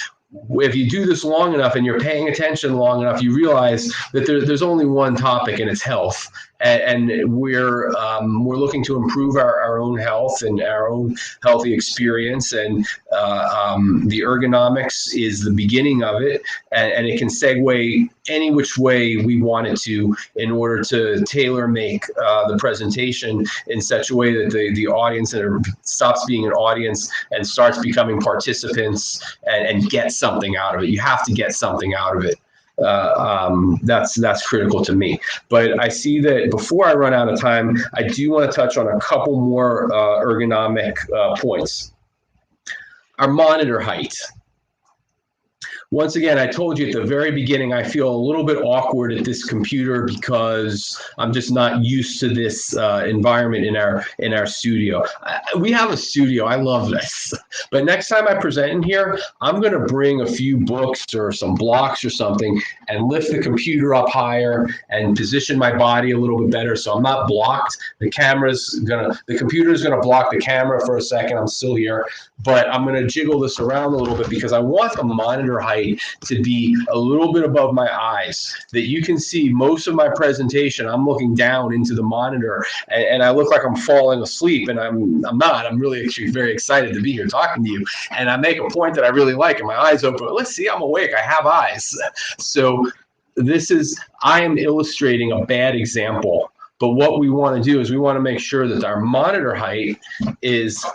if you do this long enough and you're paying attention long enough, you realize that there's only one topic, and it's health. And we're looking to improve our own health and our own healthy experience. And the ergonomics is the beginning of it, and it can segue any which way we want it to in order to tailor make the presentation in such a way that the audience stops being an audience and starts becoming participants and get something out of it. You have to get something out of it. That's critical to me. But I see that before I run out of time, I do want to touch on a couple more ergonomic points. Our monitor height. once again, I told you at the very beginning, I feel a little bit awkward at this computer because I'm just not used to this environment in our studio. We have a studio. I love this. But next time I present in here, I'm going to bring a few books or some blocks or something and lift the computer up higher and position my body a little bit better so I'm not blocked. The computer is going to block the camera for a second. I'm still here, but I'm going to jiggle this around a little bit because I want the monitor height to be a little bit above my eyes, that you can see most of my presentation. I'm looking down into the monitor and I look like I'm falling asleep, and I'm not. I'm really actually very excited to be here talking to you. And I make a point that I really like, and my eyes open. Let's see, I'm awake. I have eyes. So I am illustrating a bad example. But what we want to do is we want to make sure that our monitor height is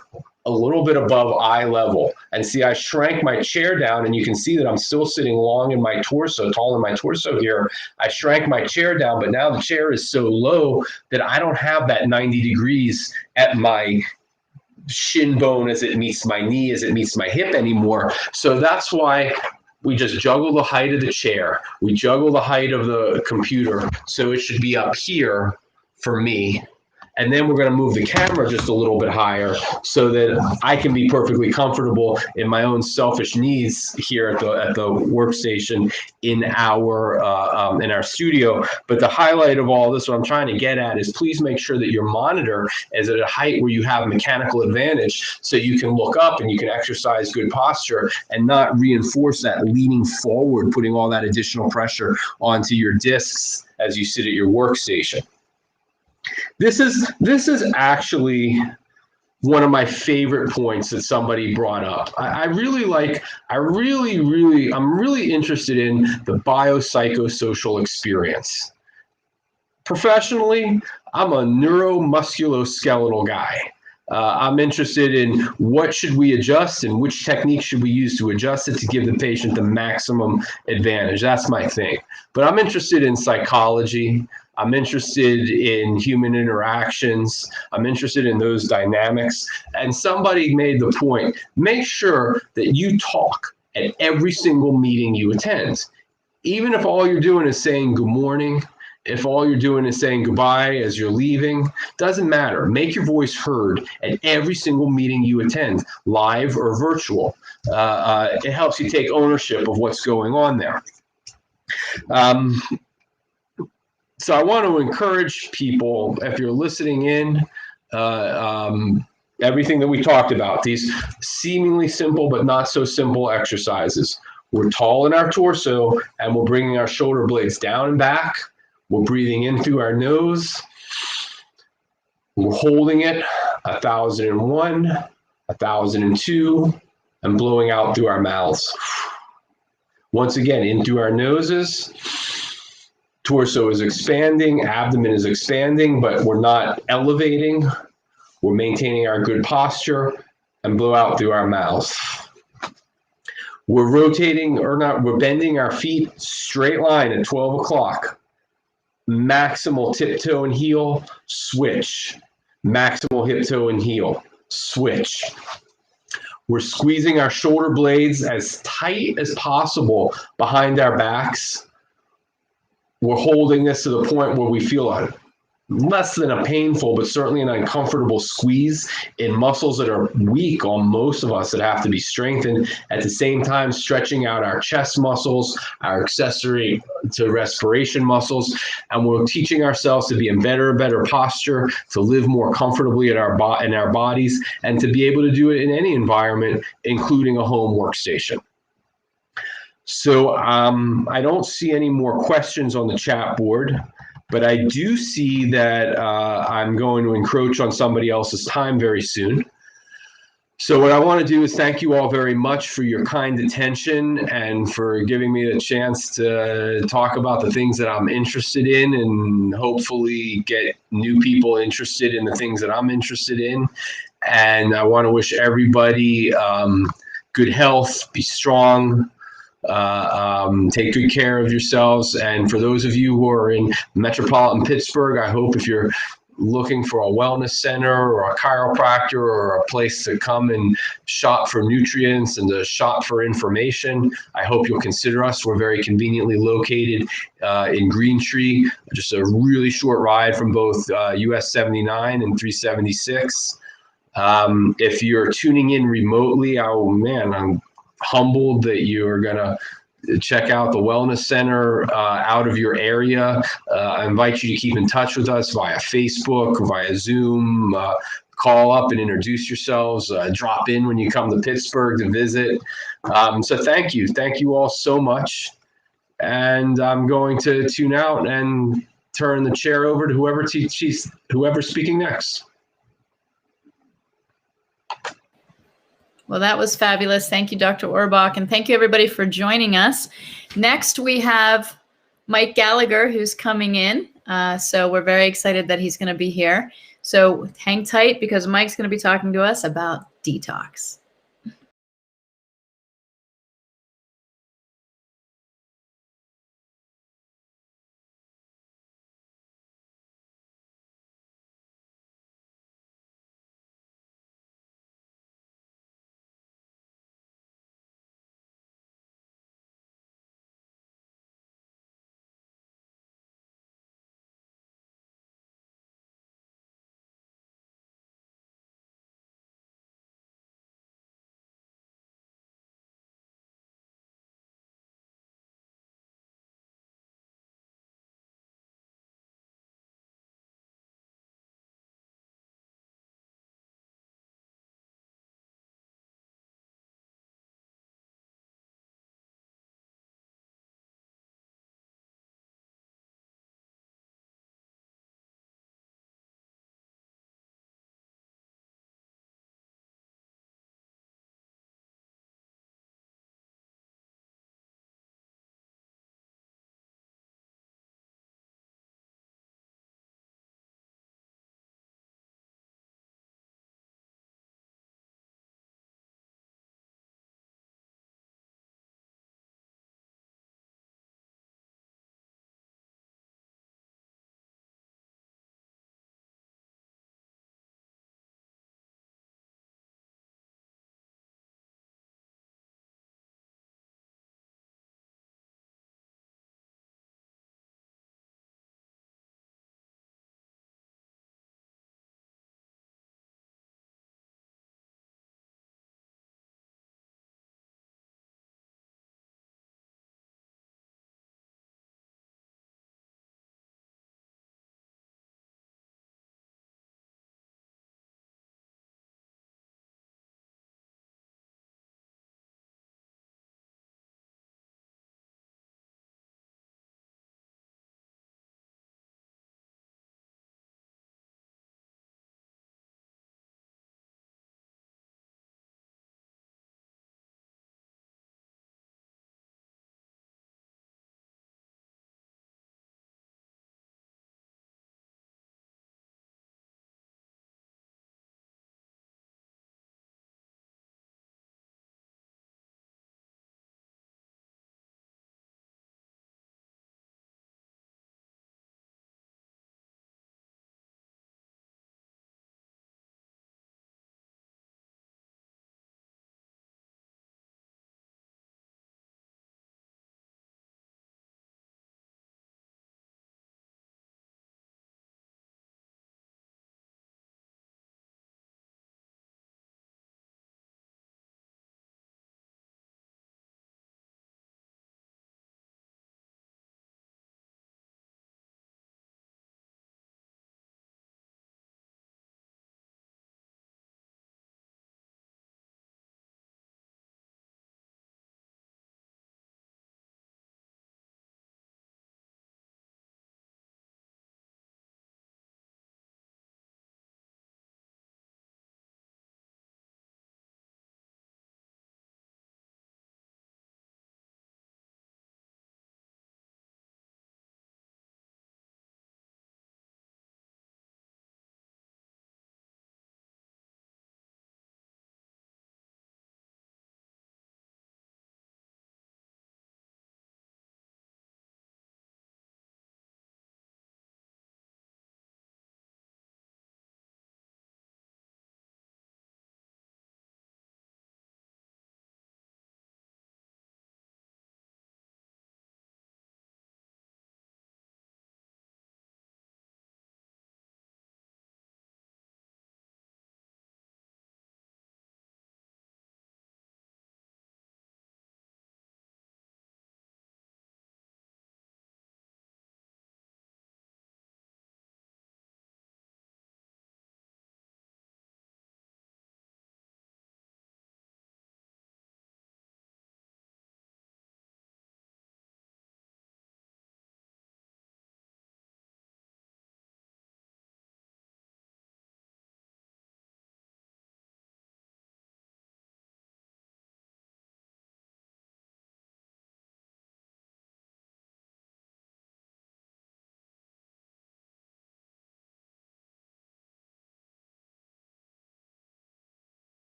a little bit above eye level. And see, I shrank my chair down, and you can see that I'm still sitting long in my torso, tall in my torso here. I shrank my chair down, but now the chair is so low that I don't have that 90 degrees at my shin bone as it meets my knee, as it meets my hip anymore. So that's why we just juggle the height of the chair. We juggle the height of the computer. So it should be up here for me. And then we're going to move the camera just a little bit higher so that I can be perfectly comfortable in my own selfish needs here at the workstation in our studio. But the highlight of all this, what I'm trying to get at, is please make sure that your monitor is at a height where you have mechanical advantage, so you can look up and you can exercise good posture and not reinforce that leaning forward, putting all that additional pressure onto your discs as you sit at your workstation. This is actually one of my favorite points that somebody brought up. I'm really interested in the biopsychosocial experience. Professionally, I'm a neuromusculoskeletal guy. I'm interested in what should we adjust and which technique should we use to adjust it to give the patient the maximum advantage. That's my thing. But I'm interested in psychology. I'm interested in human interactions. I'm interested in those dynamics. And somebody made the point, make sure that you talk at every single meeting you attend. Even if all you're doing is saying good morning, if all you're doing is saying goodbye as you're leaving, doesn't matter. Make your voice heard at every single meeting you attend, live or virtual. It helps you take ownership of what's going on there. So I want to encourage people, if you're listening in, everything that we talked about, these seemingly simple but not so simple exercises. We're tall in our torso, and we're bringing our shoulder blades down and back. We're breathing in through our nose. We're holding it 1,001, 1,002, and blowing out through our mouths. Once again, in through our noses. Torso is expanding, abdomen is expanding, but we're not elevating. We're maintaining our good posture, and blow out through our mouths. We're we're bending our feet straight line at 12 o'clock. Maximal tip toe and heel, switch. Maximal hip toe and heel, switch. We're squeezing our shoulder blades as tight as possible behind our backs. We're holding this to the point where we feel less than a painful, but certainly an uncomfortable squeeze in muscles that are weak on most of us that have to be strengthened. At the same time, stretching out our chest muscles, our accessory to respiration muscles, and we're teaching ourselves to be in better and better posture, to live more comfortably in our bodies, and to be able to do it in any environment, including a home workstation. So I don't see any more questions on the chat board. But I do see that I'm going to encroach on somebody else's time very soon. So what I want to do is thank you all very much for your kind attention and for giving me the chance to talk about the things that I'm interested in and hopefully get new people interested in the things that I'm interested in. And I want to wish everybody good health, be strong. Take good care of yourselves, and for those of you who are in metropolitan Pittsburgh, I hope if you're looking for a wellness center or a chiropractor or a place to come and shop for nutrients and to shop for information, I hope you'll consider us. We're very conveniently located in Green Tree, just a really short ride from both US 79 and 376. If you're tuning in remotely, oh man, I'm humbled that you're going to check out the wellness center out of your area. I invite you to keep in touch with us via Facebook, via Zoom, call up and introduce yourselves, drop in when you come to Pittsburgh to visit. So thank you. Thank you all so much. And I'm going to tune out and turn the chair over to whoever's speaking next. Well, that was fabulous. Thank you, Dr. Orbach, and thank you, everybody, for joining us. Next, we have Mike Gallagher, who's coming in. So we're very excited that he's going to be here. So hang tight, because Mike's going to be talking to us about detox.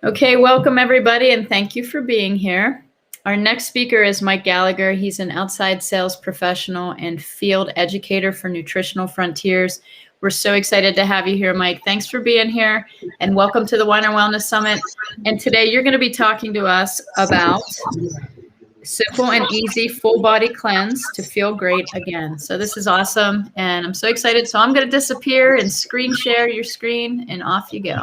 Okay, welcome everybody, and thank you for being here. Our next speaker is Mike Gallagher. He's an outside sales professional and field educator for Nutritional Frontiers. We're so excited to have you here, Mike. Thanks for being here, and welcome to the Wine and Wellness Summit. And today you're going to be talking to us about simple and easy full body cleanse to feel great again. So this is awesome, and I'm so excited. So I'm going to disappear and screen share your screen, and off you go.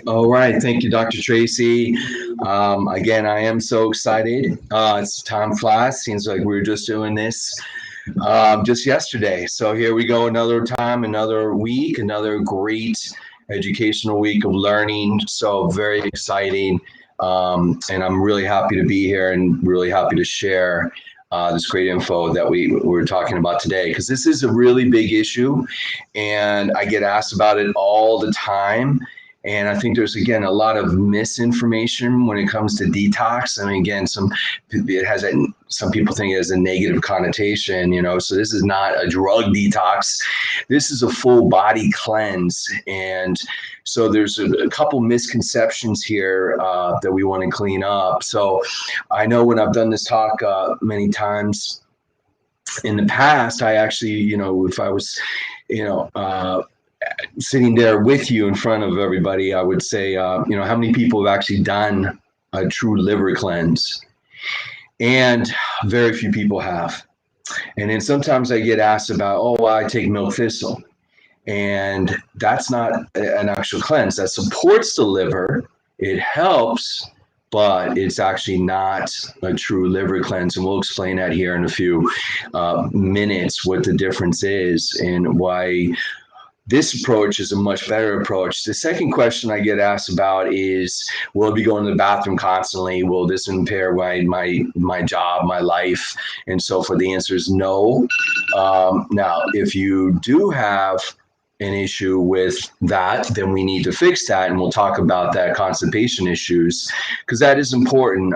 All right. Thank you, Dr. Tracy. Again, I am so excited. It's time flies. Seems like we were just doing this just yesterday. So here we go, another time, another week, another great educational week of learning. So very exciting. And I'm really happy to be here and really happy to share this great info that we're talking about today, because this is a really big issue and I get asked about it all the time. And I think there's, again, a lot of misinformation when it comes to detox. I mean, again, some people think it has a negative connotation, so this is not a drug detox. This is a full body cleanse. And so there's a couple misconceptions here that we want to clean up. So I know when I've done this talk many times in the past, I actually, if I was, sitting there with you in front of everybody, I would say, how many people have actually done a true liver cleanse? And very few people have. And then sometimes I get asked about, I take milk thistle. And that's not an actual cleanse. That supports the liver. It helps, but it's actually not a true liver cleanse. And we'll explain that here in a few minutes, what the difference is and why this approach is a much better approach. The second question I get asked about is, will I be going to the bathroom constantly? Will this impair my job, my life, and so forth? The answer is no. Now, if you do have an issue with that, then we need to fix that, and we'll talk about that constipation issues, because that is important.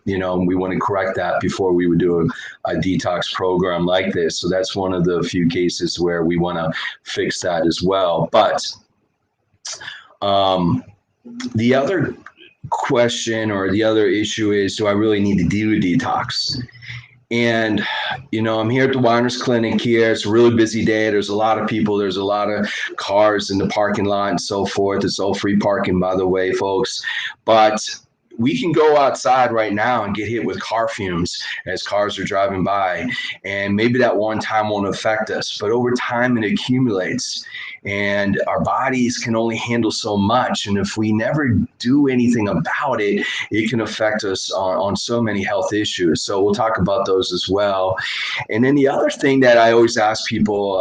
We want to correct that before we would do a detox program like this. So that's one of the few cases where we want to fix that as well. But the other question or the other issue is, do I really need to do a detox? And, I'm here at the Winer's Clinic here. It's a really busy day. There's a lot of people. There's a lot of cars in the parking lot and so forth. It's all free parking, by the way, folks. But we can go outside right now and get hit with car fumes as cars are driving by. And maybe that one time won't affect us, but over time it accumulates. And our bodies can only handle so much. And if we never do anything about it, it can affect us on so many health issues. So we'll talk about those as well. And then the other thing that I always ask people,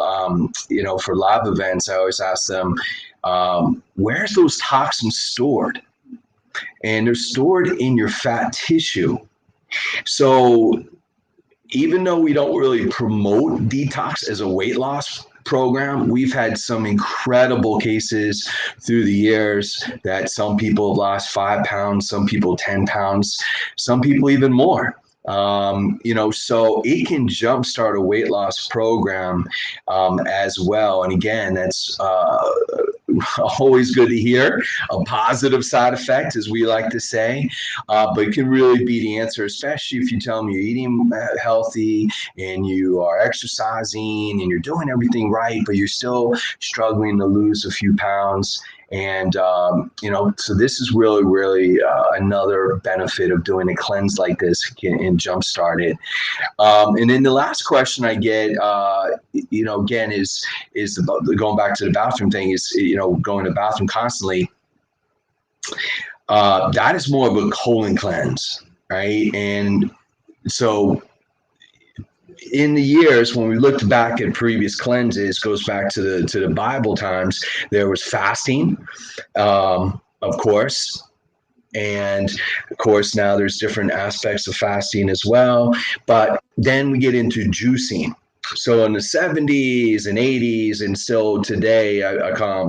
for live events, I always ask them, where's those toxins stored? And they're stored in your fat tissue. So even though we don't really promote detox as a weight loss program, we've had some incredible cases through the years that some people have lost 5 pounds, some people 10 pounds, some people even more. So it can jumpstart a weight loss program as well. And again, that's always good to hear, a positive side effect, as we like to say, but it can really be the answer, especially if you tell them you're eating healthy and you are exercising and you're doing everything right, but you're still struggling to lose a few pounds. And, so this is really, really another benefit of doing a cleanse like this and jumpstart it. And then the last question I get, again, is about going back to the bathroom thing, is, going to the bathroom constantly. That is more of a colon cleanse, right? And so in the years when we looked back at previous cleanses, goes back to the Bible times, there was fasting, of course. And of course, now there's different aspects of fasting as well. But then we get into juicing. So in the 70s and 80s, and still today,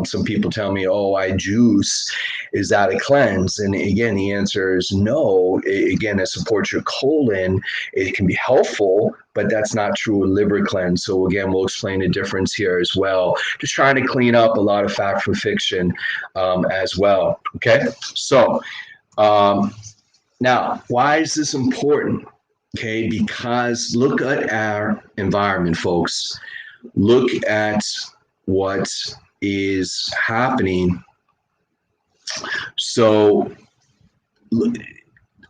some people tell me, oh, I juice. Is that a cleanse? And again, the answer is no. Again, it supports your colon. It can be helpful, but that's not true a liver cleanse. So again, we'll explain the difference here as well. Just trying to clean up a lot of fact from fiction as well. Okay, so now, why is this important? Okay, because look at our environment, folks. Look at what is happening. So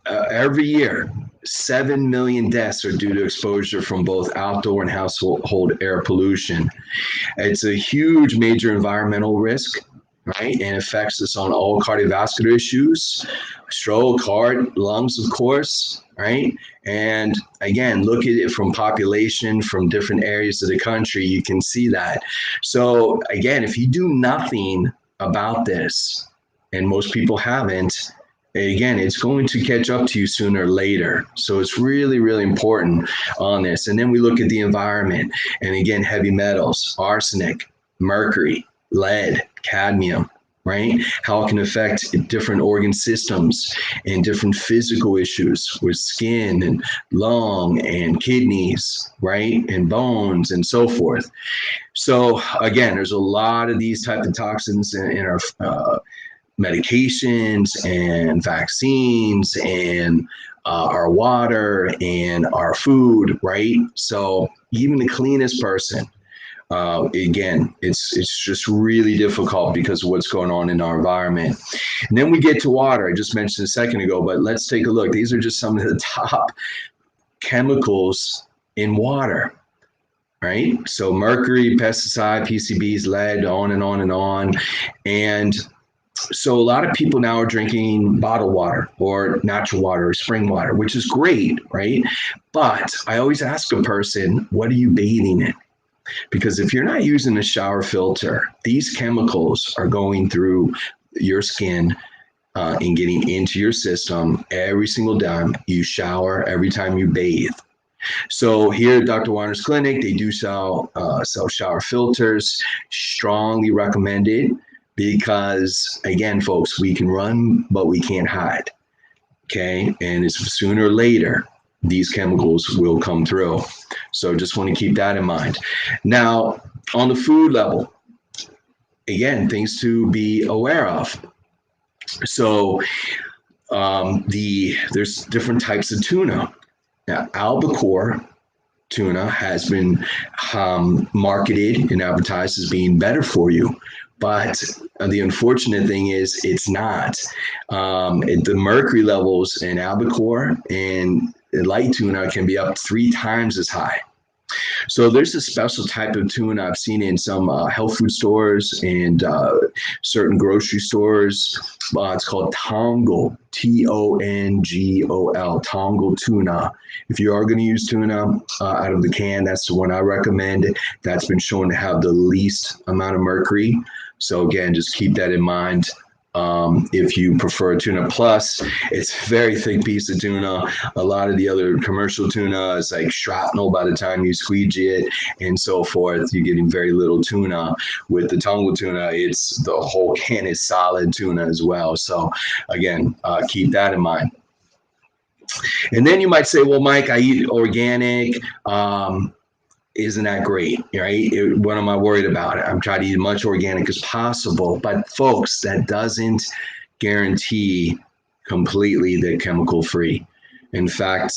every year, 7 million deaths are due to exposure from both outdoor and household air pollution. It's a huge major environmental risk, right? And affects us on all cardiovascular issues, stroke, heart, lungs, of course, right? And again, look at it from population from different areas of the country, you can see that. So again, if you do nothing about this, and most people haven't, again, it's going to catch up to you sooner or later. So it's really, really important on this. And then we look at the environment, and again, heavy metals, arsenic, mercury, lead, cadmium, right? How it can affect different organ systems and different physical issues with skin and lung and kidneys, right? And bones and so forth. So again, there's a lot of these type of toxins in our medications and vaccines and our water and our food, right? So even the cleanest person, again, it's just really difficult because of what's going on in our environment. And then we get to water. I just mentioned a second ago, but let's take a look. These are just some of the top chemicals in water, right? So mercury, pesticide, PCBs, lead, on and on and on. And so a lot of people now are drinking bottled water or natural water or spring water, which is great, right? But I always ask a person, what are you bathing in? Because if you're not using a shower filter, these chemicals are going through your skin and getting into your system every single time you shower, every time you bathe. So here at Dr. Weiner's clinic, they do sell shower filters, strongly recommended, because again, folks, we can run, but we can't hide. Okay, and it's sooner or later, these chemicals will come through. So just want to keep that in mind. Now, on the food level, again, things to be aware of. So there's different types of tuna. Now, albacore tuna has been marketed and advertised as being better for you. But the unfortunate thing is it's not. The mercury levels in albacore and light tuna can be up 3 times as high. So there's a special type of tuna I've seen in some health food stores and certain grocery stores. It's called Tongol, Tongol, Tongol tuna. If you are going to use tuna out of the can, that's the one I recommend. That's been shown to have the least amount of mercury. So again, just keep that in mind. If you prefer tuna plus, it's a very thick piece of tuna. A lot of the other commercial tuna is like shrapnel by the time you squeegee it and so forth. You're getting very little tuna. With the Tongol tuna, it's the whole can is solid tuna as well. So again, keep that in mind. And then you might say, well, Mike, I eat organic. Isn't that great, right? What am I worried about? I'm trying to eat as much organic as possible. But folks, that doesn't guarantee completely the chemical free. In fact,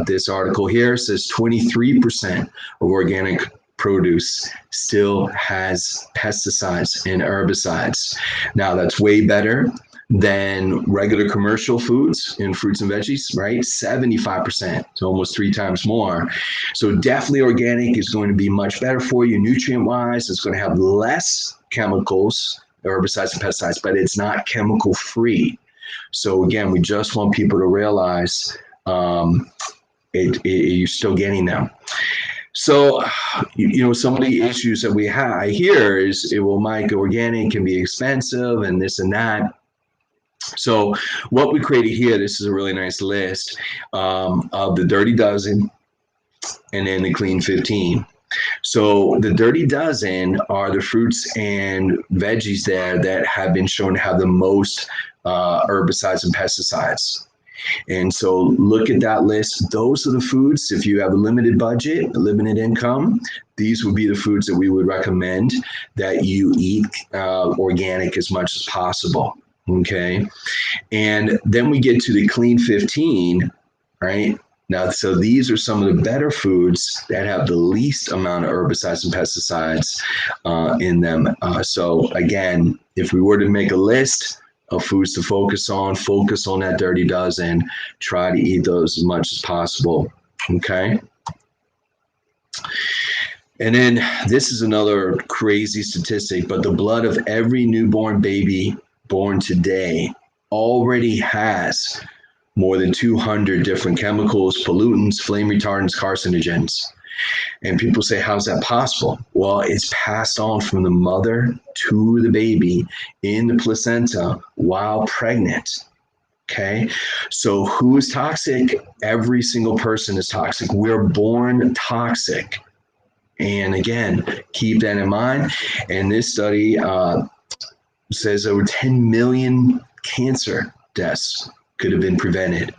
this article here says 23% of organic produce still has pesticides and herbicides. Now, that's way better than regular commercial foods in fruits and veggies, right? 75%, so almost 3 times more. So definitely organic is going to be much better for you nutrient-wise. It's going to have less chemicals, herbicides and pesticides, but it's not chemical free. So again, we just want people to realize you're still getting them. So, some of the issues that we have here is, well, Mike, organic can be expensive and this and that. So what we created here, this is a really nice list of the Dirty Dozen and then the Clean 15. So the Dirty Dozen are the fruits and veggies there that have been shown to have the most herbicides and pesticides. And so look at that list. Those are the foods, if you have a limited budget, a limited income, these would be the foods that we would recommend that you eat organic as much as possible. Okay. And then we get to the Clean 15, right? Now, so these are some of the better foods that have the least amount of herbicides and pesticides in them. So again, if we were to make a list of foods to focus on that Dirty Dozen, try to eat those as much as possible. Okay. And then this is another crazy statistic, but the blood of every newborn baby born today already has more than 200 different chemicals, pollutants, flame retardants, carcinogens. And people say, how's that possible? Well, it's passed on from the mother to the baby in the placenta while pregnant. Okay. So who is toxic? Every single person is toxic. We're born toxic. And again, keep that in mind. And this study says over 10 million cancer deaths could have been prevented.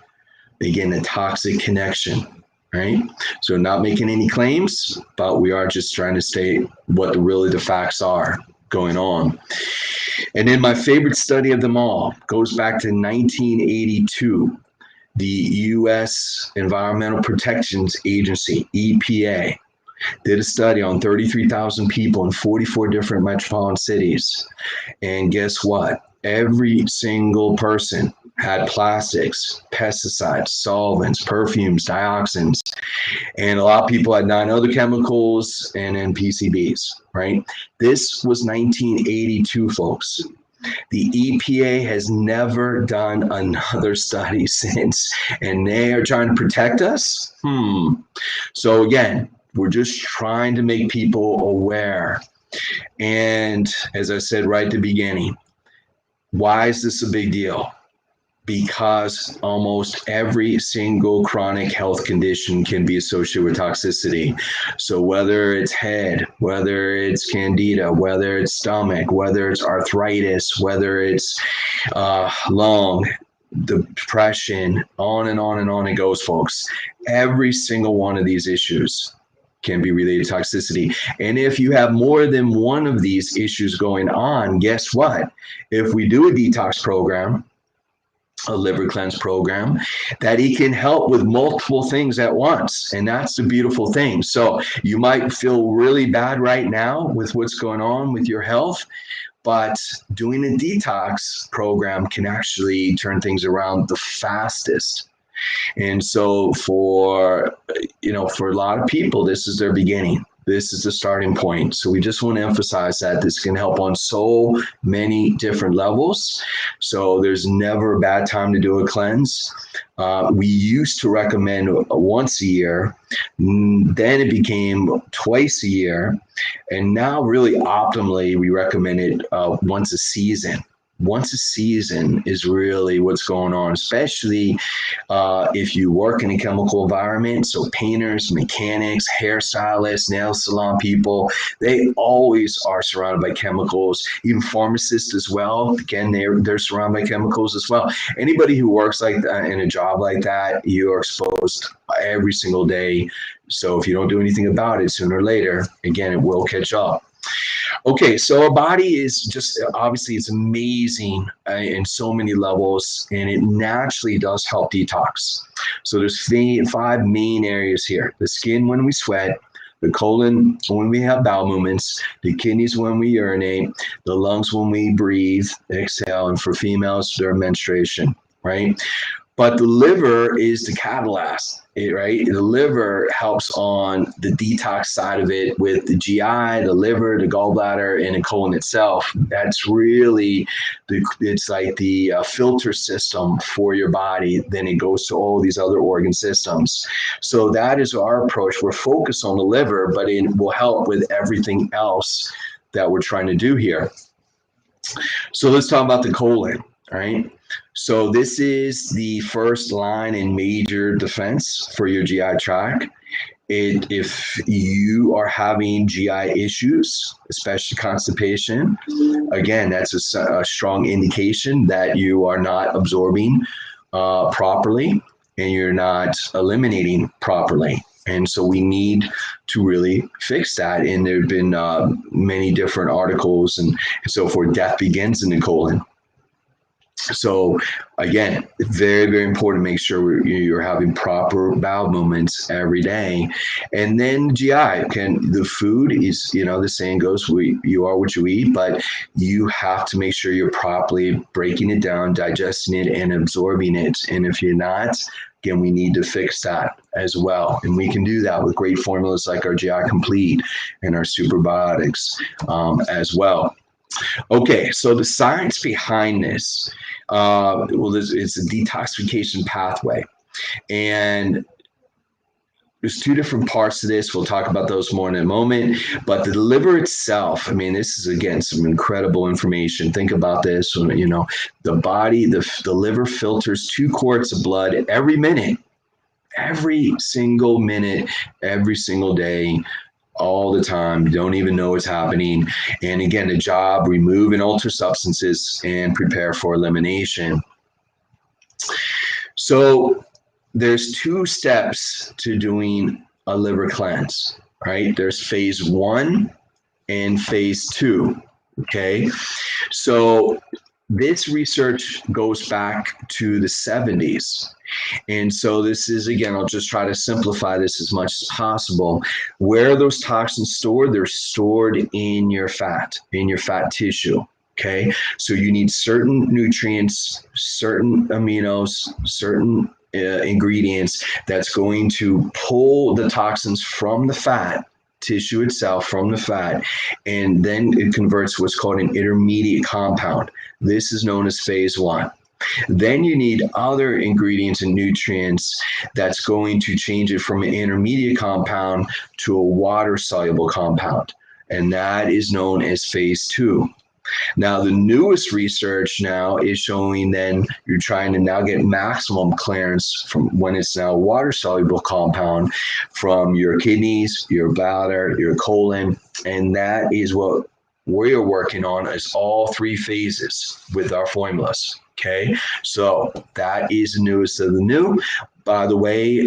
Again, a toxic connection, right? So not making any claims, but we are just trying to state what really the facts are going on. And then my favorite study of them all goes back to 1982. The U.S. Environmental Protection Agency, EPA, did a study on 33,000 people in 44 different metropolitan cities. And guess what? Every single person had plastics, pesticides, solvents, perfumes, dioxins, and a lot of people had 9 other chemicals and then PCBs, right? This was 1982, folks. The EPA has never done another study since, and they are trying to protect us. So again, we're just trying to make people aware. And as I said right at the beginning, why is this a big deal? Because almost every single chronic health condition can be associated with toxicity. So whether it's head, whether it's candida, whether it's stomach, whether it's arthritis, whether it's lung, depression, on and on and on it goes, folks. Every single one of these issues can be related to toxicity. And if you have more than one of these issues going on, guess what? If we do a detox program, a liver cleanse program, that it can help with multiple things at once. And that's the beautiful thing. So you might feel really bad right now with what's going on with your health, but doing a detox program can actually turn things around the fastest. And so for a lot of people, this is their beginning. This is the starting point. So we just want to emphasize that this can help on so many different levels. So there's never a bad time to do a cleanse. We used to recommend once a year, then it became twice a year. And now really optimally, we recommend it once a season. Once a season is really what's going on, especially if you work in a chemical environment. So painters, mechanics, hairstylists, nail salon people, they always are surrounded by chemicals. Even pharmacists as well. Again, they're surrounded by chemicals as well. Anybody who works like that in a job like that, you are exposed every single day. So if you don't do anything about it, sooner or later, again, it will catch up. Okay, so our body is just, obviously it's amazing in so many levels, and it naturally does help detox. So there's 5 main areas here: the skin when we sweat, the colon when we have bowel movements, the kidneys when we urinate, the lungs when we breathe, exhale, and for females, during menstruation, right? But the liver is the catalyst, right? The liver helps on the detox side of it with the GI, the liver, the gallbladder, and the colon itself. That's really, it's like the filter system for your body. Then it goes to all these other organ systems. So that is our approach. We're focused on the liver, but it will help with everything else that we're trying to do here. So let's talk about the colon, all right? So this is the first line in major defense for your GI tract. if you are having GI issues, especially constipation, again, that's a strong indication that you are not absorbing properly and you're not eliminating properly. And so we need to really fix that. And there have been many different articles and so forth. Death begins in the colon. So again, very, very important to make sure you're having proper bowel movements every day. And then GI, the food is, the saying goes, you are what you eat, but you have to make sure you're properly breaking it down, digesting it, and absorbing it. And if you're not, again, we need to fix that as well. And we can do that with great formulas like our GI Complete and our Superbiotics as well. Okay, so the science behind this, it's a detoxification pathway. And there's two different parts to this. We'll talk about those more in a moment. But the liver itself, this is, again, some incredible information. Think about this. The body, the liver filters 2 quarts of blood every minute, every single minute, every single day, all the time. You don't even know what's happening. And again, the job, remove and alter substances and prepare for elimination. So there's 2 steps to doing a liver cleanse, right? There's phase 1 and phase 2. Okay. So this research goes back to the 70s. And so this is, again, I'll just try to simplify this as much as possible. Where are those toxins stored? They're stored in your fat tissue. Okay. So you need certain nutrients, certain aminos, certain ingredients that's going to pull the toxins from the fat tissue itself, from the fat, and then it converts what's called an intermediate compound. This is known as phase 1. Then you need other ingredients and nutrients that's going to change it from an intermediate compound to a water-soluble compound, and that is known as phase 2. Now, the newest research now is showing then you're trying to now get maximum clearance from when it's now a water-soluble compound from your kidneys, your bladder, your colon, and that is what we're working on as all 3 phases with our formulas. Okay, so that is the newest of the new. By the way,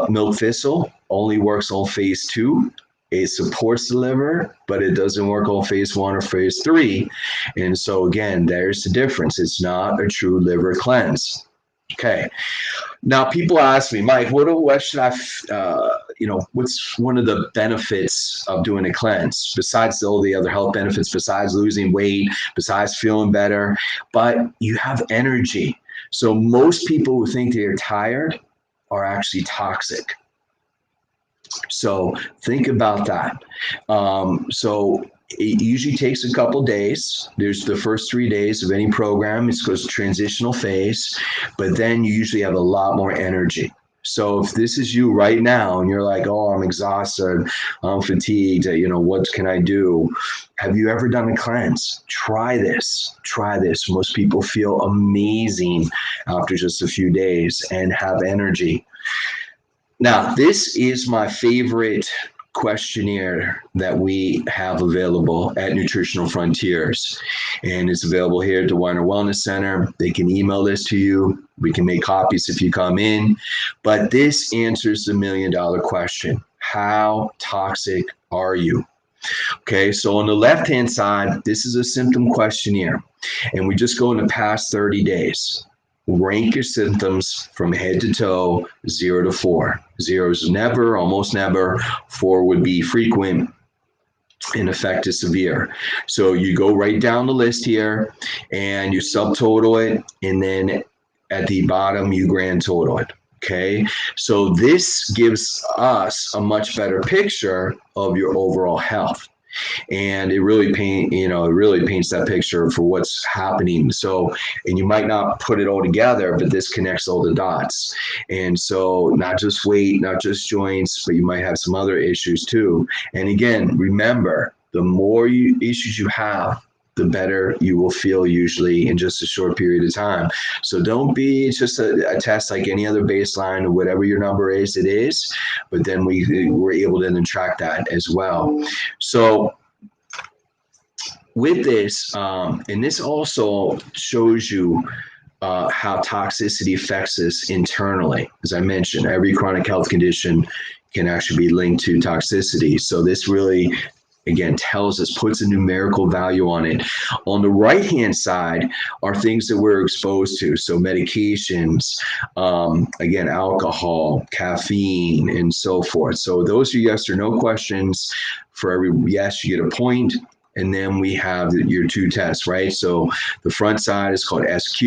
milk thistle only works on phase 2. It supports the liver, but it doesn't work on phase 1 or phase 3. And so again, there's the difference. It's not a true liver cleanse. Okay. Now people ask me, Mike, what should I, what's one of the benefits of doing a cleanse besides all the other health benefits, besides losing weight, besides feeling better, but you have energy. So most people who think they're tired are actually toxic. So think about that. So it usually takes a couple days. There's the first 3 days of any program. It's called transitional phase, but then you usually have a lot more energy. So if this is you right now and you're like, oh, I'm exhausted, I'm fatigued, what can I do? Have you ever done a cleanse? Try this. Most people feel amazing after just a few days and have energy. Now, this is my favorite questionnaire that we have available at Nutritional Frontiers, and it's available here at the Weiner Wellness Center. They can email this to you. We can make copies if you come in, but this answers the $1 million question. How toxic are you? Okay, so on the left-hand side, this is a symptom questionnaire, and we just go in the past 30 days. Rank your symptoms from head to toe, 0 to 4. 0 is never, almost never. 4 would be frequent. In effect is severe. So you go right down the list here and you subtotal it, and then at the bottom you grand total it. Okay, so this gives us a much better picture of your overall health. And it really paints that picture for what's happening. So, and you might not put it all together, but this connects all the dots. And so not just weight, not just joints, but you might have some other issues too. And again, remember, the more issues you have, the better you will feel usually in just a short period of time. So don't be, it's just a test like any other baseline or whatever your number is, it is. But then we're able to then track that as well. So with this, and this also shows you how toxicity affects us internally. As I mentioned, every chronic health condition can actually be linked to toxicity. So this really, again, tells us, puts a numerical value on it. On the right-hand side are things that we're exposed to. So medications, again, alcohol, caffeine, and so forth. So those are yes or no questions. For every yes, you get a point. And then we have your 2 tests, right? So the front side is called SQ,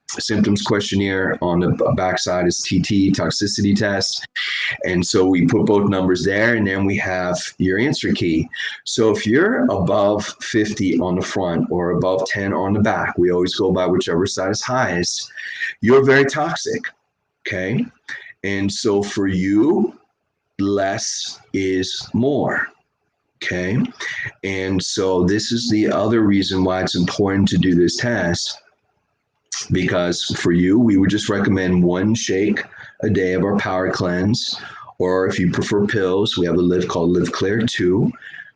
symptoms questionnaire. On the back side is TT, toxicity test. And so we put both numbers there, and then we have your answer key. So if you're above 50 on the front or above 10 on the back, we always go by whichever side is highest, you're very toxic, okay? And so for you, less is more. Okay. And so this is the other reason why it's important to do this test, because for you, we would just recommend 1 shake a day of our power cleanse, or if you prefer pills, we have a live called Live Clear 2,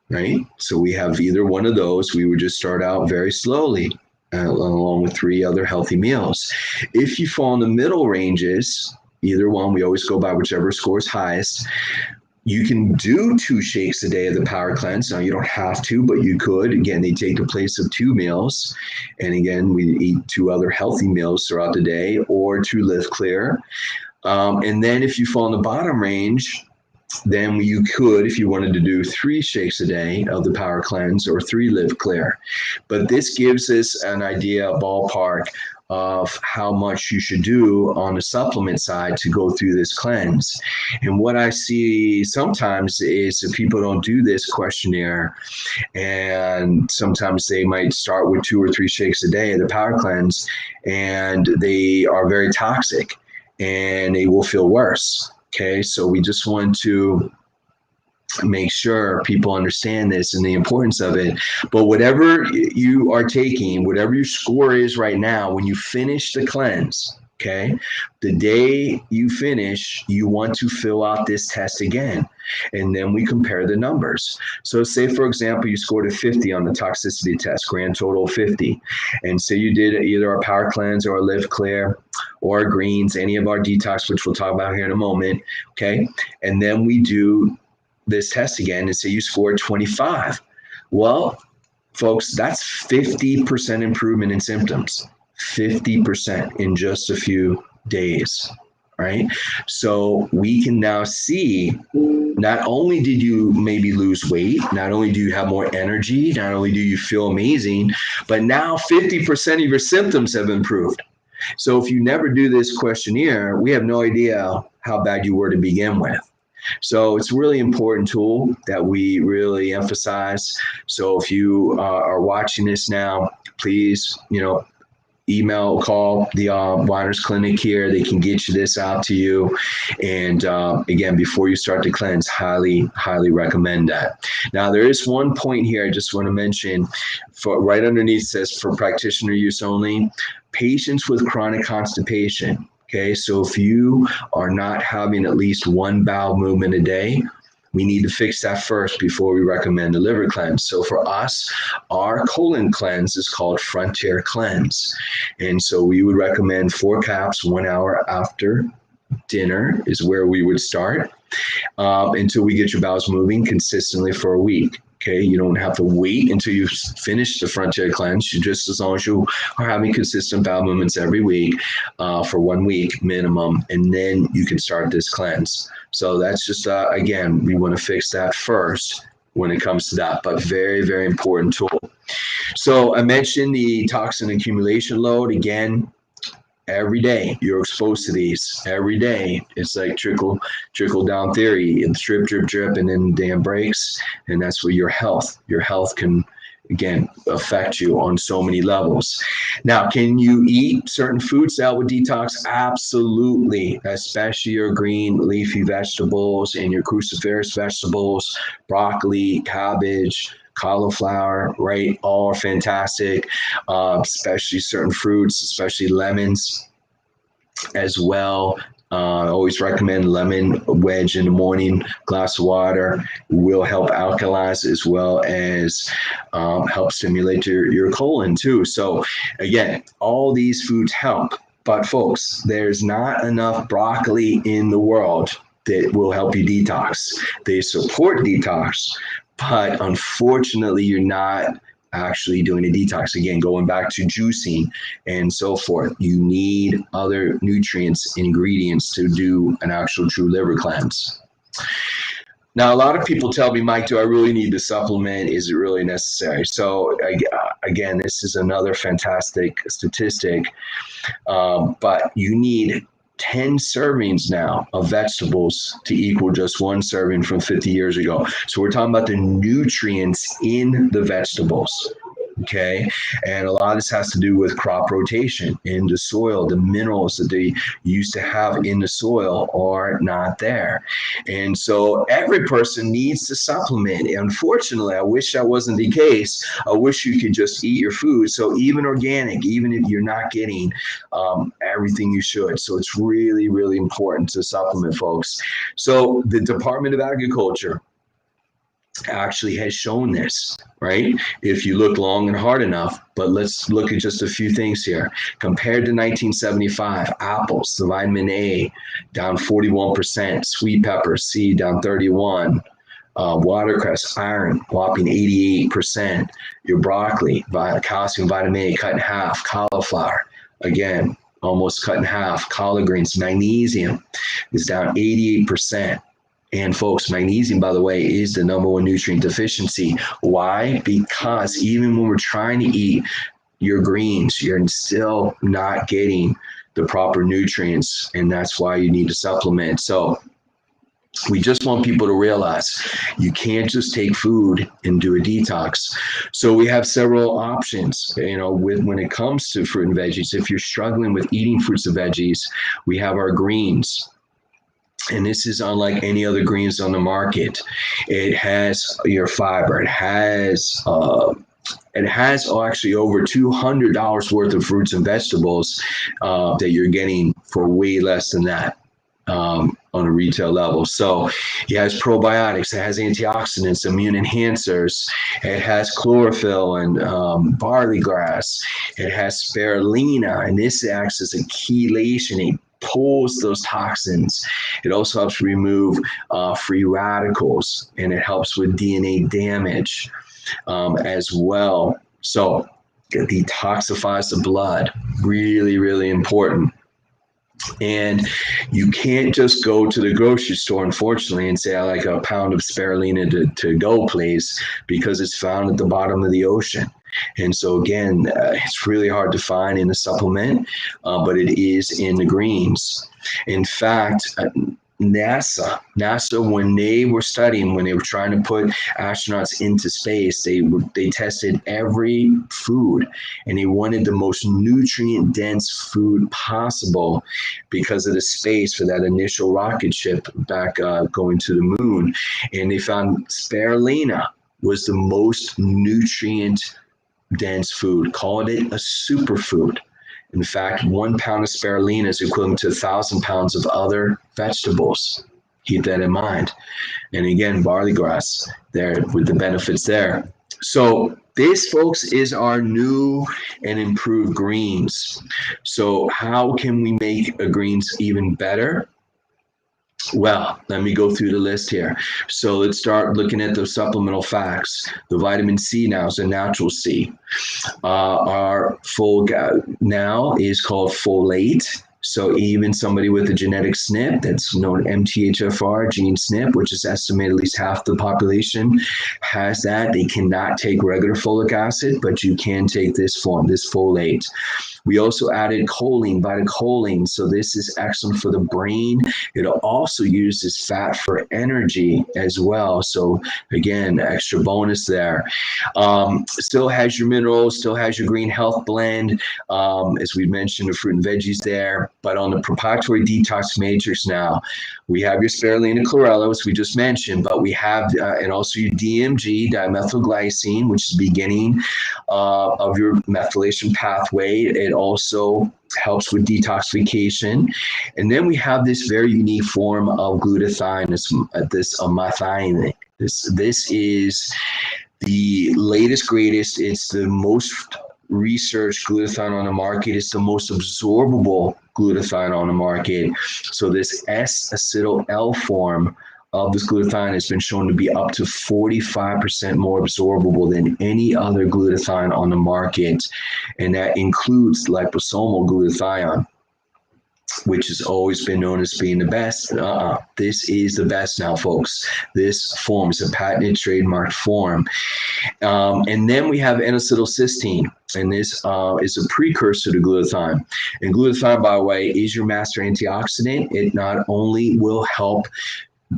right? So we have either one of those. We would just start out very slowly, along with 3 other healthy meals. If you fall in the middle ranges, either one, we always go by whichever score is highest. You can do 2 shakes a day of the power cleanse. Now, you don't have to, but you could. Again, they take the place of 2 meals. And again, we eat 2 other healthy meals throughout the day, or 2 Live Clear. And then if you fall in the bottom range, then you could, if you wanted to do 3 shakes a day of the power cleanse or 3 Live Clear. But this gives us an idea, a ballpark of how much you should do on the supplement side to go through this cleanse. And what I see sometimes is that people don't do this questionnaire, and sometimes they might start with 2 or 3 shakes a day of the power cleanse, and they are very toxic and they will feel worse. Okay, so we just want to make sure people understand this and the importance of it. But whatever you are taking, whatever your score is right now, when you finish the cleanse, okay, the day you finish, you want to fill out this test again. And then we compare the numbers. So say, for example, you scored a 50 on the toxicity test, grand total 50. And say you did either our power cleanse or a Live Clear or our greens, any of our detox, which we'll talk about here in a moment. Okay. And then we do this test again and say you scored 25. Well, folks, that's 50% improvement in symptoms, 50% in just a few days, right? So we can now see, not only did you maybe lose weight, not only do you have more energy, not only do you feel amazing, but now 50% of your symptoms have improved. So if you never do this questionnaire, we have no idea how bad you were to begin with. So it's a really important tool that we really emphasize. So if you are watching this now, please, email, call the Weiner's Clinic here. They can get you this out to you. And again, before you start to cleanse, highly, highly recommend that. Now, there is one point here I just want to mention. For right underneath says for practitioner use only, patients with chronic constipation. Okay, so if you are not having at least 1 bowel movement a day, we need to fix that first before we recommend the liver cleanse. So for us, our colon cleanse is called Frontier Cleanse. And so we would recommend 4 caps 1 hour after dinner is where we would start until we get your bowels moving consistently for a week. Okay, you don't have to wait until you finish the Frontier Cleanse. You just, as long as you are having consistent bowel movements every week for 1 week minimum, and then you can start this cleanse. So that's just, again, we want to fix that first when it comes to that, but very, very important tool. So I mentioned the toxin accumulation load. Again, every day you're exposed to these. Every day it's like trickle down theory. It's drip, drip, drip, and then dam breaks, and that's where your health can again, affect you on so many levels. Now, can you eat certain foods to help with detox? Absolutely, especially your green leafy vegetables and your cruciferous vegetables, broccoli, cabbage, cauliflower, right? All are fantastic, especially certain fruits, especially lemons as well. I always recommend lemon wedge in the morning, glass of water will help alkalize as well as help stimulate your colon too. So again, all these foods help, but folks, there's not enough broccoli in the world that will help you detox. They support detox, but unfortunately you're not actually doing a detox. Again, going back to juicing and so forth, you need other nutrients, ingredients to do an actual true liver cleanse. Now, a lot of people tell me, Mike, do I really need to supplement? Is it really necessary? So again, this is another fantastic statistic, but you need 10 servings now of vegetables to equal just one serving from 50 years ago. So we're talking about the nutrients in the vegetables. Okay. And a lot of this has to do with crop rotation in the soil. The minerals that they used to have in the soil are not there. And so every person needs to supplement. Unfortunately, I wish that wasn't the case. I wish you could just eat your food. So even organic, even if you're not getting everything you should. So it's really, really important to supplement, folks. So the Department of Agriculture actually has shown this, right? If you look long and hard enough, but let's look at just a few things here. Compared to 1975, apples, the vitamin A, down 41%, sweet pepper, C, down 31%, watercress, iron, whopping 88%, your broccoli, calcium, vitamin A, cut in half, cauliflower, again, almost cut in half, collard greens, magnesium is down 88%. And folks, magnesium, by the way, is the number one nutrient deficiency. Why? Because even when we're trying to eat your greens, you're still not getting the proper nutrients, and that's why you need to supplement. So we just want people to realize you can't just take food and do a detox. So we have several options, when it comes to fruit and veggies. If you're struggling with eating fruits and veggies, we have our greens. And this is unlike any other greens on the market. It has your fiber. It has actually over $200 worth of fruits and vegetables that you're getting for way less than that on a retail level. So it has probiotics, it has antioxidants, immune enhancers, it has chlorophyll and barley grass, it has spirulina, and this acts as a chelation. It pulls those toxins. It also helps remove free radicals, and it helps with DNA damage as well. So it detoxifies the blood. Really, really important. And you can't just go to the grocery store, unfortunately, and say, I like a pound of spirulina to go, please, because it's found at the bottom of the ocean. And so again, it's really hard to find in a supplement, but it is in the greens. In fact, NASA, when they were studying, when they were trying to put astronauts into space, they tested every food, and they wanted the most nutrient dense food possible because of the space for that initial rocket ship back going to the moon. And they found spirulina was the most nutrient dense food, called it a superfood. In fact, 1 pound of spirulina is equivalent to 1,000 pounds of other vegetables. Keep that in mind. And again, barley grass there with the benefits there. So this, folks, is our new and improved greens. So how can we make a greens even better? Well, let me go through the list here. So let's start looking at the supplemental facts. The vitamin C now is a natural C. Our full now is called folate. So even somebody with a genetic SNP, that's known MTHFR gene SNP, which is estimated at least half the population has that. They cannot take regular folic acid, but you can take this form, this folate. We also added choline, beta-choline. So this is excellent for the brain. It'll also use this fat for energy as well. So again, extra bonus there. Still has your minerals, still has your green health blend. As we mentioned, the fruit and veggies there. But on the proprietary detox matrix now, we have your spirulina chlorella, as we just mentioned, but we have, and also your DMG, dimethylglycine, which is the beginning of your methylation pathway. It also helps with detoxification. And then we have this very unique form of glutathione, this methionine. This is the latest, greatest. It's the most researched glutathione on the market. It's the most absorbable glutathione on the market. So this S-acetyl-L form of this glutathione has been shown to be up to 45% more absorbable than any other glutathione on the market. And that includes liposomal glutathione, which has always been known as being the best. This is the best now, folks. This form is a patented trademark form. And then we have N-acetylcysteine, and this is a precursor to glutathione. And glutathione, by the way, is your master antioxidant. It not only will help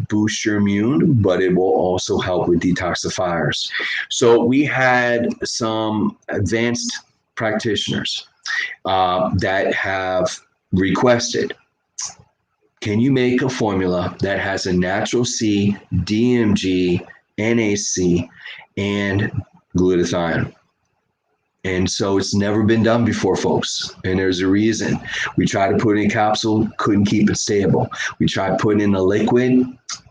boost your immune, but it will also help with detoxifiers. So we had some advanced practitioners that have requested, can you make a formula that has a natural C, DMG, NAC, and glutathione? And so it's never been done before, folks. And there's a reason. We tried to put it in a capsule, couldn't keep it stable. We tried putting it in a liquid,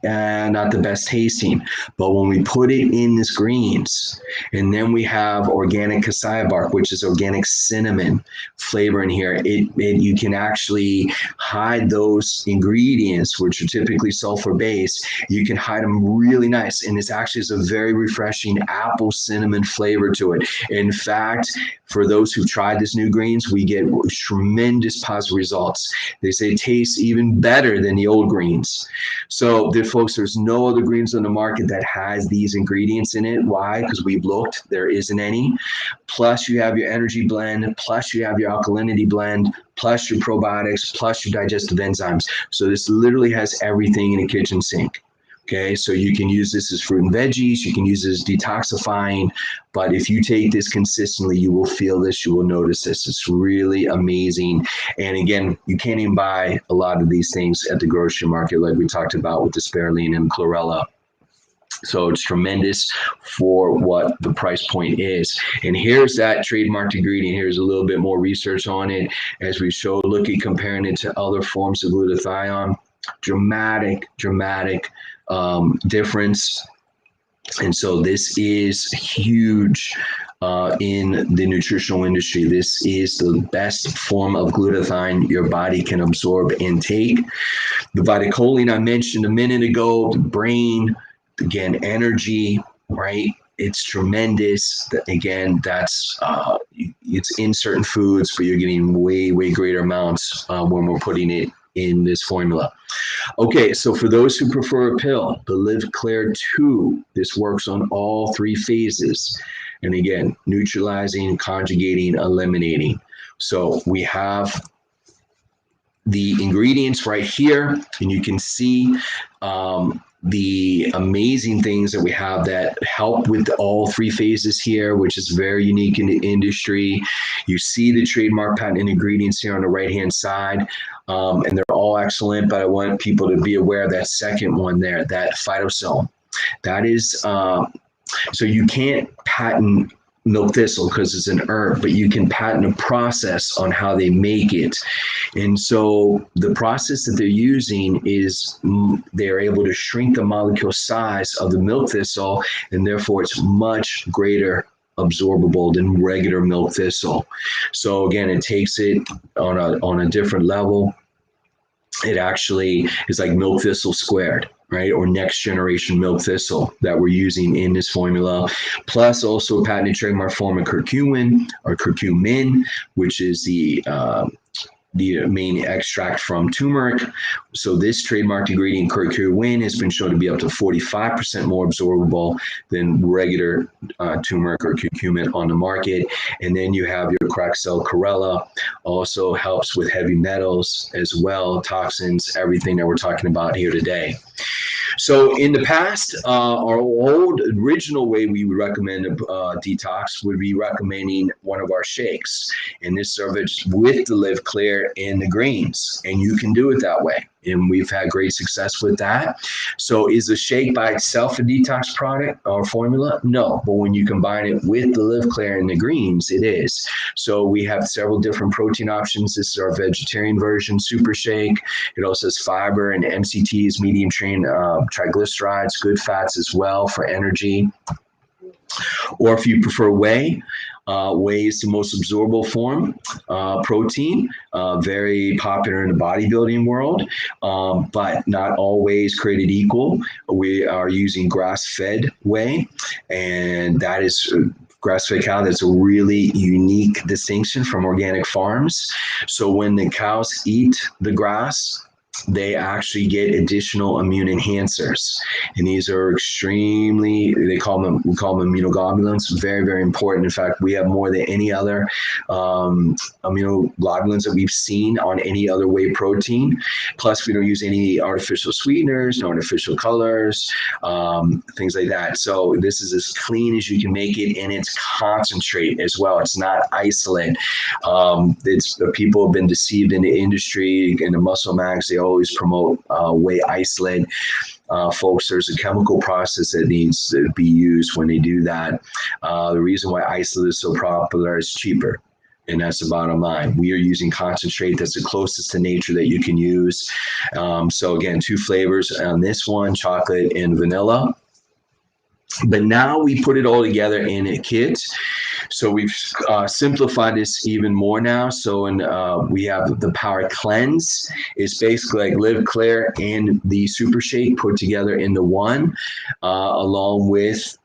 not the best tasting. But when we put it in this greens, and then we have organic cassia bark, which is organic cinnamon flavor in here, you can actually hide those ingredients, which are typically sulfur-based. You can hide them really nice. And it's actually a very refreshing apple cinnamon flavor to it. In fact, for those who've tried this new greens, we get tremendous positive results. They say it tastes even better than the old greens. So, folks, there's no other greens on the market that has these ingredients in it. Why? Because we've looked, there isn't any. Plus, you have your energy blend, plus you have your alkalinity blend, plus your probiotics, plus your digestive enzymes. So this literally has everything in a kitchen sink. Okay, so you can use this as fruit and veggies, you can use this as detoxifying, but if you take this consistently, you will feel this, you will notice this. It's really amazing. And again, you can't even buy a lot of these things at the grocery market like we talked about with the spirulina and chlorella. So it's tremendous for what the price point is. And here's that trademarked ingredient. Here's a little bit more research on it as we show, look at comparing it to other forms of glutathione. Dramatic difference. And so this is huge in the nutritional industry. This is the best form of glutathione your body can absorb and take. The beta-choline I mentioned a minute ago, the brain, again, energy, right? It's tremendous. Again, that's it's in certain foods, but you're getting way greater amounts when we're putting it in this formula. Okay, so for those who prefer a pill, the Live Clear 2, this works on all three phases. And again, neutralizing, conjugating, eliminating. So we have the ingredients right here, and you can see the amazing things that we have that help with all three phases here, which is very unique in the industry. You see the trademark patent ingredients here on the right-hand side, and they're all excellent, but I want people to be aware of that second one there, that phytosome. That is, so you can't patent milk thistle because it's an herb, but you can patent a process on how they make it. And so the process that they're using is they're able to shrink the molecule size of the milk thistle, and therefore it's much greater absorbable than regular milk thistle. So again, it takes it on a different level. It actually is like milk thistle squared, right? Or next generation milk thistle that we're using in this formula. Plus also a patented trademark form of curcumin or curcumin, which is the the main extract from turmeric. So this trademarked ingredient, curcumin, has been shown to be up to 45% more absorbable than regular turmeric or curcumin on the market. And then you have your Craxel chlorella, also helps with heavy metals as well, toxins, everything that we're talking about here today. So in the past, our old original way we would recommend a detox would be recommending one of our shakes. And this serves with the Live Clear and the greens. And you can do it that way. And we've had great success with that. So is a shake by itself a detox product or formula? No. But when you combine it with the Live Clear and the greens, it is. So we have several different protein options. This is our vegetarian version, Super Shake. It also has fiber and MCTs, medium chain triglycerides, good fats as well for energy. Or if you prefer whey, whey is the most absorbable form, protein, very popular in the bodybuilding world, but not all whey is created equal. We are using grass-fed whey, and that is grass-fed cow. That's a really unique distinction from organic farms. So when the cows eat the grass, they actually get additional immune enhancers. And these are extremely, we call them immunoglobulins, very, very important. In fact, we have more than any other immunoglobulins that we've seen on any other whey protein. Plus, we don't use any artificial sweeteners, no artificial colors, things like that. So this is as clean as you can make it, and it's concentrate as well. It's not isolate. People have been deceived in the industry, in the muscle mags. They always promote whey isolate. Folks, there's a chemical process that needs to be used when they do that. The reason why isolate is so popular is cheaper. And that's the bottom line. We are using concentrate that's the closest to nature that you can use. So again, 2 flavors on this one, chocolate and vanilla. But now we put it all together in a kit. So we've simplified this even more now. So we have the Power Cleanse. It's basically like Live Clear and the Super Shake put together into one, along with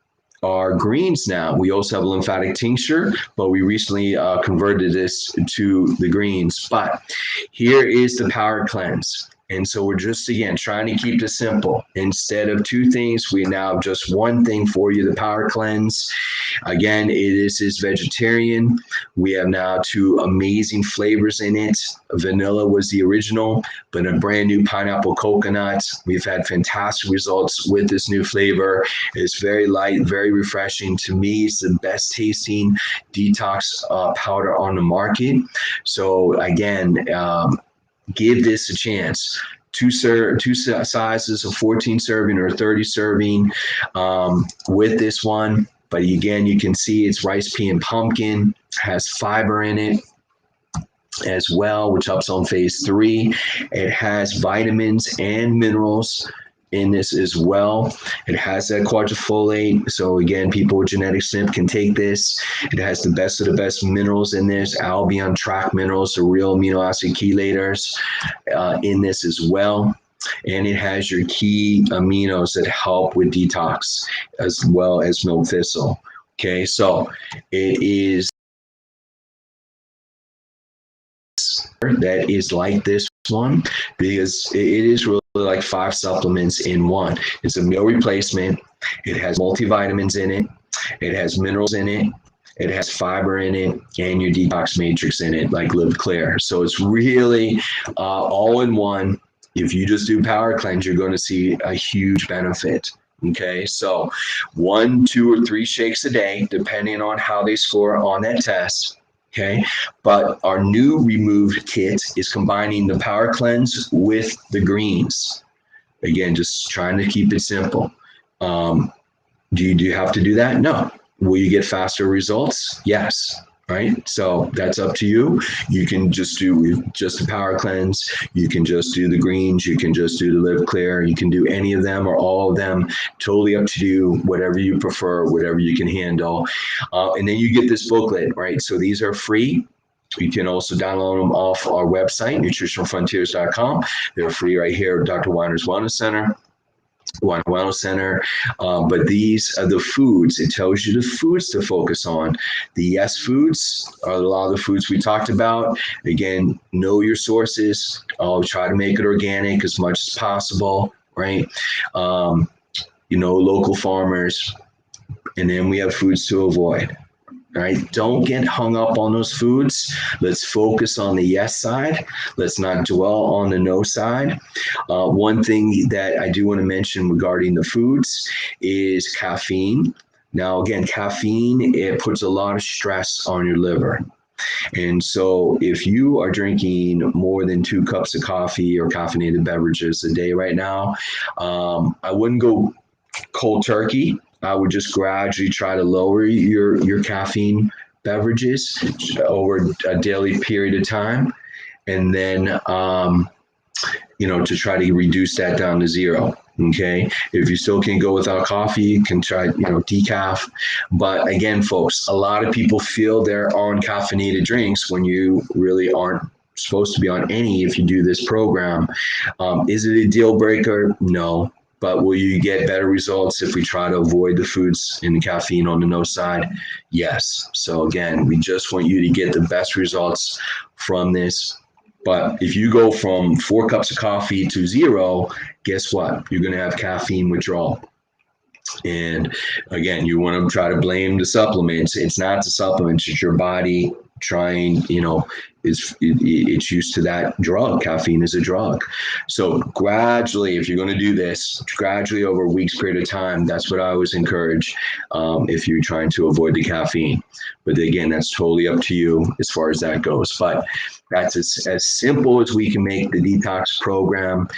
our greens now. We also have a lymphatic tincture, but we recently converted this to the greens. But here is the Power Cleanse. And so we're just, again, trying to keep this simple. Instead of 2 things, we now have just 1 thing for you, the Power Cleanse. Again, this is vegetarian. We have now 2 amazing flavors in it. Vanilla was the original, but a brand new pineapple coconut. We've had fantastic results with this new flavor. It's very light, very refreshing. To me, it's the best tasting detox powder on the market. So again, give this a chance. 2 sizes of 14 serving or 30 serving with this one. But again, you can see it's rice, pea, and pumpkin. Has fiber in it as well, which helps on phase 3. It has vitamins and minerals in this as well. It has that quadrifolate. So again, people with genetic SNP can take this. It has the best of the best minerals in this, Albion track minerals, the real amino acid chelators in this as well. And it has your key aminos that help with detox as well as milk thistle. Okay, so it is that is like this one, because it is really like 5 supplements in one. It's a meal replacement. It has multivitamins in it. It has minerals in it. It has fiber in it, and your detox matrix in it, like Live Clear. So it's really all in one. If you just do Power Cleanse, you're going to see a huge benefit. Okay, so 1, 2, or 3 shakes a day, depending on how they score on that test. Okay, but our new removed kit is combining the Power Cleanse with the greens. Again, just trying to keep it simple. Do you have to do that? No. Will you get faster results? Yes. Right? So that's up to you. You can just do just the Power Cleanse. You can just do the greens. You can just do the Live Clear. You can do any of them or all of them. Totally up to you, whatever you prefer, whatever you can handle. And then you get this booklet, right? So these are free. You can also download them off our website, nutritionalfrontiers.com. They're free right here at Dr. Weiner's Wellness Center. Wine Wellness Center. But these are the foods. It tells you the foods to focus on. The yes foods are a lot of the foods we talked about. Again, know your sources. Always try to make it organic as much as possible, right? Local farmers. And then we have foods to avoid. All right, don't get hung up on those foods. Let's focus on the yes side. Let's not dwell on the no side. One thing that I do want to mention regarding the foods is caffeine. Now, again, caffeine, it puts a lot of stress on your liver. And so if you are drinking more than 2 cups of coffee or caffeinated beverages a day right now, I wouldn't go cold turkey. I would just gradually try to lower your caffeine beverages over a daily period of time. And then, to try to reduce that down to 0. Okay. If you still can go without coffee, you can try, decaf. But again, folks, a lot of people feel they're on caffeinated drinks when you really aren't supposed to be on any if you do this program. Is it a deal breaker? No. But will you get better results if we try to avoid the foods and the caffeine on the no side? Yes. So again, we just want you to get the best results from this. But if you go from 4 cups of coffee to 0, guess what? You're going to have caffeine withdrawal. And again, you want to try to blame the supplements. It's not the supplements, it's your body trying, it's used to that drug. Caffeine is a drug. So gradually, if you're going to do this, gradually over a week's period of time, that's what I always encourage if you're trying to avoid the caffeine. But again, that's totally up to you as far as that goes. But that's as simple as we can make the detox program.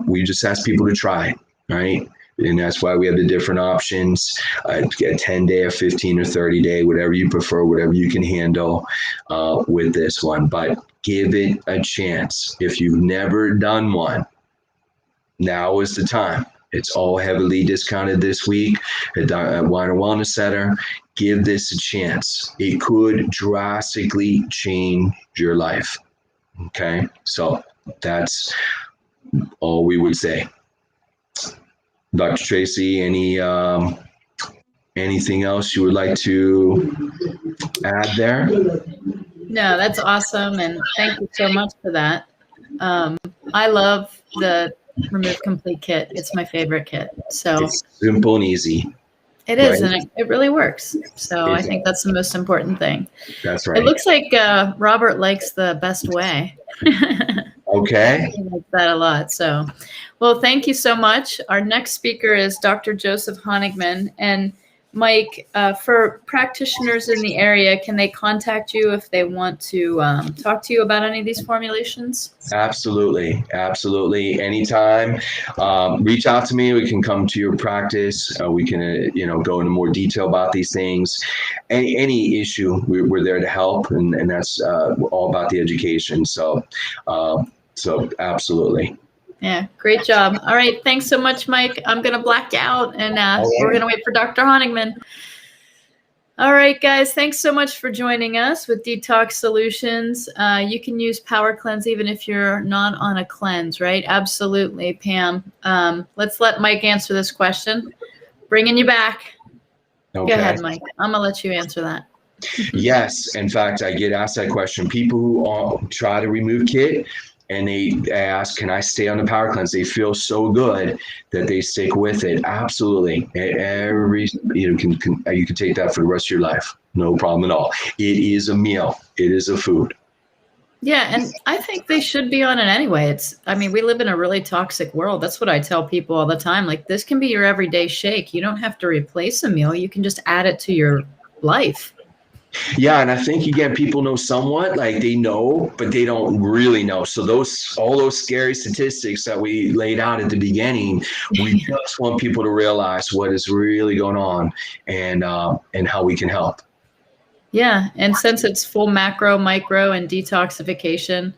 We just ask people to try it, right? And that's why we have the different options, a 10-day, a 15 or 30-day, whatever you prefer, whatever you can handle with this one. But give it a chance. If you've never done one, now is the time. It's all heavily discounted this week at Wine and Wellness Center. Give this a chance. It could drastically change your life. Okay? So that's all we would say. Dr. Tracy, anything else you would like to add there? No, that's awesome. And thank you so much for that. I love the Remove Complete kit. It's my favorite kit. So it's simple and easy. It is, right? And it really works. So I think that's the most important thing. That's right. It looks like Robert likes the best way. Okay. I like that a lot. So, well, thank you so much. Our next speaker is Dr. Joseph Honigman. And Mike, for practitioners in the area, can they contact you if they want to talk to you about any of these formulations? Absolutely. Absolutely. Anytime. Reach out to me. We can come to your practice. We can, go into more detail about these things. Any issue, we're there to help. And that's all about the education. So absolutely. Yeah, great job. All right, thanks so much, Mike. I'm going to black out, and we're going to wait for Dr. Honigman. All right, guys, thanks so much for joining us with Detox Solutions. You can use Power Cleanse even if you're not on a cleanse, right? Absolutely, Pam. Let's let Mike answer this question. Bringing you back. Okay. Go ahead, Mike. I'm going to let you answer that. Yes. In fact, I get asked that question. People who try to remove kit, and they ask, can I stay on the Power Cleanse? They feel so good that they stick with it. Absolutely. You can take that for the rest of your life. No problem at all. It is a meal. It is a food. Yeah, and I think they should be on it anyway. We live in a really toxic world. That's what I tell people all the time. Like, this can be your everyday shake. You don't have to replace a meal. You can just add it to your life. Yeah, and I think, again, people know somewhat, like they know, but they don't really know. So all those scary statistics that we laid out at the beginning, we just want people to realize what is really going on and how we can help. Yeah, and since it's full macro, micro, and detoxification,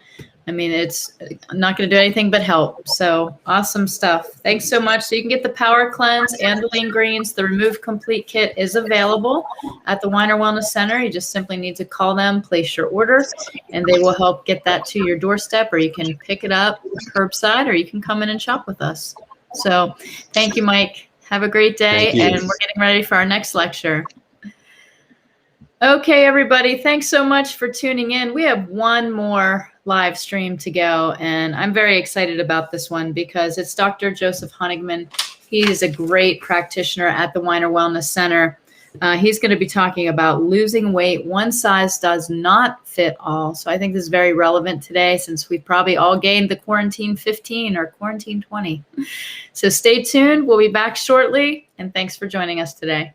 it's not going to do anything but help. So awesome stuff. Thanks so much. So you can get the Power Cleanse and the Lean Greens. The Remove Complete kit is available at the Weiner Wellness Center. You just simply need to call them, place your order, and they will help get that to your doorstep, or you can pick it up curbside, or you can come in and shop with us. So thank you, Mike. Have a great day. Thank you. And we're getting ready for our next lecture. Okay, everybody, thanks so much for tuning in. We have one more live stream to go, and I'm very excited about this one because it's Dr. Joseph Honigman. He is a great practitioner at the Weiner Wellness Center. He's going to be talking about losing weight. One size does not fit all. So I think this is very relevant today since we've probably all gained the quarantine 15 or quarantine 20. So stay tuned. We'll be back shortly, and thanks for joining us today.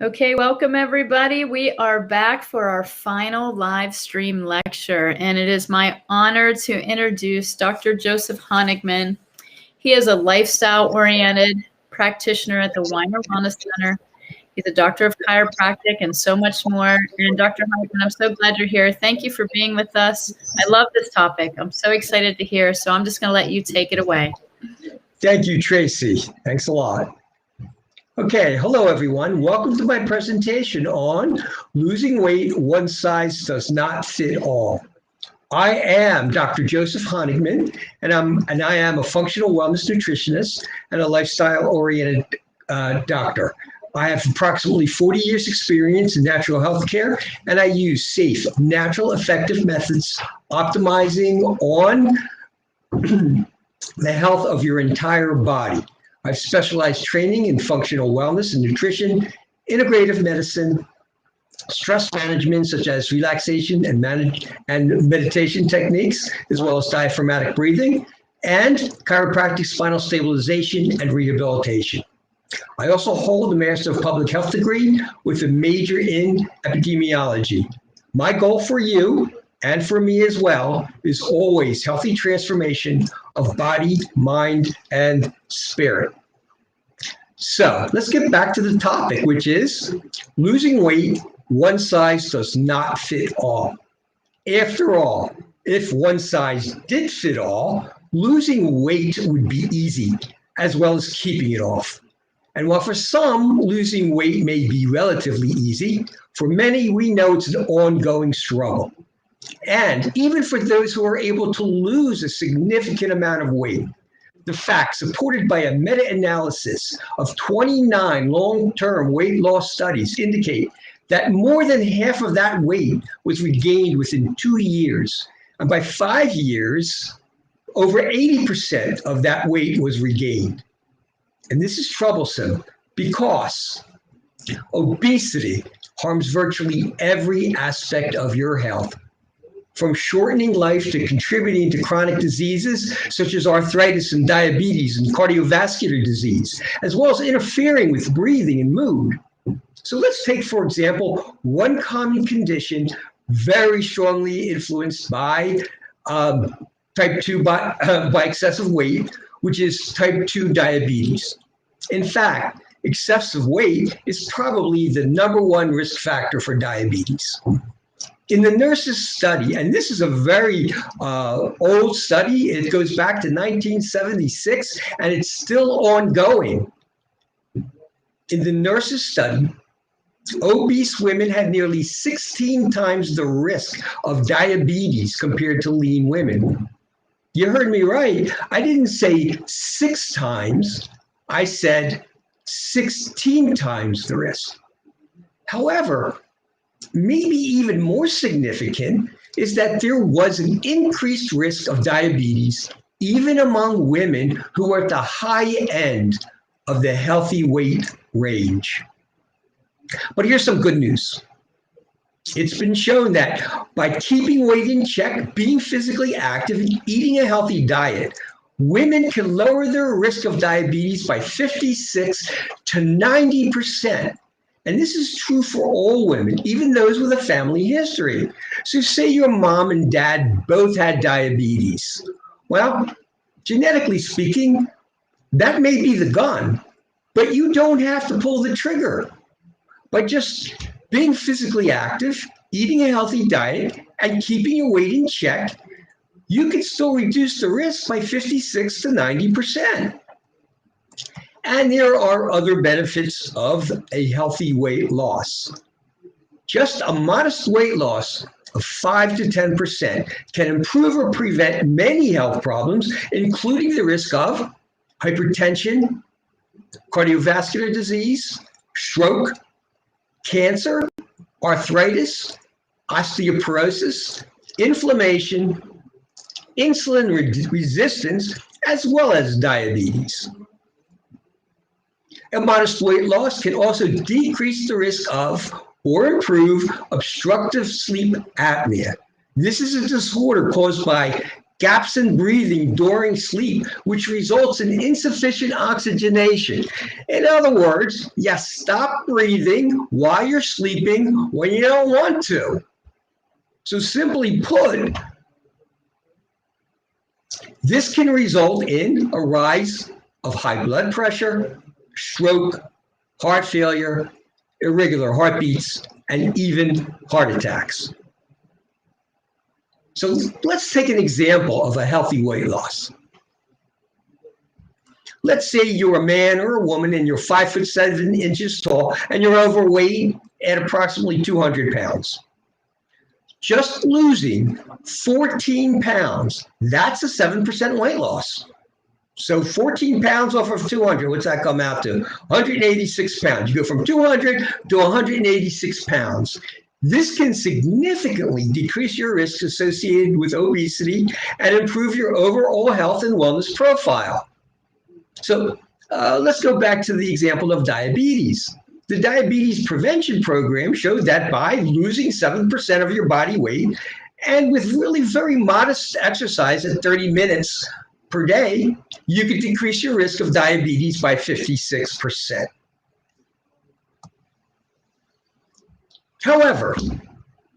Okay, welcome everybody. We are back for our final live stream lecture, and it is my honor to introduce Dr. Joseph Honigman. He is a lifestyle-oriented practitioner at the Weiner Wellness Center. He's a doctor of chiropractic and so much more. And Dr. Honigman, I'm so glad you're here. Thank you for being with us. I love this topic. I'm so excited to hear, so I'm just going to let you take it away. Thank you, Tracy. Thanks a lot. Okay, hello everyone. Welcome to my presentation on losing weight, one size does not fit all. I am Dr. Joseph Honigman, and I am a functional wellness nutritionist and a lifestyle-oriented doctor. I have approximately 40 years experience in natural health care, and I use safe, natural, effective methods optimizing on the health of your entire body. I've specialized training in functional wellness and nutrition, integrative medicine, stress management such as relaxation and meditation techniques, as well as diaphragmatic breathing, and chiropractic spinal stabilization and rehabilitation. I also hold a Master of Public Health degree with a major in epidemiology. My goal for you and for me as well is always healthy transformation of body, mind, and spirit. So let's get back to the topic, which is losing weight, one size does not fit all. After all, if one size did fit all, losing weight would be easy, as well as keeping it off. And while for some, losing weight may be relatively easy, for many, we know it's an ongoing struggle. And even for those who are able to lose a significant amount of weight, the facts supported by a meta-analysis of 29 long-term weight loss studies indicate that more than half of that weight was regained within 2 years. And by 5 years, over 80% of that weight was regained. And this is troublesome because obesity harms virtually every aspect of your health, from shortening life to contributing to chronic diseases such as arthritis and diabetes and cardiovascular disease, as well as interfering with breathing and mood. So let's take, for example, one common condition very strongly influenced by type 2 by excessive weight, which is type 2 diabetes. In fact, excessive weight is probably the #1 risk factor for diabetes. In the nurses study, and this is a very old study, it goes back to 1976, and it's still ongoing. In the nurses study, obese women had nearly 16 times the risk of diabetes compared to lean women. You heard me right. I didn't say 6 times. I said 16 times the risk. However, maybe even more significant is that there was an increased risk of diabetes even among women who are at the high end of the healthy weight range. But here's some good news. It's been shown that by keeping weight in check, being physically active, and eating a healthy diet, women can lower their risk of diabetes by 56 to 90%. And this is true for all women, even those with a family history. So say your mom and dad both had diabetes. Well, genetically speaking, that may be the gun, but you don't have to pull the trigger. By just being physically active, eating a healthy diet, and keeping your weight in check, you can still reduce the risk by 56 to 90%. And there are other benefits of a healthy weight loss. Just a modest weight loss of 5 to 10% can improve or prevent many health problems, including the risk of hypertension, cardiovascular disease, stroke, cancer, arthritis, osteoporosis, inflammation, insulin resistance, as well as diabetes. A modest weight loss can also decrease the risk of or improve obstructive sleep apnea. This is a disorder caused by gaps in breathing during sleep, which results in insufficient oxygenation. In other words, you stop breathing while you're sleeping when you don't want to. So simply put, this can result in a rise of high blood pressure, stroke, heart failure, irregular heartbeats, and even heart attacks. So let's take an example of a healthy weight loss. Let's say you're a man or a woman and you're 5'7" tall and you're overweight at approximately 200 pounds. Just losing 14 pounds, that's a 7% weight loss. So 14 pounds off of 200, what's that come out to? 186 pounds. You go from 200 to 186 pounds. This can significantly decrease your risks associated with obesity and improve your overall health and wellness profile. So let's go back to the example of diabetes. The diabetes prevention program showed that by losing 7% of your body weight and with really very modest exercise at 30 minutes per day, you could decrease your risk of diabetes by 56%. However,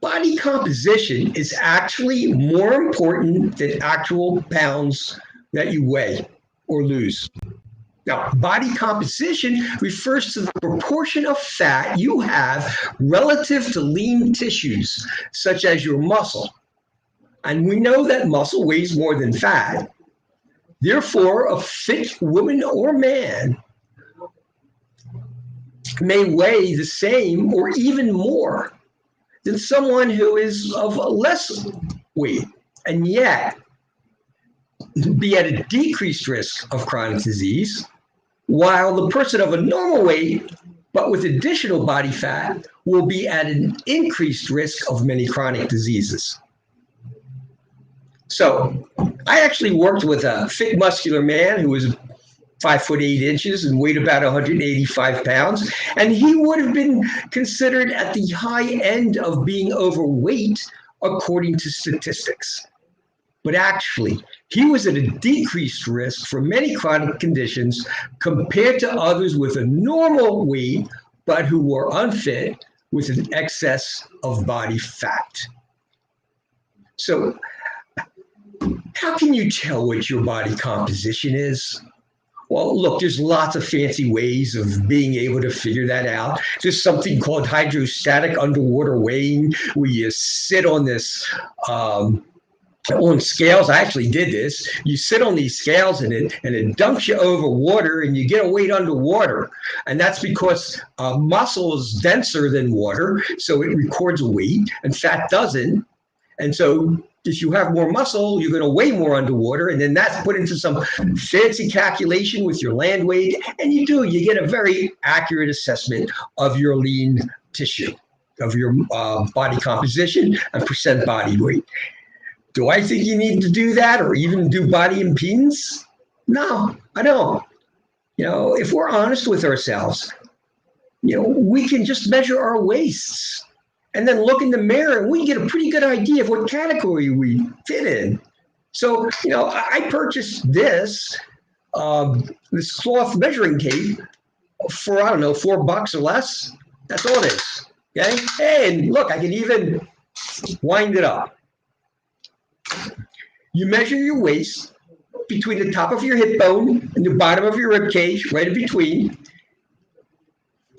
body composition is actually more important than actual pounds that you weigh or lose. Now, body composition refers to the proportion of fat you have relative to lean tissues, such as your muscle. And we know that muscle weighs more than fat. Therefore, a fit woman or man may weigh the same or even more than someone who is of less weight, and yet be at a decreased risk of chronic disease, while the person of a normal weight but with additional body fat will be at an increased risk of many chronic diseases. So I actually worked with a fit muscular man who was 5'8" and weighed about 185 pounds, and he would have been considered at the high end of being overweight according to statistics. But actually, he was at a decreased risk for many chronic conditions compared to others with a normal weight, but who were unfit with an excess of body fat. So how can you tell what your body composition is? Well, look, there's lots of fancy ways of being able to figure that out. There's something called hydrostatic underwater weighing, where you sit on this on scales. I actually did this. You sit on these scales and it dumps you over water and you get a weight underwater. And that's because muscle is denser than water, so it records a weight and fat doesn't. And so if you have more muscle, you're going to weigh more underwater, and then that's put into some fancy calculation with your land weight, and you get a very accurate assessment of your lean tissue, of your body composition and percent body weight. Do I think you need to do that or even do body impedance? No, I don't. If we're honest with ourselves, we can just measure our waists and then look in the mirror and we get a pretty good idea of what category we fit in. So, I purchased this cloth measuring tape for, I don't know, $4 or less. That's all it is. Okay. And look, I can even wind it up. You measure your waist between the top of your hip bone and the bottom of your rib cage, right in between.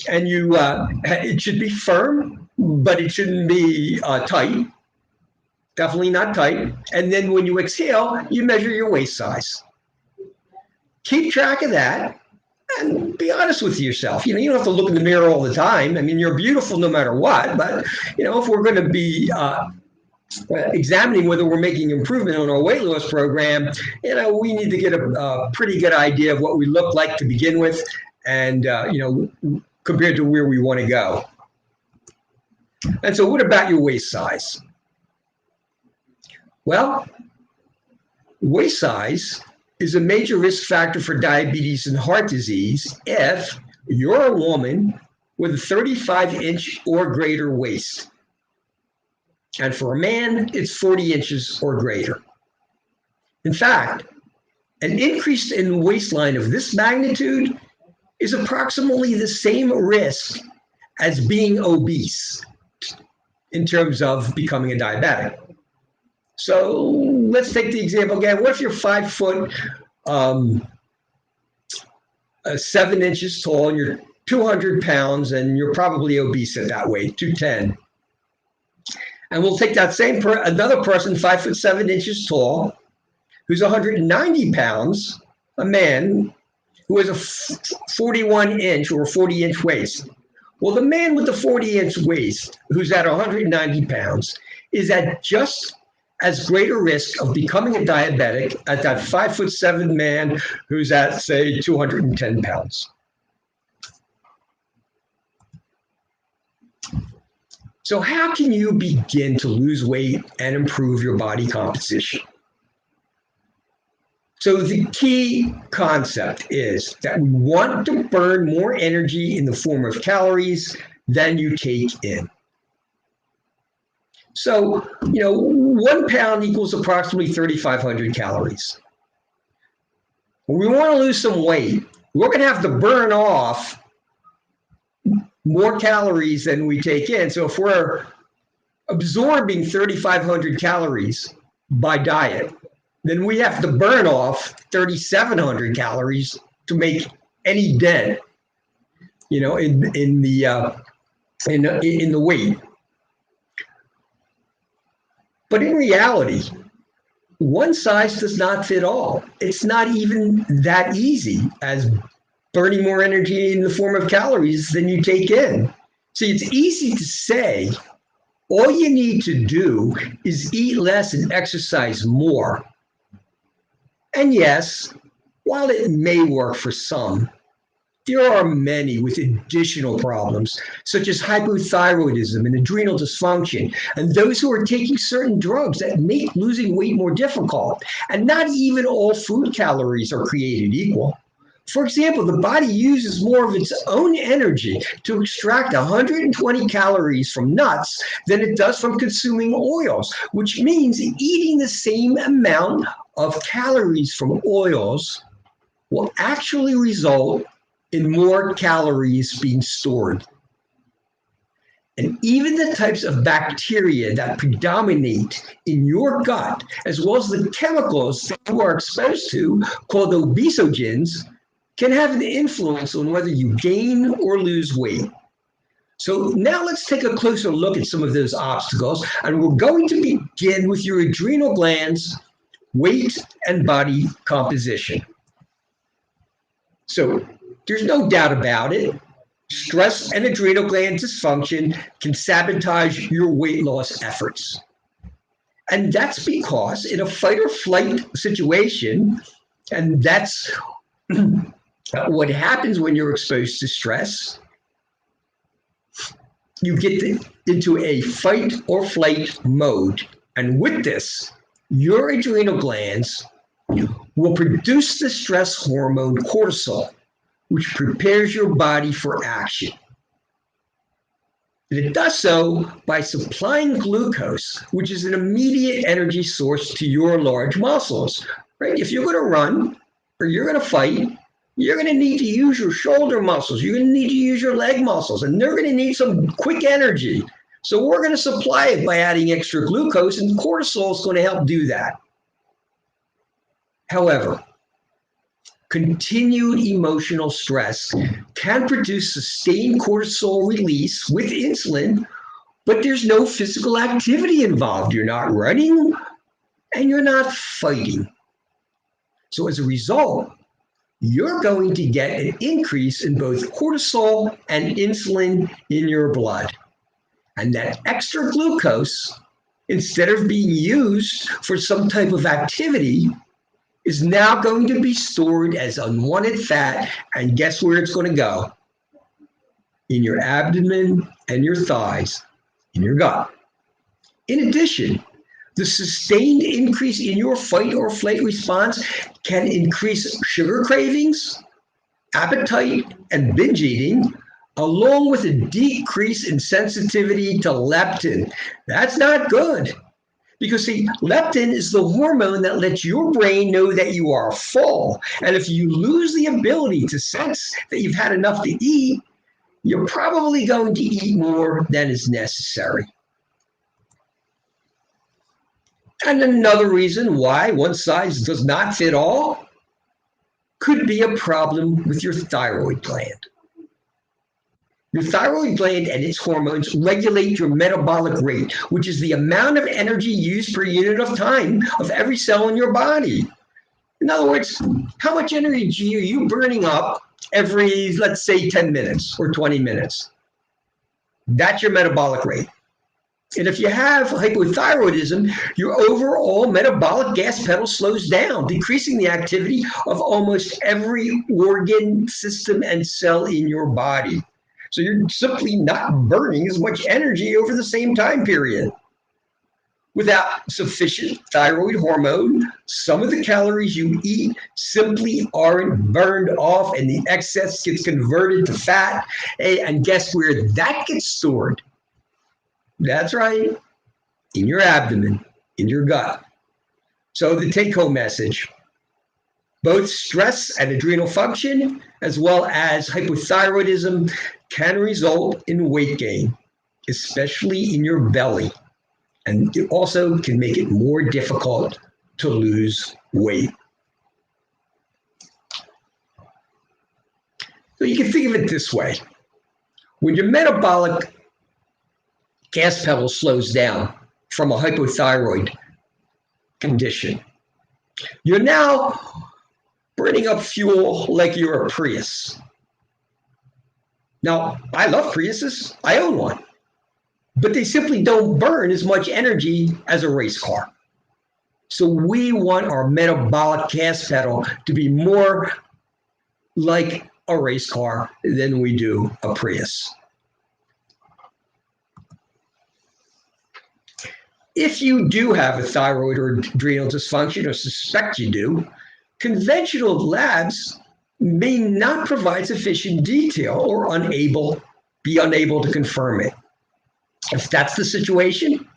And it should be firm, but it shouldn't be tight. Definitely not tight. And then when you exhale, you measure your waist size. Keep track of that and be honest with yourself. You don't have to look in the mirror all the time. I mean, you're beautiful no matter what. But, if we're going to be examining whether we're making improvement on our weight loss program, we need to get a pretty good idea of what we look like to begin with and, compared to where we want to go. And so what about your waist size? Well, waist size is a major risk factor for diabetes and heart disease if you're a woman with a 35-inch or greater waist. And for a man, it's 40 inches or greater. In fact, an increase in the waistline of this magnitude is approximately the same risk as being obese in terms of becoming a diabetic. So let's take the example again. What if you're 5 foot, 7 inches tall, and you're 200 pounds, and you're probably obese at that weight, 210. And we'll take that same another person, 5 foot 7 inches tall, who's 190 pounds, a man who has a 41 inch or 40 inch waist. Well, the man with the 40 inch waist, who's at 190 pounds, is at just as great a risk of becoming a diabetic as that 5 foot 7 man who's at, say, 210 pounds. So how can you begin to lose weight and improve your body composition? So the key concept is that we want to burn more energy in the form of calories than you take in. So, 1 pound equals approximately 3,500 calories. When we want to lose some weight, we're going to have to burn off more calories than we take in. So if we're absorbing 3,500 calories by diet, then we have to burn off 3,700 calories to make any dent, in the weight. But in reality, one size does not fit all. It's not even that easy as burning more energy in the form of calories than you take in. See, it's easy to say, all you need to do is eat less and exercise more. And yes, while it may work for some, there are many with additional problems, such as hypothyroidism and adrenal dysfunction, and those who are taking certain drugs that make losing weight more difficult. And not even all food calories are created equal. For example, the body uses more of its own energy to extract 120 calories from nuts than it does from consuming oils, which means eating the same amount of calories from oils will actually result in more calories being stored. And even the types of bacteria that predominate in your gut, as well as the chemicals that you are exposed to, called obesogens, can have an influence on whether you gain or lose weight. So now let's take a closer look at some of those obstacles, and we're going to begin with your adrenal glands, weight, and body composition. So there's no doubt about it. Stress and adrenal gland dysfunction can sabotage your weight loss efforts. And that's because in a fight or flight situation, and that's what happens when you're exposed to stress, you get into a fight or flight mode. And with this, your adrenal glands will produce the stress hormone cortisol, which prepares your body for action. And it does so by supplying glucose, which is an immediate energy source to your large muscles, right? If you're going to run or you're going to fight, you're going to need to use your shoulder muscles. You're going to need to use your leg muscles, and they're going to need some quick energy. So we're going to supply it by adding extra glucose, and cortisol is going to help do that. However, continued emotional stress can produce sustained cortisol release with insulin, but there's no physical activity involved. You're not running and you're not fighting. So as a result, you're going to get an increase in both cortisol and insulin in your blood. And that extra glucose, instead of being used for some type of activity, is now going to be stored as unwanted fat. And guess where it's going to go? In your abdomen and your thighs, in your gut. In addition, the sustained increase in your fight or flight response can increase sugar cravings, appetite, and binge eating, along with a decrease in sensitivity to leptin. That's not good, Because see, leptin is the hormone that lets your brain know that you are full. And if you lose the ability to sense that you've had enough to eat, you're probably going to eat more than is necessary. And another reason why one size does not fit all could be a problem with your thyroid gland. Your thyroid gland and its hormones regulate your metabolic rate, which is the amount of energy used per unit of time of every cell in your body. In other words, how much energy are you burning up every, let's say, 10 minutes or 20 minutes? That's your metabolic rate. And if you have hypothyroidism, your overall metabolic gas pedal slows down, decreasing the activity of almost every organ, system, and cell in your body. So you're simply not burning as much energy over the same time period. Without sufficient thyroid hormone, some of the calories you eat simply aren't burned off, and the excess gets converted to fat. And guess where that gets stored? That's right, in your abdomen, in your gut. So the take-home message, both stress and adrenal function, as well as hypothyroidism, can result in weight gain, especially in your belly. And it also can make it more difficult to lose weight. So you can think of it this way. When your metabolic gas pedal slows down from a hypothyroid condition, you're now burning up fuel like you're a Prius. Now, I love Priuses. I own one. But they simply don't burn as much energy as a race car. So we want our metabolic gas pedal to be more like a race car than we do a Prius. If you do have a thyroid or adrenal dysfunction, or suspect you do, conventional labs may not provide sufficient detail or be unable to confirm it. If that's the situation,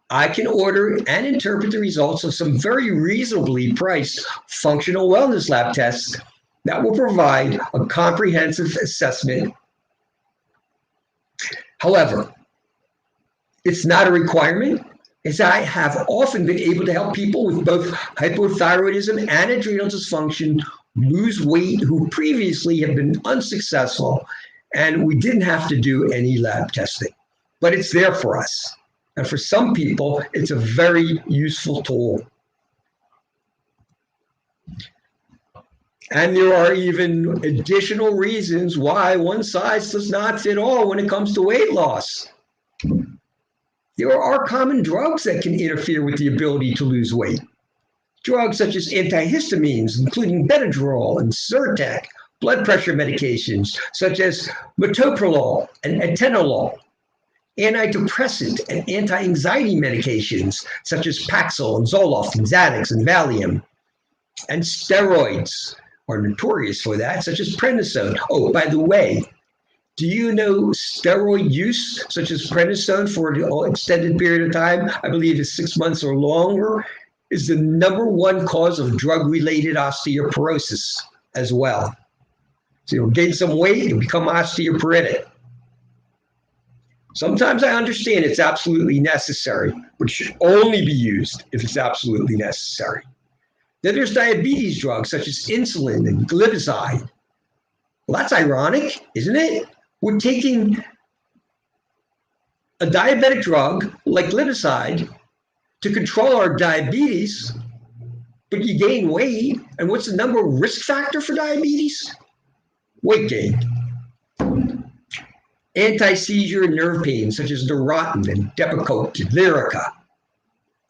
I can order and interpret the results of some very reasonably priced functional wellness lab tests that will provide a comprehensive assessment. However, it's not a requirement, as I have often been able to help people with both hypothyroidism and adrenal dysfunction lose weight who previously have been unsuccessful, and we didn't have to do any lab testing. But it's there for us. And for some people, it's a very useful tool. And there are even additional reasons why one size does not fit all when it comes to weight loss. There are common drugs that can interfere with the ability to lose weight. Drugs such as antihistamines, including Benadryl and Zyrtec, blood pressure medications such as metoprolol and atenolol, antidepressant and anti-anxiety medications such as Paxil and Zoloft and Xanax and Valium, and steroids are notorious for that, such as prednisone. Oh, by the way, do you know steroid use, such as prednisone for an extended period of time, I believe is 6 months or longer, is the #1 cause of drug-related osteoporosis as well. So you'll gain some weight, you'll become osteoporotic. Sometimes I understand it's absolutely necessary, but it should only be used if it's absolutely necessary. Then there's diabetes drugs such as insulin and glipizide. Well, that's ironic, isn't it? We're taking a diabetic drug like glipizide to control our diabetes, but you gain weight. And what's the number one risk factor for diabetes? Weight gain. Anti-seizure and nerve pain such as Neurontin and Depakote, Lyrica.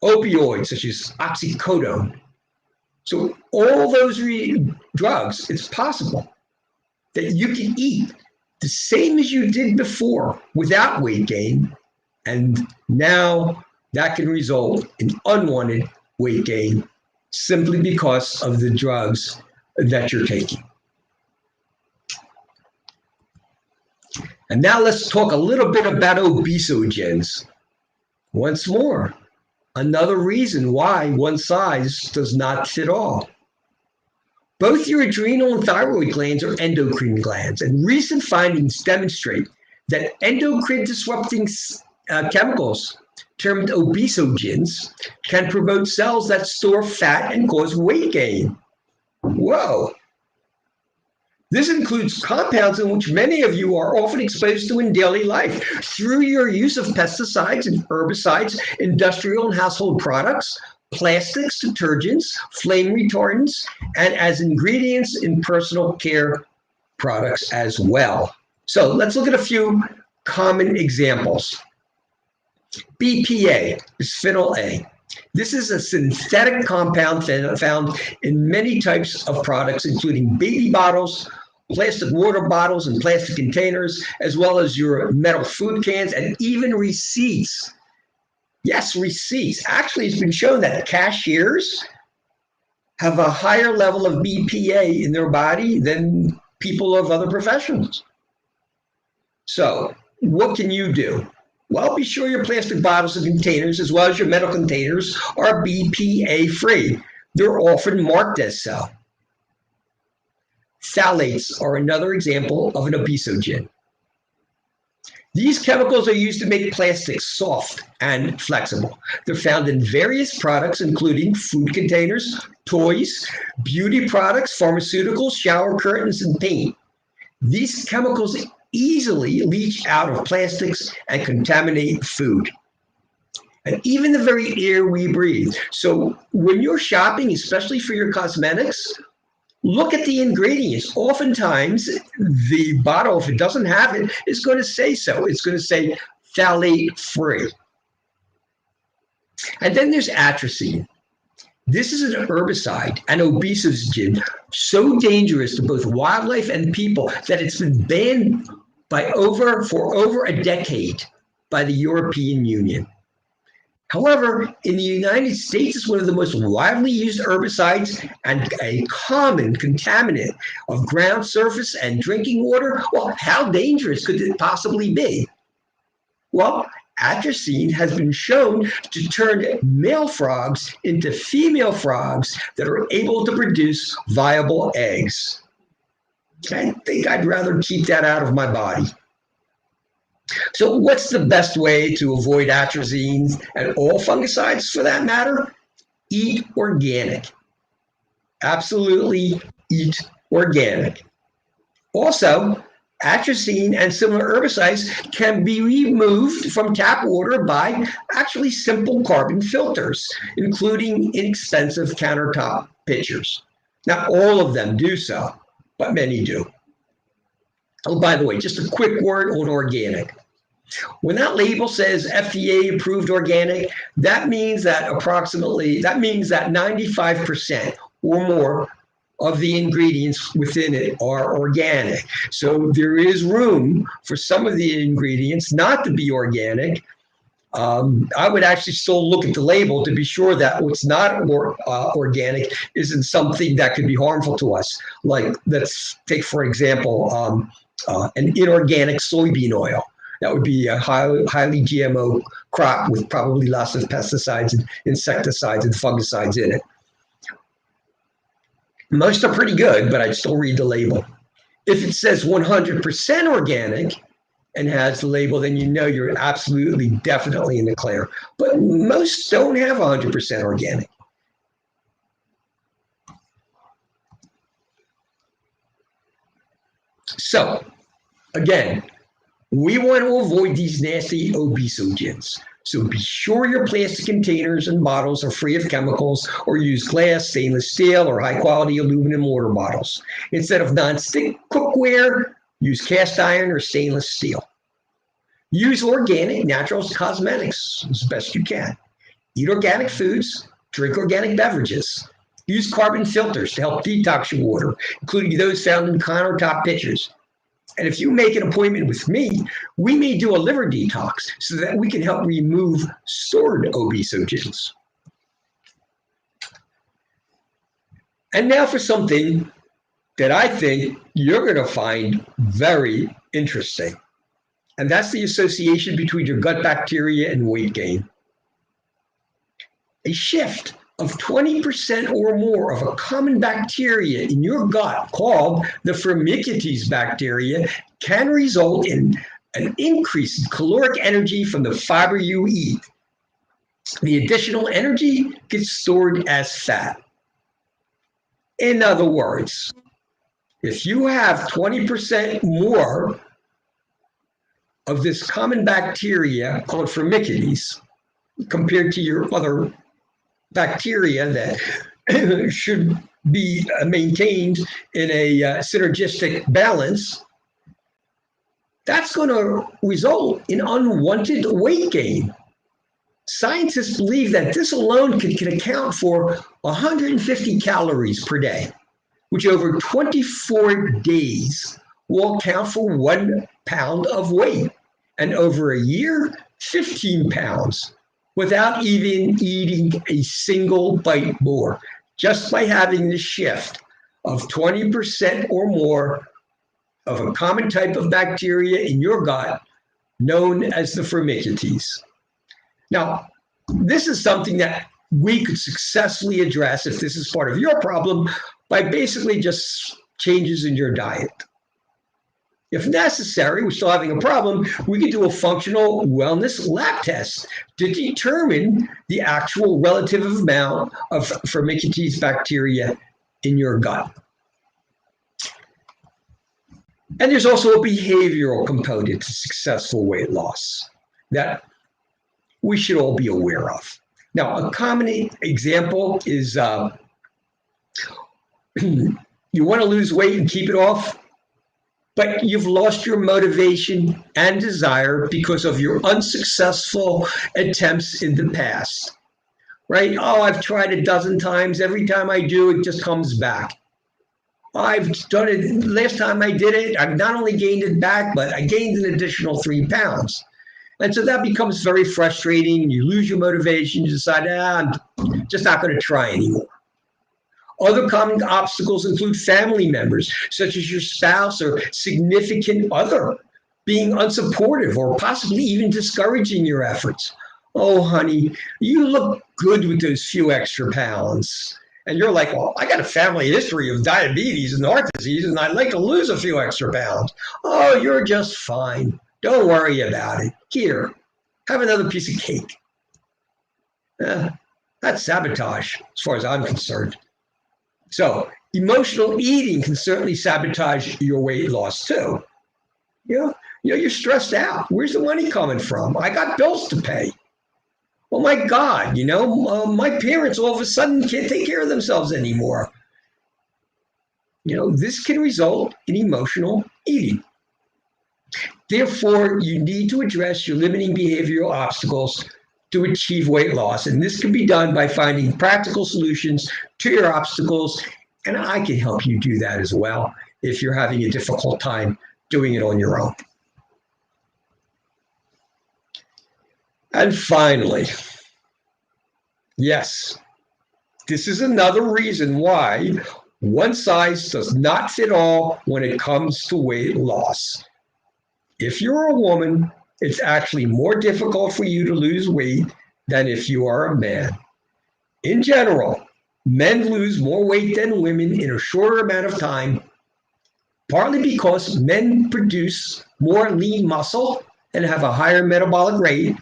Opioids such as oxycodone. So all those drugs, it's possible that you can eat the same as you did before without weight gain, and now that can result in unwanted weight gain simply because of the drugs that you're taking. And now let's talk a little bit about obesogens. Once more, Another reason why one size does not fit all. Both your adrenal and thyroid glands are endocrine glands, and recent findings demonstrate that endocrine disrupting chemicals, termed obesogens, can promote cells that store fat and cause weight gain. Whoa. This includes compounds in which many of you are often exposed to in daily life through your use of pesticides and herbicides, industrial and household products, plastics, detergents, flame retardants, and as ingredients in personal care products as well. So let's look at a few common examples. BPA, bisphenol A. This is a synthetic compound found in many types of products, including baby bottles, plastic water bottles, and plastic containers, as well as your metal food cans, and even receipts. Yes, receipts. Actually, it's been shown that cashiers have a higher level of BPA in their body than people of other professions. So, what can you do? Well, be sure your plastic bottles and containers, as well as your metal containers, are BPA free. They're often marked as so. Phthalates are another example of an obesogen. These chemicals are used to make plastics soft and flexible. They're found in various products, including food containers, toys, beauty products, pharmaceuticals, shower curtains, and paint. These chemicals easily leach out of plastics and contaminate food, and even the very air we breathe. So when you're shopping, especially for your cosmetics, look at the ingredients. Oftentimes, the bottle, if it doesn't have it, is going to say so. It's going to say phthalate free. And then there's atrazine. This is an herbicide, an obesogen, so dangerous to both wildlife and people that it's been banned for over a decade by the European Union. However, in the United States, it's one of the most widely used herbicides and a common contaminant of ground surface and drinking water. Well, how dangerous could it possibly be? Well, atrazine has been shown to turn male frogs into female frogs that are able to produce viable eggs. I think I'd rather keep that out of my body. So what's the best way to avoid atrazine and all fungicides for that matter? Eat organic. Absolutely eat organic. Also, atrazine and similar herbicides can be removed from tap water by actually simple carbon filters, including inexpensive countertop pitchers. Not all of them do so, but many do. Oh, by the way, just a quick word on organic. When that label says FDA approved organic, that means that 95% or more of the ingredients within it are organic. So there is room for some of the ingredients not to be organic. I would actually still look at the label to be sure that what's not organic isn't something that could be harmful to us. Like, let's take, for example, an inorganic soybean oil. That would be a highly GMO crop with probably lots of pesticides and insecticides and fungicides in it. Most are pretty good, but I'd still read the label. If it says 100% organic and has the label, then you know you're absolutely, definitely in the clear. But most don't have 100% organic. So, again, we want to avoid these nasty obesogens. So be sure your plastic containers and bottles are free of chemicals, or use glass, stainless steel, or high-quality aluminum water bottles. Instead of non-stick cookware, use cast iron or stainless steel. Use organic, natural cosmetics as best you can. Eat organic foods, drink organic beverages. Use carbon filters to help detox your water, including those found in countertop pitchers. And if you make an appointment with me, we may do a liver detox so that we can help remove stored obesogens. And now for something that I think you're going to find very interesting. And that's the association between your gut bacteria and weight gain. A shift of 20% or more of a common bacteria in your gut called the Firmicutes bacteria can result in an increase in caloric energy from the fiber you eat. The additional energy gets stored as fat. In other words, if you have 20% more of this common bacteria called Firmicutes compared to your other bacteria that should be maintained in a synergistic balance, that's going to result in unwanted weight gain. Scientists believe that this alone can account for 150 calories per day, which over 24 days will account for 1 pound of weight, and over a year, 15 pounds, without even eating a single bite more, just by having the shift of 20% or more of a common type of bacteria in your gut known as the Firmicutes. Now, this is something that we could successfully address if this is part of your problem by basically just changes in your diet. If necessary, we're still having a problem, we could do a functional wellness lab test to determine the actual relative amount of Firmicutes bacteria in your gut. And there's also a behavioral component to successful weight loss that we should all be aware of. Now, a common example is you want to lose weight and keep it off, but you've lost your motivation and desire because of your unsuccessful attempts in the past, right? Oh, I've tried a dozen times. Every time I do, it just comes back. I've done it. Last time I did it, I not only gained it back, but I gained an additional 3 pounds. And so that becomes very frustrating. You lose your motivation. You decide, I'm just not going to try anymore. Other common obstacles include family members, such as your spouse or significant other, being unsupportive or possibly even discouraging your efforts. Oh, honey, you look good with those few extra pounds. And you're like, well, I got a family history of diabetes and heart disease, and I'd like to lose a few extra pounds. Oh, you're just fine. Don't worry about it. Here, have another piece of cake. That's sabotage, as far as I'm concerned. So emotional eating can certainly sabotage your weight loss too. You're stressed out. Where's the money coming from? I got bills to pay. Oh my God, my parents all of a sudden can't take care of themselves anymore. This can result in emotional eating. Therefore, you need to address your limiting behavioral obstacles to achieve weight loss. And this can be done by finding practical solutions to your obstacles. And I can help you do that as well if you're having a difficult time doing it on your own. And finally, yes, this is another reason why one size does not fit all when it comes to weight loss. If you're a woman, it's actually more difficult for you to lose weight than if you are a man. In general, men lose more weight than women in a shorter amount of time, partly because men produce more lean muscle and have a higher metabolic rate,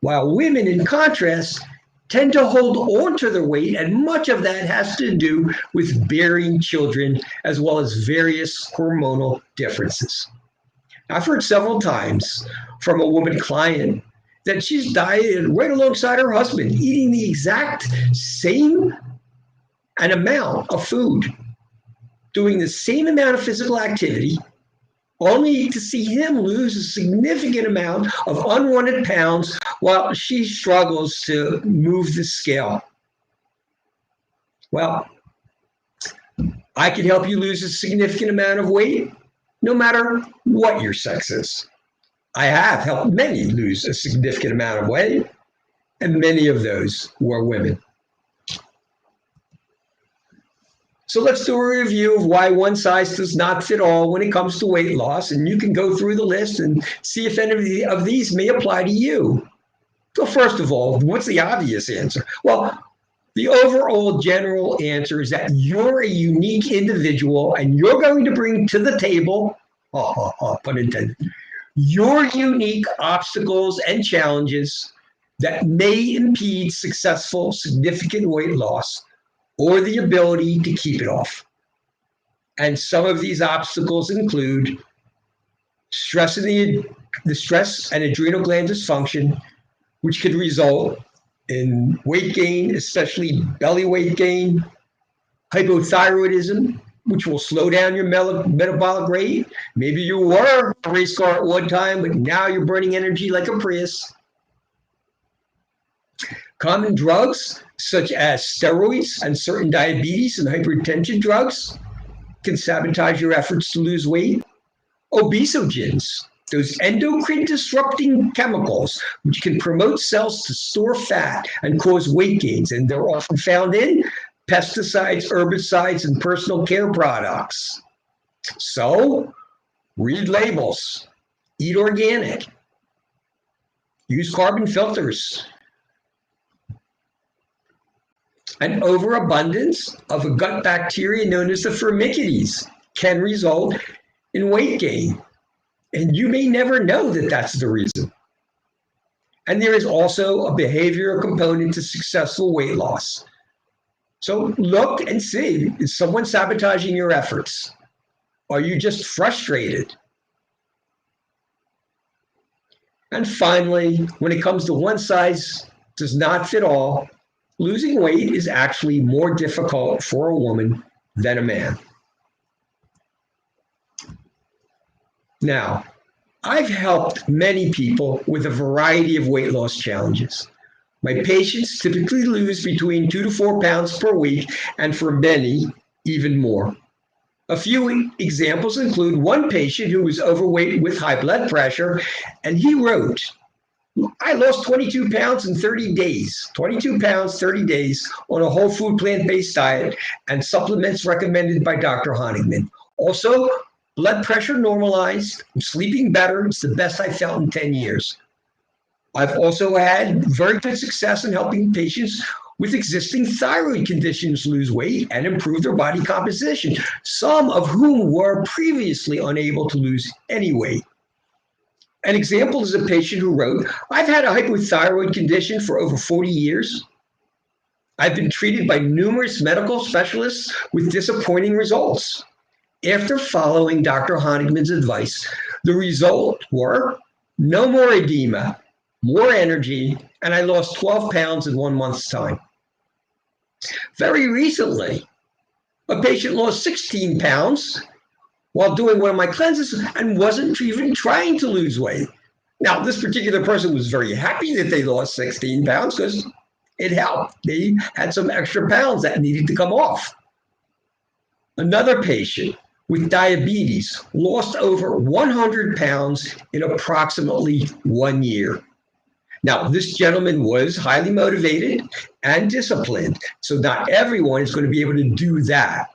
while women, in contrast, tend to hold on to their weight, and much of that has to do with bearing children, as well as various hormonal differences. I've heard several times from a woman client that she's dieted right alongside her husband, eating the exact same an amount of food, doing the same amount of physical activity, only to see him lose a significant amount of unwanted pounds while she struggles to move the scale. Well, I can help you lose a significant amount of weight, no matter what your sex is. I have helped many lose a significant amount of weight, and many of those were women. So let's do a review of why one size does not fit all when it comes to weight loss, and you can go through the list and see if any of these may apply to you. So first of all, what's the obvious answer? Well, the overall general answer is that you're a unique individual and you're going to bring to the table, pun intended, your unique obstacles and challenges that may impede successful, significant weight loss or the ability to keep it off. And some of these obstacles include stress in the stress and adrenal gland dysfunction, which could result in weight gain, especially belly weight gain, hypothyroidism, which will slow down your metabolic rate. Maybe you were a race car at one time, but now you're burning energy like a Prius. Common drugs, such as steroids and certain diabetes and hypertension drugs, can sabotage your efforts to lose weight. Obesogens, those endocrine disrupting chemicals, which can promote cells to store fat and cause weight gains, and they're often found in pesticides, herbicides, and personal care products. So, read labels, eat organic, use carbon filters. An overabundance of a gut bacteria known as the Firmicutes can result in weight gain. And you may never know that that's the reason. And there is also a behavioral component to successful weight loss. So look and see, is someone sabotaging your efforts? Are you just frustrated? And finally, when it comes to one size does not fit all, losing weight is actually more difficult for a woman than a man. Now, I've helped many people with a variety of weight loss challenges. My patients typically lose between 2 to 4 pounds per week, and for many, even more. A few examples include one patient who was overweight with high blood pressure, and he wrote, I lost 22 pounds in 30 days, 22 pounds, 30 days on a whole food plant-based diet and supplements recommended by Dr. Honigman. Also, blood pressure normalized, I'm sleeping better. It's the best I felt in 10 years. I've also had very good success in helping patients with existing thyroid conditions lose weight and improve their body composition, some of whom were previously unable to lose any weight. An example is a patient who wrote, I've had a hypothyroid condition for over 40 years. I've been treated by numerous medical specialists with disappointing results. After following Dr. Honigman's advice, the results were no more edema, more energy, and I lost 12 pounds in 1 month's time. Very recently, a patient lost 16 pounds while doing one of my cleanses and wasn't even trying to lose weight. Now, this particular person was very happy that they lost 16 pounds because it helped. They had some extra pounds that needed to come off. Another patient with diabetes lost over 100 pounds in approximately 1 year. Now, this gentleman was highly motivated and disciplined, so not everyone is going to be able to do that.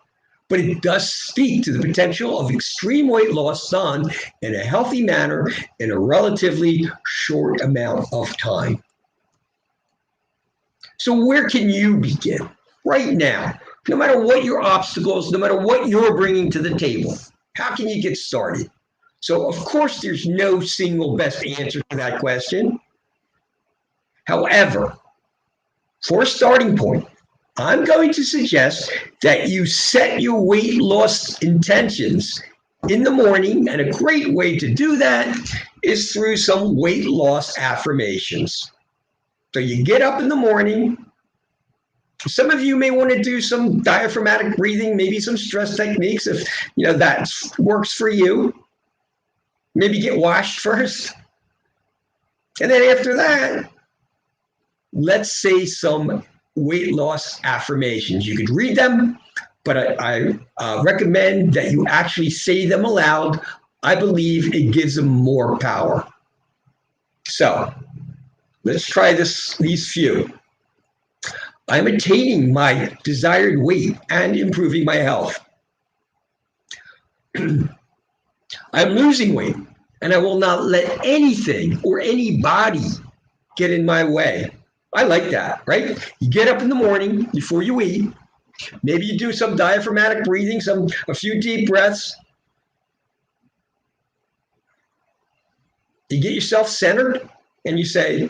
But it does speak to the potential of extreme weight loss done in a healthy manner in a relatively short amount of time. So where can you begin? Right now, no matter what your obstacles, no matter what you're bringing to the table, how can you get started? So of course, there's no single best answer to that question. However, for a starting point, I'm going to suggest that you set your weight loss intentions in the morning, and a great way to do that is through some weight loss affirmations. So you get up in the morning. Some of you may want to do some diaphragmatic breathing, maybe some stress techniques if that works for you. Maybe get washed first. And then after that, let's say some weight loss affirmations. You could read them, but I recommend that you actually say them aloud. I believe it gives them more power. So let's try these few. I'm attaining my desired weight and improving my health. I'm losing weight, and I will not let anything or anybody get in my way. I like that, right? You get up in the morning before you eat. Maybe you do some diaphragmatic breathing, a few deep breaths. You get yourself centered and you say,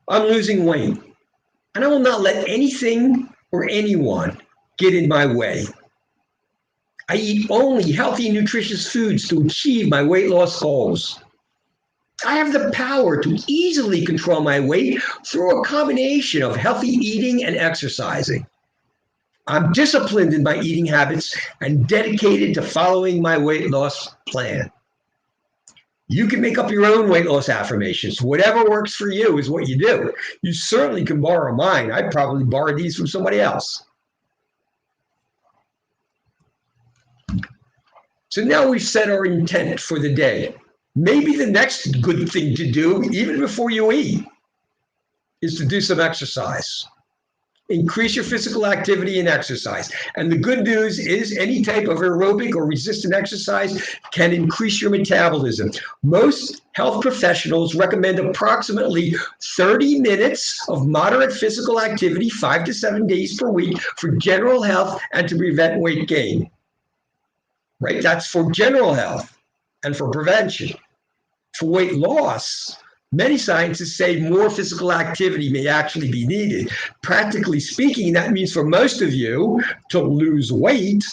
I'm losing weight, and I will not let anything or anyone get in my way. I eat only healthy, nutritious foods to achieve my weight loss goals. I have the power to easily control my weight through a combination of healthy eating and exercising. I'm disciplined in my eating habits and dedicated to following my weight loss plan. You can make up your own weight loss affirmations. Whatever works for you is what you do. You certainly can borrow mine. I'd probably borrow these from somebody else. So now we've set our intent for the day. Maybe the next good thing to do, even before you eat, is to do some exercise. Increase your physical activity and exercise. And the good news is any type of aerobic or resistant exercise can increase your metabolism. Most health professionals recommend approximately 30 minutes of moderate physical activity, 5 to 7 days per week, for general health and to prevent weight gain. Right? That's for general health and for prevention. For weight loss, many scientists say more physical activity may actually be needed. Practically speaking, that means for most of you to lose weight,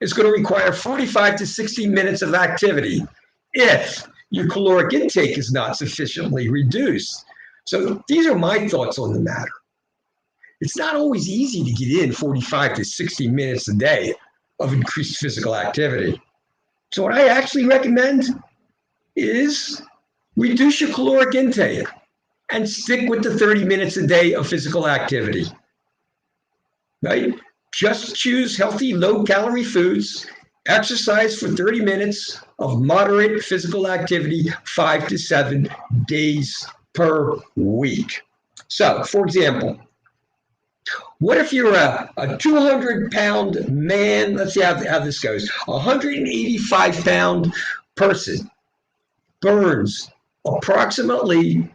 it's going to require 45 to 60 minutes of activity if your caloric intake is not sufficiently reduced. So these are my thoughts on the matter. It's not always easy to get in 45 to 60 minutes a day of increased physical activity. So what I actually recommend is reduce your caloric intake and stick with the 30 minutes a day of physical activity, right? Just choose healthy, low-calorie foods, exercise for 30 minutes of moderate physical activity, 5 to 7 days per week. So, for example, what if you're a 200-pound man? Let's see how this goes. A 185-pound person burns approximately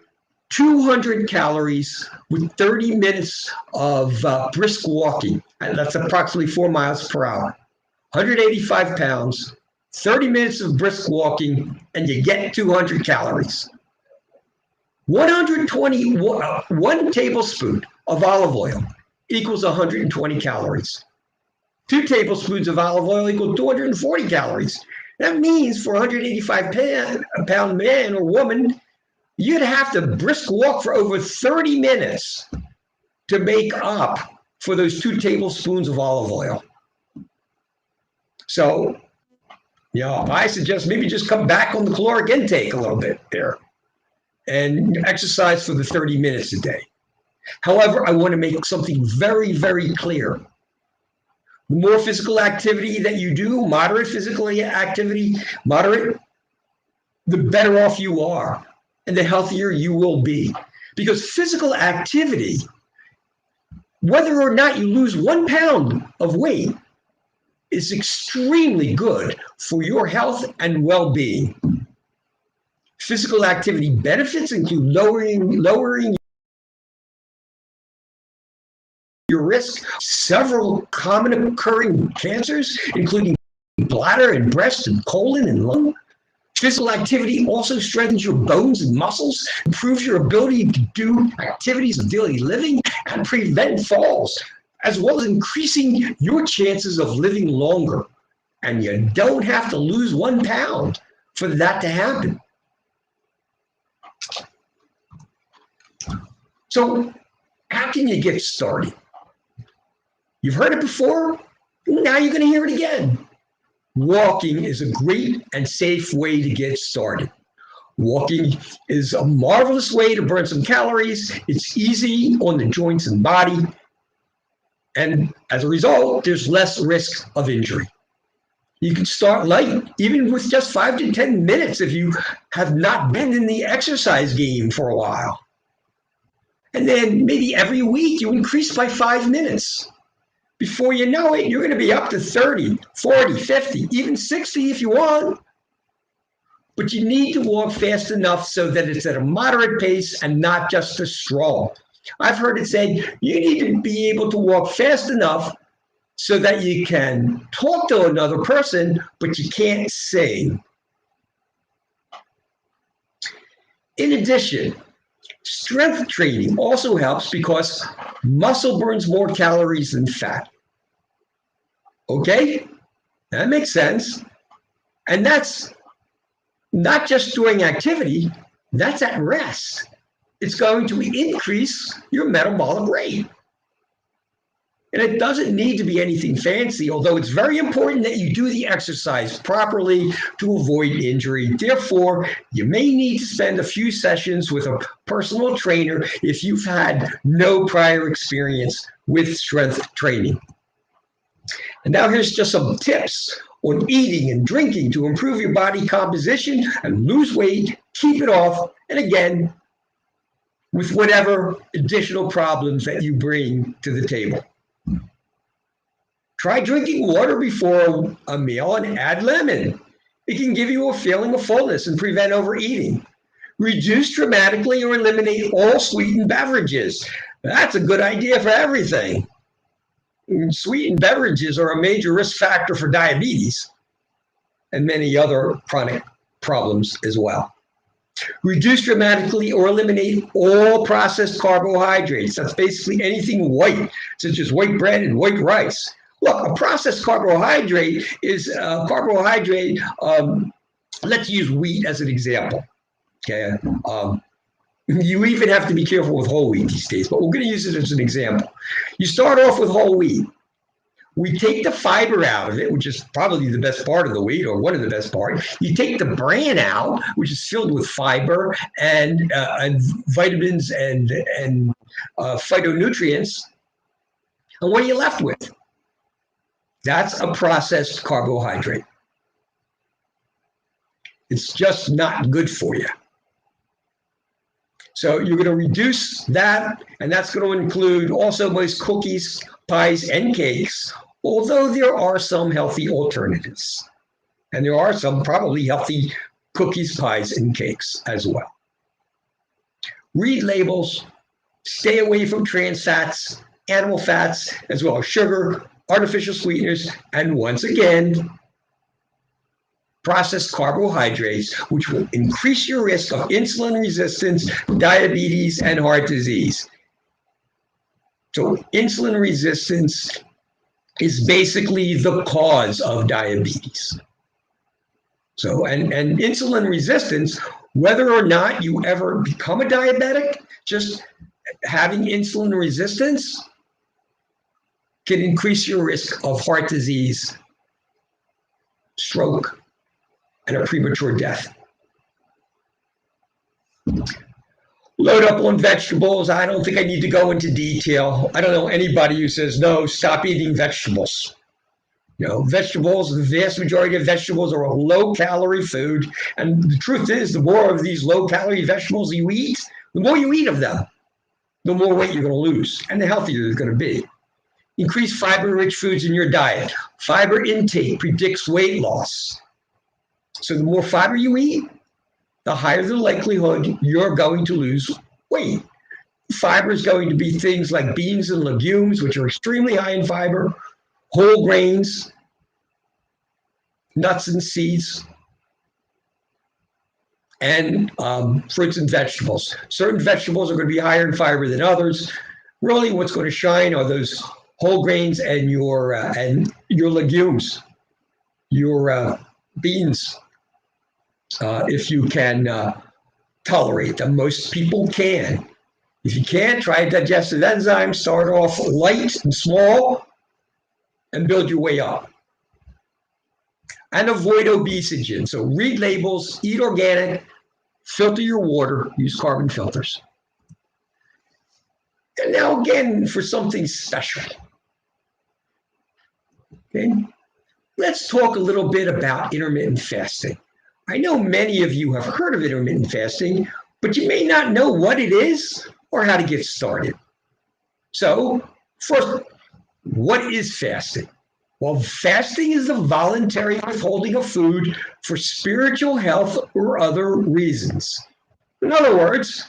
200 calories with 30 minutes of brisk walking. And that's approximately 4 miles per hour. 185 pounds, 30 minutes of brisk walking, and you get 200 calories. 1 tablespoon of olive oil equals 120 calories. 2 tablespoons of olive oil equals 240 calories. That means for a 185-pound man or woman, you'd have to brisk walk for over 30 minutes to make up for those 2 tablespoons of olive oil. So, I suggest maybe just come back on the caloric intake a little bit there and exercise for the 30 minutes a day. However, I want to make something very, very clear. The more physical activity that you do, moderate physical activity, the better off you are and the healthier you will be. Because physical activity, whether or not you lose 1 pound of weight, is extremely good for your health and well-being. Physical activity benefits include lowering your risk of several common occurring cancers, including bladder and breast and colon and lung. Physical activity also strengthens your bones and muscles, improves your ability to do activities of daily living, and prevent falls, as well as increasing your chances of living longer. And you don't have to lose 1 pound for that to happen. So how can you get started? You've heard it before, now you're going to hear it again. Walking is a great and safe way to get started. Walking is a marvelous way to burn some calories. It's easy on the joints and body. And as a result, there's less risk of injury. You can start light, even with just 5 to 10 minutes if you have not been in the exercise game for a while. And then maybe every week you increase by 5 minutes. Before you know it, you're going to be up to 30, 40, 50, even 60 if you want. but you need to walk fast enough so that it's at a moderate pace and not just a stroll. I've heard it said you need to be able to walk fast enough so that you can talk to another person, but you can't sing. In addition, strength training also helps because muscle burns more calories than fat. Okay, that makes sense. And that's not just during activity, that's at rest. It's going to increase your metabolic rate. And it doesn't need to be anything fancy, although it's very important that you do the exercise properly to avoid injury. Therefore, you may need to spend a few sessions with a personal trainer if you've had no prior experience with strength training. And now here's just some tips on eating and drinking to improve your body composition and lose weight, keep it off, and again, with whatever additional problems that you bring to the table. Try drinking water before a meal and add lemon. It can give you a feeling of fullness and prevent overeating. Reduce dramatically or eliminate all sweetened beverages. That's a good idea for everything. Sweetened beverages are a major risk factor for diabetes and many other chronic problems as well. Reduce dramatically or eliminate all processed carbohydrates. That's basically anything white, such as white bread and white rice. Look, a processed carbohydrate is a carbohydrate. Let's use wheat as an example. Okay. You even have to be careful with whole wheat these days, but we're going to use it as an example. You start off with whole wheat. We take the fiber out of it, which is probably the best part of the wheat, or one of the best parts. You take the bran out, which is filled with fiber and vitamins and phytonutrients. And what are you left with? That's a processed carbohydrate. It's just not good for you. So you're going to reduce that, and that's going to include also most cookies, pies, and cakes, although there are some healthy alternatives. And there are some probably healthy cookies, pies, and cakes as well. Read labels, stay away from trans fats, animal fats, as well as sugar, artificial sweeteners, and once again, processed carbohydrates, which will increase your risk of insulin resistance, diabetes, and heart disease. So insulin resistance is basically the cause of diabetes. So, and insulin resistance, whether or not you ever become a diabetic, just having insulin resistance can increase your risk of heart disease, stroke, and a premature death. Load up on vegetables. I don't think I need to go into detail. I don't know anybody who says, no, stop eating vegetables. You know, vegetables, the vast majority of vegetables are a low-calorie food. And the truth is, the more of these low-calorie vegetables you eat, the more you eat of them, the more weight you're going to lose, and the healthier you're going to be. Increase fiber-rich foods in your diet. Fiber intake predicts weight loss. So the more fiber you eat, the higher the likelihood you're going to lose weight. Fiber is going to be things like beans and legumes, which are extremely high in fiber, whole grains, nuts and seeds, and fruits and vegetables. Certain vegetables are going to be higher in fiber than others. Really, what's going to shine are those whole grains and your legumes, your beans, if you can tolerate them. Most people can. If you can't, try digestive enzymes. Start off light and small and build your way up. And avoid obesogen. So read labels, eat organic, filter your water, use carbon filters. And now again, for something special. Okay, let's talk a little bit about intermittent fasting. I know many of you have heard of intermittent fasting, but you may not know what it is or how to get started. So first, what is fasting? Well, fasting is the voluntary withholding of food for spiritual health or other reasons. In other words,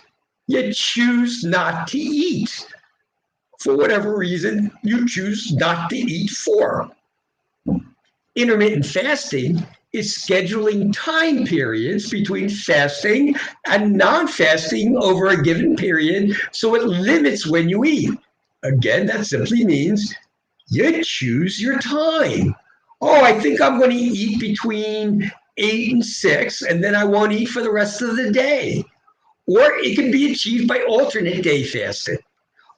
you choose not to eat for whatever reason you choose not to eat for. Intermittent fasting is scheduling time periods between fasting and non-fasting over a given period, so it limits when you eat. Again, that simply means you choose your time. Oh, I think I'm going to eat between 8 and 6, and then I won't eat for the rest of the day. Or it can be achieved by alternate day fasting.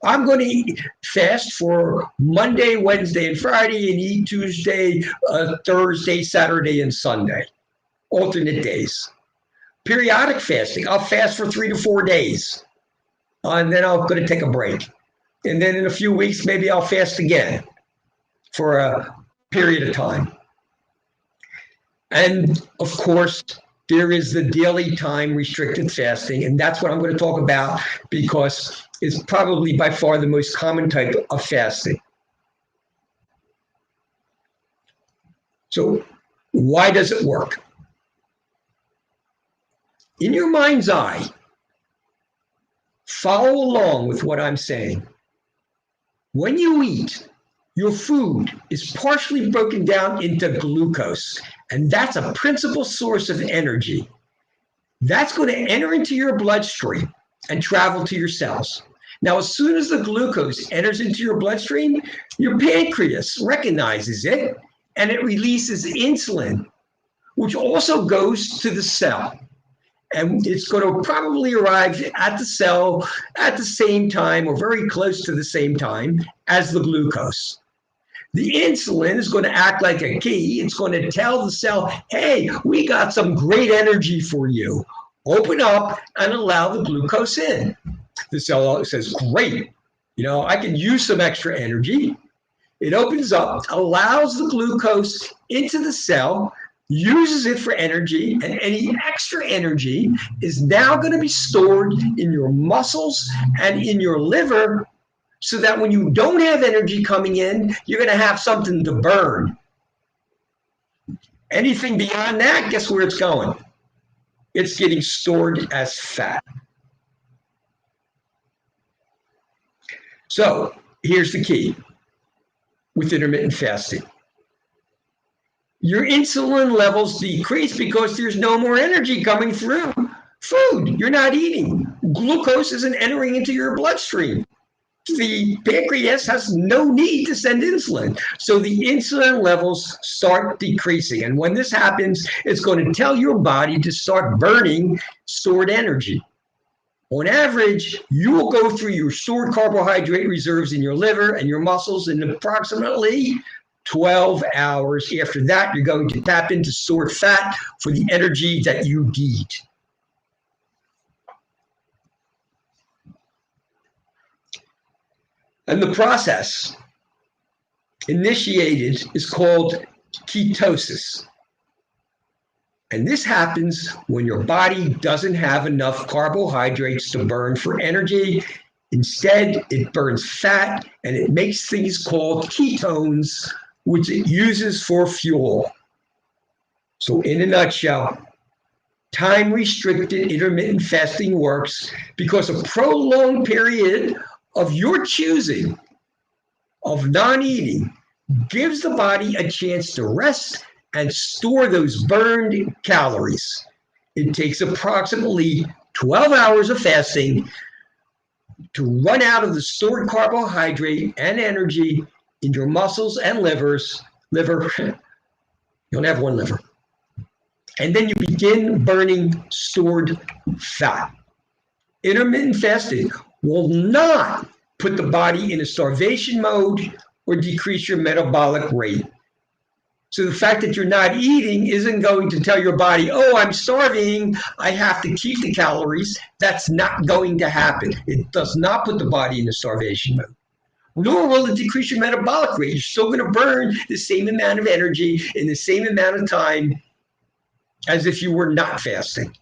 I'm going to fast for Monday, Wednesday, and Friday, and eat Tuesday, Thursday, Saturday, and Sunday. Alternate days. Periodic fasting. I'll fast for 3 to 4 days, and then I'm going to take a break. And then in a few weeks, maybe I'll fast again for a period of time. And of course, there is the daily time restricted fasting, and that's what I'm going to talk about because it's probably by far the most common type of fasting. So why does it work? In your mind's eye, follow along with what I'm saying. When you eat, your food is partially broken down into glucose, and that's a principal source of energy. That's going to enter into your bloodstream and travel to your cells. Now, as soon as the glucose enters into your bloodstream, your pancreas recognizes it, and it releases insulin, which also goes to the cell. And it's going to probably arrive at the cell at the same time or very close to the same time as the glucose. The insulin is going to act like a key. It's going to tell the cell, hey, we got some great energy for you. Open up and allow the glucose in. The cell says, great, I can use some extra energy. It opens up, allows the glucose into the cell, uses it for energy, and any extra energy is now going to be stored in your muscles and in your liver, so that when you don't have energy coming in, you're going to have something to burn. Anything beyond that, guess where it's going? It's getting stored as fat. So here's the key with intermittent fasting. Your insulin levels decrease because there's no more energy coming through food. You're not eating. Glucose isn't entering into your bloodstream. The pancreas has no need to send insulin. So the insulin levels start decreasing. And when this happens, it's going to tell your body to start burning stored energy. On average, you will go through your stored carbohydrate reserves in your liver and your muscles in approximately 12 hours. After that, you're going to tap into stored fat for the energy that you need. And the process initiated is called ketosis. And this happens when your body doesn't have enough carbohydrates to burn for energy. Instead, it burns fat and it makes things called ketones, which it uses for fuel. So in a nutshell, time-restricted intermittent fasting works because a prolonged period of your choosing of non-eating gives the body a chance to rest and store those burned calories. It takes approximately 12 hours of fasting to run out of the stored carbohydrate and energy in your muscles and liver. You only have one liver. And then you begin burning stored fat. Intermittent fasting will not put the body in a starvation mode or decrease your metabolic rate. So the fact that you're not eating isn't going to tell your body, oh, I'm starving, I have to keep the calories. That's not going to happen. It does not put the body in a starvation mode. Nor will it decrease your metabolic rate. You're still going to burn the same amount of energy in the same amount of time as if you were not fasting.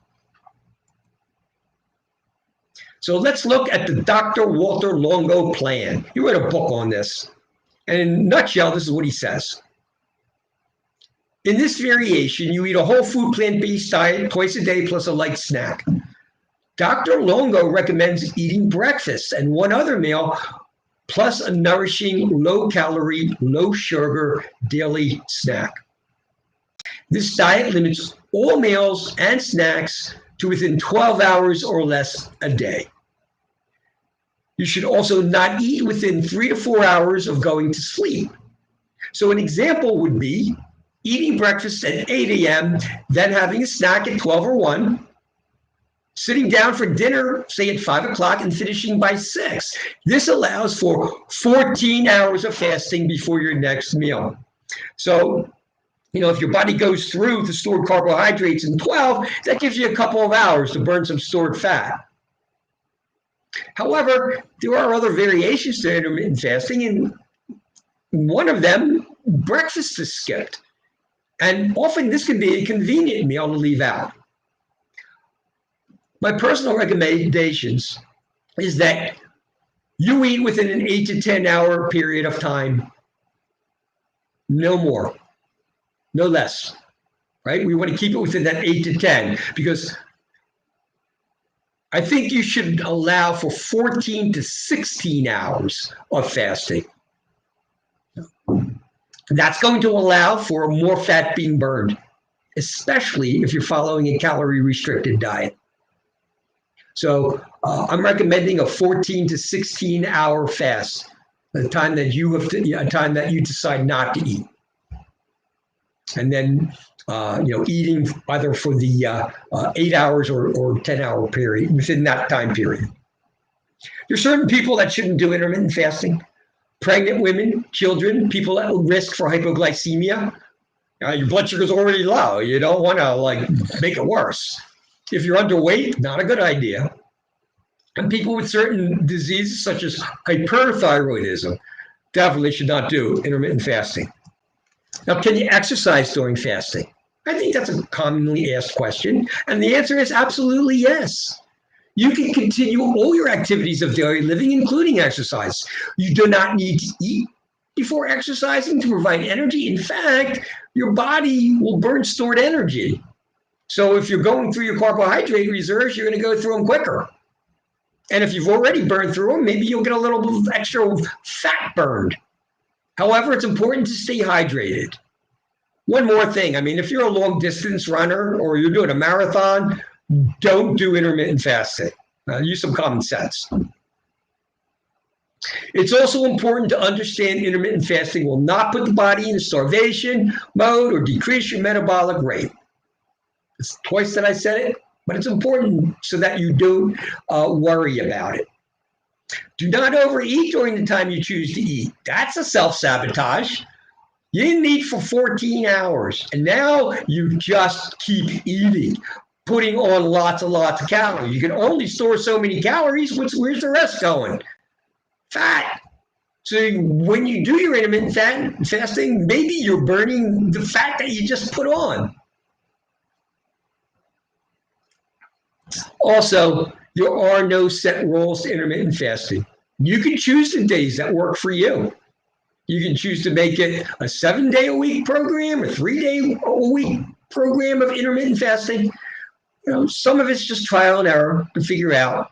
So let's look at the Dr. Walter Longo plan. He wrote a book on this. And in a nutshell, this is what he says. In this variation, you eat a whole food plant-based diet twice a day plus a light snack. Dr. Longo recommends eating breakfast and one other meal plus a nourishing, low-calorie, low-sugar daily snack. This diet limits all meals and snacks to within 12 hours or less a day. You should also not eat within 3 to 4 hours of going to sleep. So an example would be eating breakfast at 8 a.m., then having a snack at 12 or 1, sitting down for dinner, say at 5 o'clock, and finishing by 6. This allows for 14 hours of fasting before your next meal. So, if your body goes through the stored carbohydrates in 12, that gives you a couple of hours to burn some stored fat. However, there are other variations to intermittent fasting, and one of them, breakfast is skipped. And often this can be a convenient meal to leave out. My personal recommendations is that you eat within an 8 to 10 hour period of time, no more, no less, right? We want to keep it within that 8 to 10 because I think you should allow for 14 to 16 hours of fasting. That's going to allow for more fat being burned, especially if you're following a calorie-restricted diet. So I'm recommending a 14 to 16 hour fast, the time that a time that you decide not to eat, and then eating either for the 8 hours or 10 hour period within that time period. There's certain people that shouldn't do intermittent fasting. Pregnant women, children, people at risk for hypoglycemia. Your blood sugar is already low. You don't want to make it worse. If you're underweight, not a good idea. And people with certain diseases such as hyperthyroidism definitely should not do intermittent fasting. Now, can you exercise during fasting? I think that's a commonly asked question. And the answer is absolutely yes. You can continue all your activities of daily living, including exercise. You do not need to eat before exercising to provide energy. In fact, your body will burn stored energy. So if you're going through your carbohydrate reserves, you're going to go through them quicker. And if you've already burned through them, maybe you'll get a little extra fat burned. However, it's important to stay hydrated. One more thing. If you're a long distance runner or you're doing a marathon, don't do intermittent fasting. Use some common sense. It's also important to understand intermittent fasting will not put the body in starvation mode or decrease your metabolic rate. It's twice that I said it, but it's important so that you don't worry about it. Do not overeat during the time you choose to eat. That's a self-sabotage. You didn't eat for 14 hours, and now you just keep eating, putting on lots and lots of calories. You can only store so many calories. Where's the rest going? Fat. So when you do your intermittent fasting, maybe you're burning the fat that you just put on. Also, there are no set rules to intermittent fasting. You can choose the days that work for you. You can choose to make it a 7-day-a-week program, a 3-day-a-week program of intermittent fasting. Some of it's just trial and error to figure out,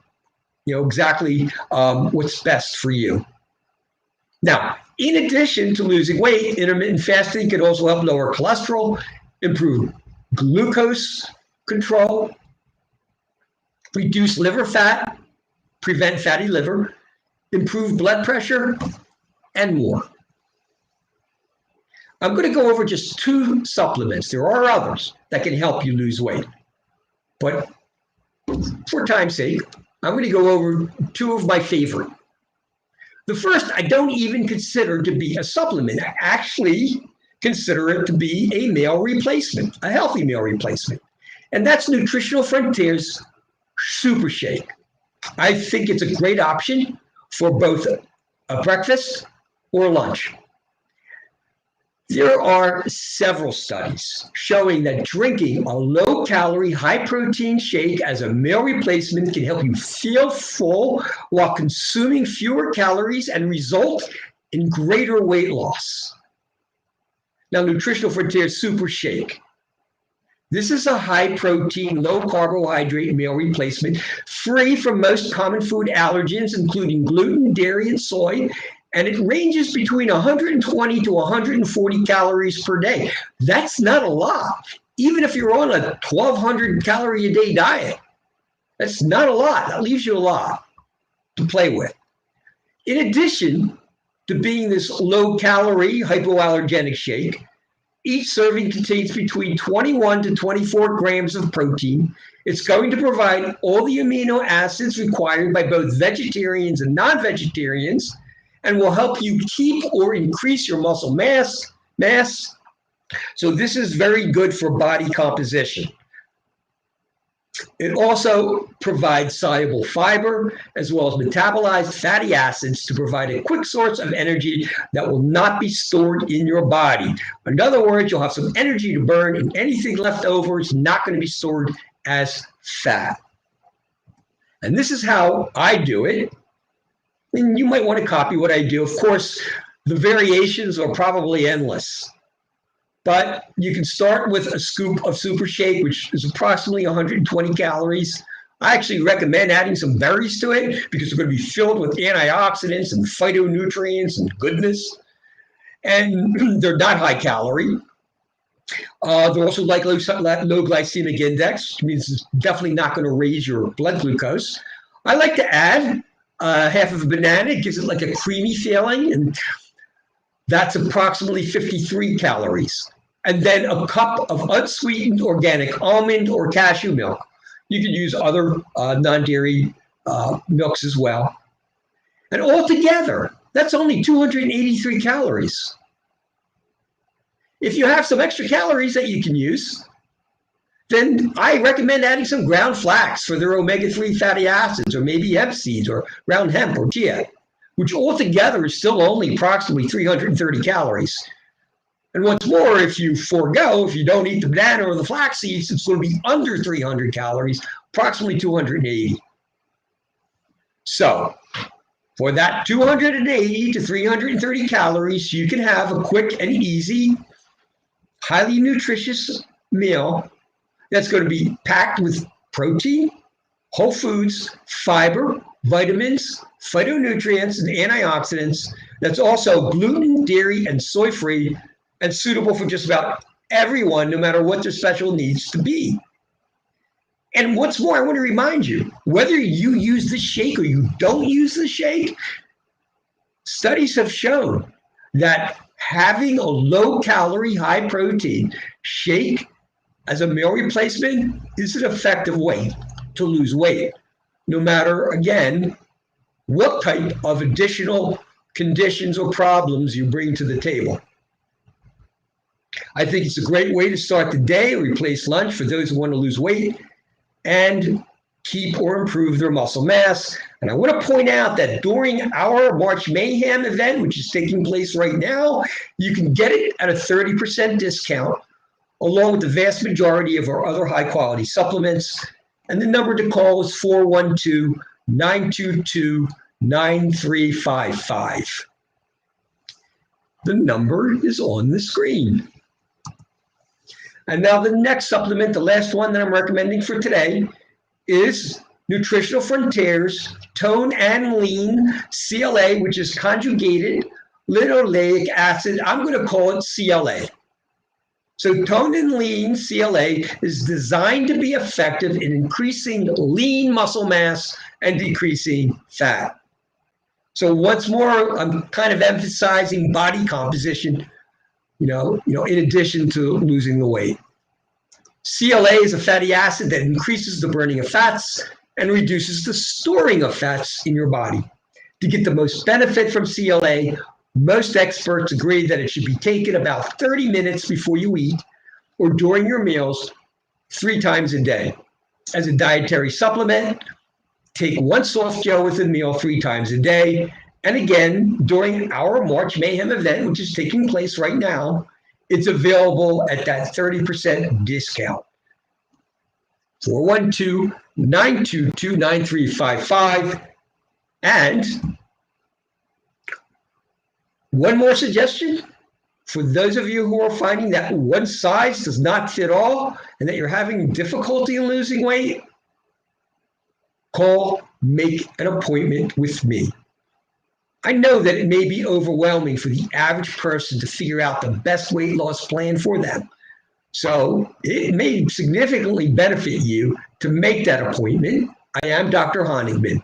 exactly what's best for you. Now, in addition to losing weight, intermittent fasting can also help lower cholesterol, improve glucose control, reduce liver fat, prevent fatty liver, improve blood pressure, and more. I'm going to go over just 2 supplements. There are others that can help you lose weight. But for time's sake, I'm going to go over 2 of my favorite. The first, I don't even consider to be a supplement. I actually consider it to be a meal replacement, a healthy meal replacement. And that's Nutritional Frontiers Super Shake. I think it's a great option for both a breakfast or lunch. There are several studies showing that drinking a low-calorie, high-protein shake as a meal replacement can help you feel full while consuming fewer calories and result in greater weight loss. Now, Nutritional Frontiers Super Shake. This is a high-protein, low-carbohydrate meal replacement, free from most common food allergens, including gluten, dairy, and soy, and it ranges between 120 to 140 calories per day. That's not a lot. Even if you're on a 1,200 calorie a day diet, that's not a lot. That leaves you a lot to play with. In addition to being this low-calorie, hypoallergenic shake, each serving contains between 21 to 24 grams of protein. It's going to provide all the amino acids required by both vegetarians and non-vegetarians, and will help you keep or increase your muscle mass. So this is very good for body composition. It also provides soluble fiber as well as metabolized fatty acids to provide a quick source of energy that will not be stored in your body. In other words, you'll have some energy to burn, and anything left over is not going to be stored as fat. And this is how I do it. And you might want to copy what I do. Of course, the variations are probably endless. But you can start with a scoop of Super Shake, which is approximately 120 calories. I actually recommend adding some berries to it because they're going to be filled with antioxidants and phytonutrients and goodness. And they're not high calorie. They're also like low glycemic index, which means it's definitely not going to raise your blood glucose. I like to add half of a banana. It gives it like a creamy feeling, and that's approximately 53 calories. And then a cup of unsweetened organic almond or cashew milk. You can use other non-dairy milks as well. And altogether, that's only 283 calories. If you have some extra calories that you can use, then I recommend adding some ground flax for their omega-3 fatty acids, or maybe hemp seeds, or ground hemp, or chia, which altogether is still only approximately 330 calories. And what's more, if you don't eat the banana or the flax seeds, it's going to be under 300 calories, approximately 280. So for that 280 to 330 calories, you can have a quick and easy, highly nutritious meal that's going to be packed with protein, whole foods, fiber, vitamins, phytonutrients, and antioxidants. That's also gluten, dairy, and soy-free, and suitable for just about everyone, no matter what their special needs to be. And what's more, I want to remind you, whether you use the shake or you don't use the shake, studies have shown that having a low-calorie, high-protein shake as a meal replacement is an effective way to lose weight, no matter, again, what type of additional conditions or problems you bring to the table. I think it's a great way to start the day, replace lunch for those who want to lose weight and keep or improve their muscle mass. And I want to point out that during our March Mayhem event, which is taking place right now, you can get it at a 30% discount, along with the vast majority of our other high-quality supplements. And the number to call is 412-922-9355. The number is on the screen. And now the next supplement, the last one that I'm recommending for today, is Nutritional Frontiers Tone and Lean CLA, which is conjugated linoleic acid. I'm going to call it CLA. So Tone and Lean CLA is designed to be effective in increasing lean muscle mass and decreasing fat. So once more, I'm kind of emphasizing body composition, in addition to losing the weight. CLA is a fatty acid that increases the burning of fats and reduces the storing of fats in your body. To get the most benefit from CLA, most experts agree that it should be taken about 30 minutes before you eat or during your meals 3 times a day. As a dietary supplement, take 1 soft gel with a meal 3 times a day. And again, during our March Mayhem event, which is taking place right now, it's available at that 30% discount. 412-922-9355. And one more suggestion For those of you who are finding that one size does not fit all and that you're having difficulty in losing weight, call, make an appointment with me. I know that it may be overwhelming for the average person to figure out the best weight loss plan for them. So it may significantly benefit you to make that appointment. I am Dr. Honigman,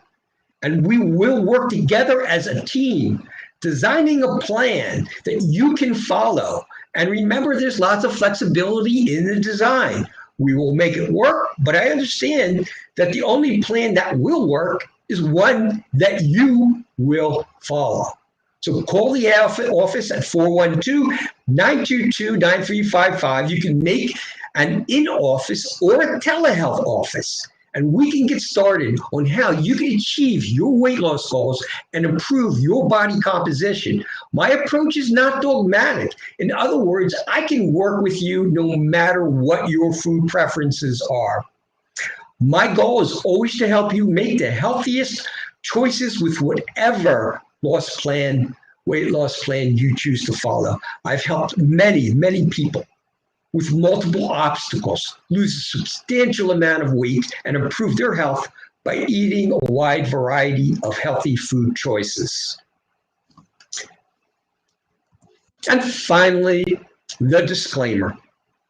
and we will work together as a team, designing a plan that you can follow. And remember, there's lots of flexibility in the design. We will make it work, but I understand that the only plan that will work is one that you will follow. So call the office at 412-922-9355. You can make an in-office or a telehealth office, and we can get started on how you can achieve your weight loss goals and improve your body composition. My approach is not dogmatic. In other words, I can work with you no matter what your food preferences are. My goal is always to help you make the healthiest choices with whatever weight loss plan you choose to follow. I've helped many, many people with multiple obstacles lose a substantial amount of weight and improve their health by eating a wide variety of healthy food choices. And finally, the disclaimer.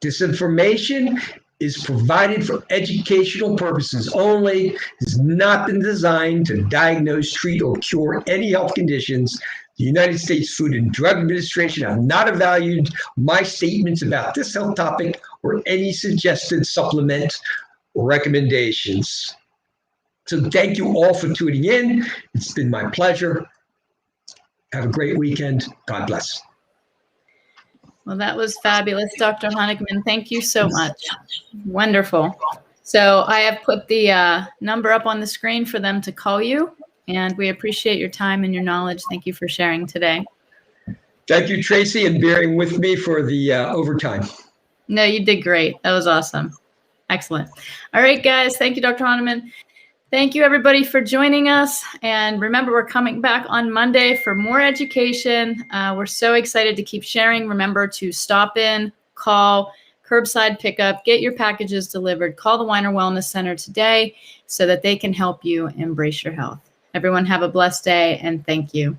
This information is provided for educational purposes only. It has not been designed to diagnose, treat, or cure any health conditions. The United States Food and Drug Administration have not evaluated my statements about this health topic or any suggested supplement or recommendations. So thank you all for tuning in. It's been my pleasure. Have a great weekend. God bless. Well, that was fabulous, Dr. Honigman. Thank you so much. Wonderful. So I have put the number up on the screen for them to call you, and we appreciate your time and your knowledge. Thank you for sharing today. Thank you, Tracy, and bearing with me for the overtime. No, you did great. That was awesome. Excellent. All right, guys. Thank you, Dr. Honigman. Thank you, everybody, for joining us. And remember, we're coming back on Monday for more education. We're so excited to keep sharing. Remember to stop in, call, curbside pickup, get your packages delivered. Call the Weiner Wellness Center today so that they can help you embrace your health. Everyone have a blessed day, and thank you.